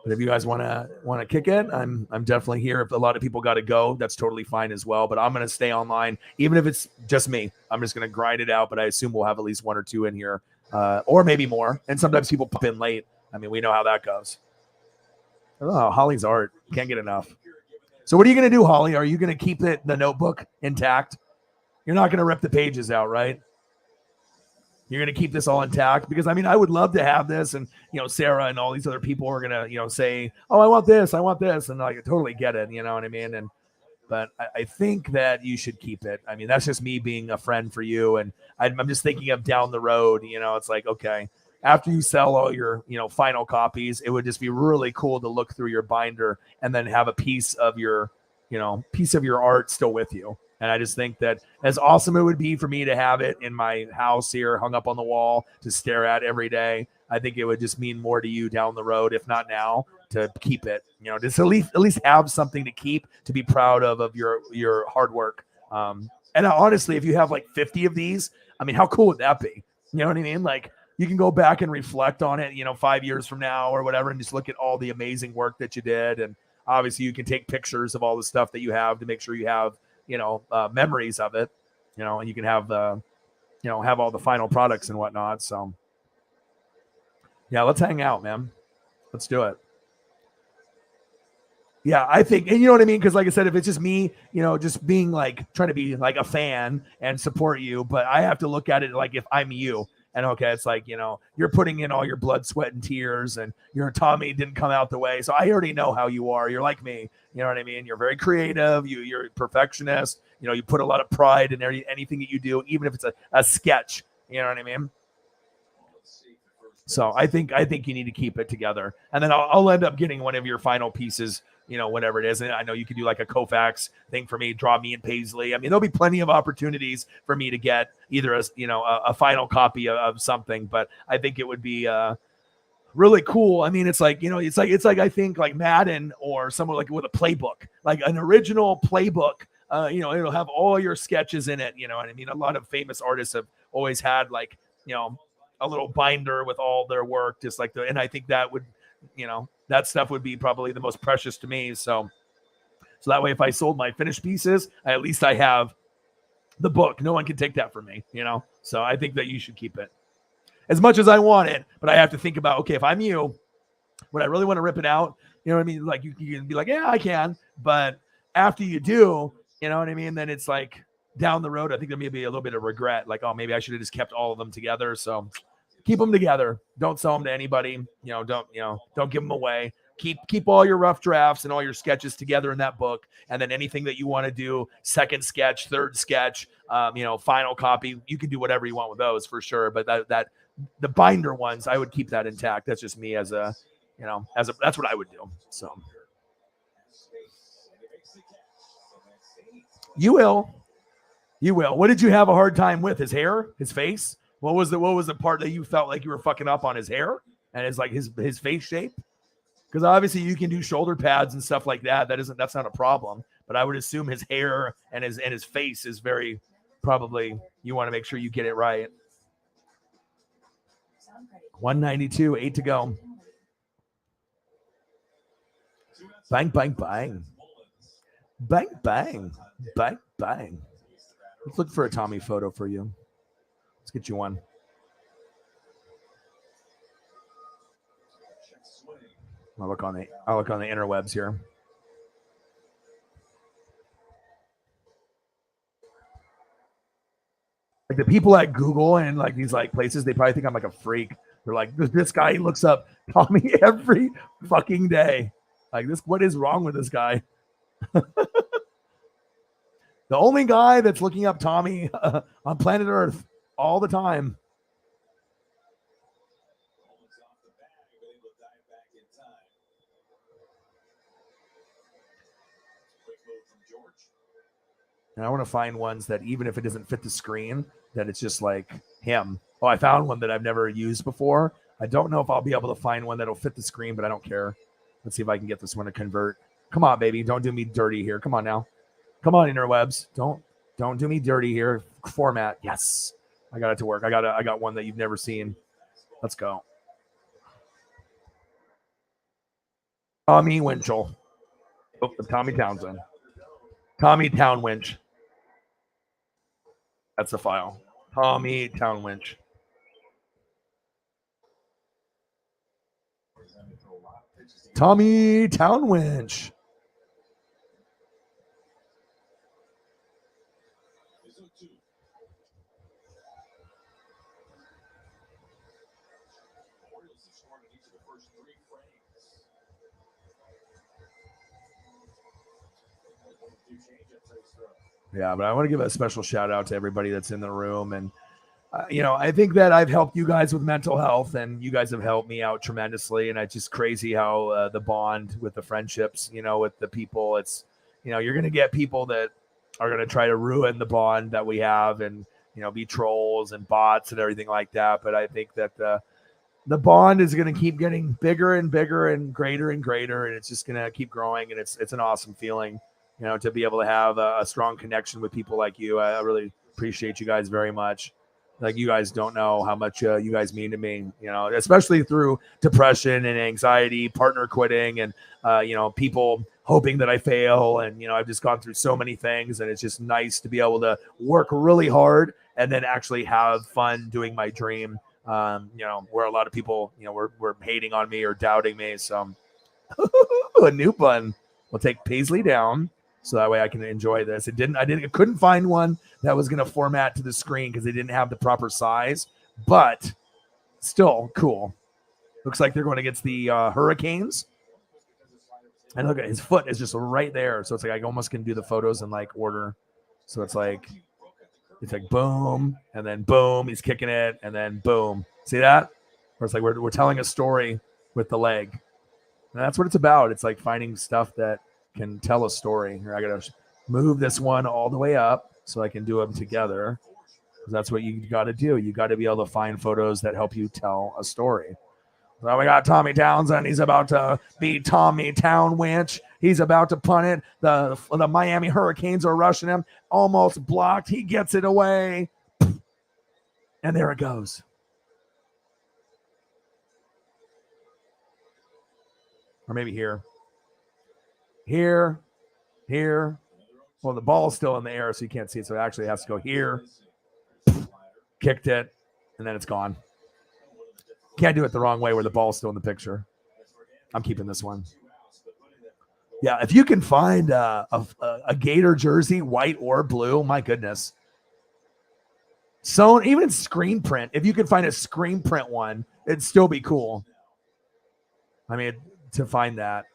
S1: But if you guys want to kick it, I'm definitely here. If a lot of people got to go, that's totally fine as well. But I'm going to stay online, even if it's just me. I'm just going to grind it out. But I assume we'll have at least 1 or 2 in here, or maybe more. And sometimes people pop in late. I mean, we know how that goes. Oh, Holly's art. Can't get enough. So what are you going to do, Holly? Are you going to keep the notebook intact? You're not going to rip the pages out, right? You're going to keep this all intact? Because, I mean, I would love to have this. And, Sarah and all these other people are going to, say, oh, I want this. And I totally get it. You know what I mean? But I think that you should keep it. I mean, that's just me being a friend for you. And I'm just thinking of down the road, it's like, okay, after you sell all your, final copies, it would just be really cool to look through your binder and then have a piece of your piece of your art still with you. And I just think that as awesome it would be for me to have it in my house here, hung up on the wall to stare at every day, I think it would just mean more to you down the road, if not now, to keep it. Just at least have something to keep, to be proud of your hard work. And honestly, if you have like 50 of these, I mean, how cool would that be? You know what I mean? Like, you can go back and reflect on it, 5 years from now or whatever, and just look at all the amazing work that you did. And obviously you can take pictures of all the stuff that you have to make sure you have, memories of it, and you can have have all the final products and whatnot. So yeah, let's hang out, man. Let's do it. Yeah, I think, and you know what I mean? Because like I said, if it's just me, just being like, trying to be like a fan and support you, but I have to look at it like if I'm you. And okay, it's like, you're putting in all your blood, sweat, and tears, and your Tommy didn't come out the way. So I already know how you are. You're like me. You know what I mean? You're very creative. You're a perfectionist. You put a lot of pride in anything that you do, even if it's a sketch. You know what I mean? So I think you need to keep it together. And then I'll end up getting one of your final pieces, whatever it is. And I know you could do like a Kofax thing for me, draw me and Paisley. I mean, there'll be plenty of opportunities for me to get either a final copy of something, but I think it would be really cool. I mean, it's like, it's like I think like Madden or someone like with a playbook, like an original playbook. It'll have all your sketches in it. You know what I mean? A lot of famous artists have always had like, a little binder with all their work, just like and I think that would, that stuff would be probably the most precious to me. So that way, if I sold my finished pieces, at least I have the book. No one can take that from me, So I think that you should keep it as much as I want it, but I have to think about, okay, if I'm you, would I really want to rip it out? You know what I mean? Like you can be like, yeah, I can. But after you do, you know what I mean? Then it's like down the road, I think there may be a little bit of regret. Like, oh, maybe I should have just kept all of them together. So keep them together. Don't sell them to anybody. Don't give them away. Keep all your rough drafts and all your sketches together in that book. And then anything that you want to do, second sketch, third sketch, final copy, you can do whatever you want with those for sure. But that the binder ones, I would keep that intact. That's just me that's what I would do. So you will. What did you have a hard time with? His hair, his face? What was the part that you felt like you were fucking up on? His hair and his face shape? Because obviously you can do shoulder pads and stuff like that. That's not a problem. But I would assume his hair and his face is very probably, you want to make sure you get it right. 192, 8 to go. Bang, bang, bang. Bang, bang. Bang, bang. Let's look for a Tommy photo for you. Let's get you one. I'll look on the interwebs here. Like the people at Google and like these like places, they probably think I'm like a freak. They're like, this guy looks up Tommy every fucking day. Like this, what is wrong with this guy? The only guy that's looking up Tommy on planet Earth all the time. And I want to find ones that even if it doesn't fit the screen, that it's just like him. Oh, I found one that I've never used before. I don't know if I'll be able to find one that'll fit the screen, but I don't care. Let's see if I can get this one to convert. Come on, baby. Don't do me dirty here. Come on now. Come on, interwebs. Don't do me dirty here. Format. Yes. I got it to work. I got one that you've never seen. Let's go. Tommy Winchell. Oh, Tommy Townsend. Tommy Townwinch. That's the file. Tommy Townwinch. Tommy Townwinch. Yeah, but I want to give a special shout out to everybody that's in the room. And, I think that I've helped you guys with mental health and you guys have helped me out tremendously. And it's just crazy how the bond with the friendships, with the people, it's you're going to get people that are going to try to ruin the bond that we have and, be trolls and bots and everything like that. But I think that the bond is going to keep getting bigger and bigger and greater, and it's just going to keep growing. And it's an awesome feeling, to be able to have a strong connection with people like you. I really appreciate you guys very much. Like, you guys don't know how much you guys mean to me, especially through depression and anxiety, partner quitting, and, people hoping that I fail. And, I've just gone through so many things, and it's just nice to be able to work really hard and then actually have fun doing my dream. Where a lot of people, were hating on me or doubting me. So a new button will take Paisley down, so that way I can enjoy this. I couldn't find one that was going to format to the screen because they didn't have the proper size, but still cool. Looks like they're going against the Hurricanes. And look at his foot is just right there. So it's like I almost can do the photos in like order. So it's like boom, and then boom, he's kicking it, and then boom. See that? Where it's like we're telling a story with the leg. And that's what it's about. It's like finding stuff that can tell a story. Here, I gotta move this one all the way up so I can do them together. That's what you got to do. You got to be able to find photos that help you tell a story. Well, we got Tommy Townsend. He's about to be Tommy Townwinch. He's about to punt it. The Miami Hurricanes are rushing him. Almost blocked. He gets it away. And there it goes. Or maybe here. Here. Well, the ball's still in the air, so you can't see it. So it actually has to go here. Kicked it, and then it's gone. Can't do it the wrong way where the ball's still in the picture. I'm keeping this one. Yeah, if you can find a Gator jersey, white or blue, my goodness. So even screen print, if you could find a screen print one, it'd still be cool. I mean, to find that.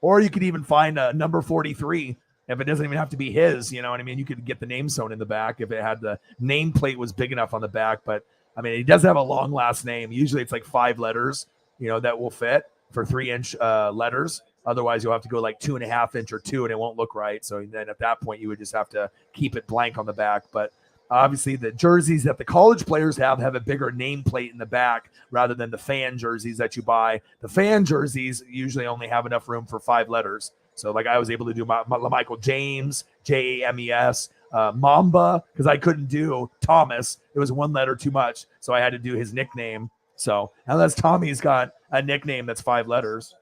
S1: Or you could even find a number 43 if it doesn't even have to be his, you know what I mean? You could get the name sewn in the back if it had the nameplate was big enough on the back. But I mean, he does have a long last name. Usually it's like 5 letters, that will fit for 3-inch letters. Otherwise, you'll have to go like 2.5 inch or 2, and it won't look right. So then at that point, you would just have to keep it blank on the back. But obviously, the jerseys that the college players have a bigger nameplate in the back rather than the fan jerseys that you buy. The fan jerseys usually only have enough room for 5 letters. So like I was able to do my Michael James, James, Mamba, because I couldn't do Thomas. It was 1 letter too much. So I had to do his nickname. So unless Tommy's got a nickname that's 5 letters.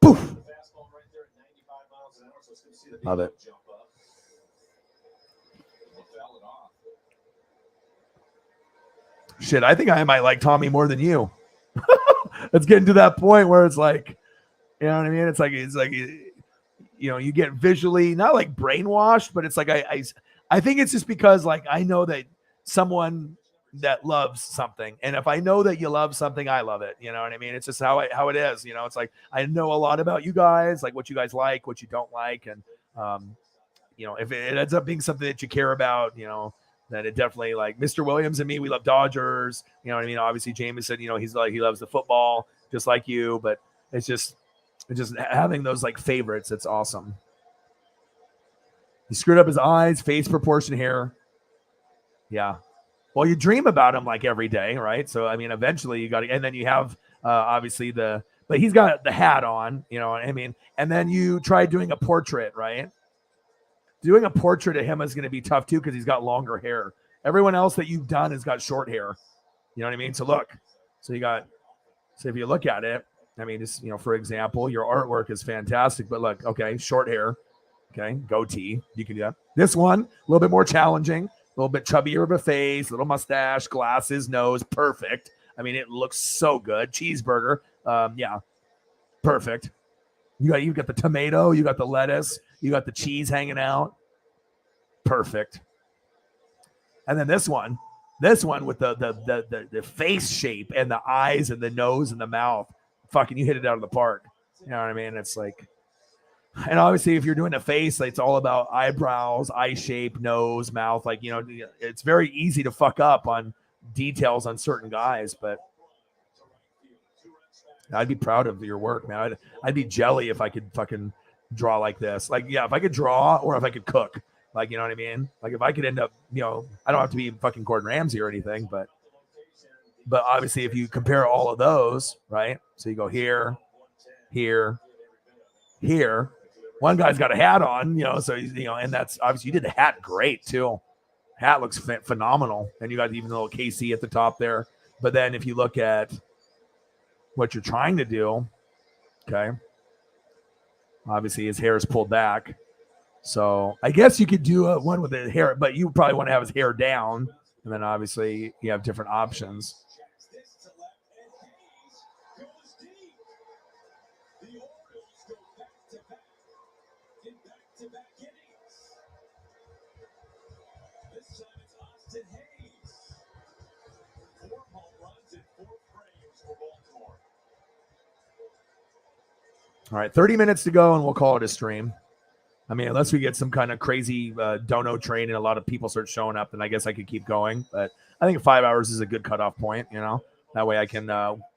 S1: Poof. Love it. Shit, I think I might like Tommy more than you. It's getting to that point where it's like, you know what I mean? It's like you get visually not like brainwashed, but it's like I think it's just because like I know that someone that loves something, and if I know that you love something, I love it. You know what I mean? It's just how it is. It's like I know a lot about you guys, like what you guys like, what you don't like, and if it ends up being something that you care about, then it definitely, like Mr. Williams and me, we love Dodgers. You know what I mean? Obviously, Jameson, he's like he loves the football just like you, but it's just having those like favorites. It's awesome. He screwed up his eyes, face proportion here. Yeah. Well, you dream about him like every day, right? So, I mean, eventually you got to, and then you have obviously but he's got the hat on, you know what I mean? And then you try doing a portrait, right? Doing a portrait of him is going to be tough too because he's got longer hair. Everyone else that you've done has got short hair. You know what I mean? So look, so if you look at it, I mean, just, for example, your artwork is fantastic, but look, okay, short hair, okay, goatee, you can do that. This one, a little bit more challenging, a little bit chubbier of a face, little mustache, glasses, nose, perfect. I mean, it looks so good. Cheeseburger, yeah, perfect. You got the tomato, you got the lettuce, you got the cheese hanging out. Perfect. And then this one with the face shape and the eyes and the nose and the mouth. Fucking you hit it out of the park. You know what I mean? It's like, and obviously if you're doing a face, it's all about eyebrows, eye shape, nose, mouth. Like, it's very easy to fuck up on details on certain guys, but I'd be proud of your work, man. I'd be jelly if I could fucking draw like this. Like, yeah, if I could draw or if I could cook. Like, you know what I mean? Like, if I could end up, you know, I don't have to be fucking Gordon Ramsay or anything, but obviously if you compare all of those, right? So you go here, here, here. One guy's got a hat on, you know, so, you know, and that's obviously you did the hat great too. Hat looks phenomenal. And you got even a little KC at the top there. But then if you look at what you're trying to do, okay, obviously his hair is pulled back. So I guess you could do one with the hair, but you probably want to have his hair down. And then obviously you have different options. All right, 30 minutes to go, and we'll call it a stream. I mean, unless we get some kind of crazy dono train and a lot of people start showing up, then I guess I could keep going. But I think 5 hours is a good cutoff point, you know? That way I can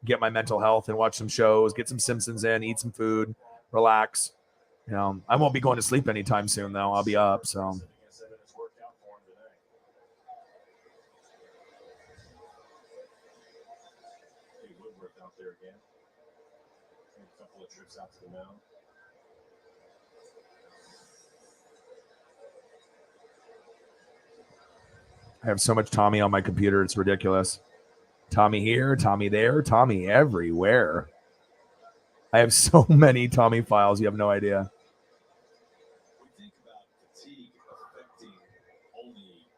S1: get my mental health and watch some shows, get some Simpsons in, eat some food, relax. You know, I won't be going to sleep anytime soon, though. I'll be up, so.
S8: Trips out to the mound.
S1: I have so much Tommy on my computer, it's ridiculous. Tommy here, Tommy there, Tommy everywhere. I have so many Tommy files, you have no idea.
S8: We think about fatigue affecting only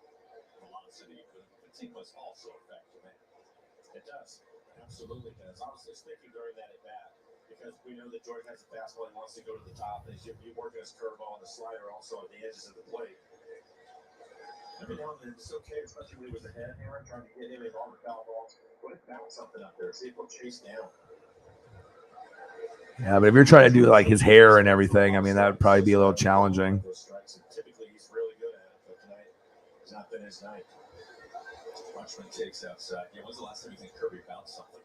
S8: velocity, but fatigue must also affect command. It does. It absolutely does. I was just thinking during that at bat, because we know that Jordan has a fastball, he wants to go to the top, and he's working his curveball and the slider also at the edges of the plate. Every now and then it's okay, especially when he was ahead, Aaron, trying to get him a longer foul ball. Go ahead and bounce something up there, see if he'll chase down.
S1: Yeah, but if you're trying to do like his hair and everything, I mean, that would probably be a little challenging.
S8: Typically, he's really good at it, but tonight has not been his night. Watch when he takes outside. Yeah, when's the last time you think Kirby bounced something?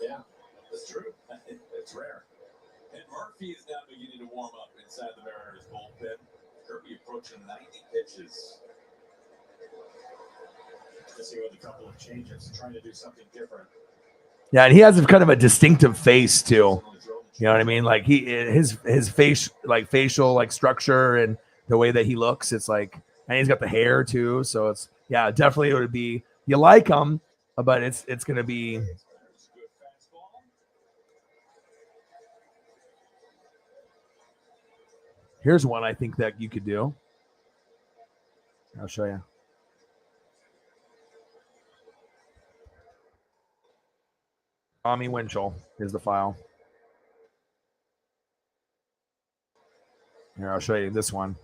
S8: Yeah, that's true. It's rare. And Murphy is now beginning to warm up inside the Mariners bullpen. Kirby approaching 90 pitches. Missing with a couple of changes, trying to do something different.
S1: Yeah, and he has kind of a distinctive face too. You know what I mean? Like his face, like facial like structure and the way that he looks, it's like, and he's got the hair too. So it's, yeah, definitely it would be, you like him, but it's gonna be. Here's one I think that you could do. I'll show you. Tommy Winchell is the file. Here, I'll show you this one.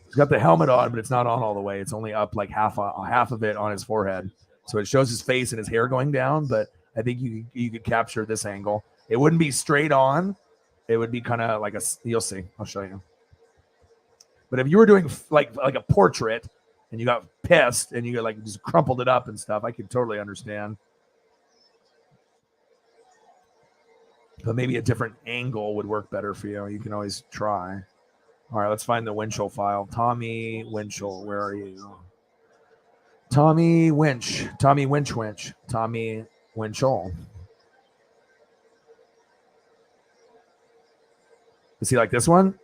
S1: He's got the helmet on, but it's not on all the way. It's only up like half of it on his forehead. So it shows his face and his hair going down, but I think you could capture this angle. It wouldn't be straight on. It would be kind of like you'll see. I'll show you. But if you were doing like a portrait and you got pissed and you got like just crumpled it up and stuff, I could totally understand. But maybe a different angle would work better for you. You can always try. All right, let's find the Winchell file. Tommy Winchell, where are you? Tommy Winch. Tommy Winch. Tommy Winchell. You see like this one?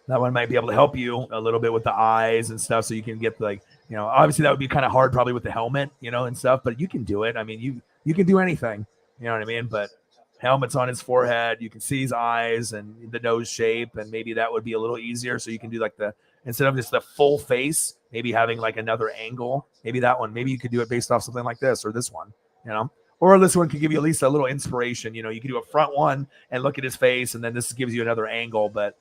S1: That one might be able to help you a little bit with the eyes and stuff, so you can get like, you know, obviously that would be kind of hard probably with the helmet, you know, and stuff, but you can do it. I mean, you can do anything, you know what I mean? But helmet's on his forehead, you can see his eyes and the nose shape, and maybe that would be a little easier. So you can do like instead of just the full face, maybe having like another angle, maybe that one, maybe you could do it based off something like this or this one, you know, or this one could give you at least a little inspiration. You know, you could do a front one and look at his face, and then this gives you another angle. But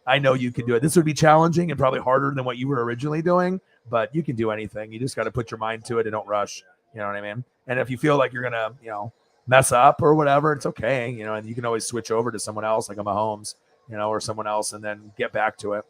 S1: I know you can do it. This would be challenging and probably harder than what you were originally doing, but you can do anything. You just got to put your mind to it and don't rush. You know what I mean? And if you feel like you're going to, you know, mess up or whatever, it's okay. You know, and you can always switch over to someone else like a Mahomes, you know, or someone else, and then get back to it.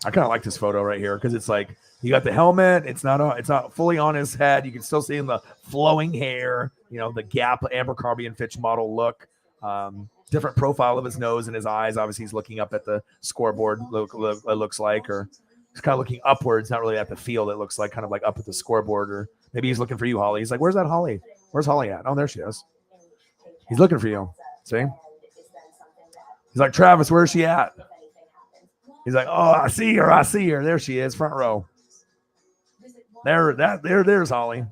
S1: I kind of like this photo right here because it's like you got the helmet. It's not fully on his head. You can still see the flowing hair. You know, the Gap Abercrombie and Fitch model look. Different profile of his nose and his eyes. Obviously, he's looking up at the scoreboard. It looks like, or he's kind of looking upwards, not really at the field. It looks like kind of like up at the scoreboard, or maybe he's looking for you, Holly. He's like, "Where's that Holly? Where's Holly at? Oh, there she is." He's looking for you. See? He's like, "Travis, where's she at?" He's like, "Oh, I see her. I see her. There she is, front row. There's Holly."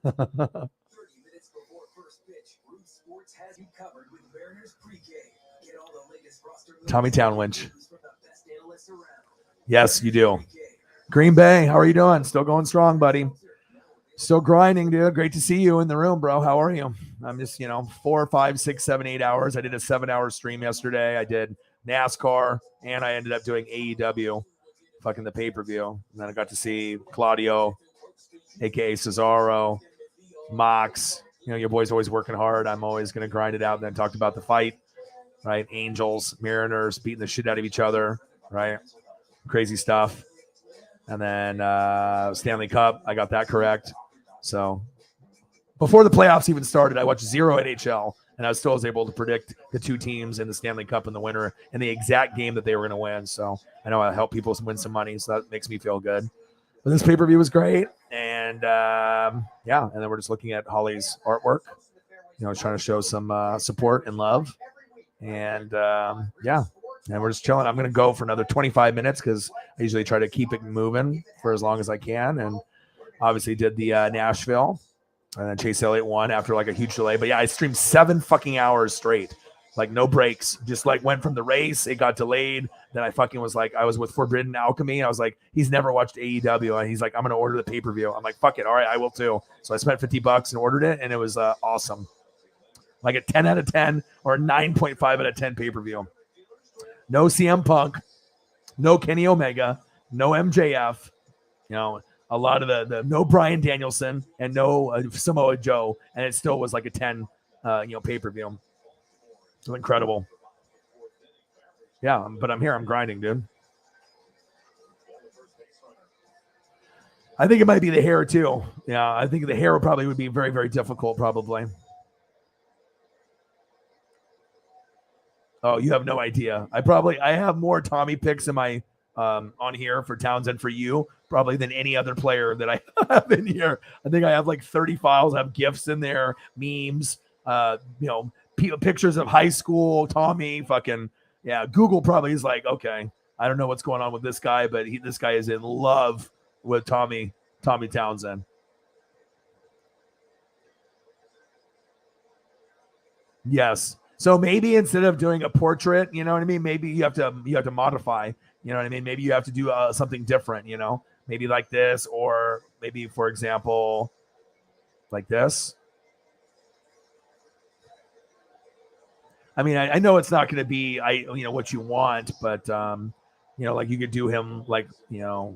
S2: 30 minutes before first pitch, Root Sports has you covered with Mariners pregame. Get all the latest roster moves
S1: Tommy Townwinch.
S2: from the best analysts around.
S1: Yes, you do. Green Bay, how are you doing? Still going strong, buddy. Still grinding, dude. Great to see you in the room, bro. How are you? I'm just, 4, 5, 6, 7, 8 hours. I did a 7-hour stream yesterday. I did NASCAR, and I ended up doing AEW, fucking the pay-per-view. And then I got to see Claudio, a.k.a. Cesaro, Mox. Your boy's always working hard. I'm always going to grind it out. And then talked about the fight, right? Angels, Mariners beating the shit out of each other, right? Crazy stuff. And then Stanley Cup, I got that correct. So before the playoffs even started, I watched 0 NHL, and I still was able to predict the two teams in the Stanley Cup and the winner and the exact game that they were going to win. So I know I help people win some money, so that makes me feel good. But this pay-per-view was great. And, and then we're just looking at Holly's artwork, trying to show some support and love. And, and we're just chilling. I'm going to go for another 25 minutes because I usually try to keep it moving for as long as I can. And obviously did the Nashville, and then Chase Elliott won after like a huge delay. But yeah, I streamed 7 fucking hours straight, like no breaks. Just like went from the race, it got delayed. Then I fucking was like, I was with Forbidden Alchemy. I was like, he's never watched AEW, and he's like, I'm going to order the pay-per-view. I'm like, fuck it. All right, I will too. So I spent $50 and ordered it, and it was awesome. Like a 10 out of 10 or a 9.5 out of 10 pay-per-view. No CM Punk, no Kenny Omega, no MJF, a lot of the no Bryan Danielson and no Samoa Joe, and it still was like a 10, pay-per-view. So incredible. Yeah, but I'm here. I'm grinding, dude. I think it might be the hair too. Yeah, I think the hair probably would be very, very difficult, probably. Oh, you have no idea. I have more Tommy picks in my on here for Townsend for you probably than any other player that I have in here. I think I have like 30 files. I have GIFs in there, memes, pictures of high school Tommy. Fucking yeah. Google probably is like, okay, I don't know what's going on with this guy, but this guy is in love with Tommy Townsend. Yes. So maybe instead of doing a portrait, you know what I mean? Maybe you have to modify, you know what I mean? Maybe you have to do something different, maybe like this, or maybe, for example, like this. I mean, I know it's not going to be, what you want, but, like you could do him like,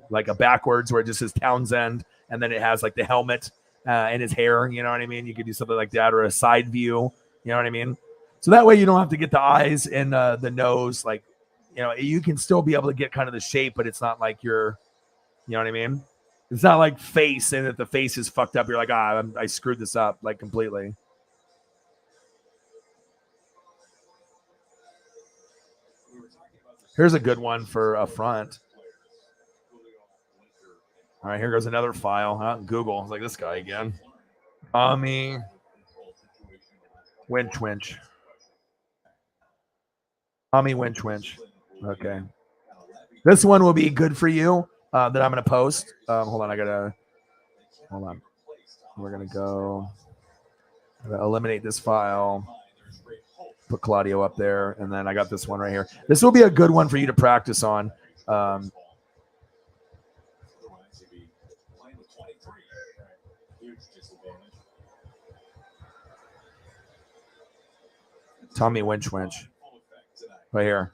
S1: like a backwards where it just says Townsend, and then it has like the helmet and his hair, you know what I mean? You could do something like that, or a side view, you know what I mean? So that way you don't have to get the eyes and the nose. Like, you can still be able to get kind of the shape, but it's not like you're, you know what I mean? It's not like face, and if the face is fucked up, you're like, I screwed this up like completely. Here's a good one for a front. All right, here goes another file. Google. It's like this guy again. Tommy Winch. Tommy Winch. Okay. This one will be good for you that I'm going to post. Hold on. We're going to go eliminate this file. Put Claudio up there. And then I got this one right here. This will be a good one for you to practice on. Tommy Winch. Right here.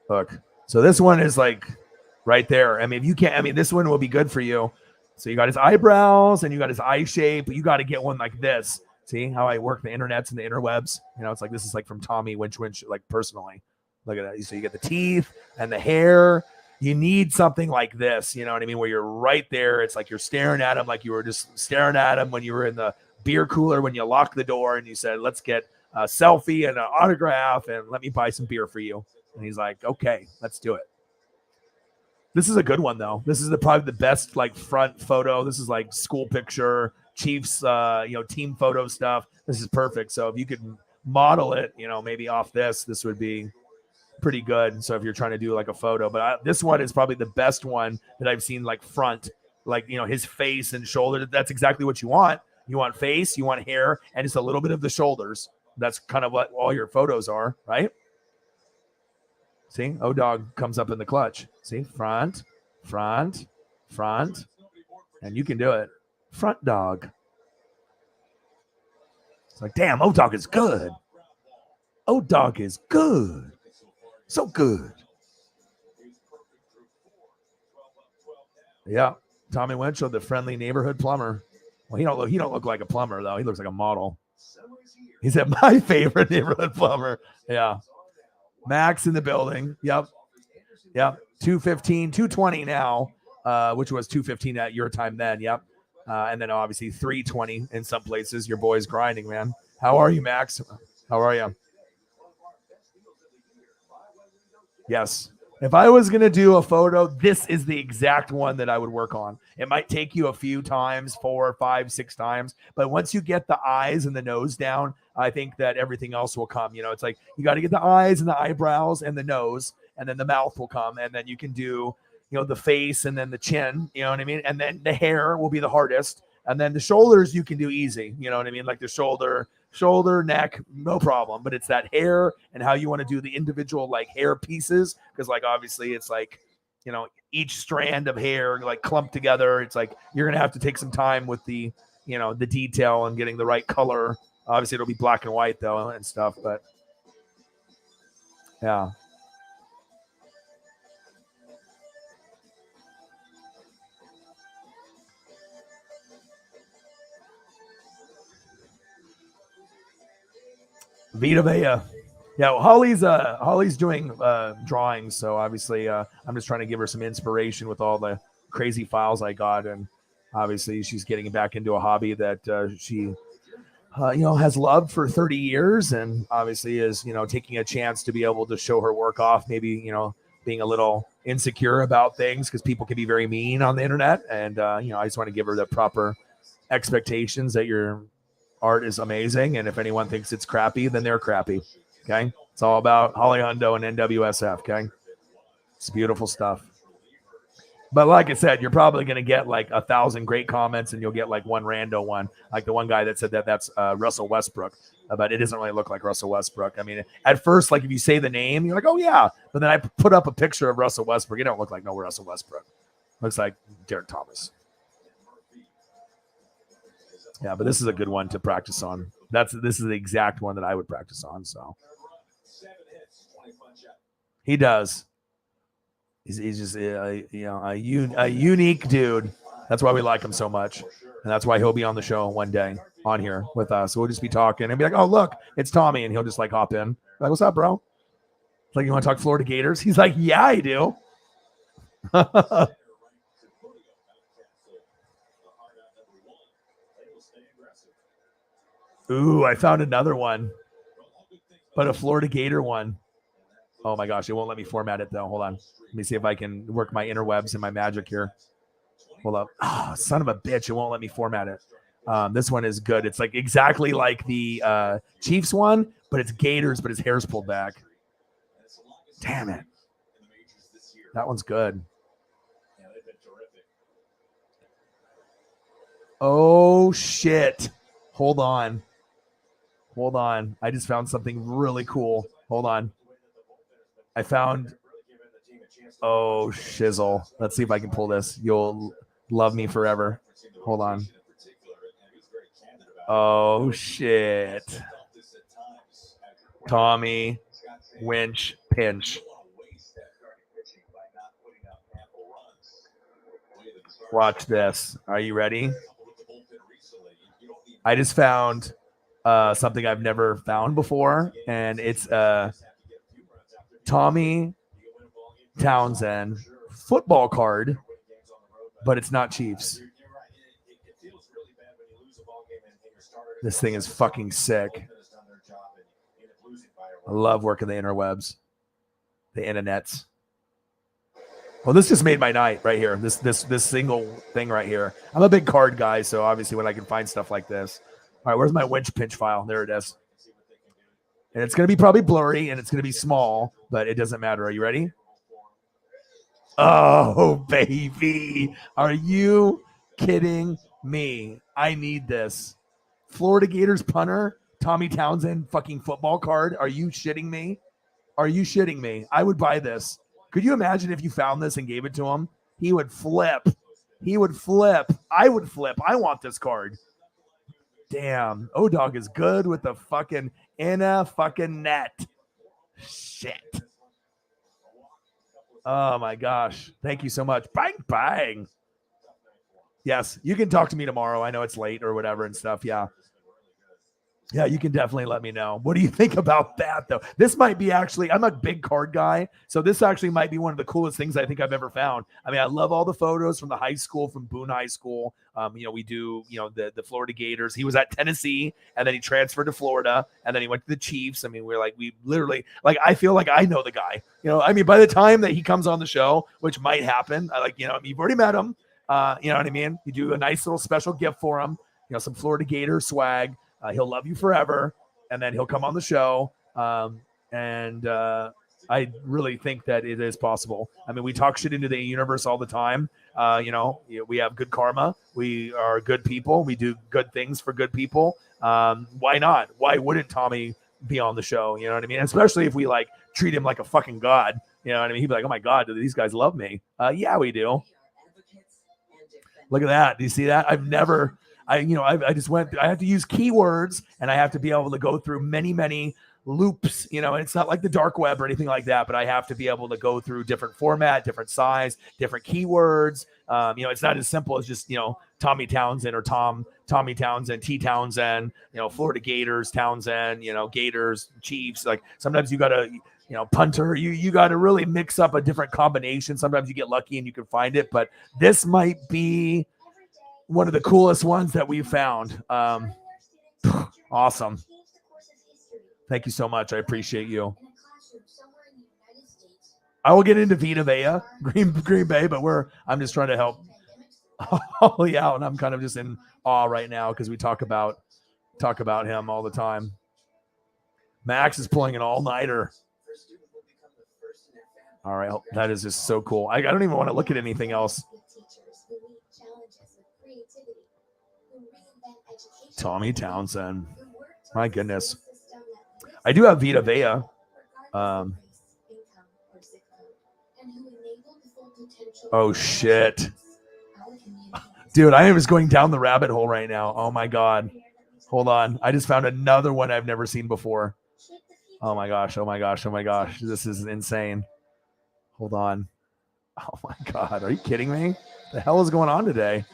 S1: Look. So this one is like right there. I mean, if you can't, this one will be good for you. So you got his eyebrows and you got his eye shape. You got to get one like this See how I work the internets and the interwebs? You know, it's like this is like from Tommy Winch, like personally. Look at that. So you get the teeth and the hair. You need something like this, you know what I mean? Where you're right there. It's like you're staring at him like you were just staring at him when you were in the beer cooler when you locked the door and you said, let's get a selfie and an autograph and let me buy some beer for you. And he's like, okay, let's do it. This is a good one though. This is probably the best like front photo. This is like school picture, Chiefs, team photo stuff. This is perfect. So if you could model it, maybe off this would be pretty good. So if you're trying to do like a photo, but this one is probably the best one that I've seen, like front, like, his face and shoulder. That's exactly what you want. You want face, you want hair, and just a little bit of the shoulders. That's kind of what all your photos are, right? See, O-Dog comes up in the clutch. See, front, and you can do it. Front dog. It's like, damn, O-Dog is good. O-Dog is good. So good. Yeah, Tommy Winchell, the friendly neighborhood plumber. Well, he don't look like a plumber though. He looks like a model. He said, my favorite neighborhood plumber. Yeah. Max in the building. Yep. 215, 220 now, which was 215 at your time then. Yep. And then obviously 320 in some places. Your boy's grinding, man. How are you, Max? How are you? Yes. If I was going to do a photo, this is the exact one that I would work on. It might take you a few times, 4, 5, 6 times. But once you get the eyes and the nose down, I think that everything else will come. It's like you got to get the eyes and the eyebrows and the nose, and then the mouth will come. And then you can do, the face and then the chin, you know what I mean? And then the hair will be the hardest. And then the shoulders you can do easy, you know what I mean? Like the shoulder, neck, no problem. But it's that hair and how you want to do the individual like hair pieces. Because like obviously it's like, each strand of hair like clumped together. It's like you're gonna have to take some time with the, the detail and getting the right color. Obviously it'll be black and white though and stuff, but yeah. Vita Vea. Yeah, well, Holly's doing drawings, so obviously I'm just trying to give her some inspiration with all the crazy files I got, and obviously she's getting back into a hobby that she has loved for 30 years, and obviously is taking a chance to be able to show her work off. Maybe being a little insecure about things because people can be very mean on the internet, and I just want to give her the proper expectations that your art is amazing, and if anyone thinks it's crappy, then they're crappy. Okay, it's all about Holly Hundo and NWSF. Okay, it's beautiful stuff. But like I said, you're probably going to get like 1,000 great comments, and you'll get like one rando one, like the one guy that said that's Russell Westbrook, but it doesn't really look like Russell Westbrook. I mean, at first, like if you say the name, you're like, oh yeah, but then I put up a picture of Russell Westbrook. It don't look like no Russell Westbrook. Looks like Derek Thomas. Yeah, but this is a good one to practice on. This is the exact one that I would practice on. So he does. He's just a unique dude. That's why we like him so much, and that's why he'll be on the show one day on here with us. We'll just be talking and be like, "Oh, look, it's Tommy," and he'll just like hop in. Like, "What's up, bro?" It's like, "You want to talk Florida Gators?" He's like, "Yeah, I do." Ooh, I found another one, but a Florida Gator one. Oh my gosh, it won't let me format it though. Hold on. Let me see if I can work my interwebs and my magic here. Hold up. Oh, son of a bitch. It won't let me format it. This one is good. It's like exactly like the Chiefs one, but it's Gators, but his hair's pulled back. Damn it. That one's good. Oh, shit. Hold on. I just found something really cool. Hold on. I found... Oh, shizzle. Let's see if I can pull this. You'll love me forever. Hold on. Oh, shit. Tommy Winch pinch. Watch this. Are you ready? I just found something I've never found before, and it's Tommy Townsend football card, but it's not Chiefs. This thing is fucking sick. I love working the interwebs, the internets. Well, this just made my night right here. This single thing right here. I'm a big card guy, so obviously when I can find stuff like this. All right, where's my winch pinch file? There it is. And it's going to be probably blurry and it's going to be small, but it doesn't matter. Are you ready? Oh, baby. Are you kidding me? I need this. Florida Gators punter, Tommy Townsend fucking football card. Are you shitting me? Are you shitting me? I would buy this. Could you imagine if you found this and gave it to him? He would flip. He would flip. I would flip. I want this card. Damn. O-Dog is good with the fucking in a fucking net. Shit. Oh my gosh. Thank you so much. Bang, bang. Yes, you can talk to me tomorrow. I know it's late or whatever and stuff. Yeah. Yeah, you can definitely let me know. What do you think about that, though? This might be actually, I'm a big card guy, so this actually might be one of the coolest things I think I've ever found. I mean, I love all the photos from the high school, from Boone High School. We do, the Florida Gators. He was at Tennessee, and then he transferred to Florida, and then he went to the Chiefs. I mean, we literally, I feel like I know the guy. By the time that he comes on the show, which might happen, you've already met him. You know what I mean? You do a nice little special gift for him, some Florida Gator swag. He'll love you forever, and then he'll come on the show. I really think that it is possible. I mean, we talk shit into the universe all the time. We have good karma. We are good people. We do good things for good people. Why not? Why wouldn't Tommy be on the show? You know what I mean? Especially if we treat him like a fucking god. You know what I mean? He'd be like, oh my God, do these guys love me? Yeah, we do. Look at that. Do you see that? I have to use keywords, and I have to be able to go through many, many loops, and it's not like the dark web or anything like that, but I have to be able to go through different format, different size, different keywords. It's not as simple as just, Tommy Townsend or Tommy Townsend, T Townsend, Florida Gators, Townsend, Gators, Chiefs. Like sometimes you got to, punter, you got to really mix up a different combination. Sometimes you get lucky and you can find it, but this might be one of the coolest ones that we've found. Awesome. Thank you so much. I appreciate you. I will get into Vita Vea, Green Bay, but I'm just trying to help Holly out, and I'm kind of just in awe right now because we talk about him all the time. Max is pulling an all-nighter. All right, that is just so cool. I don't even want to look at anything else. Tommy Townsend. My goodness. I do have Vita Vea. Oh, shit. Dude, I am just going down the rabbit hole right now. Oh, my God. Hold on. I just found another one I've never seen before. Oh, my gosh. Oh, my gosh. Oh, my gosh. This is insane. Hold on. Oh, my God. Are you kidding me? The hell is going on today?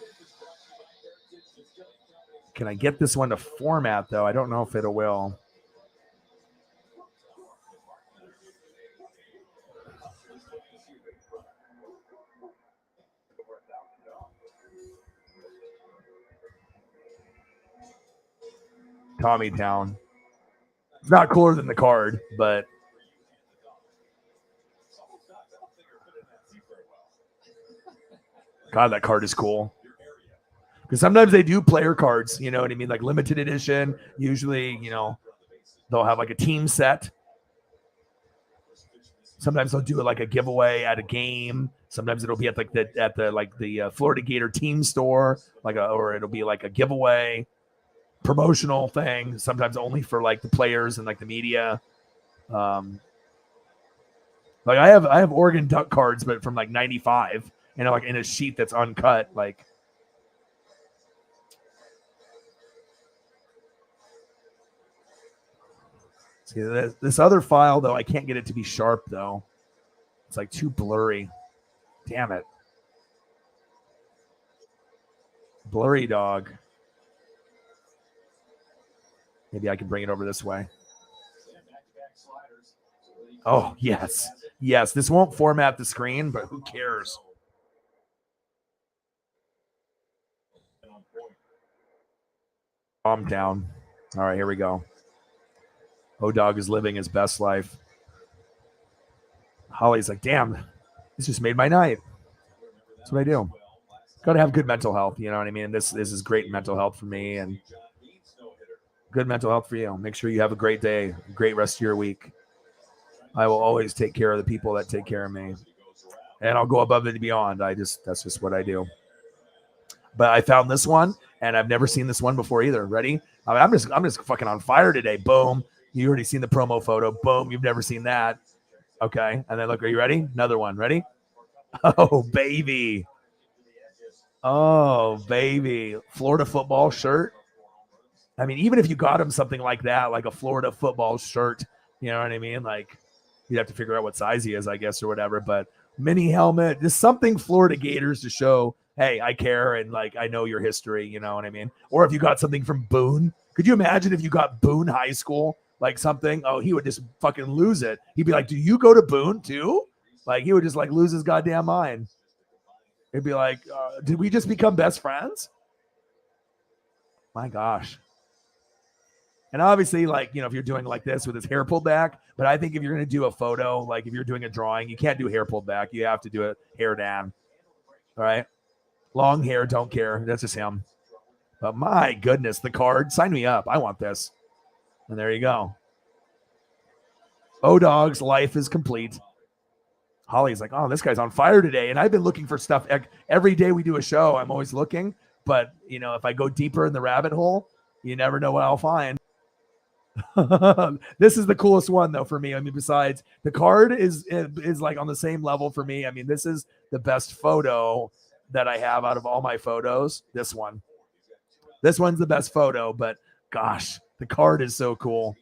S1: Can I get this one to format, though? I don't know if it will. Tommy Town. It's not cooler than the card, but God, that card is cool. Because sometimes they do player cards, you know what I mean? Like limited edition. Usually, they'll have like a team set. Sometimes they'll do it like a giveaway at a game. Sometimes it'll be at the Florida Gator team store, or it'll be like a giveaway promotional thing. Sometimes only for like the players and like the media. I have Oregon Duck cards, but from like '95, like in a sheet that's uncut, like. See, this other file, though, I can't get it to be sharp, though. It's like too blurry. Damn it. Blurry dog. Maybe I can bring it over this way. Oh, yes. Yes, this won't format the screen, but who cares? Calm down. All right, here we go. O-Dog is living his best life. Holly's like, damn, this just made my night. That's what I do. Got to have good mental health. You know what I mean? This is great mental health for me and good mental health for you. Make sure you have a great day, great rest of your week. I will always take care of the people that take care of me. And I'll go above and beyond. That's just what I do. But I found this one, and I've never seen this one before either. Ready? I'm just fucking on fire today. Boom. You already seen the promo photo. Boom. You've never seen that. Okay. And then look, are you ready? Another one. Ready? Oh, baby. Oh, baby. Florida football shirt. I mean, even if you got him something like that, like a Florida football shirt, you know what I mean? Like, you'd have to figure out what size he is, I guess, or whatever. But mini helmet, just something Florida Gators to show, hey, I care and like I know your history, you know what I mean? Or if you got something from Boone, could you imagine if you got Boone High School, like something? Oh, he would just fucking lose it. He'd be like, do you go to Boone too? Like, he would just like lose his goddamn mind. It'd be like, did we just become best friends? My gosh. And obviously, like, you know, if you're doing like this with his hair pulled back, but I think if you're going to do a photo, like if you're doing a drawing, you can't do hair pulled back. You have to do it hair down. All right. Long hair, don't care. That's just him. But my goodness, the card, sign me up. I want this. And there you go. O-Dog's life is complete. Holly's like, oh, this guy's on fire today. And I've been looking for stuff every day we do a show. I'm always looking. But, you know, if I go deeper in the rabbit hole, you never know what I'll find. This is the coolest one though for me. I mean, besides the card is like on the same level for me. I mean, this is the best photo that I have out of all my photos. This one's the best photo, but gosh, the card is so cool.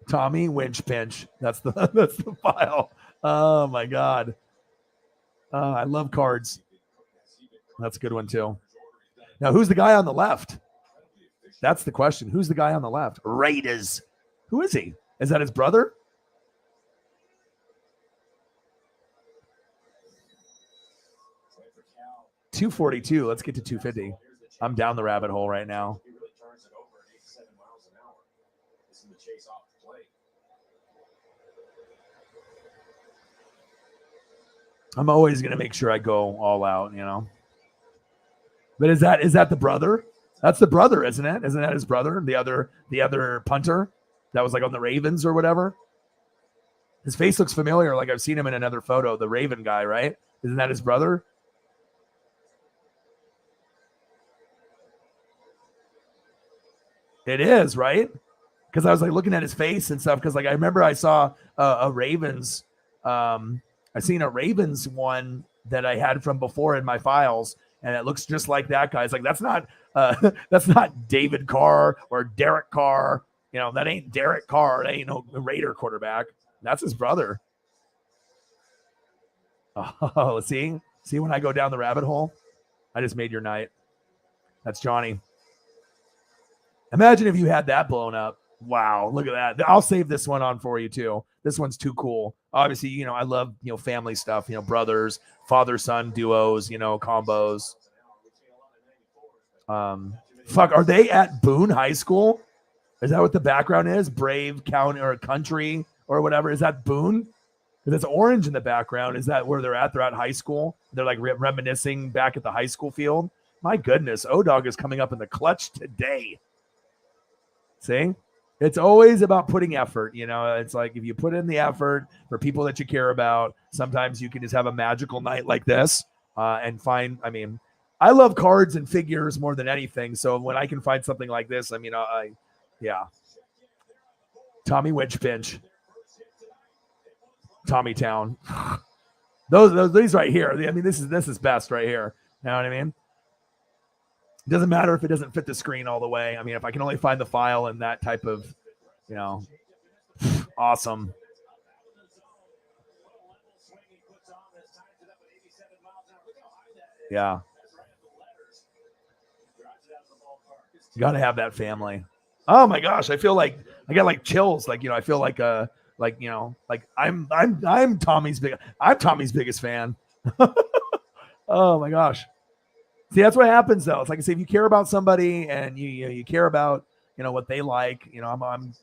S1: Tommy Winch Pinch. That's the file. Oh my God. I love cards. That's a good one too. Now, who's the guy on the left? That's the question. Who's the guy on the left? Raiders. Who is he? Is that his brother? $242. Let's get to $250. I'm down the rabbit hole right now. I'm always going to make sure I go all out, you know. But is that the brother? That's the brother, isn't it? Isn't that his brother? The other punter that was like on the Ravens or whatever. His face looks familiar. Like I've seen him in another photo. The Raven guy, right? Isn't that his brother? It is, right? Because I was like looking at his face and stuff. Because like I remember I saw a Ravens. I seen a Ravens one that I had from before in my files, and it looks just like that guy. It's like that's not David Carr or Derek Carr. You know, that ain't Derek Carr. That ain't no Raider quarterback. That's his brother. Oh, see when I go down the rabbit hole, I just made your night. That's Johnny. Imagine if you had that blown up. Wow, look at that. I'll save this one on for you too. This one's too cool. Obviously, you know, I love, you know, family stuff, you know, brothers, father-son duos, you know, combos. Are they at Boone High School? Is that what the background is? Brave County or Country or whatever. Is that Boone? Because it's orange in the background. Is that where they're at? They're at high school. They're like reminiscing back at the high school field. My goodness, O-Dog is coming up in the clutch today. See? It's always about putting effort. You know, it's like if you put in the effort for people that you care about, sometimes you can just have a magical night like this and find, I mean, I love cards and figures more than anything. So when I can find something like this, I mean, yeah. Tommy Winch Pinch. Tommy Town. These right here. I mean, this is best right here. You know what I mean? It doesn't matter if it doesn't fit the screen all the way. I mean, if I can only find the file in that type of, you know, awesome. Yeah. You got to have that family. Oh my gosh, I feel like I got like chills. Like, I feel like I'm Tommy's biggest fan. Oh my gosh. See, that's what happens though. It's like I say, if you care about somebody and you care about what they like, I'm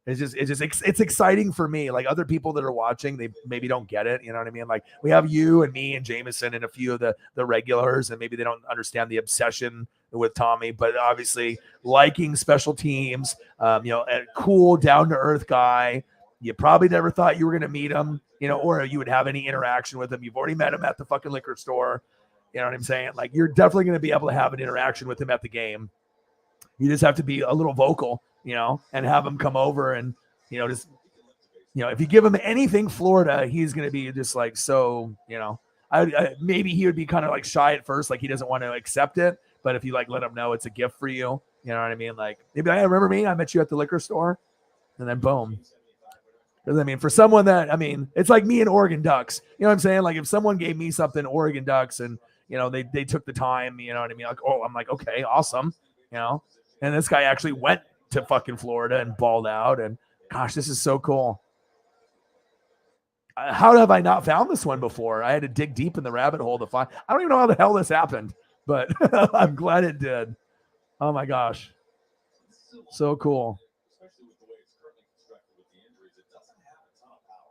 S1: it's exciting for me. Like other people that are watching, they maybe don't get it. You know what I mean? Like we have you and me and Jameson and a few of the regulars, and maybe they don't understand the obsession with Tommy. But obviously, liking special teams, a cool, down to earth guy. You probably never thought you were going to meet him, or you would have any interaction with him. You've already met him at the fucking liquor store. You know what I'm saying? Like you're definitely going to be able to have an interaction with him at the game. You just have to be a little vocal, and have him come over and, just, if you give him anything Florida, he's going to be just like, so, maybe he would be kind of like shy at first. Like he doesn't want to accept it. But if you like, let him know it's a gift for you, you know what I mean? Like maybe I remember me, I met you at the liquor store and then boom. Because I mean, for someone that, it's like me and Oregon Ducks, you know what I'm saying? Like if someone gave me something Oregon Ducks and, they took the time, you know what I mean? Like, oh, I'm like, okay, awesome. And this guy actually went to fucking Florida and balled out. And gosh, this is so cool. How have I not found this one before? I had to dig deep in the rabbit hole to find. I don't even know how the hell this happened, but I'm glad it did. Oh my gosh. So cool.
S7: Especially with the way it's currently constructed with the injuries, it doesn't have a ton of power.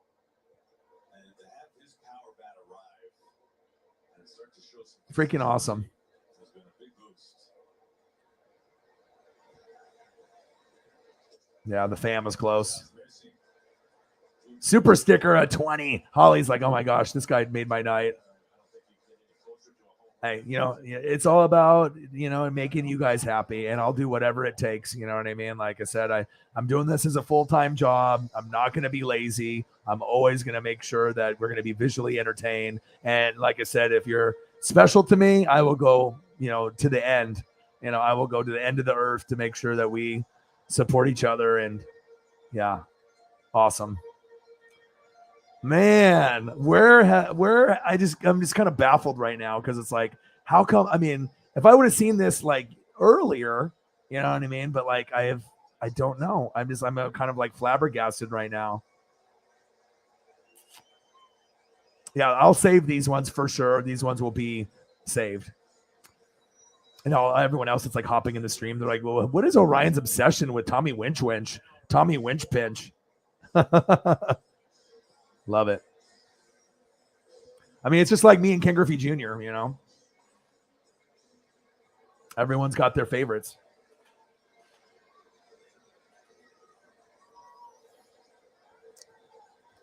S7: And to have his power bat arrive and start to show some
S1: Freaking awesome.
S7: has been a big boost.
S1: Yeah, the fam was close. Super sticker at 20. Holly's like, oh my gosh, this guy made my night. Hey, it's all about, making you guys happy, and I'll do whatever it takes. You know what I mean? Like I said, I'm doing this as a full-time job. I'm not going to be lazy. I'm always going to make sure that we're going to be visually entertained. And like I said, if you're special to me, I will go, to the end. I will go to the end of the earth to make sure that we support each other. And yeah, awesome. Man, I'm just kind of baffled right now because it's like, how come? I mean, if I would have seen this like earlier, you know what I mean? But like, I don't know. I'm kind of like flabbergasted right now. Yeah, I'll save these ones for sure. These ones will be saved. And everyone else that's like hopping in the stream, they're like, well, what is Orion's obsession with Tommy Winch? Tommy Winch pinch. Love it. I mean, it's just like me and Ken Griffey Jr., Everyone's got their favorites.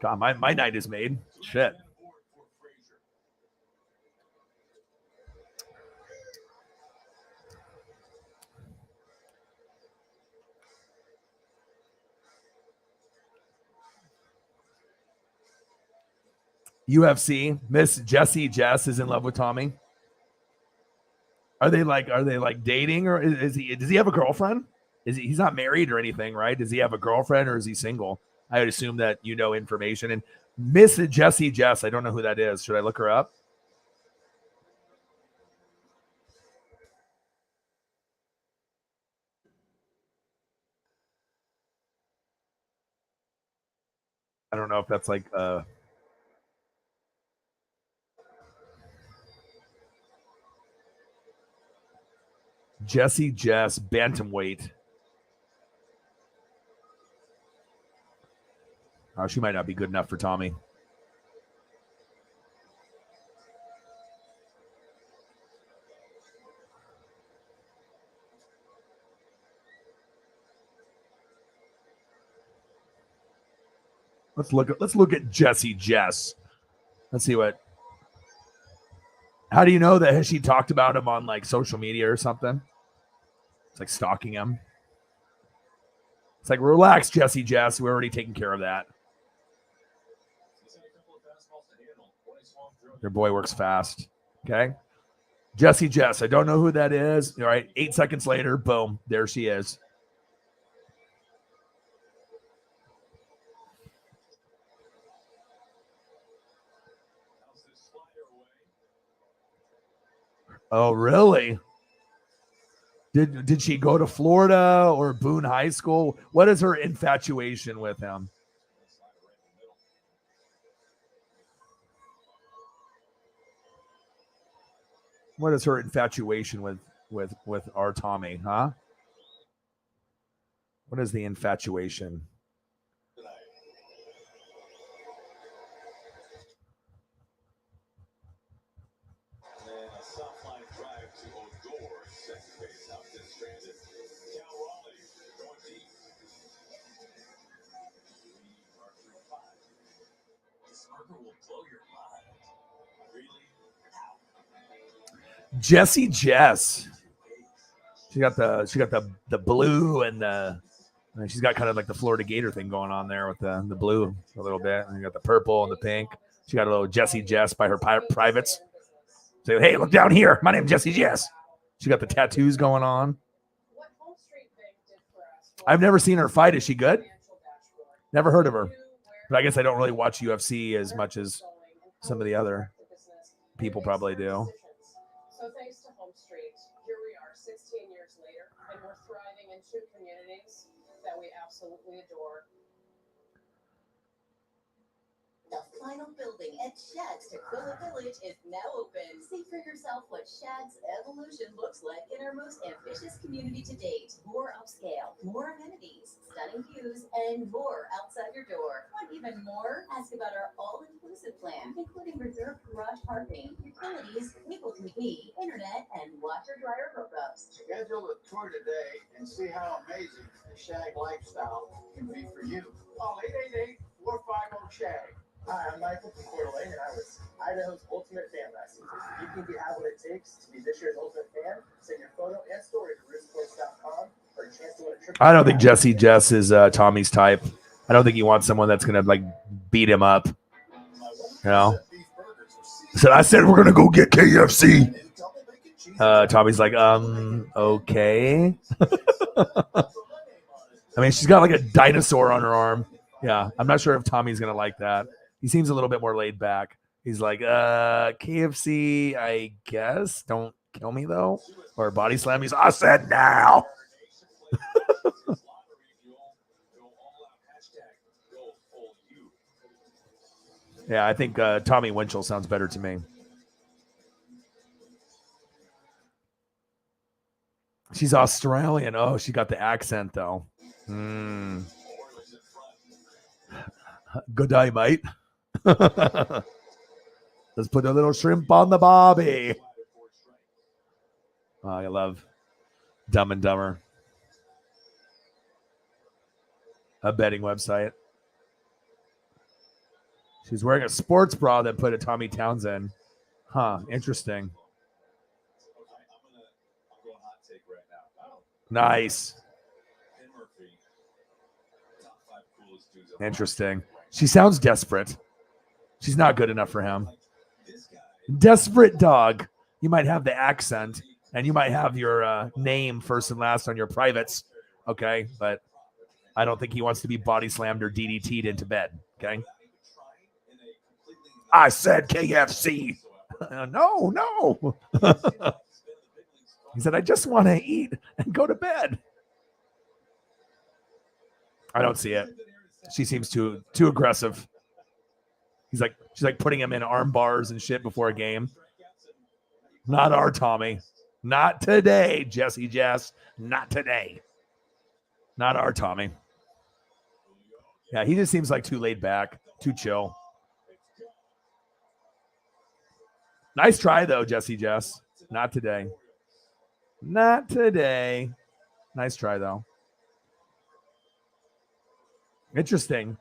S1: God, my night is made. Shit. UFC, Miss Jessie Jess is in love with Tommy. Are they like dating, or does he have a girlfriend? He's not married or anything, right? Does he have a girlfriend or is he single? I would assume that information. And Miss Jessie Jess, I don't know who that is. Should I look her up? I don't know if that's like Jessie Jess bantamweight. Oh, she might not be good enough for Tommy. Let's look at Jessie Jess. Let's see what. How do you know that? Has she talked about him on like social media or something? It's like stalking him. It's like, relax, Jessie Jess. We're already taking care of that. Your boy works fast. Okay. Jessie Jess. I don't know who that is. All right. 8 seconds later, boom. There she is. Oh, really? Did she go to Florida or Boone High School? What is her infatuation with him? What is her infatuation with our Tommy, huh? What is the infatuation?
S7: And a soft line drive to Odor, second base out this stranded. Cal Raleigh going deep. We are through 5. This burger will blow your mind. Really? How?
S1: Jessie Jess. She got the blue and she's got kind of like the Florida Gator thing going on there with the blue a little bit. And you got the purple and the pink. She got a little Jessie Jess by her privates. Say, hey, look down here. My name's Jessie Jess. She got the tattoos going on. I've never seen her fight. Is she good? Never heard of her. But I guess I don't really watch UFC as much as some of the other people probably do.
S4: So thanks to Home Street, here we are 16 years later, and we're thriving in 2 communities that we absolutely adore.
S5: The final building at Shad's Tequila Village is now open. See for yourself what Shad's evolution looks like in our most ambitious community to date. More upscale, more amenities, stunning views, and more outside your door. Want even more? Ask about our all-inclusive plan, including reserved garage parking, utilities, cable TV, internet, and washer-dryer hookups.
S2: Schedule a tour today and see how amazing the Shag lifestyle can be for you. Call 888-450-SHAG.
S11: Hi, I'm Michael from Coeur d'Alene, and I was Idaho's Ultimate Fan last season. If you think you have what it takes to be this year's Ultimate Fan, send your photo and story to rootsports.com for a chance to win a trip.
S1: I don't think Jessie Jess is Tommy's type. I don't think he wants someone that's gonna like beat him up. You know. So I said we're gonna go get KFC. Tommy's like, okay. I mean, she's got like a dinosaur on her arm. Yeah, I'm not sure if Tommy's gonna like that. He seems a little bit more laid back. He's like, KFC, I guess. Don't kill me though. Or body slam. I said now. Yeah, I think Tommy Winchell sounds better to me. She's Australian. Oh, she got the accent though. Good day, mate. Let's put a little shrimp on the barbie. Oh, I love Dumb and Dumber. A betting website. She's wearing a sports bra that put a Tommy Townsend. Huh, interesting. Nice. Interesting. She sounds desperate. She's not good enough for him. Desperate dog. You might have the accent, and you might have your name first and last on your privates. Okay, but I don't think he wants to be body slammed or DDT'd into bed. Okay. I said KFC. No. He said, I just want to eat and go to bed. I don't see it. She seems too aggressive. She's like putting him in arm bars and shit before a game. Not our Tommy. Not today, Jessie Jess. Not today. Not our Tommy. Yeah, he just seems like too laid back, too chill. Nice try, though, Jessie Jess. Not today. Not today. Nice try, though. Interesting.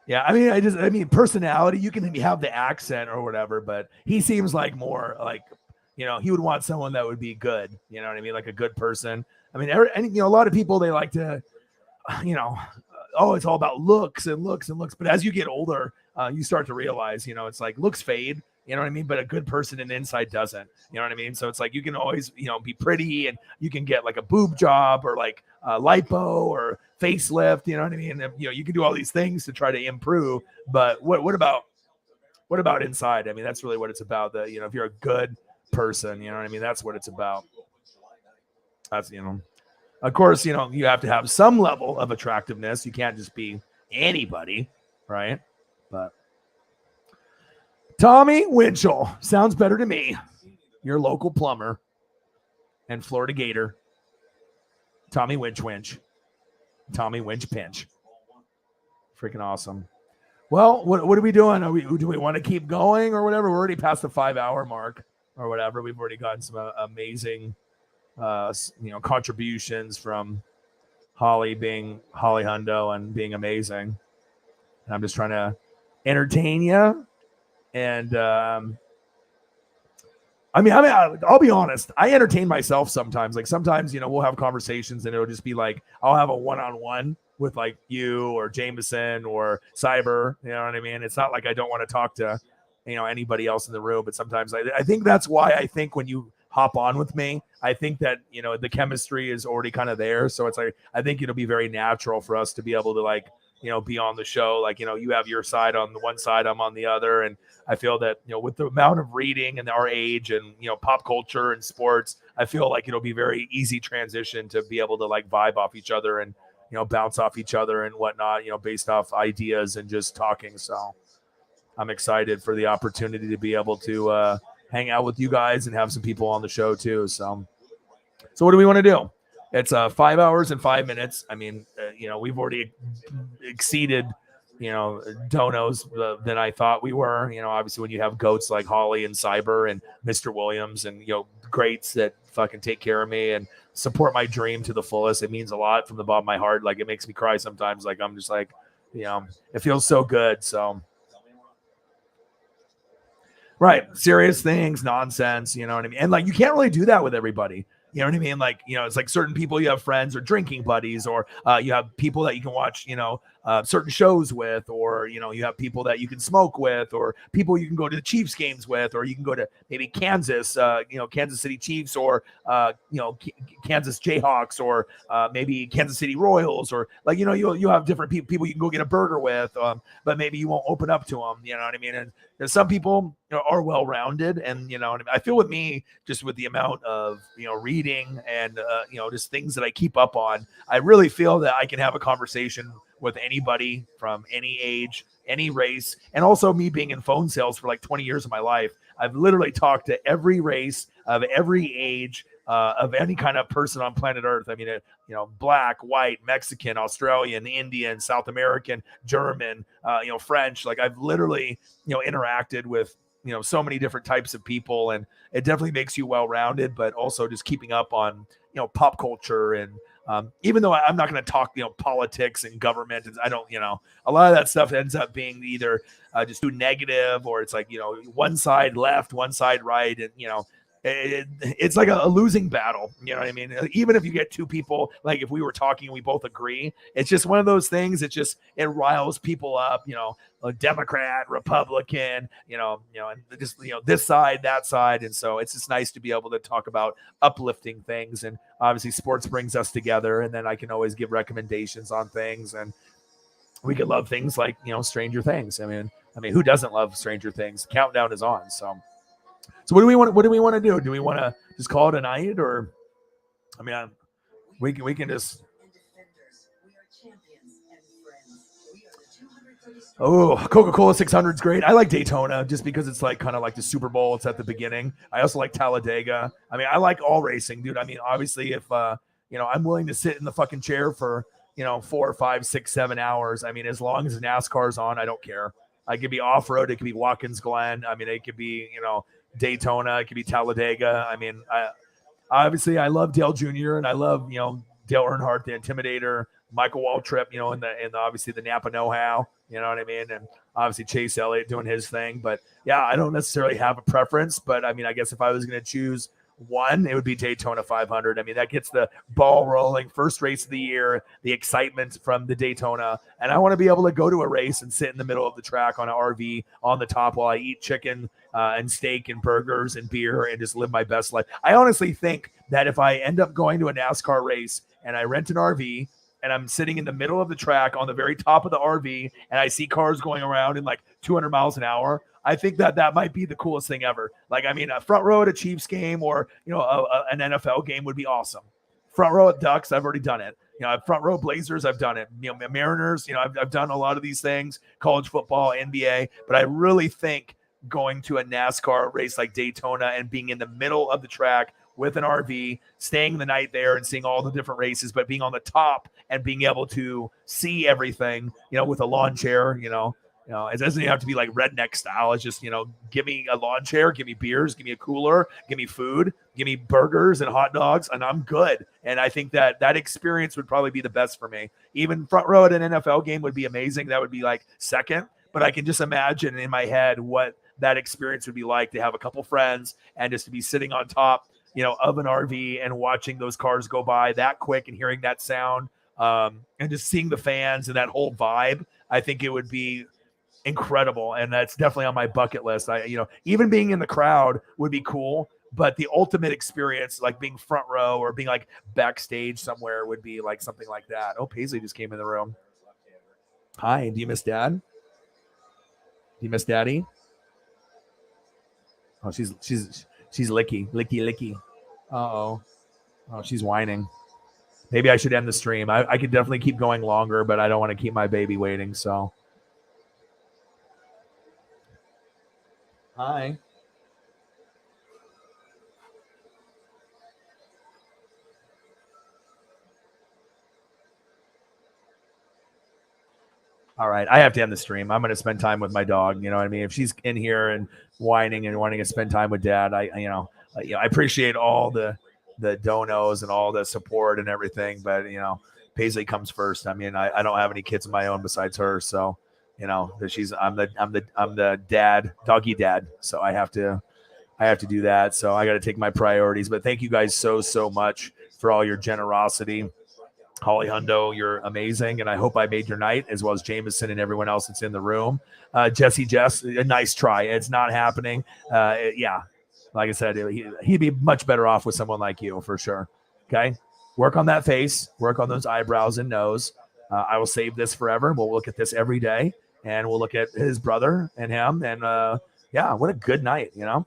S1: Yeah, I mean, personality, you can have the accent or whatever, but he seems like more like, he would want someone that would be good. You know what I mean? Like a good person. I mean, a lot of people, they like to, it's all about looks and looks and looks. But as you get older, you start to realize, it's like looks fade You know what I mean? But a good person in the inside doesn't. You know what I mean? So it's like you can always, be pretty and you can get like a boob job or like lipo or facelift. You know what I mean? And, you can do all these things to try to improve. But what about inside? I mean, that's really what it's about. That if you're a good person, you know what I mean? That's what it's about. That's of course, you have to have some level of attractiveness. You can't just be anybody, right? But Tommy Winchell sounds better to me. Your local plumber and Florida Gator. Tommy Winch. Tommy Winch Pinch. Freaking awesome. Well, what are we doing? Do we want to keep going or whatever? We're already past the 5-hour mark or whatever. We've already gotten some amazing, contributions from Holly Hundo and being amazing. And I'm just trying to entertain you. And I'll be honest. I entertain myself sometimes. Like sometimes, we'll have conversations and it'll just be like I'll have a one-on-one with like you or Jameson or Cyber. You know what I mean? It's not like I don't want to talk to anybody else in the room, but sometimes I think that's why I think when you hop on with me, I think that the chemistry is already kind of there. So it's like I think it'll be very natural for us to be able to like be on the show. Like you have your side on the one side, I'm on the other, and I feel that with the amount of reading and our age and pop culture and sports, I feel like it'll be very easy transition to be able to like vibe off each other and bounce off each other and whatnot, based off ideas and just talking. So I'm excited for the opportunity to be able to hang out with you guys and have some people on the show too. So what do we want to do? It's 5 hours and 5 minutes. I mean, we've already exceeded, donos than I thought we were. Obviously when you have goats like Holly and Cyber and Mr. Williams and, greats that fucking take care of me and support my dream to the fullest. It means a lot from the bottom of my heart. Like it makes me cry sometimes. Like I'm just like, it feels so good. So, right. Serious things, nonsense, you know what I mean? And like, you can't really do that with everybody. You know what I mean? Like, it's like certain people you have friends or drinking buddies, or you have people that you can watch, certain shows with, or, you have people that you can smoke with, or people you can go to the Chiefs games with, or you can go to maybe Kansas, Kansas City Chiefs, or, Kansas Jayhawks, or maybe Kansas City Royals, or like, you have different people you can go get a burger with, but maybe you won't open up to them. You know what I mean? And some people are well-rounded, and I feel with me, just with the amount of reading and just things that I keep up on, I really feel that I can have a conversation with anybody from any age, any race, and also me being in phone sales for like 20 years of my life. I've literally talked to every race of every age, of any kind of person on planet Earth. I mean, black, white, Mexican, Australian, Indian, South American, German, French. Like I've literally, interacted with, so many different types of people, and it definitely makes you well-rounded, but also just keeping up on, pop culture. And even though I'm not going to talk, politics and government, and I don't, a lot of that stuff ends up being either just too negative, or it's like, one side left, one side right. And, it's like a losing battle. You know what I mean? Even if you get two people, like if we were talking and we both agree, it's just one of those things. It riles people up, a Democrat, Republican, and just, this side, that side. And so it's just nice to be able to talk about uplifting things. And obviously sports brings us together, and then I can always give recommendations on things, and we could love things like, Stranger Things. I mean, who doesn't love Stranger Things? Countdown is on. So what do we want to do? Do we want to just call it a night, or we can just Coca-Cola 600 is great. I like Daytona just because it's like kind of like the Super Bowl. It's at the beginning. I also like Talladega. I like all racing, dude. Obviously if I'm willing to sit in the fucking chair for 4, 5, 6, 7 hours. As long as NASCAR's on, I don't care. I could be off-road. It could be Watkins Glen. It could be, Daytona. It could be Talladega. Obviously I love Dale Jr. and I love, Dale Earnhardt, the Intimidator, Michael Waltrip, and the obviously the Napa know-how, you know what I mean? And obviously Chase Elliott doing his thing. But yeah, I don't necessarily have a preference, but I guess if I was going to choose one, it would be Daytona 500. I mean, that gets the ball rolling. First race of the year, the excitement from the Daytona. And I want to be able to go to a race and sit in the middle of the track on an RV on the top while I eat chicken and steak and burgers and beer and just live my best life. I honestly think that if I end up going to a NASCAR race and I rent an RV and I'm sitting in the middle of the track on the very top of the RV and I see cars going around in like 200 miles an hour, I think that might be the coolest thing ever. Like, I mean, a front row at a Chiefs game or, an NFL game would be awesome. Front row at Ducks, I've already done it. Front row Blazers, I've done it. Mariners, I've done a lot of these things, college football, NBA, but I really think going to a NASCAR race like Daytona and being in the middle of the track with an RV, staying the night there and seeing all the different races, but being on the top and being able to see everything, with a lawn chair, it doesn't even have to be like redneck style. It's just, give me a lawn chair, give me beers, give me a cooler, give me food, give me burgers and hot dogs, and I'm good. And I think that experience would probably be the best for me. Even front row at an NFL game would be amazing. That would be like second, but I can just imagine in my head what that experience would be like to have a couple friends and just to be sitting on top, of an RV and watching those cars go by that quick and hearing that sound and just seeing the fans and that whole vibe. I think it would be incredible. And that's definitely on my bucket list. Even being in the crowd would be cool, but the ultimate experience, like being front row or being like backstage somewhere, would be like something like that. Oh, Paisley just came in the room. Hi, do you miss Dad? Do you miss Daddy? Oh, she's licky. Uh-oh. Oh, she's whining. Maybe I should end the stream. I could definitely keep going longer, but I don't want to keep my baby waiting, so. Hi. All right, I have to end the stream. I'm going to spend time with my dog. You know what I mean? If she's in here and whining and wanting to spend time with Dad, I appreciate all the donos and all the support and everything. But Paisley comes first. I mean, I don't have any kids of my own besides her, so I'm the dad, doggy dad. So I have to do that. So I got to take my priorities. But thank you guys so much for all your generosity. Holly Hundo, you're amazing, and I hope I made your night, as well as Jameson and everyone else that's in the room. Jesse Jess, a nice try. It's not happening. Yeah, like I said, he'd be much better off with someone like you for sure. Okay, work on that face, work on those eyebrows and nose. I will save this forever. We'll look at this every day, and we'll look at his brother and him, and yeah, what a good night, I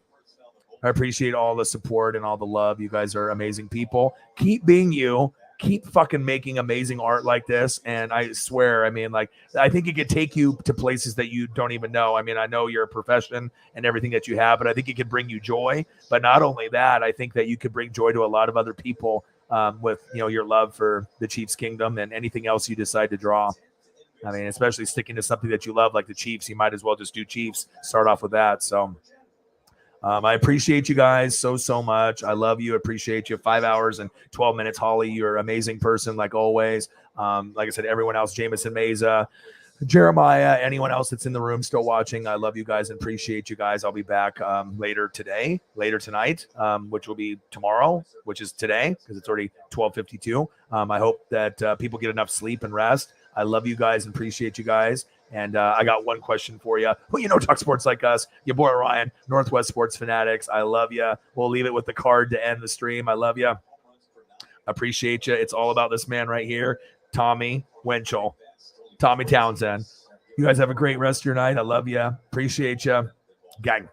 S1: appreciate all the support and all the love. You guys are amazing people. Keep being you. Keep fucking making amazing art like this. And I swear, I think it could take you to places that you don't even know. I mean, I know your profession and everything that you have, but I think it could bring you joy. But not only that, I think that you could bring joy to a lot of other people with, your love for the Chiefs Kingdom and anything else you decide to draw. I mean, especially sticking to something that you love, like the Chiefs, you might as well just do Chiefs. Start off with that. So I appreciate you guys so much. I love you. Appreciate you. 5 hours and 12 minutes. Holly, you're an amazing person, like always. Like I said, everyone else, Jameson Meza, Jeremiah, anyone else that's in the room still watching, I love you guys and appreciate you guys. I'll be back later tonight, which will be tomorrow, which is today because it's already 12:52. I hope that people get enough sleep and rest. I love you guys and appreciate you guys. And I got one question for you. Who talk sports like us? Your boy Ryan, Northwest Sports Fanatics. I love you. We'll leave it with the card to end the stream. I love you. Appreciate you. It's all about this man right here, Tommy Winchell, Tommy Townsend. You guys have a great rest of your night. I love you. Appreciate you. Gang.